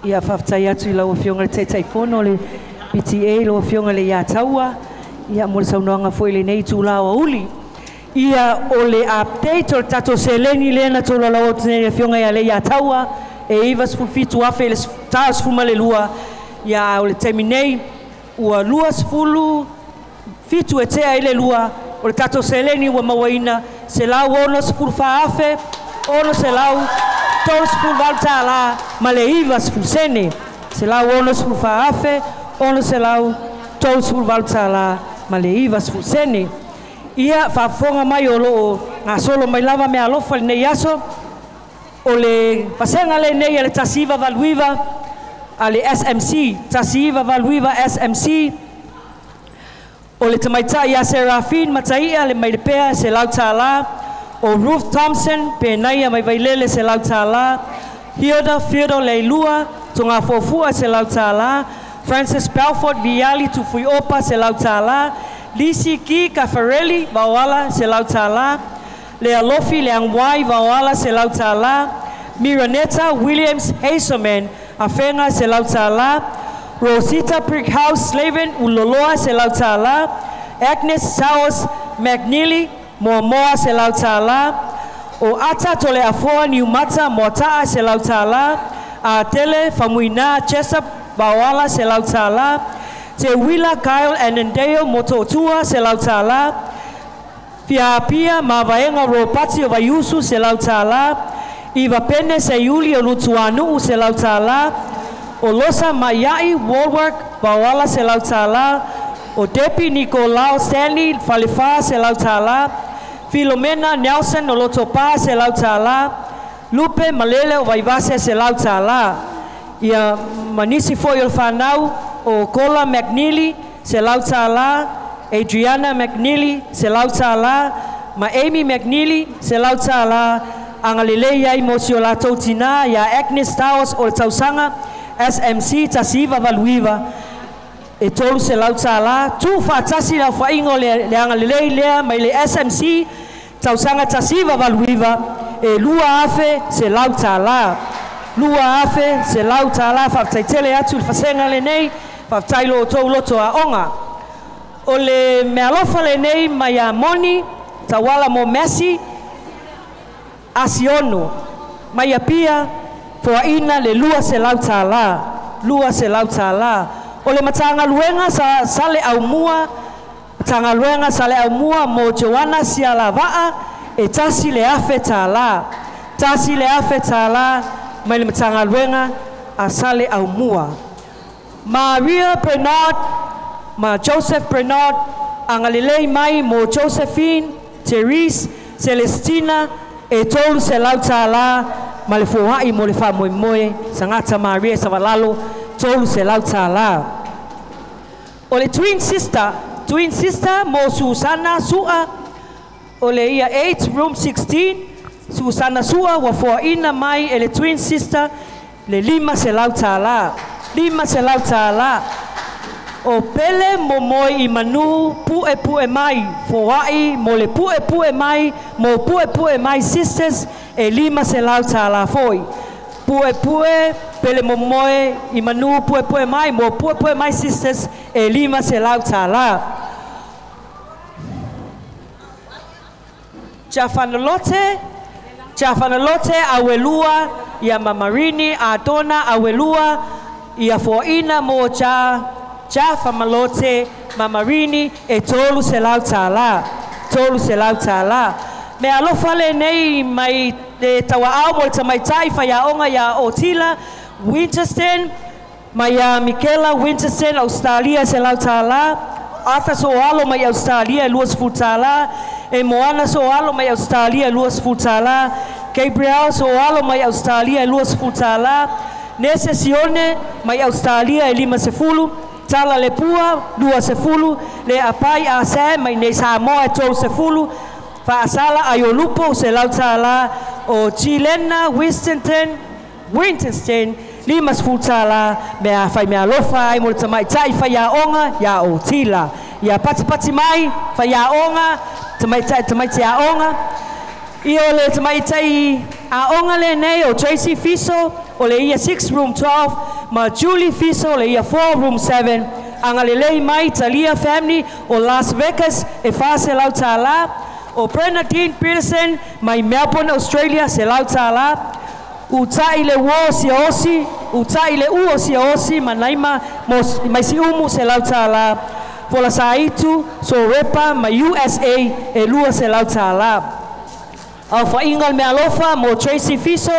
D: ia faafetai atu i laua fioga le taʻitaʻifono o le PTA lo fionga le ia taua ia mo le saunoanga foi le nei tula o uli ia o le update o tato seleni le na tula la o tene fionga ia le ia taua e iva sfufitu afe le tas fuma le lua ia o le terminei ua lua sfulu fitu e tea ile lua o le tato seleni ua mawaina se lau ono sfulu fa afe ono se lau tolu sfulu valta la ma le iva sfulu sene se lau ono sfulu fa afe ono se lau tolu sfulu valta la ma le iva sfulu sene ia faafofoga mai o loo gasolo mai lava mea alofa lenei aso o le fasega lenei a le tasiiva valuiva a le SMC tasiiva valuiva SMC o le tamaitaʻi a Serafin mataia le mai le pea se lau tālā o Ruth Thompson penaia mai vailele se lau tālā Hilda Theodore Leilua toga fuafua se lau tālā Francis Belford Viali tufui opa se lau tālā Lisi Ki Caffarelli Vauala se lau tālā le alofi le angwai Vauala se lau tālā Miraneta Williams Hazelman Afenga se lau tālā Rosita Brickhouse Slaven Uloloa se lau tālā Agnes Saos McNeely Moamoa se lau tālā o ata tole afoa niumata moataa se lau tālā a tele famuina Chesa Vauala se lau tālā te Willa Kyle Anandeo Mototua se lau tālā Fiapia Mavaenga Ropati o Vaiusu se lau tālā Iva Pene se Yuli o Lutuanu se lau tālā o Losa Maiai Woolwork Vauala se lau tālā o Depi Nicolau Stanley Falifa se lau tālā Filomena Nelson o Lotopa se lau tālā Lupe Malele o Vaivase se lau tālā ia manisi foi o whanau o Kola McNeely se lau tālā Adriana McNeely se lau tālā ma Amy McNeely se lau tālā angalelei ai mo si o lātou tina ia Agnes Towers o le tausanga SMC tasiva valuiva e tolu se lau tālā tu whaatasi lau whaingo le angalelei lea mai le SMC tausanga tasiva valuiva e lua afe se lau tālā lua afe se lau tālā whaaftaitele atu le whasenga le nei whaaftailo o tau loto a onga o le mealofa le nei mai a moni tawala mo Messi asiono mai a pia foaina le lua se lau tālā O le matanga luenga sa sale au mua, matanga luenga sale au mua mo Joana Sialavaa e tasi le afe tala. Tasi le afe tala mai le matanga luenga a sale au mua. Maria Bernard, ma Joseph Bernard, angalilei mai mo Josephine, Therese, Celestina, e tolu se lau tala, ma le fuhai mo le wha moe moe, sangata Maria Savalalo, tolu se lau tala. O le twin sister mo Susana Sua, o le ia 8, room 16, Susana Sua, wa fua ina mai e le twin sister, le 5 se lau tala. 5 se lau tala. O pele mo moi I manu pue mai. Foai mo le pue mai. Mo pue mai sisters e 5 se lau tala foi. Pue pele mo moi I manu pue mai. Mo pue mai sisters e 5 se lau tala. Chafanalote awelua ya mamarini adona awelua ia foina mo cha malote mamarini e tolu se lau tala. Tolu se lau tala. Me alofa le nei mai te tawa au mo te mai taifa ya onga ya Otila Winterston, mai ya Michaela Winterston Australia se lau tala. Arthur Soalo mai Australia luas futala. E Moana Soalo mai Australia luas futala. Gabriel Soalo mai Australia luas futala. Nese Sione mai Australia e 5 sefulu. Tala le pua 2 sefulu. Le apai a se mai ne Samoa e 3 sefulu. Fa asala ayolupo se lau tala. O Chilena Winston 5 sefulu tala. Mea fai mea lofa ai mo le tamai tai fai ya onga ya Otila. Ya pati mai fai ya onga. Tamai tai ya onga. Io le tamai tai a onga le nei o Tracy Fiso o le ia 6 room 12 ma Julie Fiso le ia 4 room 7 anga le lei mai Talia family o Las Vegas e fa se lau tala o Bernadine Pearson mai Melbourne Australia se lau tala utai le wo si osi utai le uo si osi manaima mai si umu se lau tala fola saitu so repa mai USA e lua se lau tala. Au fa ingal me alofa mo Tracy Fiso,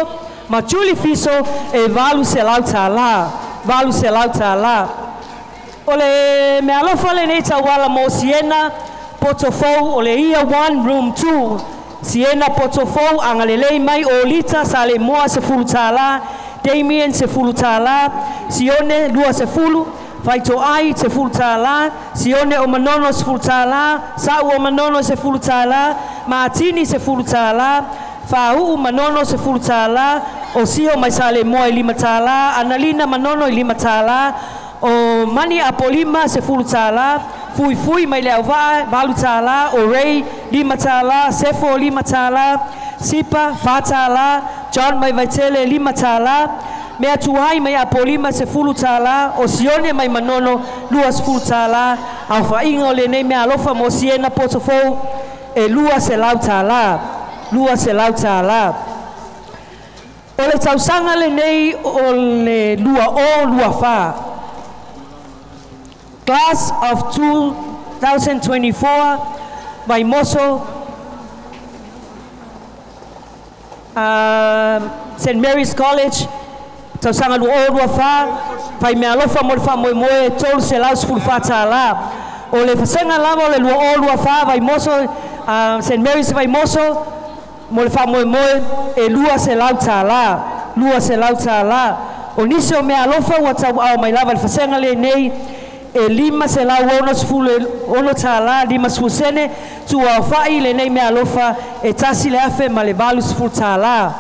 D: ma Julie Fiso e valu se lau tala. Valu se lau tala. Ole me alofa le nei tawala mo Siena Potofou ole ia 1 room 2. Siena Potofou angalelei mai o Lita sale moa se fulu tala. Damien se fulu tala. Sione 2 se fulu. Faito ai se fulu tala. Sione o manono se fulu tala. Sau o manono se fulu tala. Martini se fulu tala. Fau manono se fulu tala. O sio mai sale moa 5 tala. Analina manono 5 tala. O Mani Apolima se fulu tala. Fui mai leo valu tala. O Ray 5 tala. Sefo 5 tala. Sipa 4 tala. John mai vaitele 5 tala. Mea tuai mai Apolima se fulu tala. O Sione mai manono 2 fulu tala. Au whainga o le nei mea alofa mo Siena Potofou e 2 se lau tala. 2 se lau tala. O le tausanga le nei o le lua wha. Class of 2024 by Moso St. Mary's College. Tausanga lua wha. Pai mea alofa mo le wha moe tolu se lau sefulu wha tala. O le fasenga lava o le lua wha vai Moso St. Mary's vai Moso mo le wha moe e 2 se lau tala. 2 se lau tala. O nisi o mea alofa ua tau au mai lava le fasenga le nei e 5 se lau ono sefulu ono tala 5 sefulu sene tu au whai le nei mea alofa e tasi le afe ma le 2 sefulu tala.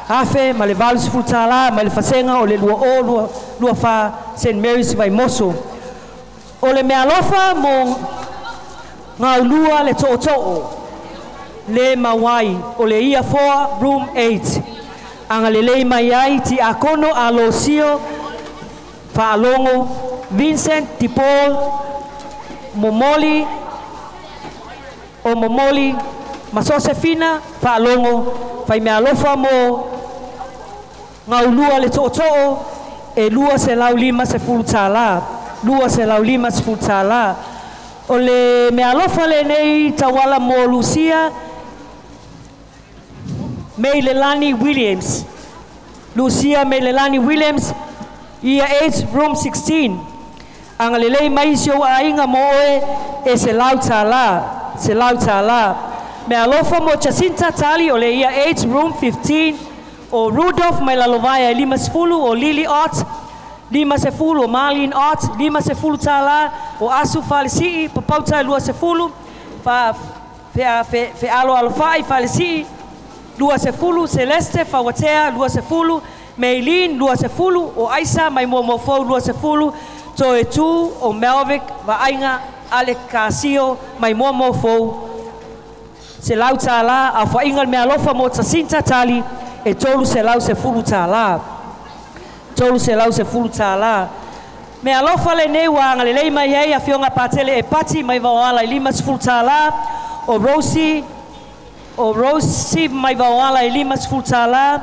D: Afe ma le 2 sefulu tala ma le fasenga o le lua wha St. Mary's vai Moso. O le mea alofa mo ngau lua le to'o le mawai o le ia 4 room 8 anga le lei mai ai ti akono a Losio Fa'alongo Vincent Tipol Momoli Masosefina Fa'alongo fai mea alofa mo ngau lua le to'o e 2 se lau 5 se fulu tala. lua se lau lima sefulu tālā. O le mea alofa le nei tawala mo Lucia Meilelani Williams. Lucia Meilelani Williams, ia age room 16. Anga lelei mai sio ainga mo e se lau tālā, se lau tālā. Me alofa mo Jacinta Tali o le ia age room 15. O Rudolph Mailalovaya lima sefulu, o Lily Ott lima sefulu, o Marlene Ott lima sefulu tālā, o Asu Falesii papauta lua sefulu, fe alo alofai Falesii lua sefulu, Celeste Fawatea lua sefulu, Meilin lua sefulu, o Aisa mai mofou lua sefulu, Toe tu o Melvick Vaainga Ale Casio mai mofou se lau tālā, a whainga mea alofa mo Jacinta Tali e tolu se lau sefulu tālā. Tolu se lau sefulu tālā. Me alofa le nei wa anga le lei mai hei a fionga pātele e pati mai wawala i lima sefulu tālā, o Rosie mai wawala i lima sefulu tālā,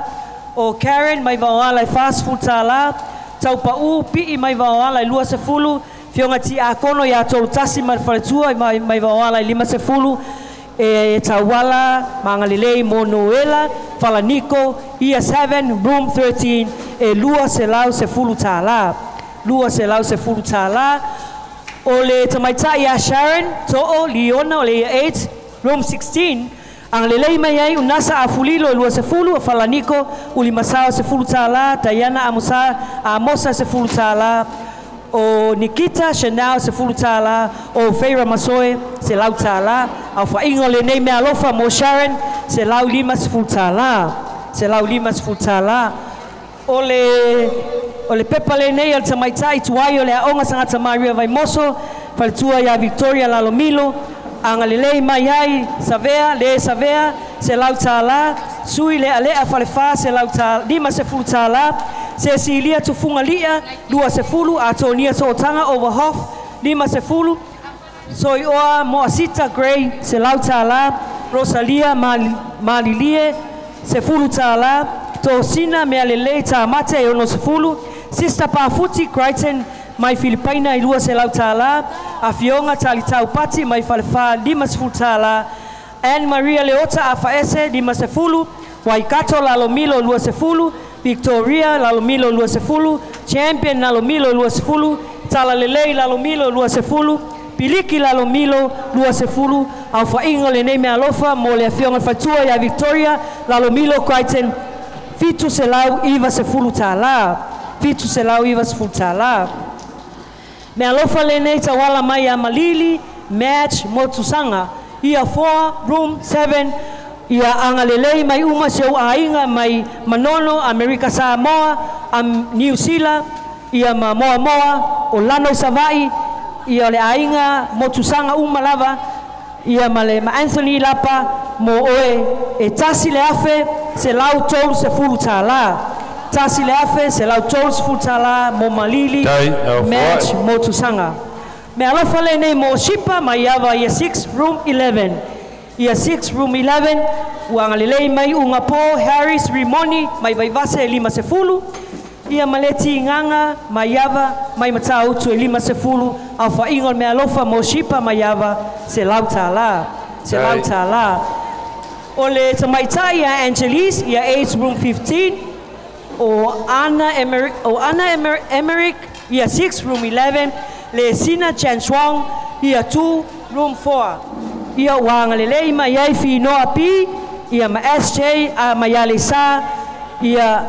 D: o Karen mai wawala i wha sefulu tālā, tau pa u pi mai wawala i lua sefulu, fionga ti a kono ia tolu tasi mai whaletua mai wawala i lima sefulu, e tawala mangalilei mo Noela Falaniko ia 7 room 13 e lua se lau sefulu tālā. Lua se lau sefulu tālā. O le tamaitai a Sharon To'o Leona o le ia 8 room 16 ang lelei mai ai unasa a fulilo e lua sefulu a Falaniko uli masao sefulu tālā, Diana Amosa sefulu tālā, o Nikita Chanel sefulu tālā, o Feira Masoe se lau tālā, au whaingo le nei mea alofa mo Sharon se lau lima sefulu tālā, se lau lima sefulu tālā. O le pepa le nei al tamaitai tuai o le aonga sangata Maria Vaimoso, faltua ia Victoria Lalomilo, anga le lei mai ai Savea se lau tālā, sui le alea falefā se lau tālā, lima sefulu tālā, Cecilia Tufunga Lia, lua sefulu, Atonia Sootanga Overhoff, lima sefulu, Soioa Moasita Gray, se lau tālā, Rosalia Malilie, sefulu tālā, Tosina Mealele Tāmate e ono sefulu, Sister Pafuti Crichton, mai Filipaina i lua se lau tālā, a Fionga Talitau Pati, mai Falefā, lima sefulu tālā, Anne Maria Leota a Faese, lima sefulu, Waikato Lalomilo lua sefulu, Victoria Lalomilo lua sefulu, Champion Lalomilo lua sefulu, Talalelei Lalomilo lua sefulu, Piliki Lalomilo lua sefulu, au whainga le nei mea alofa mo le Fionga Fatua ia Victoria Lalomilo Crichton, fitu se lau iwa sefulu tālā, fitu se lau iwa sefulu tālā. Me alofa le nei tawala mai a Malili, Match Motusanga, ia 4 room 7, ia anga lelei mai uma seu ainga mai Manono, Amerika Samoa, New Zealand, ia ma Moa, o Lano Savai, ia le ainga Motusanga uma lava, ia ma le ma Anthony Lapa, mo oe e tasi le afe se lau tolu sefulu tālā. Tasi le afe se lau tolu sefulu tālā mo Malili, Match Motusanga. Me alofa le nei mo Shipa mai ava ia 6 room 11. Ia 6 room 11 uanga lelei mai unga po Harris Rimoni mai vaivase e lima sefulu. Ia maleti nganga mai ava mai matau tu e lima sefulu. Au whaingon me alofa mo Shipa mai ava se lau tālā. Se lau tālā. O le tamaitai a Angelis ia 8 room 15. O Anna Emmerich ia 6 room 11. Le Sina Chan Chuang ia 2 room 4. Ia wanga lelei mai ai fi noa pi, ia ma SJ a Mayale Sa, ia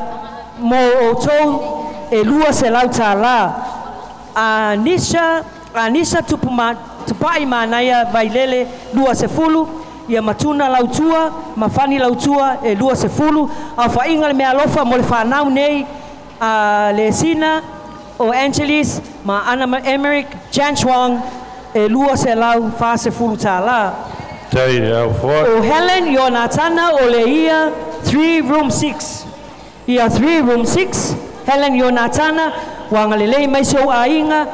D: mo o tau e lua se lau tālā. A Nisha tupai manaya vailele lua sefulu, ia matuna lautua, mafani lautua e lua sefulu. A whainga le mea alofa mo le whanau nei, a le Sina o Angelis, ma Anna Emmerich, Jan Chuang, e lua se lau wha sefulu tālā. O Helen Yonatana o le ia 3 room 6. Ia 3 room 6, Helen Yonatana, wanga lelei mai sou ainga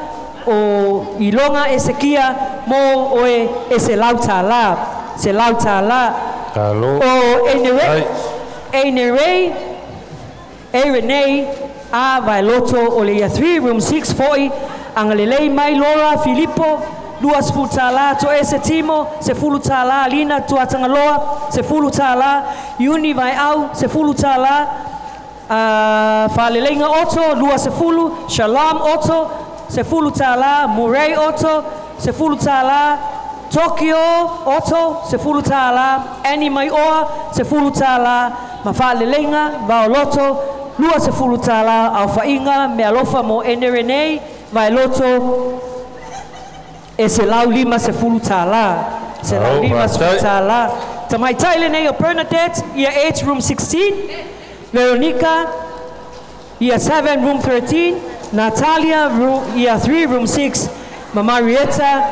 D: o ilonga Esekia mo oe e se lau tālā. Se lau tālā. O Renee a vai loto o le ia 3 room 6 foi Angalelei mai Laura Filipo, 20 tala, to ese Timo, 10 tala, Lina tua Tangaloa, 10 tala, Yuni vai au, 10 tala, Falelenga Otto, 20, Shalom Otto, 10 tala, Murray Otto, 10 tala, Tokyo Otto, 10 tala, Annie mai oa, 10 tala, Mafalelenga, Vaoloto, 20 tala, Alfainga, me alofa mo Enerenei, vai loto, e se lau 50 tala. Se lau 50 tala. Tamai taile nei o Bernadette, ia 8 room 16. Veronica, ia 7 room 13. Natalia, ia 3 room 6. Mama Rieta,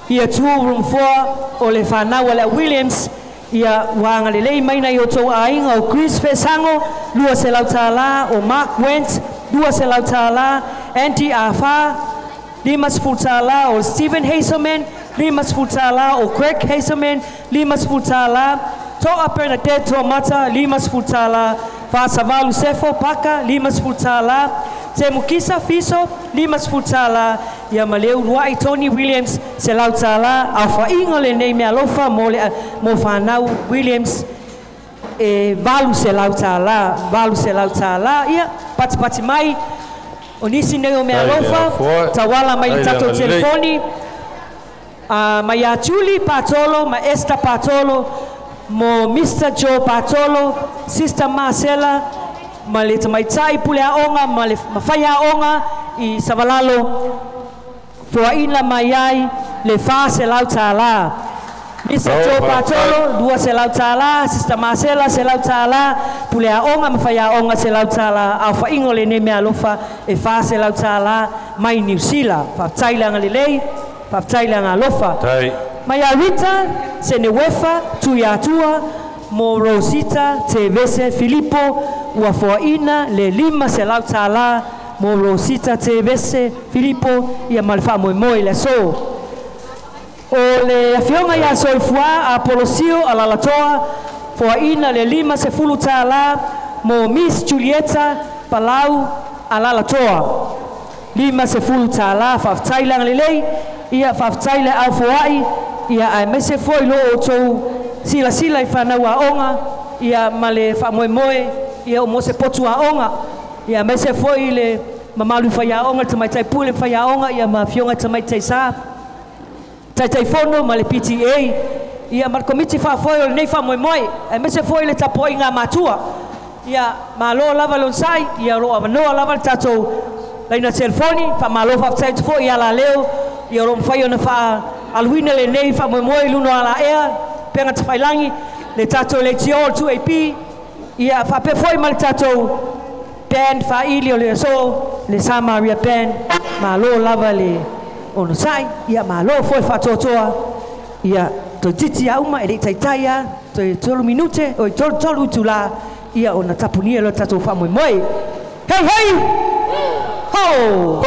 D: ia 2 room 4. O le whanau ala Williams, ia wanga lelei mai nei o tau ainga o Chris Fesango, 2 lau tala. O Mark Went, 2 lau tala. Auntie Afa, 50 tala. O Stephen Hazelman, 50 tala. O Craig Hazelman, 50 tala. Toa Bernadette Toa Mata, 50 tala. Fasavalu Sefo Paka, 50 tala. Te Mukisa Fiso, 50 tala. Ia maleu Ruai Tony Williams, se lau tala. Alfa inga le nei me alofa mo whanau Williams. E valu se lau tala, valu se lau tala. Ia, pati mai. O nisi nei o me alofa, tawala mai li tato telefoni. Mai a Julie Patolo, ma Esther Patolo, mo Mr. Joe Patolo, Sister Marcela, ma le tamai tai pule a onga, ma le mawhai a onga, I Savalalo, Fuaina mai ai, le fa se lau tala. Mr. Joe Patolo, 2 se lau tala, Sister Marcela se lau tala, pule a onga, mawhai a onga se lau tala, au whaingo le ne mea lofa, e fa se lau tala, mai New Zealand, whaptailanga le lei, whaptailanga lofa. Mai a Rita, se ne wefa, tui atua, mo Rosita, te vese Filippo, ua Fuaina, le 5 se lau tala, mo Rosita, te vese Filippo, ia malfa moe moe le so. O le afionga ia soifua a Polosio a Lalatoa, Fuaina le 5 se fulu tala, mo Miss Julieta Palau a Lalatoa. 5 se fulu tala, whaftailanga le lei, ia whaftaile au Fuai, ia ai mese foi lo o tou sila I whanau a onga, ia male whamoe moe, ia o mo se potu a onga, ia mese foi le mamalu whai a onga, tamai tai pule whai a onga, ia ma fionga tamai tai sa. Tai fono ma le PTA ia mar komiti fa foi o nei fa moi e mese foi le tapoi nga matua ia malo lava lonsai ia ro avano lava tato laina telefoni fa malo fa tai foi ia la leo ia ro fai ona fa alwina le nei fa moi luno ala ea penga tfailangi le tato le tio tu AP ia fa pe foi mal tato band fa ilio le so le Samaria band malo lava le ono sai ia malo foi fatotoa ia to titi a uma e taitaia to 3 minute o tolu tula ia ona tapunia lo tatu fa moi hey hey ho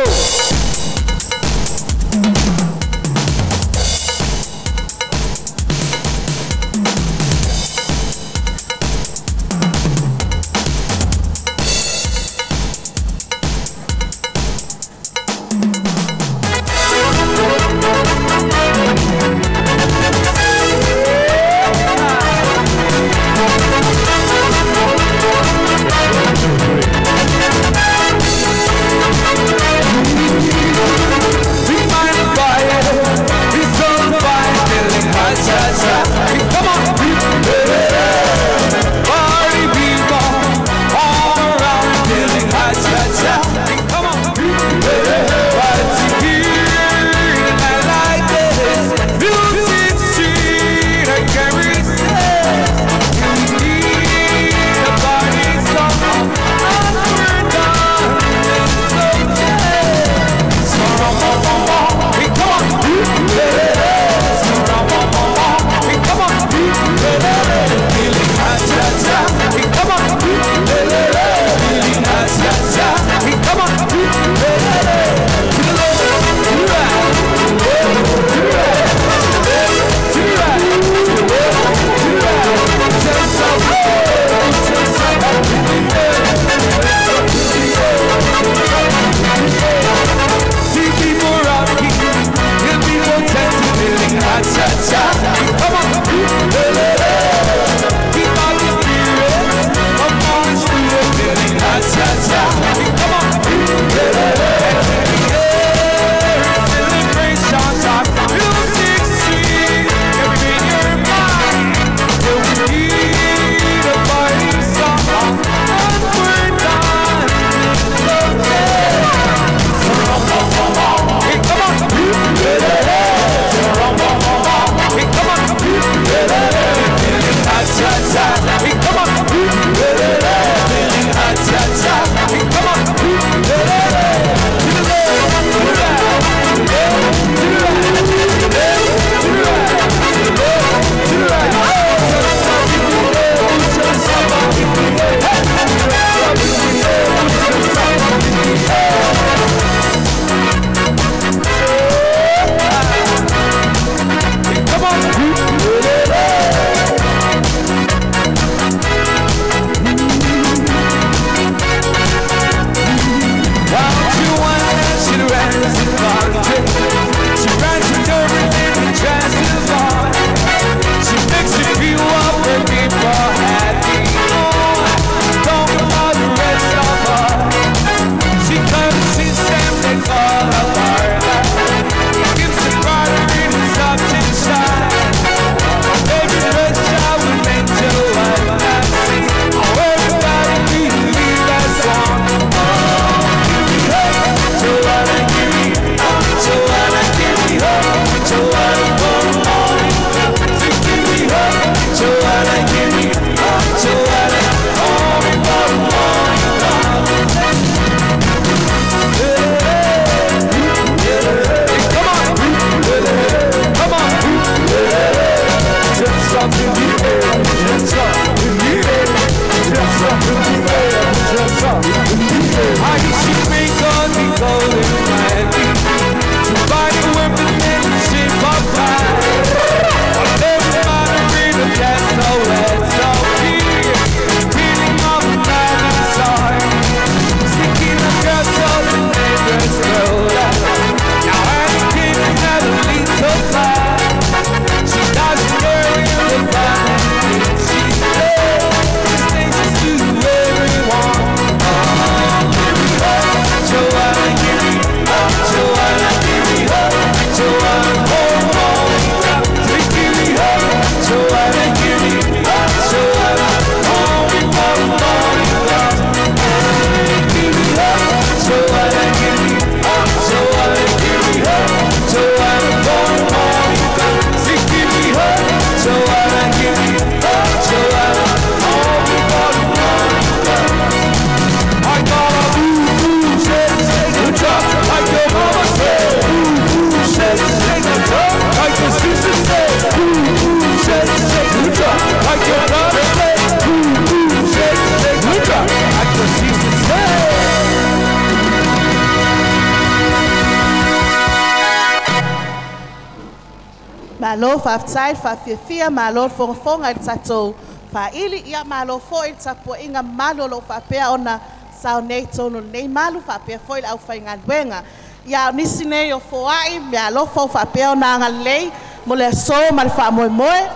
C: Malo whaftai, whawhiawhia, malo whongafonga i tatou whaili, ia malo fo i tapo inga malo lo whapea ona sao nei tono nei malu whapea fo i au whainga luenga. Ia nisi nei o foai, mea lofa o whapea o nanga lei, mo le so ma le wha moe moe.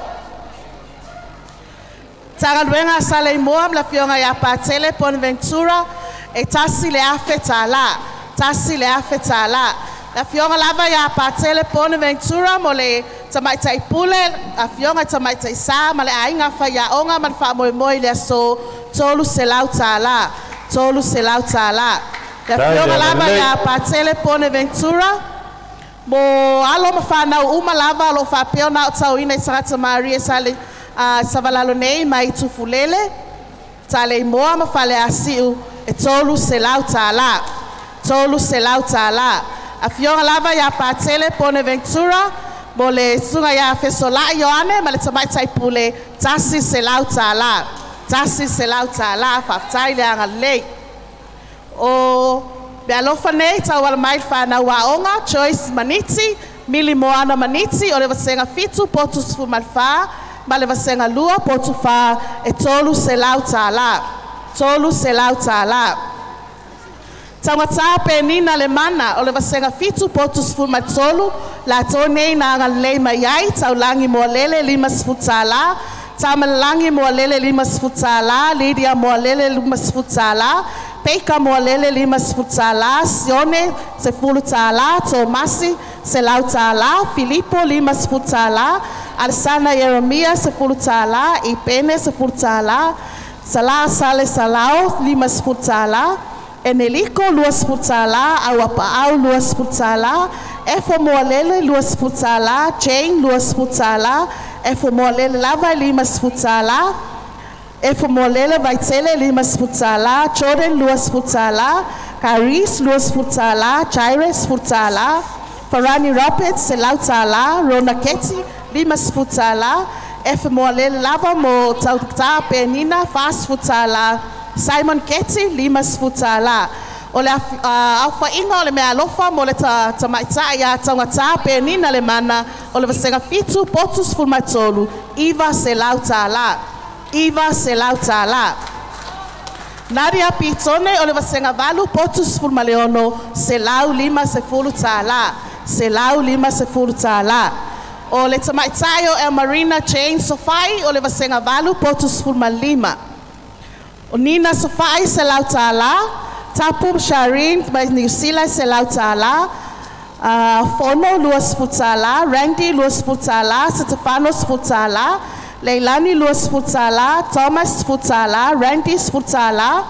C: Tanga luenga sa le moa, mla fionga ia Patele, Bonaventura, e tasi le afe tā la. Tasi le afe tā la. La fionga lava ia Patele, Bonaventura, mo le tamaitai pule, a fionga tamaitai sa, ma le ainga whaia onga, ma le wha moe moe le so, tolu se lau tā la. Tolu se lau tā la. La fionga lava ia Patele, Bonaventura, mo alo ma whanau uma lava alo whapeo na o tau ina i Sangata Maria sa le savalalo nei mai tufulele, ta le moa ma whale asiu e tolu se lau tā la. Tolu se lau tā la. A fionga lava ia Patele, Bonaventura, mo le sunga ia Fesola Ioane, ma le tamaitai pule, tasi se lau tā la. Tasi se lau tā la, whaftai le anga lei. O mea lofa nei tau wala mai whanau waonga, Joyce Maniti, Mili Moana Maniti, o le wasenga fitu potu sufu malfa, ma le wasenga lua potu fa e tolu se lau tā la. Tolu se lau tā la. Tangata pe nina le mana, o le wasenga fitu potu sufu matolu, la tō nei na anga lei mai ai, tau langi mua lele 5 sufu tā la, Tamalangi mua lele 5 sufu tā la, Lydia mua lele 5 sufu tā la, Peika mua lele 5 sufu tā la, Sione se fulu tā la, Tomasi se lau tā la, Filippo 5 sufu tā la, Alessandra Jeremia se fulu tā la, Ipene se fulu tā la, Salah Sale Salao 5 sufu tā la, Enelico 2 sufu tā la, Auapaau 2 sufu tā la, Efo mua lele 2 sufu tā la, Jane 2 sufu tā la, Efo mua lele lava 5 sufu tā la, Efo mua lele vaitele 5 sufu tā la, Jordan 2 sufu tā la, Caris 2 sufu tā la, Jairus sufu tā la, Farani Roberts se lau tā la, Rona Keti 5 sufu tā la, Efo mua lele lava mo tautata penina 4 sufu tā la, Simon Keti 5 sufu tā la. O le awha inga o le mea lofa mo le tamaita ia tangata penina le mana o le vasenga fitu potus fulmatolu. Iva se lau tā la. Iva se lau tā la. Nadia Pitone o le vasenga valu potus fulmaleono se lau 5 se fulu tā la. Se lau 5 se fulu tā la. O le tamaita o Marina Jane Sofai o le vasenga valu potus fulmalima. O Nina Sofai se lau tā la. Tapum Sharin, New Zealand se lau tā la. Fono 2 sufu tā la. Randy 2 sufu tā la. Stefano sufu tā la. Leilani 2 sufu tā la. Thomas sufu tā la. Randy sufu tā la.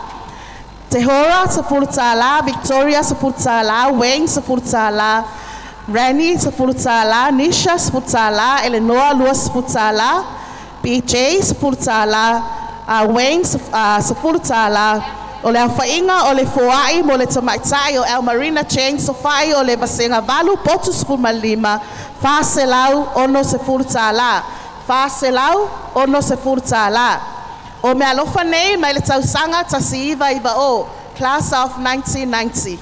C: Tehora sufu tā la. Victoria sufu tā la. Wayne sufu tā la. Rani sufu tā la. Nisha sufu tā la. Eleanor 2 sufu tā la. PJ sufu tā la. Wayne sufu tā la. O le awhainga o le foai mo le tamaitai o El Marina Jane Sofai o le vasenga valu potu sufu malima. Fa se lau ono se furu tā la. Fa se lau ono se furu tā la. O mea lofa nei mai le tausanga tasi iwa o. Class of 1990.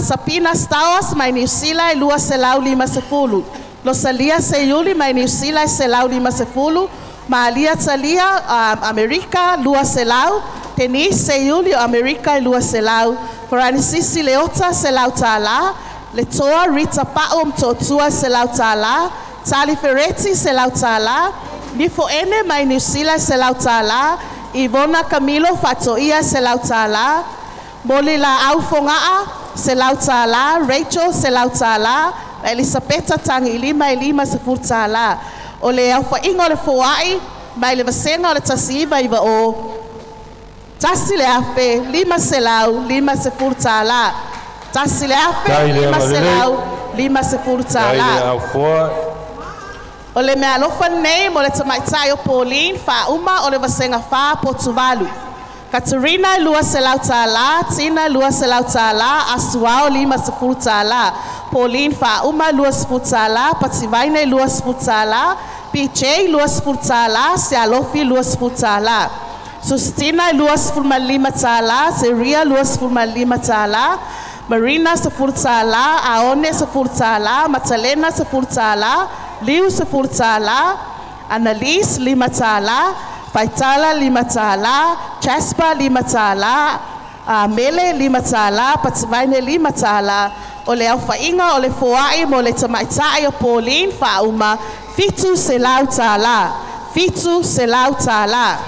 C: Sapina Stowers mai New Zealand 2 se lau 5 se fulu. Losalia se yuli mai New Zealand se lau 5 se fulu. Maalia Talia Amerika 2 se lau. Denise se Julio America 2 se lau. Francisci Leota se lau tā la. Letoa Rita Paum Totua se lau tā la. Tali Ferretti se lau tā la. Nifo Ene mai New Zealand se lau tā la. Ivona Camilo Fatoia se lau tā la. Molila Aufongaa se lau tā la. Rachel se lau tā la. Elisabetta Tangi 5 se furu tā la. O le au whainga o le foai mai le vasenga o le tasiva iwa o. Tasi le afe, 5 se lau, 5 se furu tā la. Tasi le afe, 5 se lau, 5 se furu tā la. O le mea lofa nei mo le tamaitai o Pauline fa uma o le vasenga fa Portuvalu. Katerina 2 se lau tā la, Tina 2 se lau tā la, Asuao 5 se furu tā la. Pauline fa uma 2 se furu tā la, Pativaine 2 se furu tā la, PJ 2 se furu tā la, Sealofi 2 se furu tā la. Sustina 2 se furu malima tā la, Seria 2 se furu malima tā la, Marina se furu tā la, Aone se furu tā la, Matalena se furu tā la, Liu se fulu tāla, Annalise 5 tāla, Faitala 5 tāla, Jasper 5 tāla, Mele 5 tāla, Pativaine 5 tāla, o le awhainga o le foai mo le tamaitai o Pauline whauma, fitu se lau tāla, fitu se lau tāla.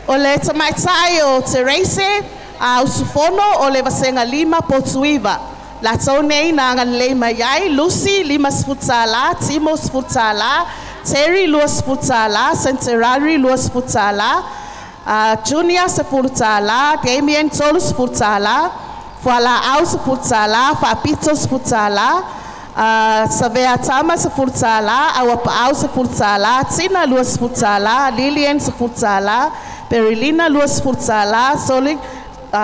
C: O le tamaitai o Terese, a usufono o le vasenga 5 potuiva. La tonei na ngalei mai Lucy 5 futala, Timo futala, Terry 2 futala, Centenary 2 futala, Junior se futala, Damien 12 futala, Fuala au se futala, Fapito se futala, Savea Tama se futala, Awapa au se futala, Tina 2 futala, Lilian se futala, Perilina 2 futala,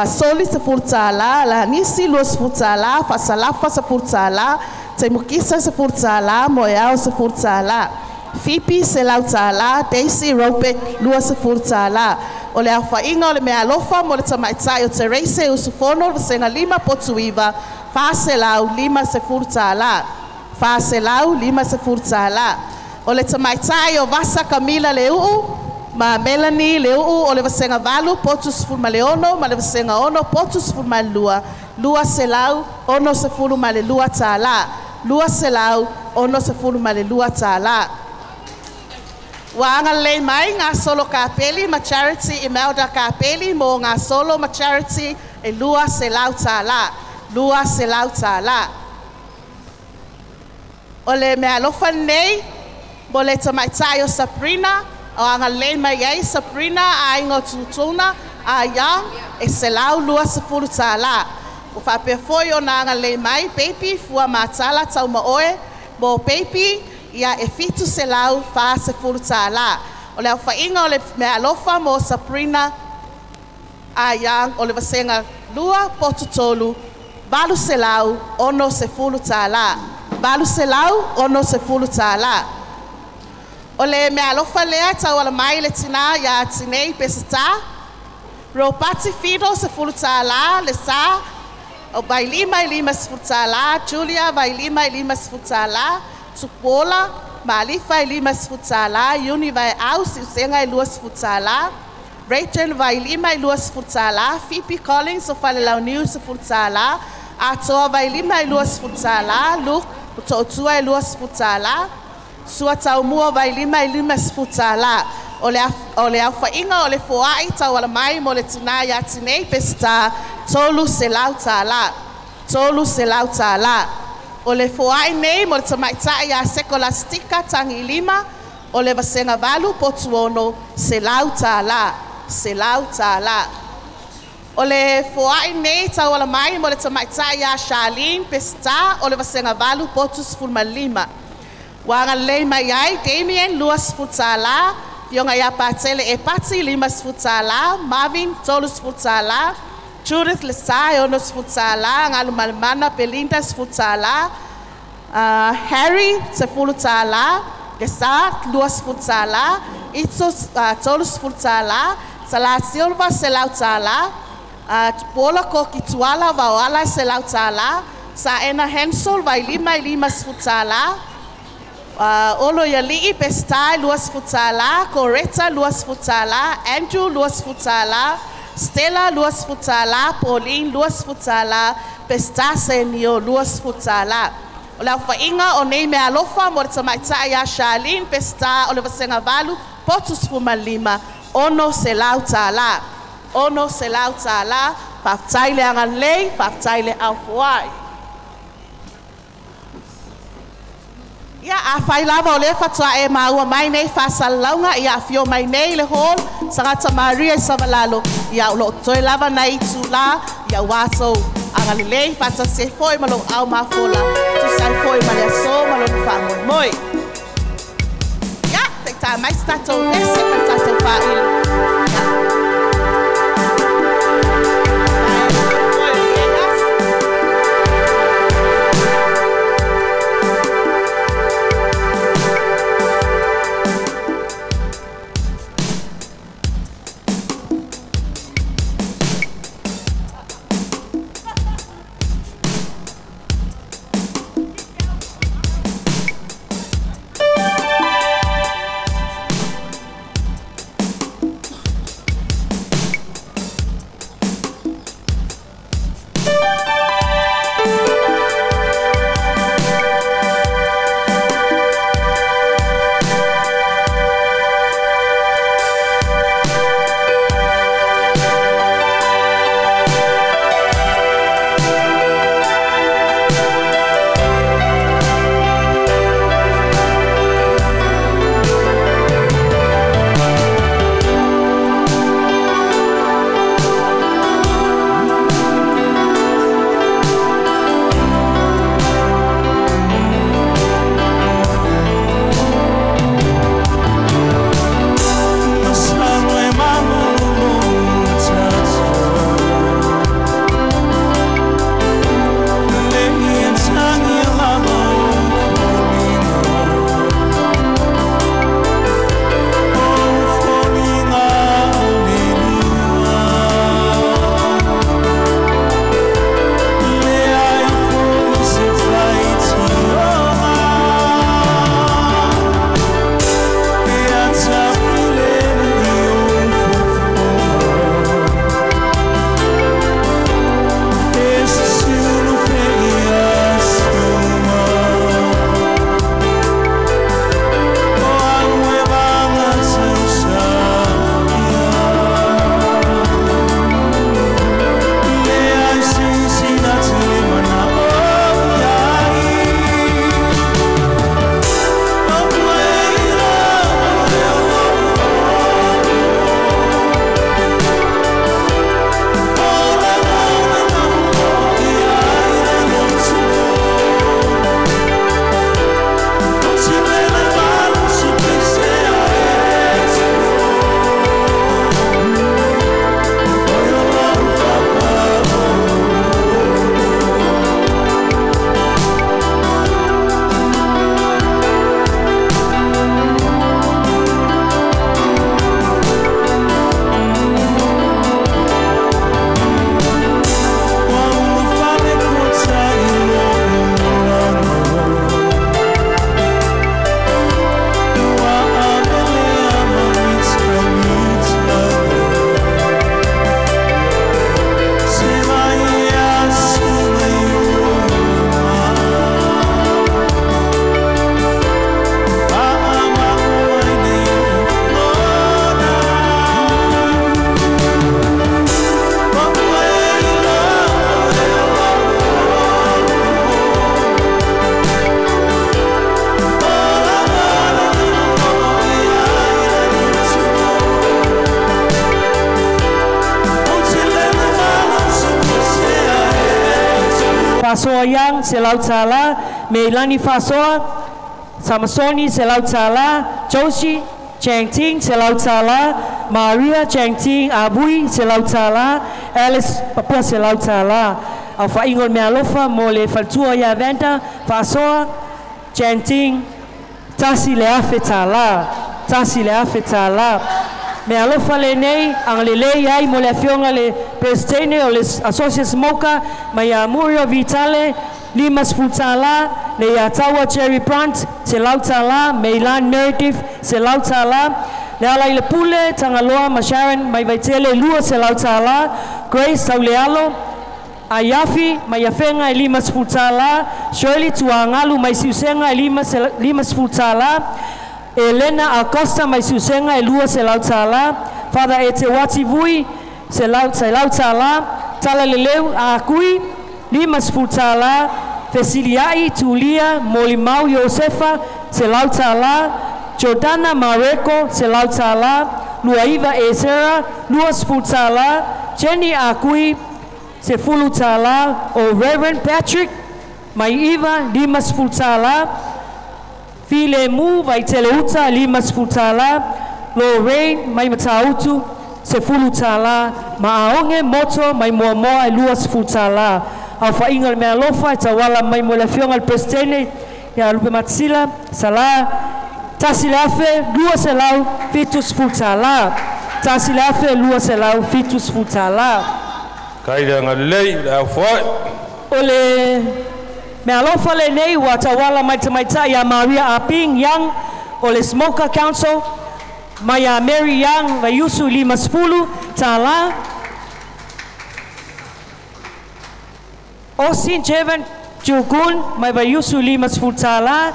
C: Soli se futala, la Nisi 2 futala, Fasalafa se futala, Temukisa se futala, Moyao se futala, Fipi se lautala, Daisy Rope 2 se futala. O le awhainga o le mea alofa mo le tamaitai o Terese usufono o senga 5 potuiva, Faselau 5 se futala, Faselau 5 se futala. O le tamaitai o Vasa Camila Leu, ma Melanie leu o le vasenga valu potus fulu maleono ma le vasenga ono potus fulu malua lua selau ono se fulu male lua tala lua selau ono se fulu male lua tala wa anga le mai nga solo kapeli ma charity Imelda kapeli mo nga solo ma charity e lua selau tala o le me alofa nei mo le tamaitai o Sabrina o anga le mai ai Sabrina a ingo tutuna a yang e selau 2 se fulu tala o fa pe foi o na anga le mai baby fua matala tau maoe mo baby ia e fitu selau fa se fulu tala o le fa inga o le me alofa mo Sabrina a yang o le vasenga 2 potutolu balu selau ono se fulu tala balu selau ono se fulu tala. O le me alofa lea tau ala mai le tina ya tinei pesita. Ropati fido se fulu tala le sa. O vai 5 se fulu tala. Julia vai 5 se fulu tala. Tupola, Malifa 5 se fulu tala. Yuni vai au si usenga 2 se fulu tala. Rachel vai 5 se fulu tala. Phoebe Collins o fale lau niu se fulu tala. Atoa vai 5 se fulu tala. Luke o totua 2 se fulu tala. Sua tau mua vai 5 se futala. O le awhainga o le foai tau ala mai mo le tina ya tinei pesta tolu se lau tala. O le foai nei mo le tamaitai ya sekolastika tangi 5 o le vasenga valu potuono se lau tala. O le foai nei tau ala mai mo le tamaitai ya Charlene pesta o le vasenga valu potus fulma 5. Wanga lei mai ai Damien 2 futala, Yonga ya patele e pati 5 futala, Marvin 12 futala, Judith Lesai 1 futala, Ngalu Malmana Belinda futala, Harry se futala, Gesat 2 futala, Itsos 12 futala, Sala Silva se lautala, Pola Kokituala Vawala se lautala, Saena Hensel vai 5 futala. Olo Yali Pestai 2 futala, Coretta 2 futala, Andrew 2 futala, Stella 2 futala, Pauline 2 futala, Pesta Senio 2 futala. O le awhainga o nei me alofa mo le tamaitai ya Charlene Pesta o le vasenga valu potus fuma 5 ono se lau tala faftaile angan lei faftaile au fuai. Ia a fai lava o le fatua e maua mai nei fasalaunga ia fio mai nei le hall Sangata Maria i Savalalo ia lo toi lava nei tula ia wato agalilei fata se foi malo au mafola tu sai foi malia so malo fa moi ia te ta mai stato ese fantato fa il
D: Fasoa Yang se lau tala, Meilani Fasoa, Samasoni se lau tala, Joshi Chang Ting se lau tala, Maria Chang Ting Abui se lau tala, Alice Papua se lau tala. Au whaingol mea alofa mo le whaltua ia venta, Fasoa Chang Ting, tasi le afe tala, tasi le afe tala. Me alofa le nei, ang le lei ai mo le afionga le Presidente o le Associate Smoker, mai a Murio Vitale, Limas Futala, le Atawa Cherry Plant, se lautala, Meilan Meredith, se lautala, le ala i le pule, Tangaloa, ma Sharon, mai vaitele lua se lautala, Grace Taulealo, Ayafi, mai afenga i Limas Futala, Shirley Tuangalu, mai siusenga i Limas Futala, Elena Acosta mai susenga e lua se lautala, Father Etewati Vui se lautala, Tala Leleu a Akui, Limas Futala, Fesiliai Tulia, Molimau Josefa se lautala, Jordana Mareko se lautala, Luaiva Ezera, Luas Futala, Jenny Akui se fulutala, o Reverend Patrick, mai Iva Limas Futala, File mu vai teleuta Limas Futala, Lorraine mai matautu se fulutala, Maaonge moto mai moa e Luas Futala. Au whainga mea lofa e tawala mai mo le fionga al Presidente ia Lupe Matsila, Sala, tasi lafe Luas e lau Fitus Futala, tasi lafe Luas e lau Fitus Futala.
B: Kaida ngalei au foi.
D: Ole me alofa le nei wa tawala mai tamaita ya Maria Aping Yang o le Smoker Council, mai a Mary Yang vai usu Limas Fulu tala, Osin Jevan Jugun mai vai usu Limas Fulu tala,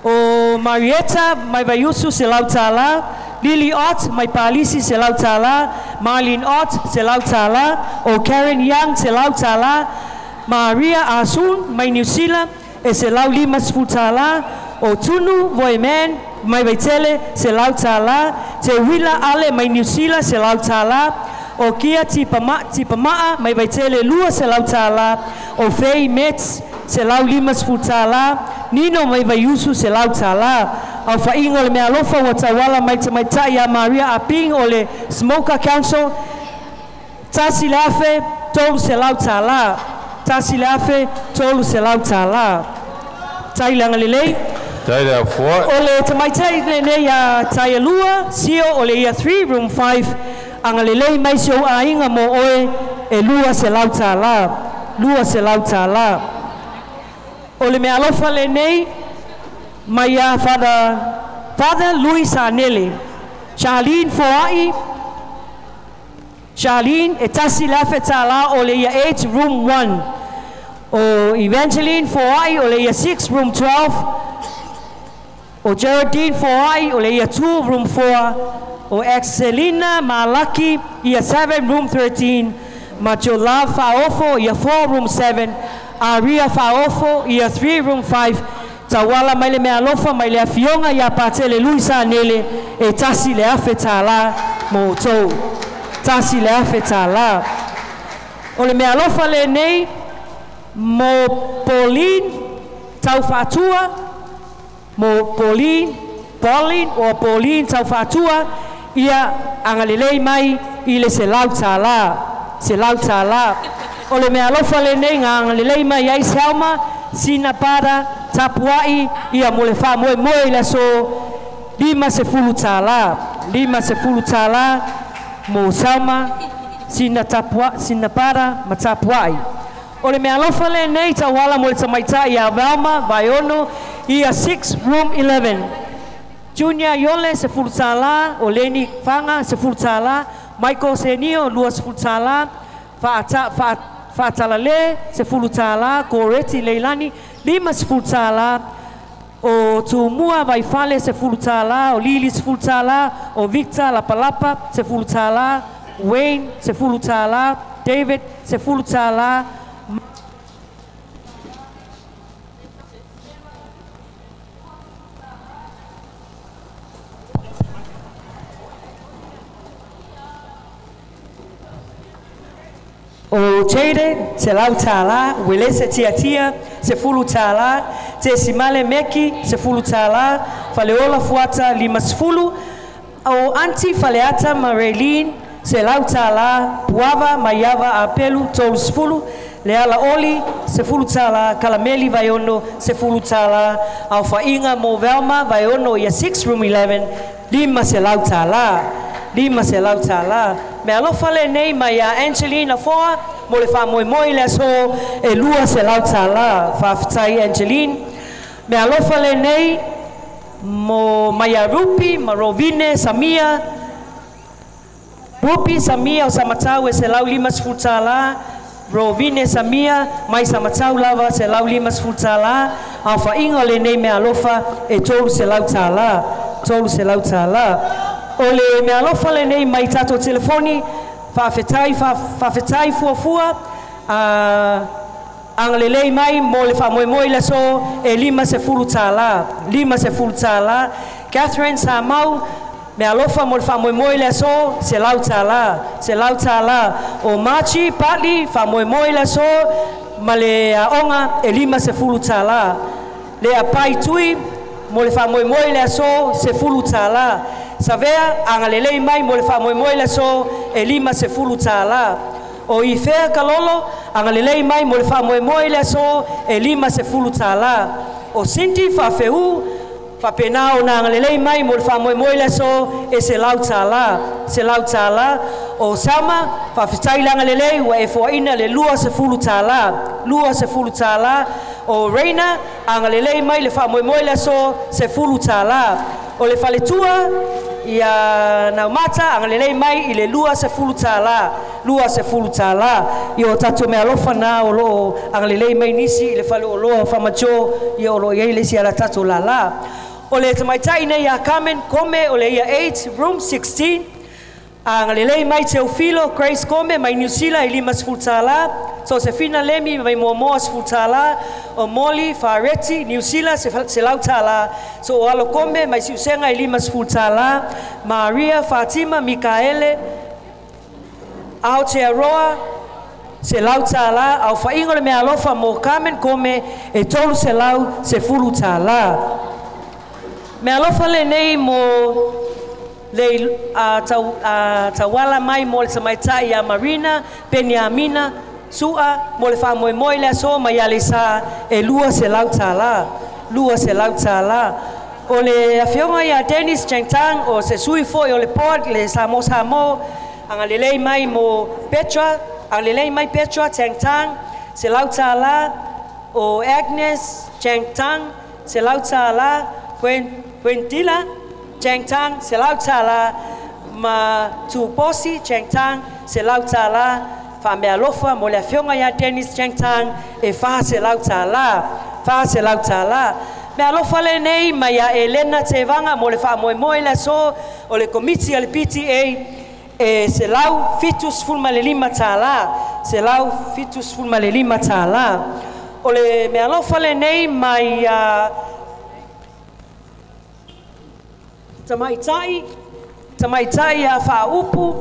D: o Marietta mai vai usu se lau tala, Lily Ott mai palisi se lau tala, Marlene Ott se lau tala, o Karen Yang se lau tala, Maria Asun mai New Zealand e se lau Limas Futala, o Tunu Voiman mai Vaitele se lau tala, Te Wila Ale mai New Zealand se lau tala, o Kia Tipamaa mai Vaitele Lua se lau tala, o Faye Metz se lau Limas Futala, Nino mai Vaiusu se lau tala. Au whainga le mea lofa wa tawala mai tamaitai a Maria Aping o le Smoker Council, tasi lafe tolu se lau tala, tasi lafe tolu se lau tala. Tai langa lelei.
B: Tai lea fua.
D: O le tamaitai le ia tai lua, sio o le ia 3 room 5, anga lelei mai sio a inga mo oe e lua se lau tala, lua se lau tala. O le mea lofa le nei, mai a Father Luis Anele, Charlene Foai, Charlene e tasi lafe tala o le ia 8 room 1, o Evangeline Foai o le ia 6 room 12, o Geraldine Foai o le ia 2 room 4, o Excelina Malaki ia 7 room 13, ma Jolave Faofo ia 4 room 7, Aria Faofo ia 3 room 5, tawala mai le mea lofa mai le afionga ia patele Luisa Nele e tasi le afe tala mo tou, tasi le afe tala. O le mea lofa le nei mo Pauline tau fatua, mo Pauline o Pauline tau fatua ia angalelei mai i le se lau tala, se lau tala. O le mea lofa le nei ngā angalelei mai ai Selma sina para tapuai ia mo le wha moe la so lima se fulu tala mo Selma sina para ma tapuai. O le mea lofa le nei tawala mo le tamaita ia Velma Vaiono ia 6 room 11, Junior Yole se fulu tala, o Leni Fanga se fulu tala, Michael Senio lua se fulu tala, Fatalale se fulu tala, Coreti Leilani lima se fulu tala, o Tumua Vaifale se fulu tala, o Lili se fulu tala, o Victor Lapalapa se fulu tala, Wayne se fulu tala, David se fulu tala, O Jade, se lau tāla, wele se tia, se fulu tāla, te simale meki, se fulu tāla, faleola fuata lima sfulu, o anti faleata Marilyn, se lau tāla, puava, maiava, apelu, tolu sfulu, leala oli, se fulu tāla, kalameli vaiono, se fulu tāla, au fainga mo velma, vaiono ia 6 room 11, lima se lau tāla. Lima se lau tāla. Me alofa le nei mai a Angelina foa, mo le wha moi le so e lua se lau tāla, whawhitai Angeline. Me alofa le nei mo mai a Rupi, ma Rovine, Samia. Rupi, Samia o Samatau e se lau lima se tāla. Rovine, Samia, mai Samatau lava se lau lima se tāla. Au whainga le nei me alofa e tolu se lau tāla. Tolu se lau tāla. Ole me alofa le nei mai tato telefoni whawhetai fuafua angalelei mai mo le whamoemoi le so e lima se fulu tāla Catherine Samau me alofa mo le whamoemoi le so se lau tāla o Machi Patli whamoemoi le so ma le onga e lima se fulu tāla le a pai tui mo le whamoemoi le so se fulu tāla Savea angalelei mai mo le whamoemoi le so e lima se fulu tāla. O i whea kalolo angalelei mai mo le whamoemoi le so e lima se fulu tāla. O Cindy whawhehu whapenao na angalelei mai mo le whamoemoi le so e se lau tāla. O Sama whawhitai angalelei wa e foaina le lua se fulu tāla. O Reina angalelei mai le whamoemoi le so se fulu tāla. O le faletua ia naumata angalelei mai i le lua se fulu tāla. I o tatu me alofa na o lo angalelei mai nisi i le fale o loa whamacho i o lo iei le si ala tatu la. O le tamaitai nei a Carmen Kome o le ia 8 room 16. Angalelei mai Teofilo Grace Kome mai New Zealand i lima se fulu tāla. So se fina lemi mai moa se fulu tāla. O Molly Fareti New Zealand se lau tāla. So o alo Kome mai siusenga i lima se fulu tāla. Maria Fatima Mikaele Aotearoa se lau tāla. Au whaingo le mea alofa mo Carmen Kome e tolu se lau se fulu tāla. Mea alofa le nei mo le tawala mai mo le samaitai a Marina Peniamina Sua mo le whamoemoi le so mai ale sa e lua se lau tāla. O le awhionga ia Dennis Chengtang o se sui foi o le port le Samo angalelei mai mo Petra Chengtang se lau tāla. O Agnes Chengtang se lau tāla. Quintila Chengtang se lau tāla. Ma Tuposi Chengtang se lau tāla. Fa me alofa mo le awhionga ia Dennis Chengtang e wha se lau tāla. Me alofa le nei mai a Elena Tevanga mo le whamoemoi le so o le komiti a le PTA e se lau fitus fulma le lima tāla. O le me alofa le nei mai a Tamaitai a whaupu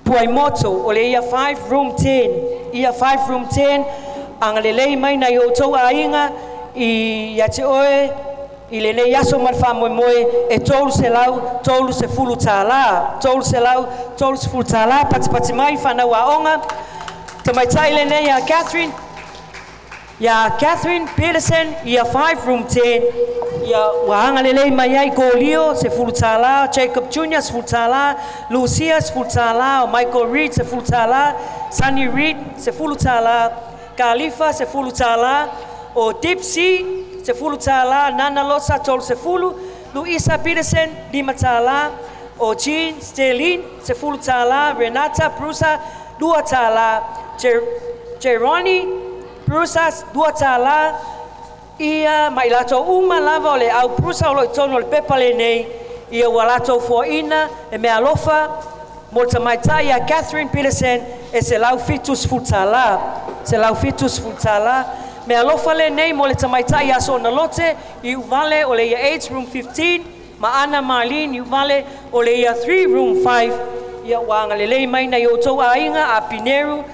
D: Puaimoto o le ia 5 room 10. Angalelei mai na i o tau a inga i ate oe i le nei aso mal whamoemoi e tolu se fulu tāla. Pati mai whanau a onga. Tamaitai le nei a Catherine Peterson i a 5 room 10. Ia wahanga lelei mai ai Golio se fulu tāla. Jacob Jr. se fulu tāla. Lucia se fulu tāla. O Michael Reed se fulu tāla. Sunny Reed se fulu tāla. Khalifa se fulu tāla. O Dipsy se fulu tāla. Nana Losa tolu se fulu. Luisa Peterson lima tāla. O Jean Sterling se fulu tāla. Renata Prusa 2 tāla. Jeroni Prusa 2 tāla. Ia mai lato uma lava o le au prusa o lo tono le pepa le nei. Ia walato foina e me alofa mo tamaitai a Catherine Peterson e se lau fitus futala. Me alofa le nei mo le tamaitai a so na lote i uvale o le ia 8 room 15. Ma Ana Marlene i uvale o le ia 3 room 5. ia wanga lelei mai na yo tau ainga a Pineru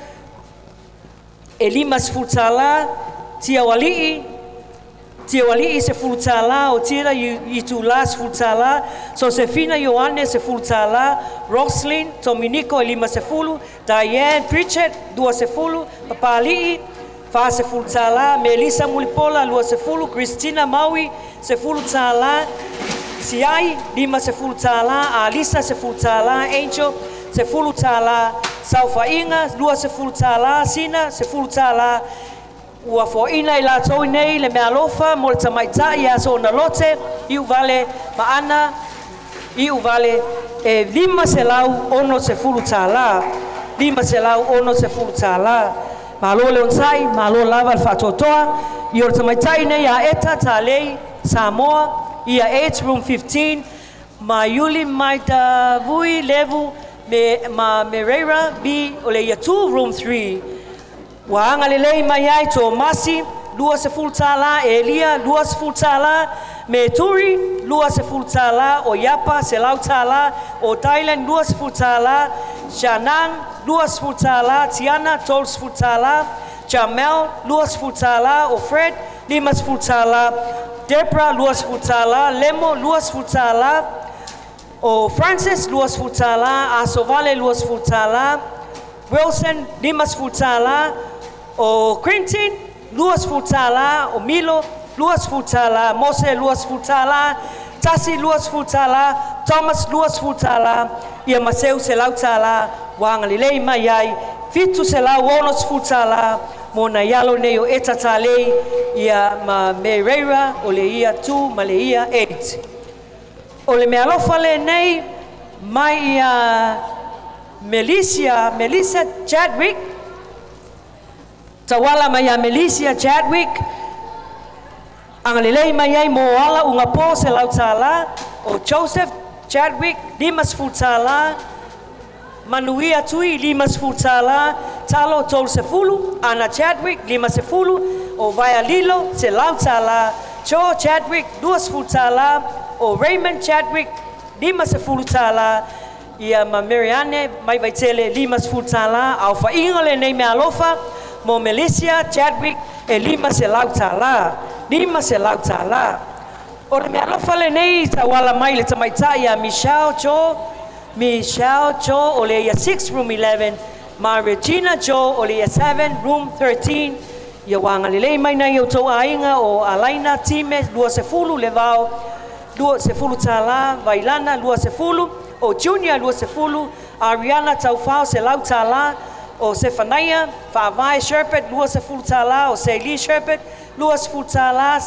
D: e 5 sefulutala tia walii sefulutala o tira i tula sefulutala Josefina Ioane sefulutala Roslyn Dominico e 5 sefulu Diane Pritchett 2 sefulu Papa Alii fa sefulutala Melissa Mulipola 2 sefulu Christina Maui sefulutala Siai 5 sefulutala Alisa sefulutala Angel sefulutala Saufainga 2 sefulutala Sina sefulutala ua foina i latou nei le mea alofa mo le tamaitai a so na lote i uvale maana i uvale e 5 selau ono sefulu tala 5 selau ono sefulu tala malo le onsai malo lava le fatotoa i o le tamaitai nei a eta talei Samoa i a 8 room 15 ma Yuli Maita Vui Levu ma Mereira B o le ia 2 room 3 Wanga lelei mai ai Tomasi 2 sefulutala Elia 2 sefulutala Meturi 2 sefulutala o Yapa selautala o Thailand 2 sefulutala Shanang 2 sefulutala Tiana 12 sefulutala Jamel 2 sefulutala o Fred 5 sefulutala Debra 2 sefulutala Lemo 2 sefulutala o Francis 2 sefulutala Asovale 2 sefulutala Wilson 5 sefulutala o Quentin 2 sefulutala o Milo 2 sefulutala Mose 2 sefulutala Tasi 2 sefulutala Thomas 2 sefulutala ia Maseu selautala wanga lelei mai ai fitu selau ono sefulutala mo na yalo nei o eta talei ia ma Mereira o le ia 2 ma le ia 8 o le mea lofa le nei mai ia Melissa Chadwick tawala mai a Melissa Chadwick ang lelei mai ai mo ala unga po se lautala o Joseph Chadwick 5 sefulutala Manuia Tui 5 sefulutala Talo tol sefulu Ana Chadwick 5 sefulu o Vaialilo se lautala Joe Chadwick 2 sefulutala o Raymond Chadwick 5 sefulutala ia ma Marianne mai vaitele 5 sefulutala au fainga le nei mea alofa mo Melissa Chadwick e 5 selautala 5 selautala o le mea alofa le nei tawala mai le tamaitai a Michelle Cho o le ia 6 room 11 ma Regina Cho o le ia 7 room 13 ia wanga lelei mai na eu tau ainga o Alaina Time 2 sefulu le vao 2 sefulutala Vailana 2 sefulu o Junior 2 sefulu Ariana Taufao se lautala o Sefania Faavai Sherpet 2 sefulutala o Celine Sherpet 2 sefulutala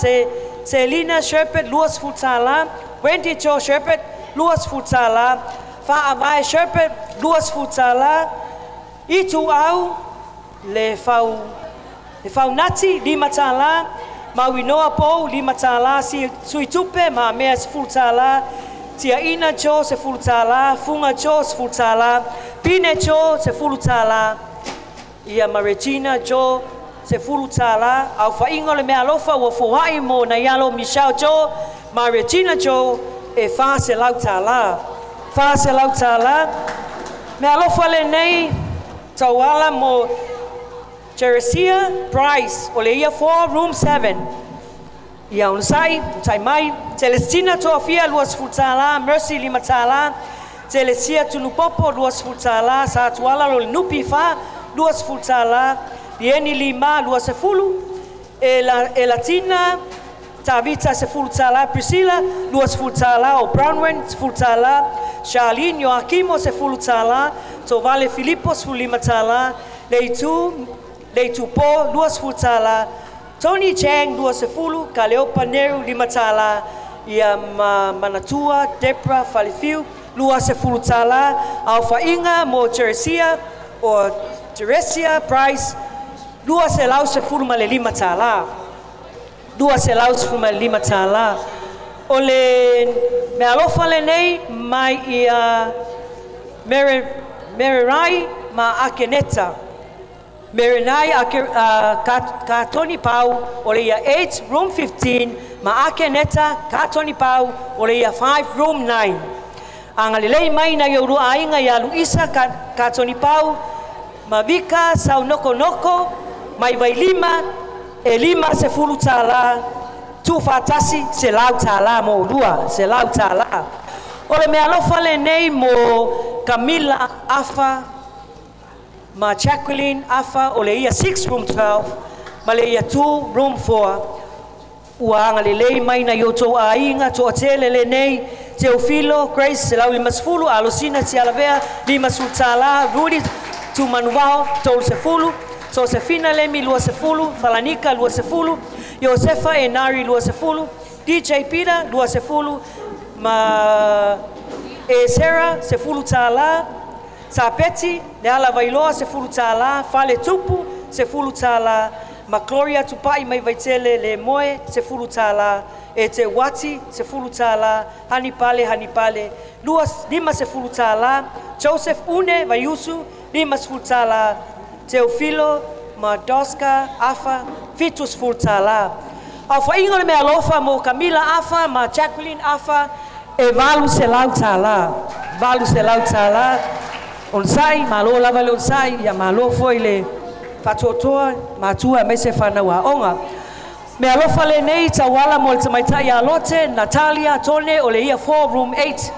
D: Selina Sherpet 2 sefulutala Wendy Cho Sherpet 2 sefulutala Faavai Sherpet 2 sefulutala itu au le fau nati 5 tala ma Winoa Po 5 tala si suitupe ma mea sefulutala Tia Ina Cho sefulutala, Funga Cho sefulutala, Pine Cho sefulutala, ia ma Regina Cho sefulutala, au faingo le mea alofa ua fohai mo na yalo Michelle Cho, ma Regina Cho e fa selautala, mea alofa le nei tauala mo Teresia Price o le ia 4 room 7. Ia unsai, tai mai, Celestina Toafia 2 sefulutala, Mercy 5 tala, Telesia Tulupopo 2 sefulutala, Satuala lo nupi fa 2 sefulutala, Dieni 5 2 sefulu, e Latina Tavita sefulutala, Priscilla 2 sefulutala, o Brownwen sefulutala, Charlene Joachimo sefulutala, Tovale Filippo 5 tala, Leitu Po 2 sefulutala, Tony Chang 2 sefulu, Kaleo Paneru 5 tala, ia Manatua, Debra Falifiu 2 sefulutala, Alfa Inga mo Teresia o Teresia Price 2 selau sefulu ma le 5 tala. 2 selau sefulu ma le 5 tala. O le me alofa le nei mai ia Mererai ma Akeneta. Merenai ka Tony Pau o le ia 8 room 15 ma Akeneta ka Tony Pau o le ia 5 room 9. Angalelei mai na yo rua ainga ya Luisa ka Tony Pau, Mavika sau noko noko, mai vai lima, e lima se fulu tala, tu fatasi se lau tala mo rua, se lau tala. Ole me alofa le nei mo Camila Afa, ma Jacqueline Afa, ole ia 6 room 12, ma le ia 2 room 4. Ua angalelei mai na yo tau ainga, to atele le nei, Teofilo, Grace, se lau lima sefulu, Alosina, se alavea, lima sultala, Rudy, tu manuvao, tolu sefulu, Josefina Lemi, lua sefulu, Falanika, lua sefulu, Josefa Enari, lua sefulu, DJ Peter, lua sefulu, ma Sarah, sefulu tala, Sapeti, Neala Vailoa, sefulu tala, Fale Tupu, sefulu tala, ma Gloria Tupai, mai vaitele le moe, sefulu tala, e te wati se fulu tala, hanipale, lima se fulu tala, Joseph Une, Vayusu, lima se fulu tala, Teofilo, Madoska, Afa, fitus fulu tala. Au fainga le mea lofa mo Camila Afa, ma Jacqueline Afa, e valu se lau tala, onsai, malo lava le onsai, ya malo foi le patotoa, matua mese whanau onga. Me alofa le nei tawala mo le tamaitai alote, Natalia, Tone, o le ia 4 room 8.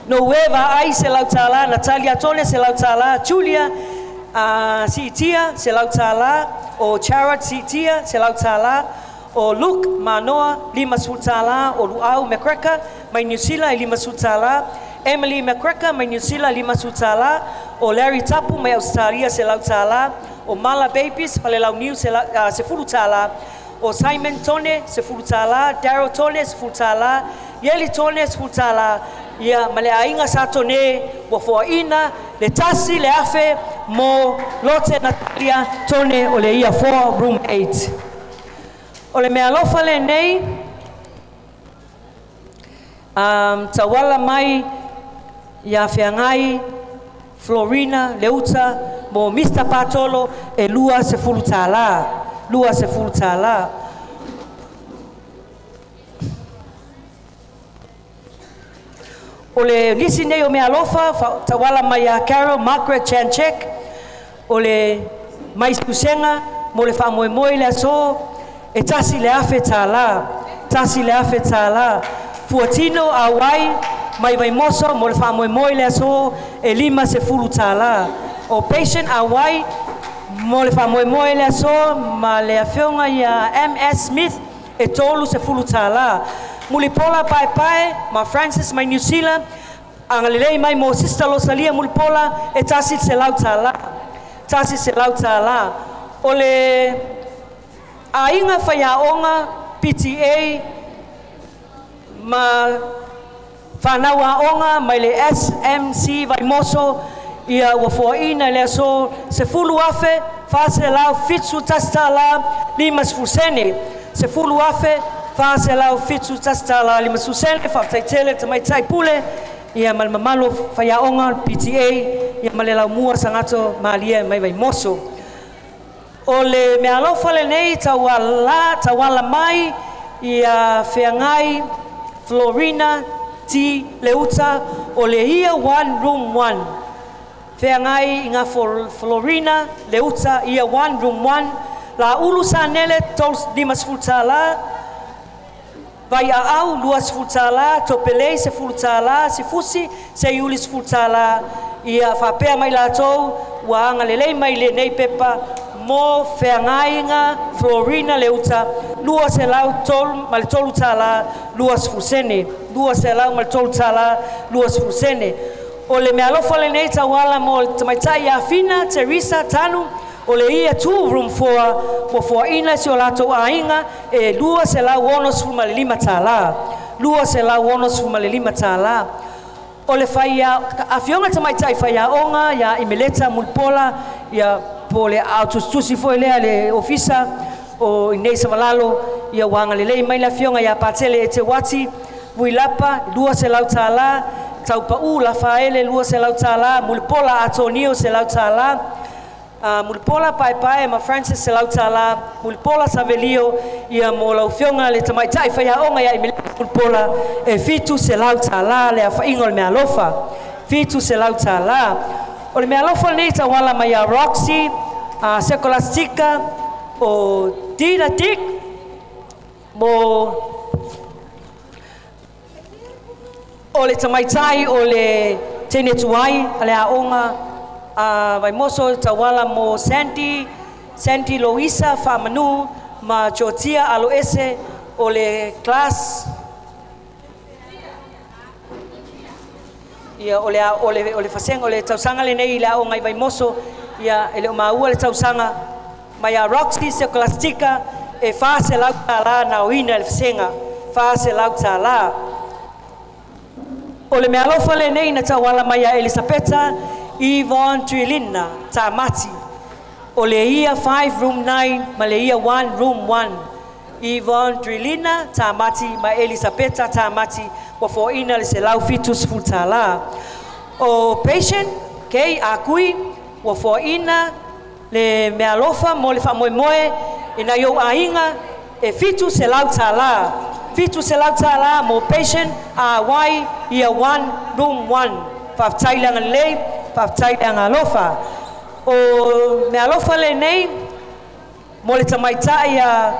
D: Noeva ai se lau tala, Natalia Tone se lau tala, Julia Sitia se lau tala, o Charat Sitia se lau tala, o Luke Manoa lima sultala, o Luau Mekreka, mai New Zealand lima sultala, Emily Mekreka, mai New Zealand lima sultala, o Larry Tapu, mai Australia se lau tala, o Mala Babies, pale lau New se fulu tala, o Simon Tone se fulu tala, Daryl Tone se fulu tala, Yeli Tone se fulu tala, ia male ainga sa tone, wa fua ina, le tasi le afe, mo lote Natalia Tone o le ia 4 room 8. O le mea lofa le nei, tawala mai, ia whiangai, Florina, Leuta, mo Mr. Patolo, e lua se fulu tala. O le nisi nei o mea lofa, tawala mai a Carol, Margaret Chanchek, o le mais kusenga, mo le whamoemoe le aso, e tasi le afe tala. Fuatino a wai, mai vai moso, mo le whamoemoe le aso, e lima se fulu tala. O patient a wai, mo le whamoemoe le aso, ma le awhionga ia MS Smith, e tolu se fulu tala. Mulipola pai, ma Francis mai New Zealand, angalelei mai mo Sister Rosalia Mulipola, e tasi se lau tala. O le ainga whaiaonga PTA, ma whanaua onga mai le SMC vai moso, ia ua foaina le aso se fulu afe, fase lau fitsu tastala lima sfusene. Se fulu afe, fase lau fitsu tastala lima sfusene, whaftaitele tamaitai pule, ia malimamalo whaiaonga PTA, ia malelau mua sangato maalia mai vai moso. O le mea lofa le nei tawala mai, ia whiangai Florina T. Leuta, o le ia 1 room 1. Whiangai inga Florina Leuta, ia 1 room 1. La ulu sa nele tos dimas fultala, vai a au luas fultala, topelei se fultala, se fusi se iulis fultala, ia whapea mai la tou, wa anga lelei mai le nei pepa, mo whiangai inga Florina Leuta, lua se lau tolu mal tolu tala, luas fusene, lua se lau mal tolu tala, luas fusene. O le mea lofa le nei tawala mo tamaitai a fina, Teresa Tanu, o le ia 2 room 4, mo fua ina si o lato a inga, e lua se lau wonos fumalilima tala. O le whaia, a fionga tamaitai whaia onga, ia Imeleta Mulpola, ia po le autostusi foi lea le ofisa, o Inei Samalalo, ia wanga lelei mai la fionga, ia patele e te wati, Wuilapa, lua se lau tala, Taupau, la faele, lua se lau tala, Mulpola Atonio se lau tala, Mulipola pai ma Francis se lautala, mulipola savelio ia mo laufionga le tamaitai whaiaonga ia i mulipola e fitu se lautala le a whaingo le mea lofa. Fitu se lautala. O le mea lofa nei ta wala mai a Roxy, Sekolastika, o Dina Dick, mo o le tamaitai o le tene tuai, a le aonga, vai moso tawala mo Sandy Loisa Famanu ma Jotia Aloese o le class ia o le faseng o le tausanga le nei la o ngai vai moso ia ele o maua le tausanga mai a Roxy Sekolastika e fa se lauta la na oina le fasenga fa se lauta la o le mea lofa le nei na tawala mai a Elisabetta Yvonne Trilina Tamati o le ia 5 room 9 ma le ia 1 room 1 Yvonne Trilina Tamati ma Elisabetta Tamati wa fo ina le se lau fitus futala o patient kei akui wa fo ina le mea lofa mo le fa moe ina yo ainga e fitus se lau tala fitus se lau tala mo patient a wai ia 1 room 1 fa tailanga le Paftai ang alofa o me alofa le nei mo le tamaita ya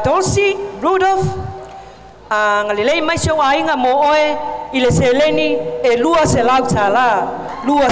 D: Dulcie Rudolph ang lelei mai so ainga mo oe i le seleni e lua se lautala lua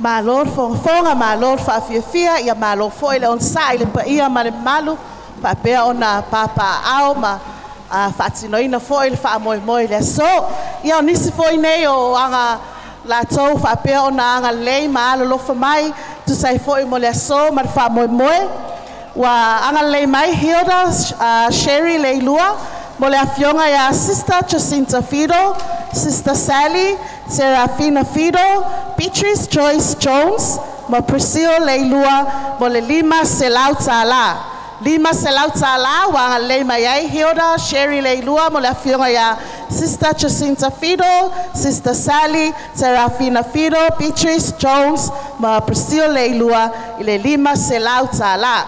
C: Malor fonga malor fa fia ia malor foi le on sai le pa ia male malu pa pe ona papa au ma fa tinoina foi le fa moi le so ia nisi foi nei o anga la tou fa pe ona anga lei malo lo fa mai tu sai foi mo le so ma fa moi wa anga lei mai Hilda Sherry Leilua mo le afionga ia sister Jacinta Fido Sister Sally Serafina Fido, Beatrice Joyce Jones, ma Priscilla Leilua, mo le lima selautala. Lima selautala, wanga leima yai Hilda, Sherry Leilua, mo le afionga ya Sister Jacinta Fido, Sister Sally, Serafina Fido, Beatrice Jones, ma Priscilla Leilua, ile lima selautala.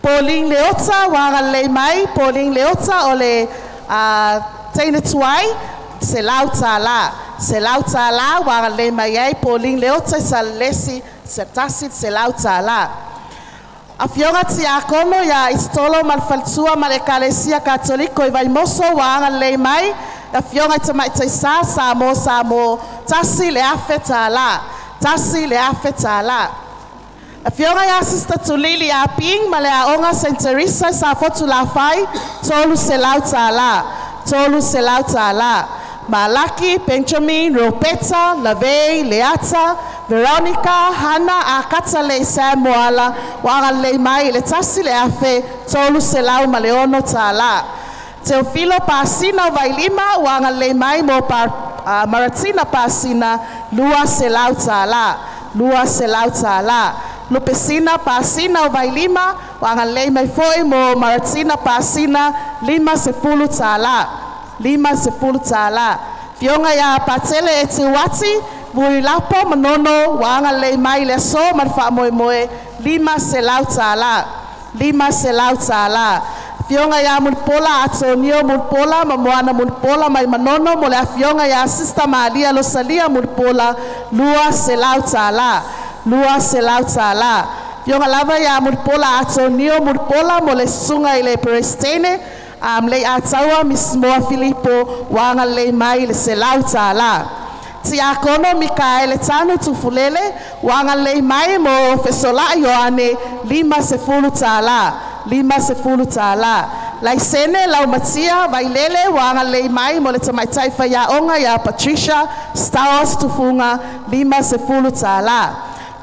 C: Pauline Leota, wanga leimai, Pauline Leota, ole teina tuai, selautala wanga le mai Pauline Leota sa lesi sertasit selautala afionga tiakono ya istolo malfalsua malekalesia katoliko i vai moso wanga le mai afionga tamaita samo tasi le afetala afionga ya sister Tulili aping male aonga Saint Teresa sa fotula fai tolu selautala Malaki, Benjamin, Ropeta, Lavey, Leata, Veronica, Hannah, Akata le Samuala, wanga le mai le tasi le afe, tolu selau maleono tala. Teofilo Pasina Vailima, wanga le mai mo Maratina Pasina, lua selau tala. Lupesina Pasina Vailima, wanga le mai foi mo Maratina Pasina, lima sepulu tala. Fionga ya patele etiwati Vui lapo manono wanga le mai le so mar fa moe moe lima se lau tala. Lima se lau tala. Fionga ya mun pola atonio mun pola mamoana mun pola mai manono mo le fionga ya Sister Maria Losalia mun pola lua se lau tala. Lua se lau tala. Fionga lava ya mun pola atonio mun pola mo le sunga ile prestene le atawa Miss Moa Filippo wanga le mai le se lau tala. Tia kono Mikaele tanu tufulele wanga le mai mo fesola Yohane lima se fulu tala. Lima se fulu tala. Lai sene lau matia vailele wanga le mai mo le tamaitai fa ya onga ya Patricia Stars tufunga lima se fulu tala.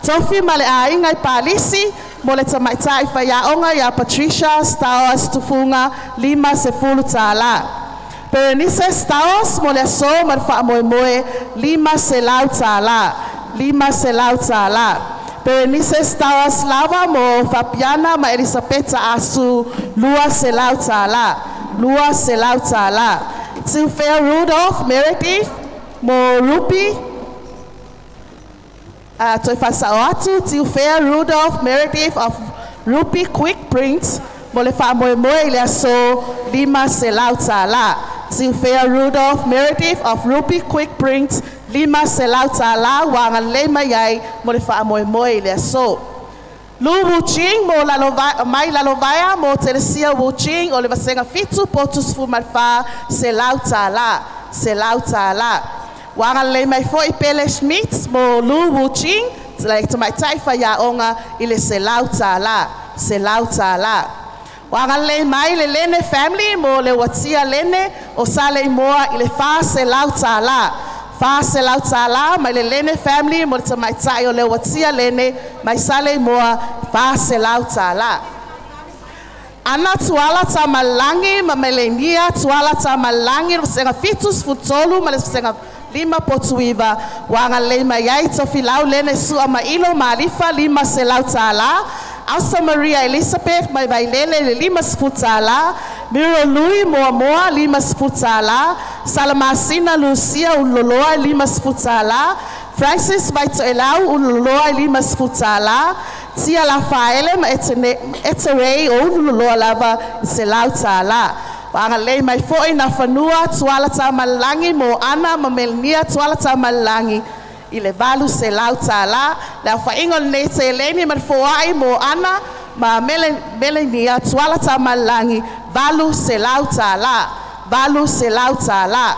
C: Tofi male a ingai palisi mo le tamaitai fa ya onga ya Patricia Stars tufunga lima se fulu tala. Berenice Stars mo le so marfa moe moe lima se lau tala. Lima se lau tala. Berenice Stars lava mo Fabiana ma Elisabetta asu lua se lau tala. Lua se lau tala. Tilfea Rudolph Meredith mo Rupi toi fasawatu Tilfea Rudolph Meredith of Rupi Quick Print mo le fa moe moe le so lima se lau tala. Tilfea Rudolph Meredith of Rupi Quick Print lima se lau tala wanga le mai mo le fa moe moe le so. Lu Wuching mo la mai la lovaya mo Teresia Wuching o le vasenga fitu potus fu marfa se lau tala. Se lau tala. Wanga le mai foi Pele Schmidt mo Lu Wuching like to my taifa ya onga ile se lau tala. Se lau tala. Wanga le mai le lene family mo le watia lene o sale moa ile fa se lau tala. Fa se lau tala mai le lene family mo le mai tai o le watia lene mai sale moa fa se lau tala. Ana tuala ta malangi ma melenia tuala ta malangi senga fitus futolu ma le senga lima potuiva wanga le mai ai to filau lene su ama ilo malifa lima se lau tala. Asa Maria Elizabeth mai vailele lima sputala. Miro Lui moa moa lima sputala. Salamasina Lucia uloloa lima sputala. Francis Vaito Elau uloloa lima sputala. Tia Rafaele ma eterei o uloloa lava se lau tala. Wanga le mai foi na fanua tuala ta malangi mo ana ma melnia tuala ta malangi. Ile valu se lau tala la fa ingol ne te leni mar foai mo ana ma melenia tuala ta malangi valu se lau tala. Valu se lau tala.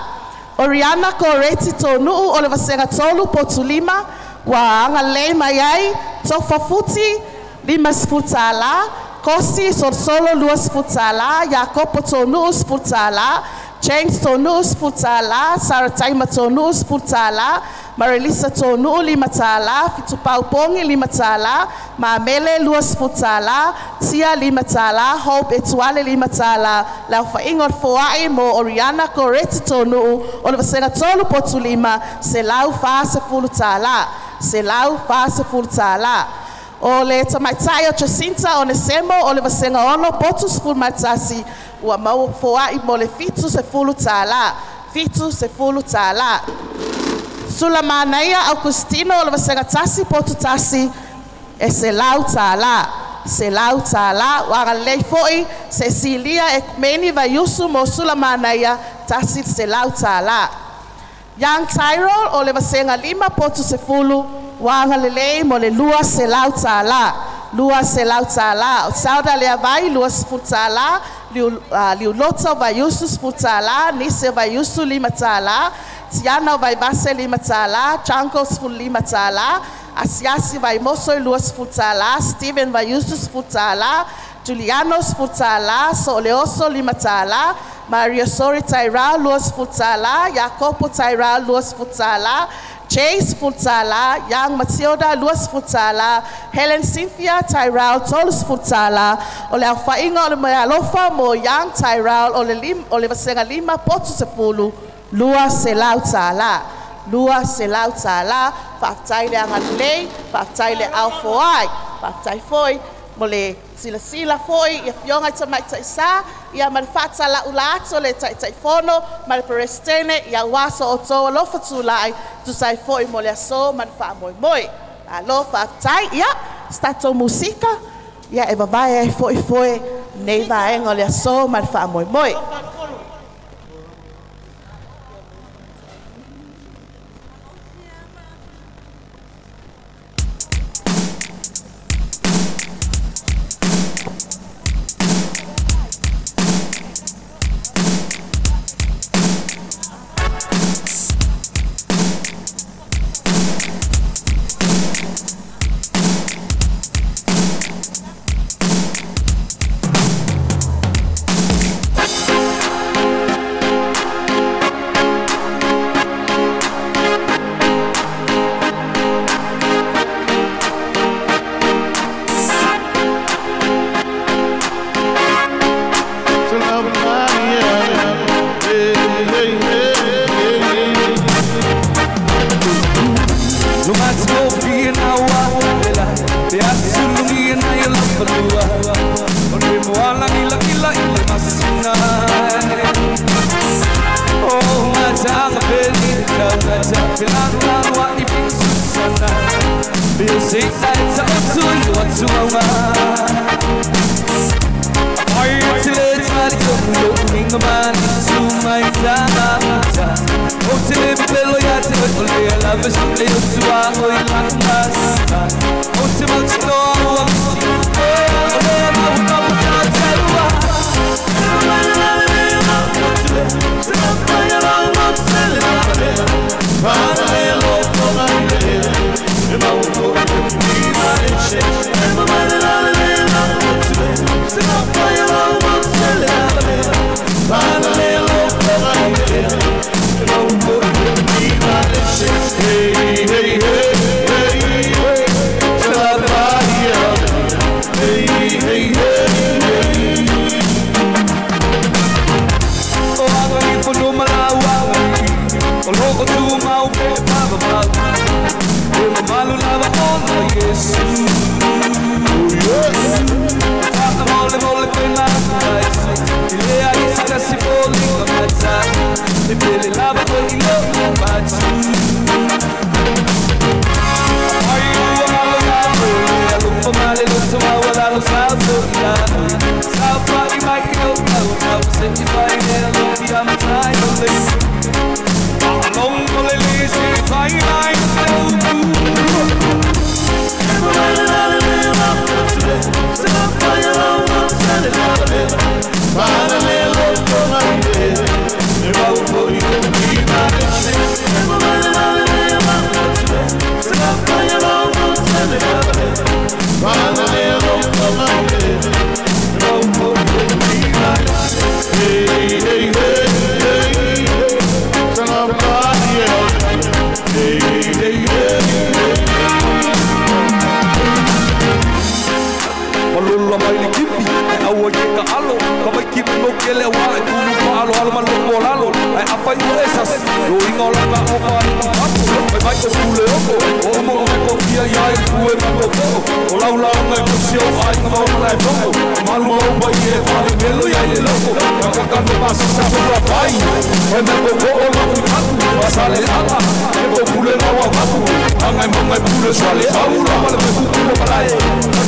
C: Oriana Coreti tonu o le vasenga tolu potulima wa anga le mai ai tofafuti lima sputala. Kosi solo luas futala, Jacopo tonus futala, James tonus futala, Sarataima tonus futala, Marilisa tonu limatala, Fitupau pongi limatala, Mamele luas futala, Tia limatala, Hope etuale limatala, Laufa ingot foai mo Oriana Coreti tonu, Olivasenga tolu potulima, se lau fa se fulutala, se lau fa se fulutala. O le tamaitai o Jacinta o Nesemo o le vasenga ono potus ful matasi ua mau foai mo le fitu se fulu tala. Fitu se fulu tala. Sulamanaia Augustino o le vasenga tasi potu tasi e se lau tala. Se lau tala. Wanga lei foi Cecilia Ekmeni Vayusu mo Sulamanaia tasi se lau tala. Young Tyrol o le vasenga lima potu se fulu wanga lelei mo le lua se lau tala. Lua se lau tala. O sauda le avai lua sputala. Liu lota vai yusu sputala. Nise vai yusu lima tala. Tiana vai base lima tala. Chanko spul lima tala. Asiasi vai moso lua sputala. Steven vai yusu sputala. Juliano sputala. Soleoso lima tala. Maria Sori Taira lua sputala. Jacopo Taira lua sputala. Chase Futala, Young Matilda Luas Futala, Helen Cynthia Tyrell Tolus Futala, ole alfa inga ole alofa mo Young Tyrell ole vasenga lima potu sepulu, Lua Selau Tala, Lua Selau Tala, Faftai le angalei, Faftai le alfoai, Faftai foi, mole Sila foi ia fionga i tamai tai sa, ia marifata la ula ato le tai tai fono, mariperestene ia waso o toa lofa tulai, tu sai foi mo le aso, marifa moi moi. Alofa tai ia, stato musika, ia e vavae foi nei vaenga le aso, marifa moi moi.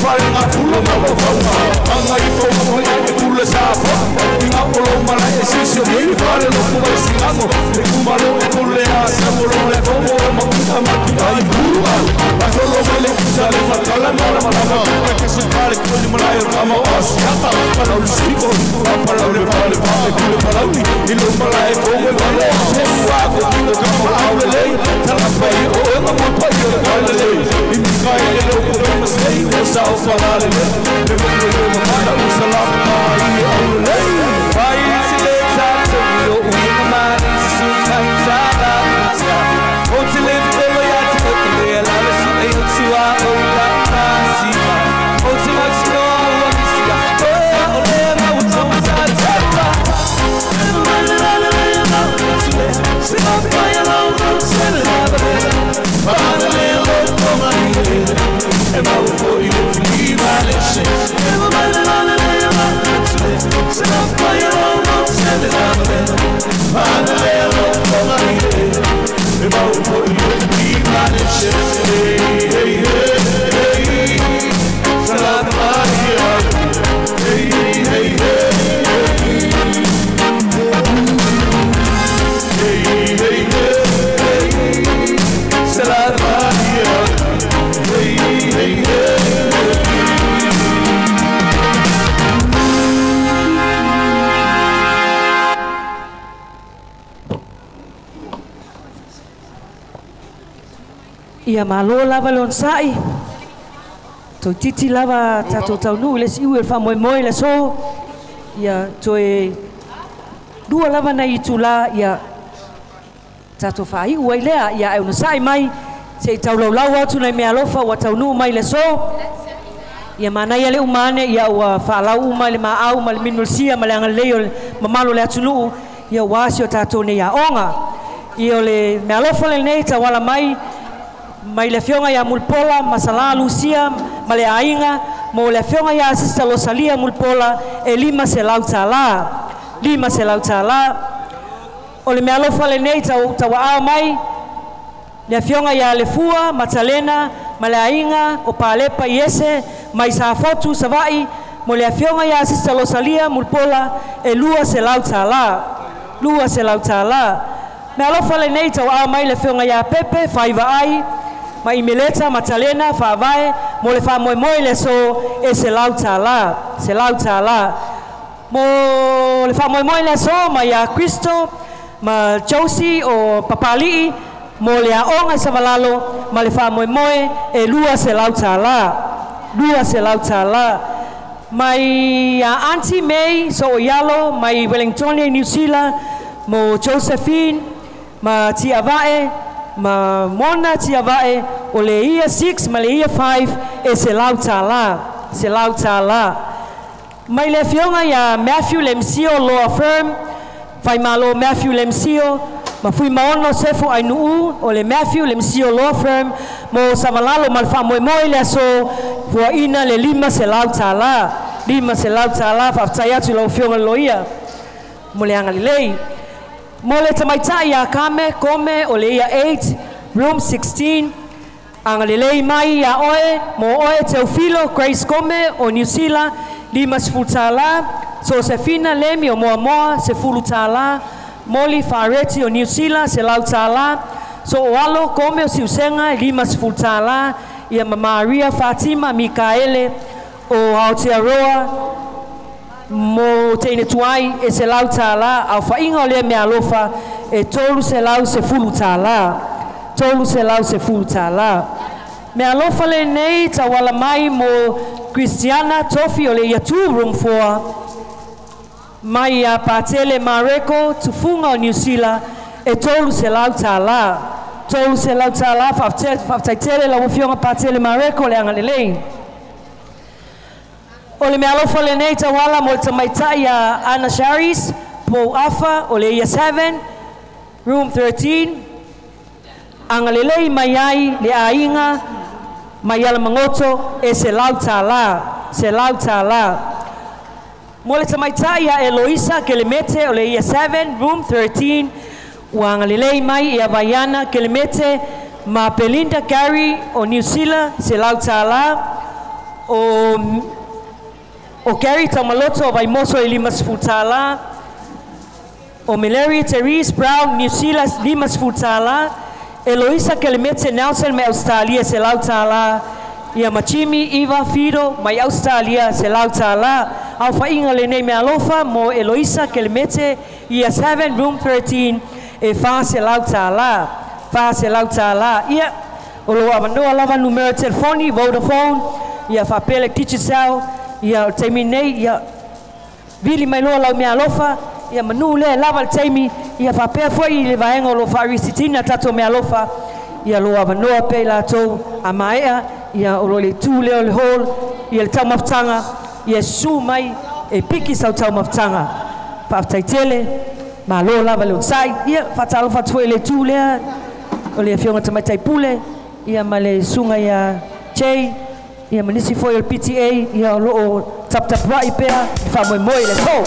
E: Fire,
D: Ia malo lava lon sai. To titi lava tato taunu le siu e fa moi moi le so. Ia to e dua lava na itula ia tato fa i uai lea ia e una sai mai se tau lau lau atu nei mea lofa wa taunu mai le so. Ia mana ia le umane ia ua fa lau uma le maau ma le minulsia ma le angaleo ma malo le atunu ia wasi o tato ne ia onga. Ia le mea lofa le nei ta wala mai mai le fionga ia mulpola masala lucia ma le ainga mo le fionga ia asista losalia mulpola e lima se lau tala o le mea lofa le nei ta waa mai le fionga ia le fua matalena ma le ainga o palepa iese mai sa fotu savai mo le fionga ia asista losalia mulpola e lua se lau tala mea lofa le nei ta waa mai le fionga ia pepe faiva ai ma imeleta matalena fa vai mo le fa moi moi le so e se lau tala mo le fa moi moi le so ma ya Cristo ma Josie o papali mo le aonga sa valalo ma le fa moi moi e lua se lau tala mai ya Auntie May so yalo mai Wellington New Zealand mo Josephine ma tia vae ma mona tia vae o le ia 6 ma le ia 5 e se lau tala mai le fionga ia Matthew Lemsio Law Firm fai malo Matthew Lemsio ma fui maono sefo ai nuu o le Matthew Lemsio Law Firm mo savalalo malfa moi moi le so fua ina le lima se lau tala fa taya tu lo fionga loia mo le angalilei mo le tamaita ia kame o le ia 8 room 16 angalilei mai ia oe mo oe Teofilo Grace Come o New Zealand lima sefulutala Josefina Lemi o Moamoa sefulutala Molly Fareti o New Zealand se lau tala so oalo Come o Siusenga lima sefulutala ia Maria Fatima Mikaele o Aotearoa mo teine tuai e se lau tala au whainga o lea mea lofa e tolu se lau se fulu tala mea lofa le nei ta wala mai mo Christiana Tofi o le ia 2 room 4 mai a Patele Mareko tufunga o New Zealand e tolu se lau tala whaftaitele la wafionga Patele Mareko le angalelei o le mea lofa le nei tawala mo le tamaitai a Anna Sharis po afa o le ia 7 room 13 angalelei mai ai le ainga mai ala mangoto e se lau tala mo le tamaitai a Eloisa ke le mete o le ia 7 room 13 ua angalelei mai ia Vaiana ke le mete ma Belinda Gary o New Zealand se lau tala o Gary Tamaloto o Vaimoso e lima sefulutala o Millery Therese Brown New Zealand lima sefulutala Eloisa Kelemete Nelson me Australia se lau tala ia Machimi Eva Fido mai Australia se lau tala au whainga le nei mea lofa mo Eloisa Kelemete ia 7 room 13 e wha se lau tala ia o loa manoa lava numero telefoni Vodafone ia whapele Digicel ia teimi nei ia vili mai loa lau mea lofa ia manu le lava le teimi ia whapea foi le vaenga o lo whaarisitina tato mea lofa ia loa manoa pe la tau a maea ia o lo le tū leo le hall ia le tau maftanga ia su mai e piki sau tau maftanga whaaftaitele ma loa lava leo sai ia whatalo whatue le tū lea o le fionga tamaitai pule ia ma le sunga ia Jay ia manisi foi o PTA ia lo tap rai pea fa moi le so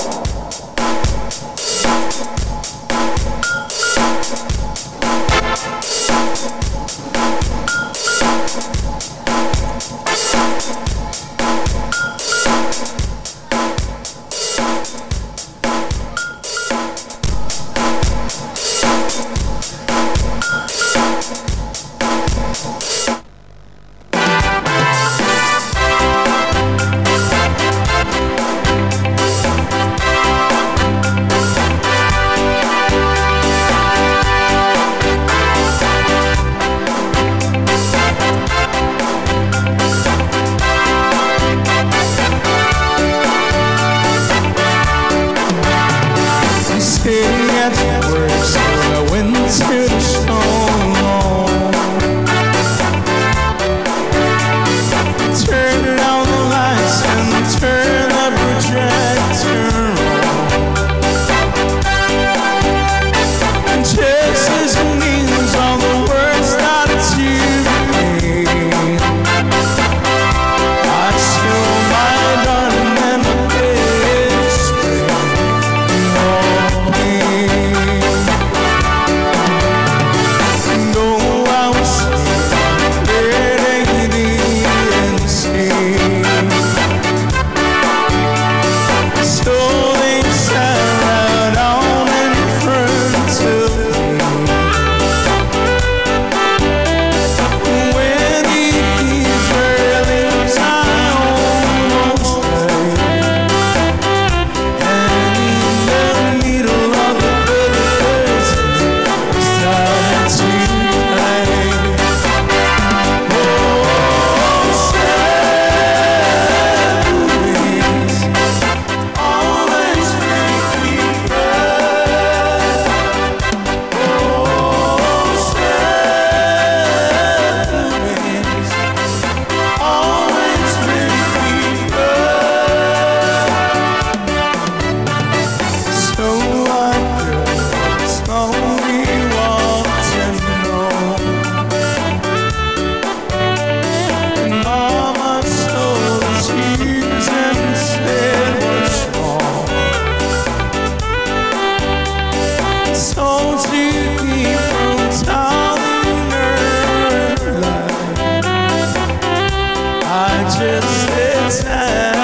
F: just in time.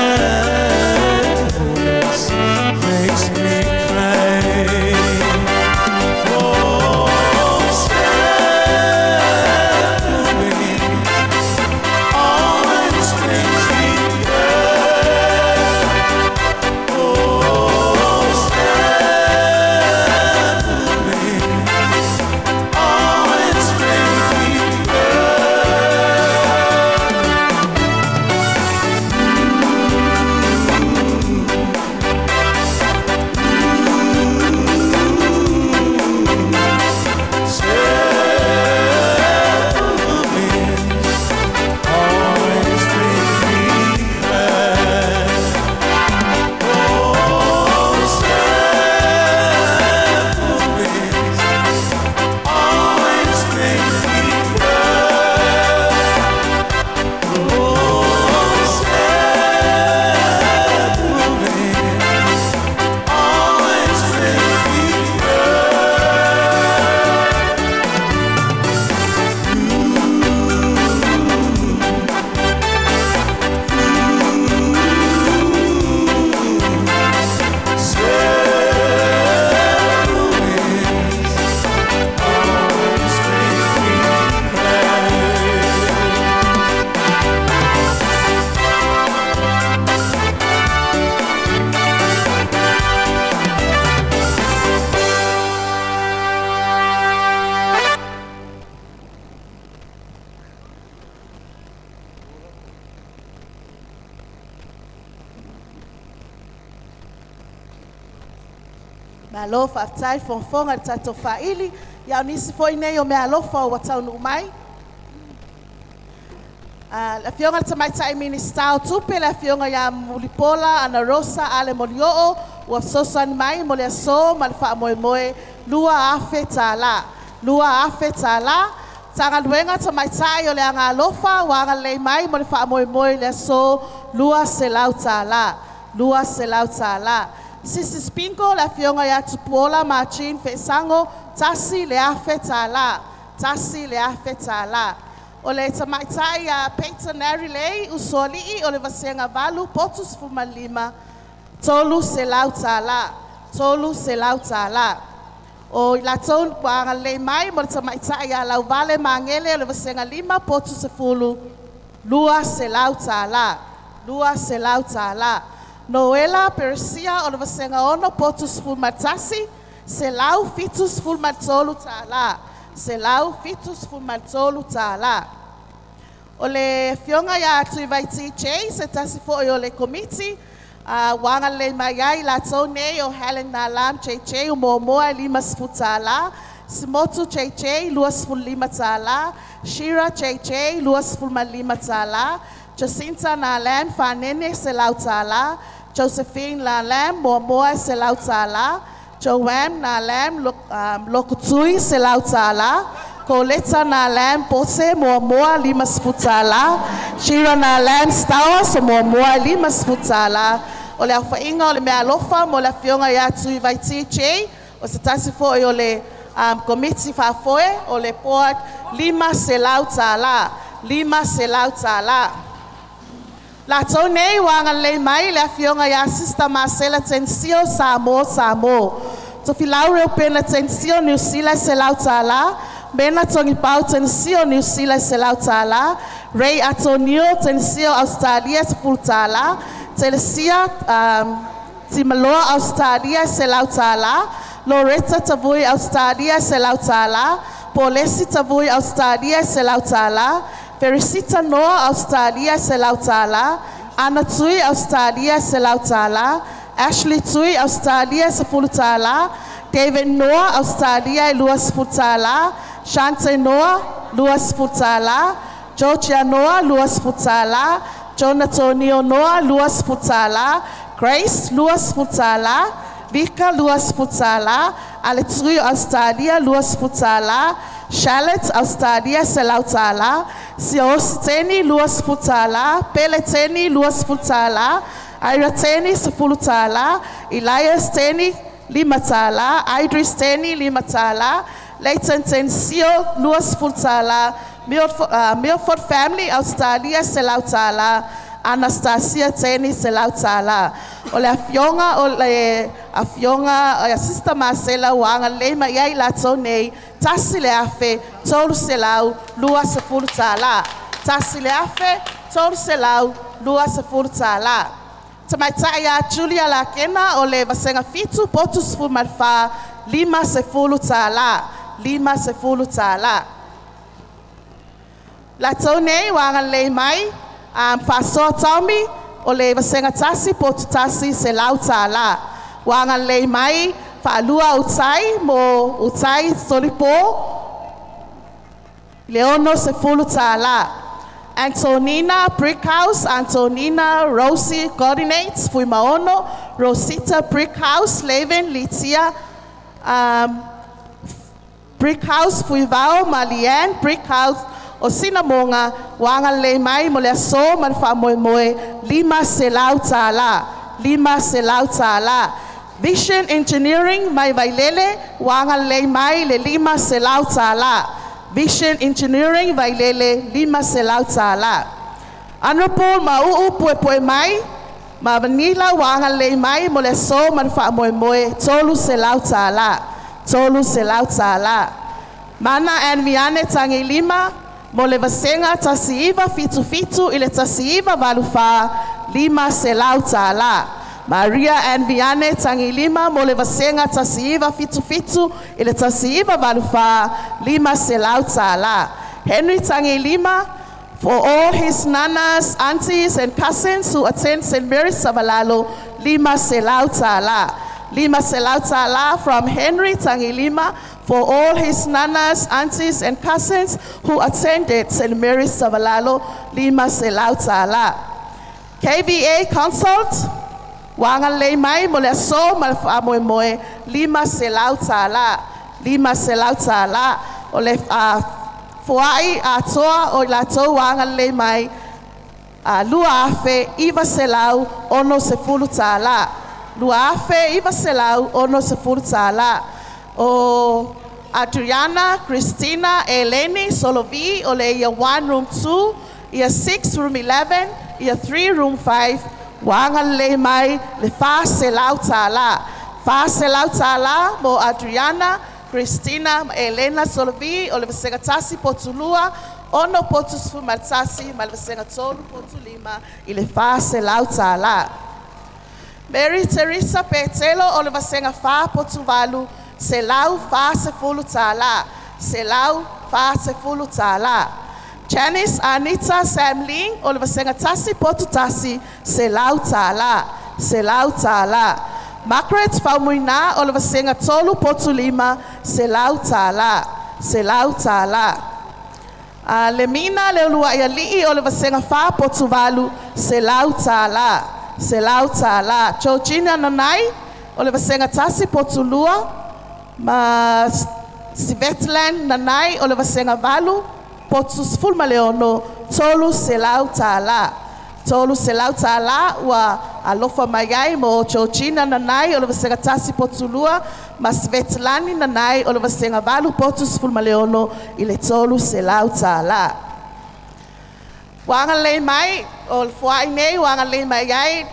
F: This makes me cry. Oh, sad moving always makes me cry. Oh, sad moving always makes me
C: Alofa aftai fonfonga tato faili ya unisi foi nei me alofa o watau no mai. La fionga tamai tai minister tupe la fionga ya mulipola ana rosa ale molio o sosan mai mole so malfa moe lua afetala tanga luenga tamai tai o le anga alofa wa le mai mole fa moe le so lua selautala Sisi Spinko la fionga ya tupola machin fesango tasi le afetala. Ole tamaitai ya peitanari lei usoli ole vasenga valu potus fumalima tolu selautala. O la ton kwa le mai mo tamaitai ya la vale mangele ole vasenga lima potus fulu lua selautala. Noela Persia ona vasenga ono potus fulmatasi selau fitus fulmatolu tala. Ole fionga ya tuivaiti che se tasi fo ole komiti wanga le mayai la tone o Helen Nalam che umomoa limas futala Simotu che luas ful lima tala Shira che luas ful malima tala Jacinta Nalam fanene selau tala Josephine Nalam moa selau tala Joanne Nalam lokutui selau tala Coletta Nalam pose moa limas futala Shira Nalam stawas moa limas futala Ole afainga ole me alofa mo la fionga ya tui vaiti che o se tasi fo ole committee fa foe ole port lima selau tala La tone wanga le mai la fionga ya sister Marcela Tensio Samo. To filaure pena Tensio New Zealand selau tala. Bena tongi pau Tensio New Zealand selau tala. Ray Antonio Tensio Australia full tala. Telesia Timaloa Australia selau tala. Loretta Tavui Australia selau tala. Polesi Tavui Australia selau tala. Felicita Noah Australia selau tala. Anna Tui Australia selau tala. Ashley Tui Australia sefulu tala. David Noah Australia luas futala. Shante Noah luas futala. Georgia Noah luas futala. Jonatonio Noah luas futala. Grace luas futala. Vika luas futala. Aletrui Australia luas futala. Charlotte Australia selau tala. Siositeni luas futala. Peleteni luas futala. Irateni sefulu tala. Elias Teni lima tala. Idris Teni lima tala. Leighton Tensio luas futala. Milford family, Australia, se lau tāla. Anastasia Teni se lau tāla. O le afionga, a sister Marcela wanga leima iai lato nei, tasi le afe, tolu se lau, lua se furu tāla. Tasi le afe, tolu se lau, lua se furu tāla. Tamaitai a Julia la kena o le vasenga fitu, potu se furu malfa, lima se furu tāla. Lima se furu tāla. Lato nei wanga leimai, Faso Taumi, o le vasenga tasi potu tasi se lau tāla. Wanga lei mai, whaalua utai mo utai solipo, Leono se fulu tāla. Antonina Brickhouse, Antonina Rosie coordinates, fui maono, Rosita Brickhouse, Leven, Litia, Brickhouse, fui vao, Malian, Brickhouse, o sinamonga, wanga le mai mo le so man fa moe moe, lima se lau tāla, lima se lau tāla. Vision Engineering, mai vailele, wanga le mai le lima se lau tāla. Vision Engineering, vailele, lima se lau tāla. Honorable ma pue pue mai, ma vanila wanga le mai mo le so man fa moe moe, tolu se lau tāla, tolu se lau tāla. Mana Anviane tangi lima, mo le vasenga tasiiva fitu fitu ile tasiiva valufa lima se lau tāla. Maria Anviane tangi lima mo le vasenga tasiiva fitu fitu ile tasiiva valufa lima se lau tāla. Henry tangi lima for all his nanas, aunties and cousins who attend St. Mary's Savalalo, lima se lau tāla. Lima se lau tāla from Henry tangi lima for all his nanas, aunties, and cousins who attended St. Mary's Savalalo, lima se lau tāla. KVA consult, wanga le mai mo le so malfa moe moe, lima se lau tāla, lima se lau tāla. O le fuai a toa o la to wanga le mai, lua afe, iwa se lau, ono se fulu tāla. Lua afe, iwa se lau, ono se fulu tāla. O Adriana, Christina, Eleni, Solovi, ole year 1, room 2, year 6, room 11, year 3, room 5, wanga le mai, le fa se lau tāla. Fa se lau tāla, mo Adriana, Christina, Elena, Solovi, ole vasenga tasi potulua, ono potus fu maltasi, mal vasenga tolu potulima, ile fa se lau tāla. Mary Teresa Petelo, ole vasenga fa potuvalu, se lau fa se fulu tāla. Se lau fa se fulu tāla. Janice Anita Samling, ole vasenga tasi potu tasi, se lau tāla. Se lau tāla. Margaret Faumuina, ole vasenga tolu potu lima, se lau tāla. Se lau tāla. Lemina Leolua Ialii, ole vasenga fa potu valu, se lau tāla. Se lau tāla. Georgina Nanai, ole vasenga tasi potu lua, ma Sivetland Nanai, ole vasenga valu, potus fulma leono, tolu se lau tāla. Tolu se lau tāla, wa alofa maiai mo Georgina Nanai, ole vasenga tasi potu lua, ma Sivetlani Nanai, ole vasenga valu, potus fulma leono, ile tolu se lau tāla. Wanga le mai, o fuai nei, wanga le mai ai,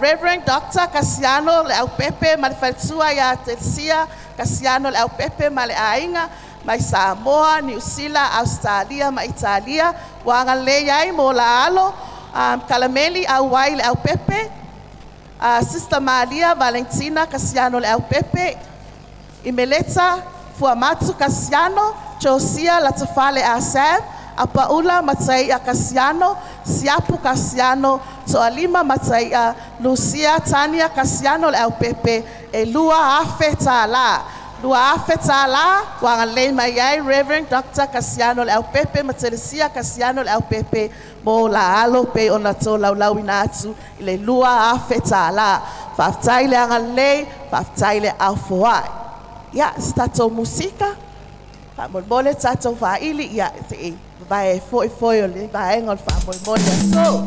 C: Reverend Dr. Cassiano le au pepe, ma le falsua ya Tercia, Cassiano le au pepe, ma le ainga, mai Samoa, New Zealand, Australia, ma Italia, wanga le ai mo la alo, Calameli au wai le au pepe, Sister Maria Valentina Cassiano le au pepe, Imeleta Fuamatu Cassiano, Josia Latafale Asem, a Paula Matai a Cassiano, Siapu Cassiano, Toalima Matai a Lucia Tania Cassiano le au pepe, e lua afe tāla. Lua afe tāla, wanga le mai ai Reverend Dr. Cassiano le au pepe, Materesia Cassiano le au pepe, mo la alo pe ona to lau lau inatu, ile lua afe tāla. Whaftai le anga le, whaftai le au fuai. Ya, stato musika, whamolmole tato whaili, ya, te vai foi ole vai ngol fa moi so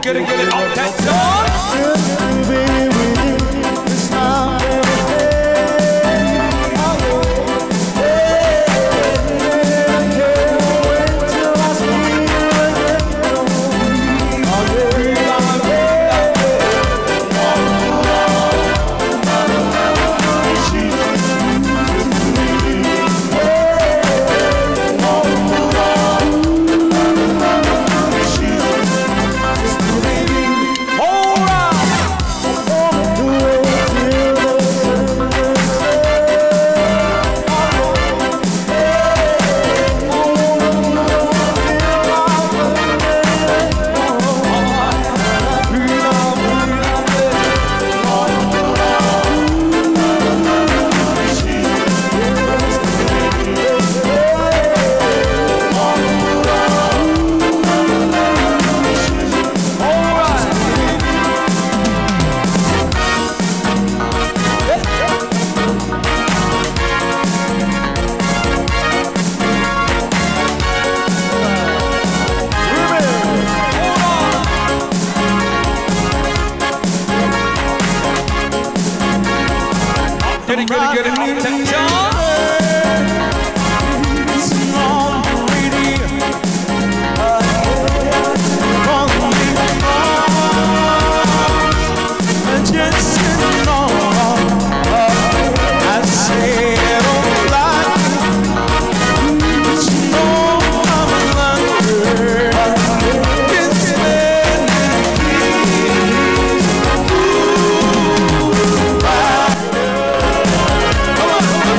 E: Get it out that door. Baby, with you, it's not get it out that door.
F: Come on.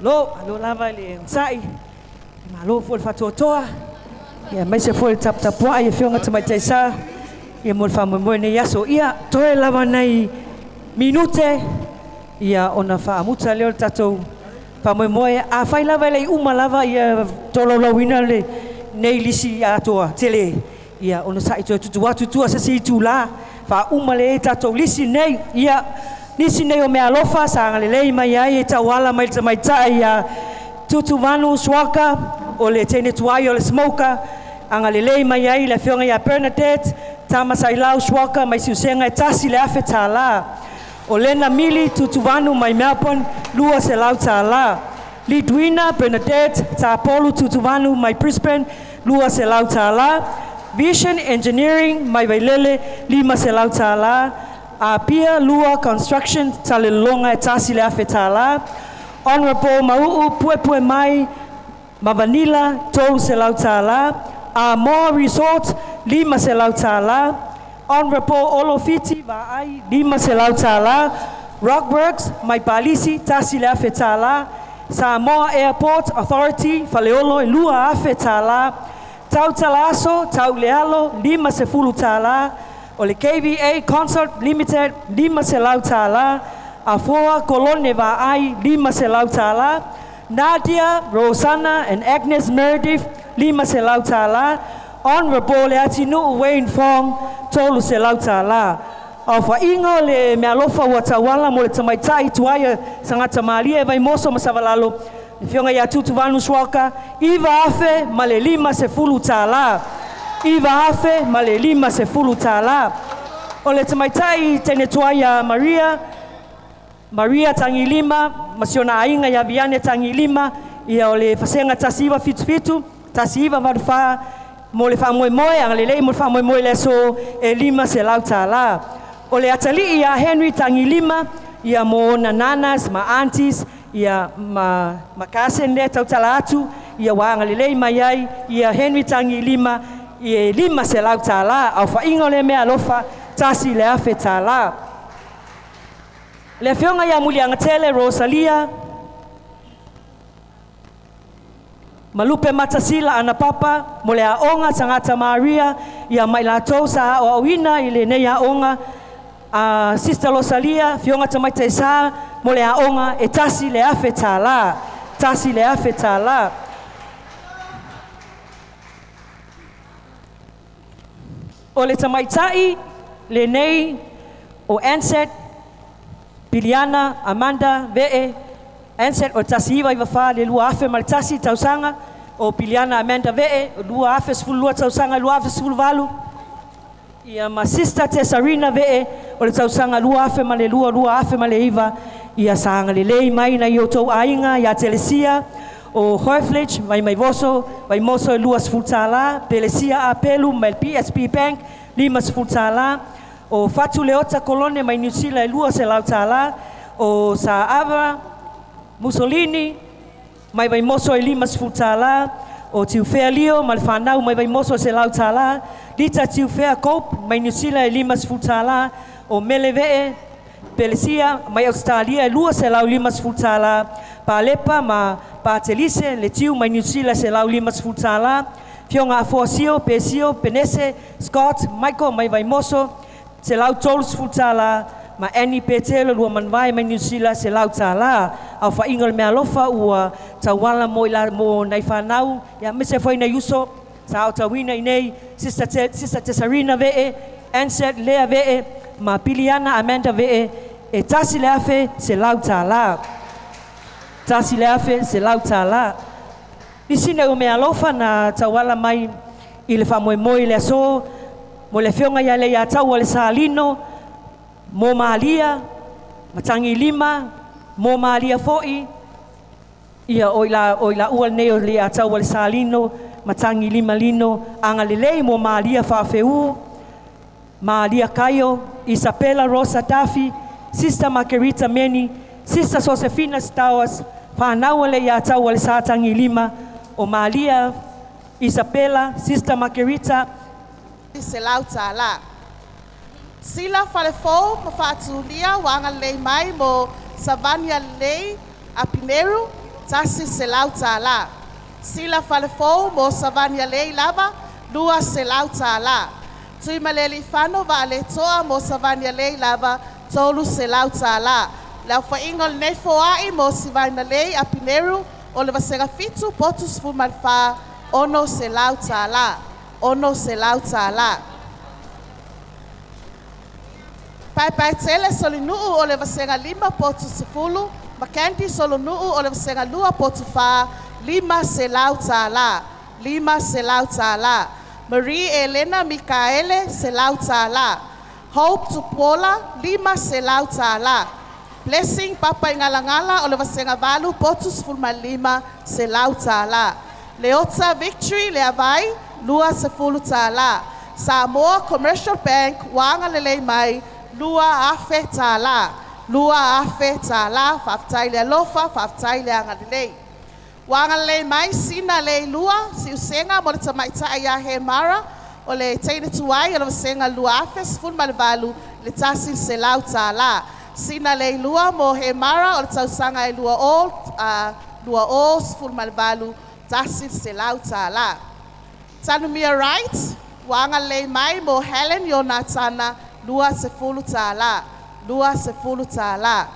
D: Alo lava le sai. Malo fo le fatotoa. Ia mai se fo le tapua ia fionga te mai taisa. Ia mo le famomoe ne yaso ia toe lava nei minute ia ona faamuta leo tatou famomoe a fai lava le uma lava ia tololauina le nei lisi atoa tele ia ona sai tutu atu tua se si tula fa uma le tatou lisi nei ia lisi nei o me alofa sa le lei mai ai e tawala mai mai tai ia tutu vanu swaka o le tene tuai o le smoker anga le lei mai ai le fionga ia Bernadette tama sai lau swaka mai siusenga e tasi le afe tala o lena mili tutuvanu mai Melbourne lua se lau tala Lidwina Bernadette Tapolu tutuvanu mai Brisbane lua se lau tala Vision Engineering mai Vailele 5 se lau tala Apia Lua Construction talelonga e tasi le afe tala Honorable Mauu Pue mai Mavanila 3 se lau tala More Resort 5 se lau tala Honorable Olofiti Vaai 5 se lau tala Rockworks mai Palisi tasi le afe tala Samoa Airport Authority Faleolo e lua afe tala Tau Talaso Tau Lealo 5 se fulu tala o le KVA Concert Limited 5 se lau tala Afoa Kolone Vaai 5 se lau tala Nadia Rosanna and Agnes Meredith 5 se lau tala Honorable le atinu Wayne Fong tolu se lau tala au fa ingo le me alofa wa tawala mo le tamaitai tuaia sangata malia e vai moso masavalalo le fionga ia tutu vanu swaka iva afe ma le 5 se fulu tala iva afe ma le 5 se fulu tala o le tamaitai tene tuaia Maria Tangilima masiona ainga ya Viane Tangilima ia o le fasenga tasiva fitu tasiva varufa mo le famoemoe anga le lei mo le famoemoe le so e 5 se lau tala o le atali ia Henry Tangilima ia mo nanas ma aunties ia ma kasen le tau tala atu ia wanga le lei mai ai ia Henry Tangilima ia 5 se lau tala au fa ingo le mea alofa tasi le afe tala le fionga ia mulianga tele Rosalia Malupe Matasila ana papa mo le aonga sangata Maria ia mai latou sa o awina i le nei aonga Sister Rosalia fionga tamai taisa mo le aonga e tasi le afe tala o le tamai tai le nei o Anset Biliana Amanda Ve'e Anset o tasi iwa fa le lua afe maltasi tausanga o Biliana Amanda Ve'e lua afe sfulu lua tausanga lua afe sfulu valu ia ma sister Tesarina Ve'e o le tausanga lua afe ma le lua afe ma le iwa ia sanga le lei mai na io tou ainga ia Telesia o Hoifledge mai voso vai moso lua sfulu tala Pelesia apelu mai PSP Bank 5 sfulu tala o Fatu Leota Kolone mai New Zealand lua se lau tala o Saava Mussolini mai vai moso 5 sfulu tala o Tiufea Leo mai whanau mai vai moso se lau tala Lita Tiufea Cope mai New Zealand 5 sfulu tala o Meleve'e Pelesia mai Australia lua se lau 5 sfulu tala Palepa ma Patelise le tiu mai New Zealand se lau 5 sfulu tala Fionga Afuasio Pesio Penese Scott Michael mai vai moso se lau tolu sfulu tala ma Annie Petelo lua manvai mai New Zealand se lau tala au fa ingol me alofa ua tawala mo nai whanau ia mese foi na yuso sa au tawina inei Sister Tesarina Ve'e Anset Lea Ve'e ma Piliana Amanda Ve'e e tasi le afe se lau tala isine o me alofa na tawala mai i le whamoemoe le aso mo le fionga ia le ia tau le salino mo Malia matangi 5 mo Malia foi ia oila ua nei o le atau le salino matangi 5 lino anga le lei mo Malia Fafeu Malia Kayo Isabella Rosa Dafi Sister Margarita Meni Sister Josefina Stowers whanau le ia atau le satangi 5 o Malia Isabella Sister Margarita
C: se lau tala. Sila falefou ma fatulia wanga lei mai mo Savania lei a Pimeru tasi se lau tāla. Sila falefou mo Savania lei lava, lua se lau tāla. Tui maleli whano wa le toa mo Savania lei lava, tolu se lau tāla. Lau whaingol nei foai mo Savania lei a Pineru, o le wasega fitu potus fu malfa, ono se lau tāla. Ono se lau tāla. Pai tele soli nuu o le wasega 5 potu sefulu, Mackenzie solo nuu o le wasega 2 potu fa, 5 se lau tāla. 5 se lau tāla. Marie Elena Mikaele se lau tāla. Hope Tupola 5 se lau tāla. Blessing Papa Ingalangala o le wasega 8 potu sefulu ma 5 se lau tāla. Leota Victory le avai 2 sefulu tāla. Samoa Commercial Bank wanga lelei mai lua afe tāla. Lua afe tāla. Whaftai le alofa, whaftai le angalilei. Wanga lelei mai sina lei lua. Si usenga mo le tamaita ia he mara. O le teine tuai o le wasenga lua afe sifun malivalu le tasin se lau tāla. Sina lei lua mo he mara o le tausanga e lua o sifun malivalu tasin se lau tāla. Tanumia right. Wanga lei mai mo Helen Yonatana. 2 sefulu tāla. 2 sefulu tāla.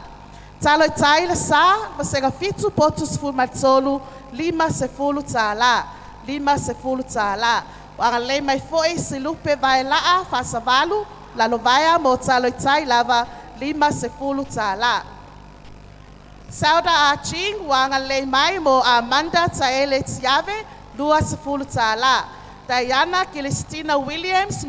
C: Taloi tai le sa, wasega fitu potu sefulu matolu, 5 sefulu tāla. 5 sefulu tāla. Wanga lei mai foi se lupe vai laa fasavalu, la lovaya mo taloi tai lava, 5 sefulu tāla. Sauda Aching, wanga lei mai mo Amanda Taele Tiave, 2 sefulu tāla. Diana Celestina Williams,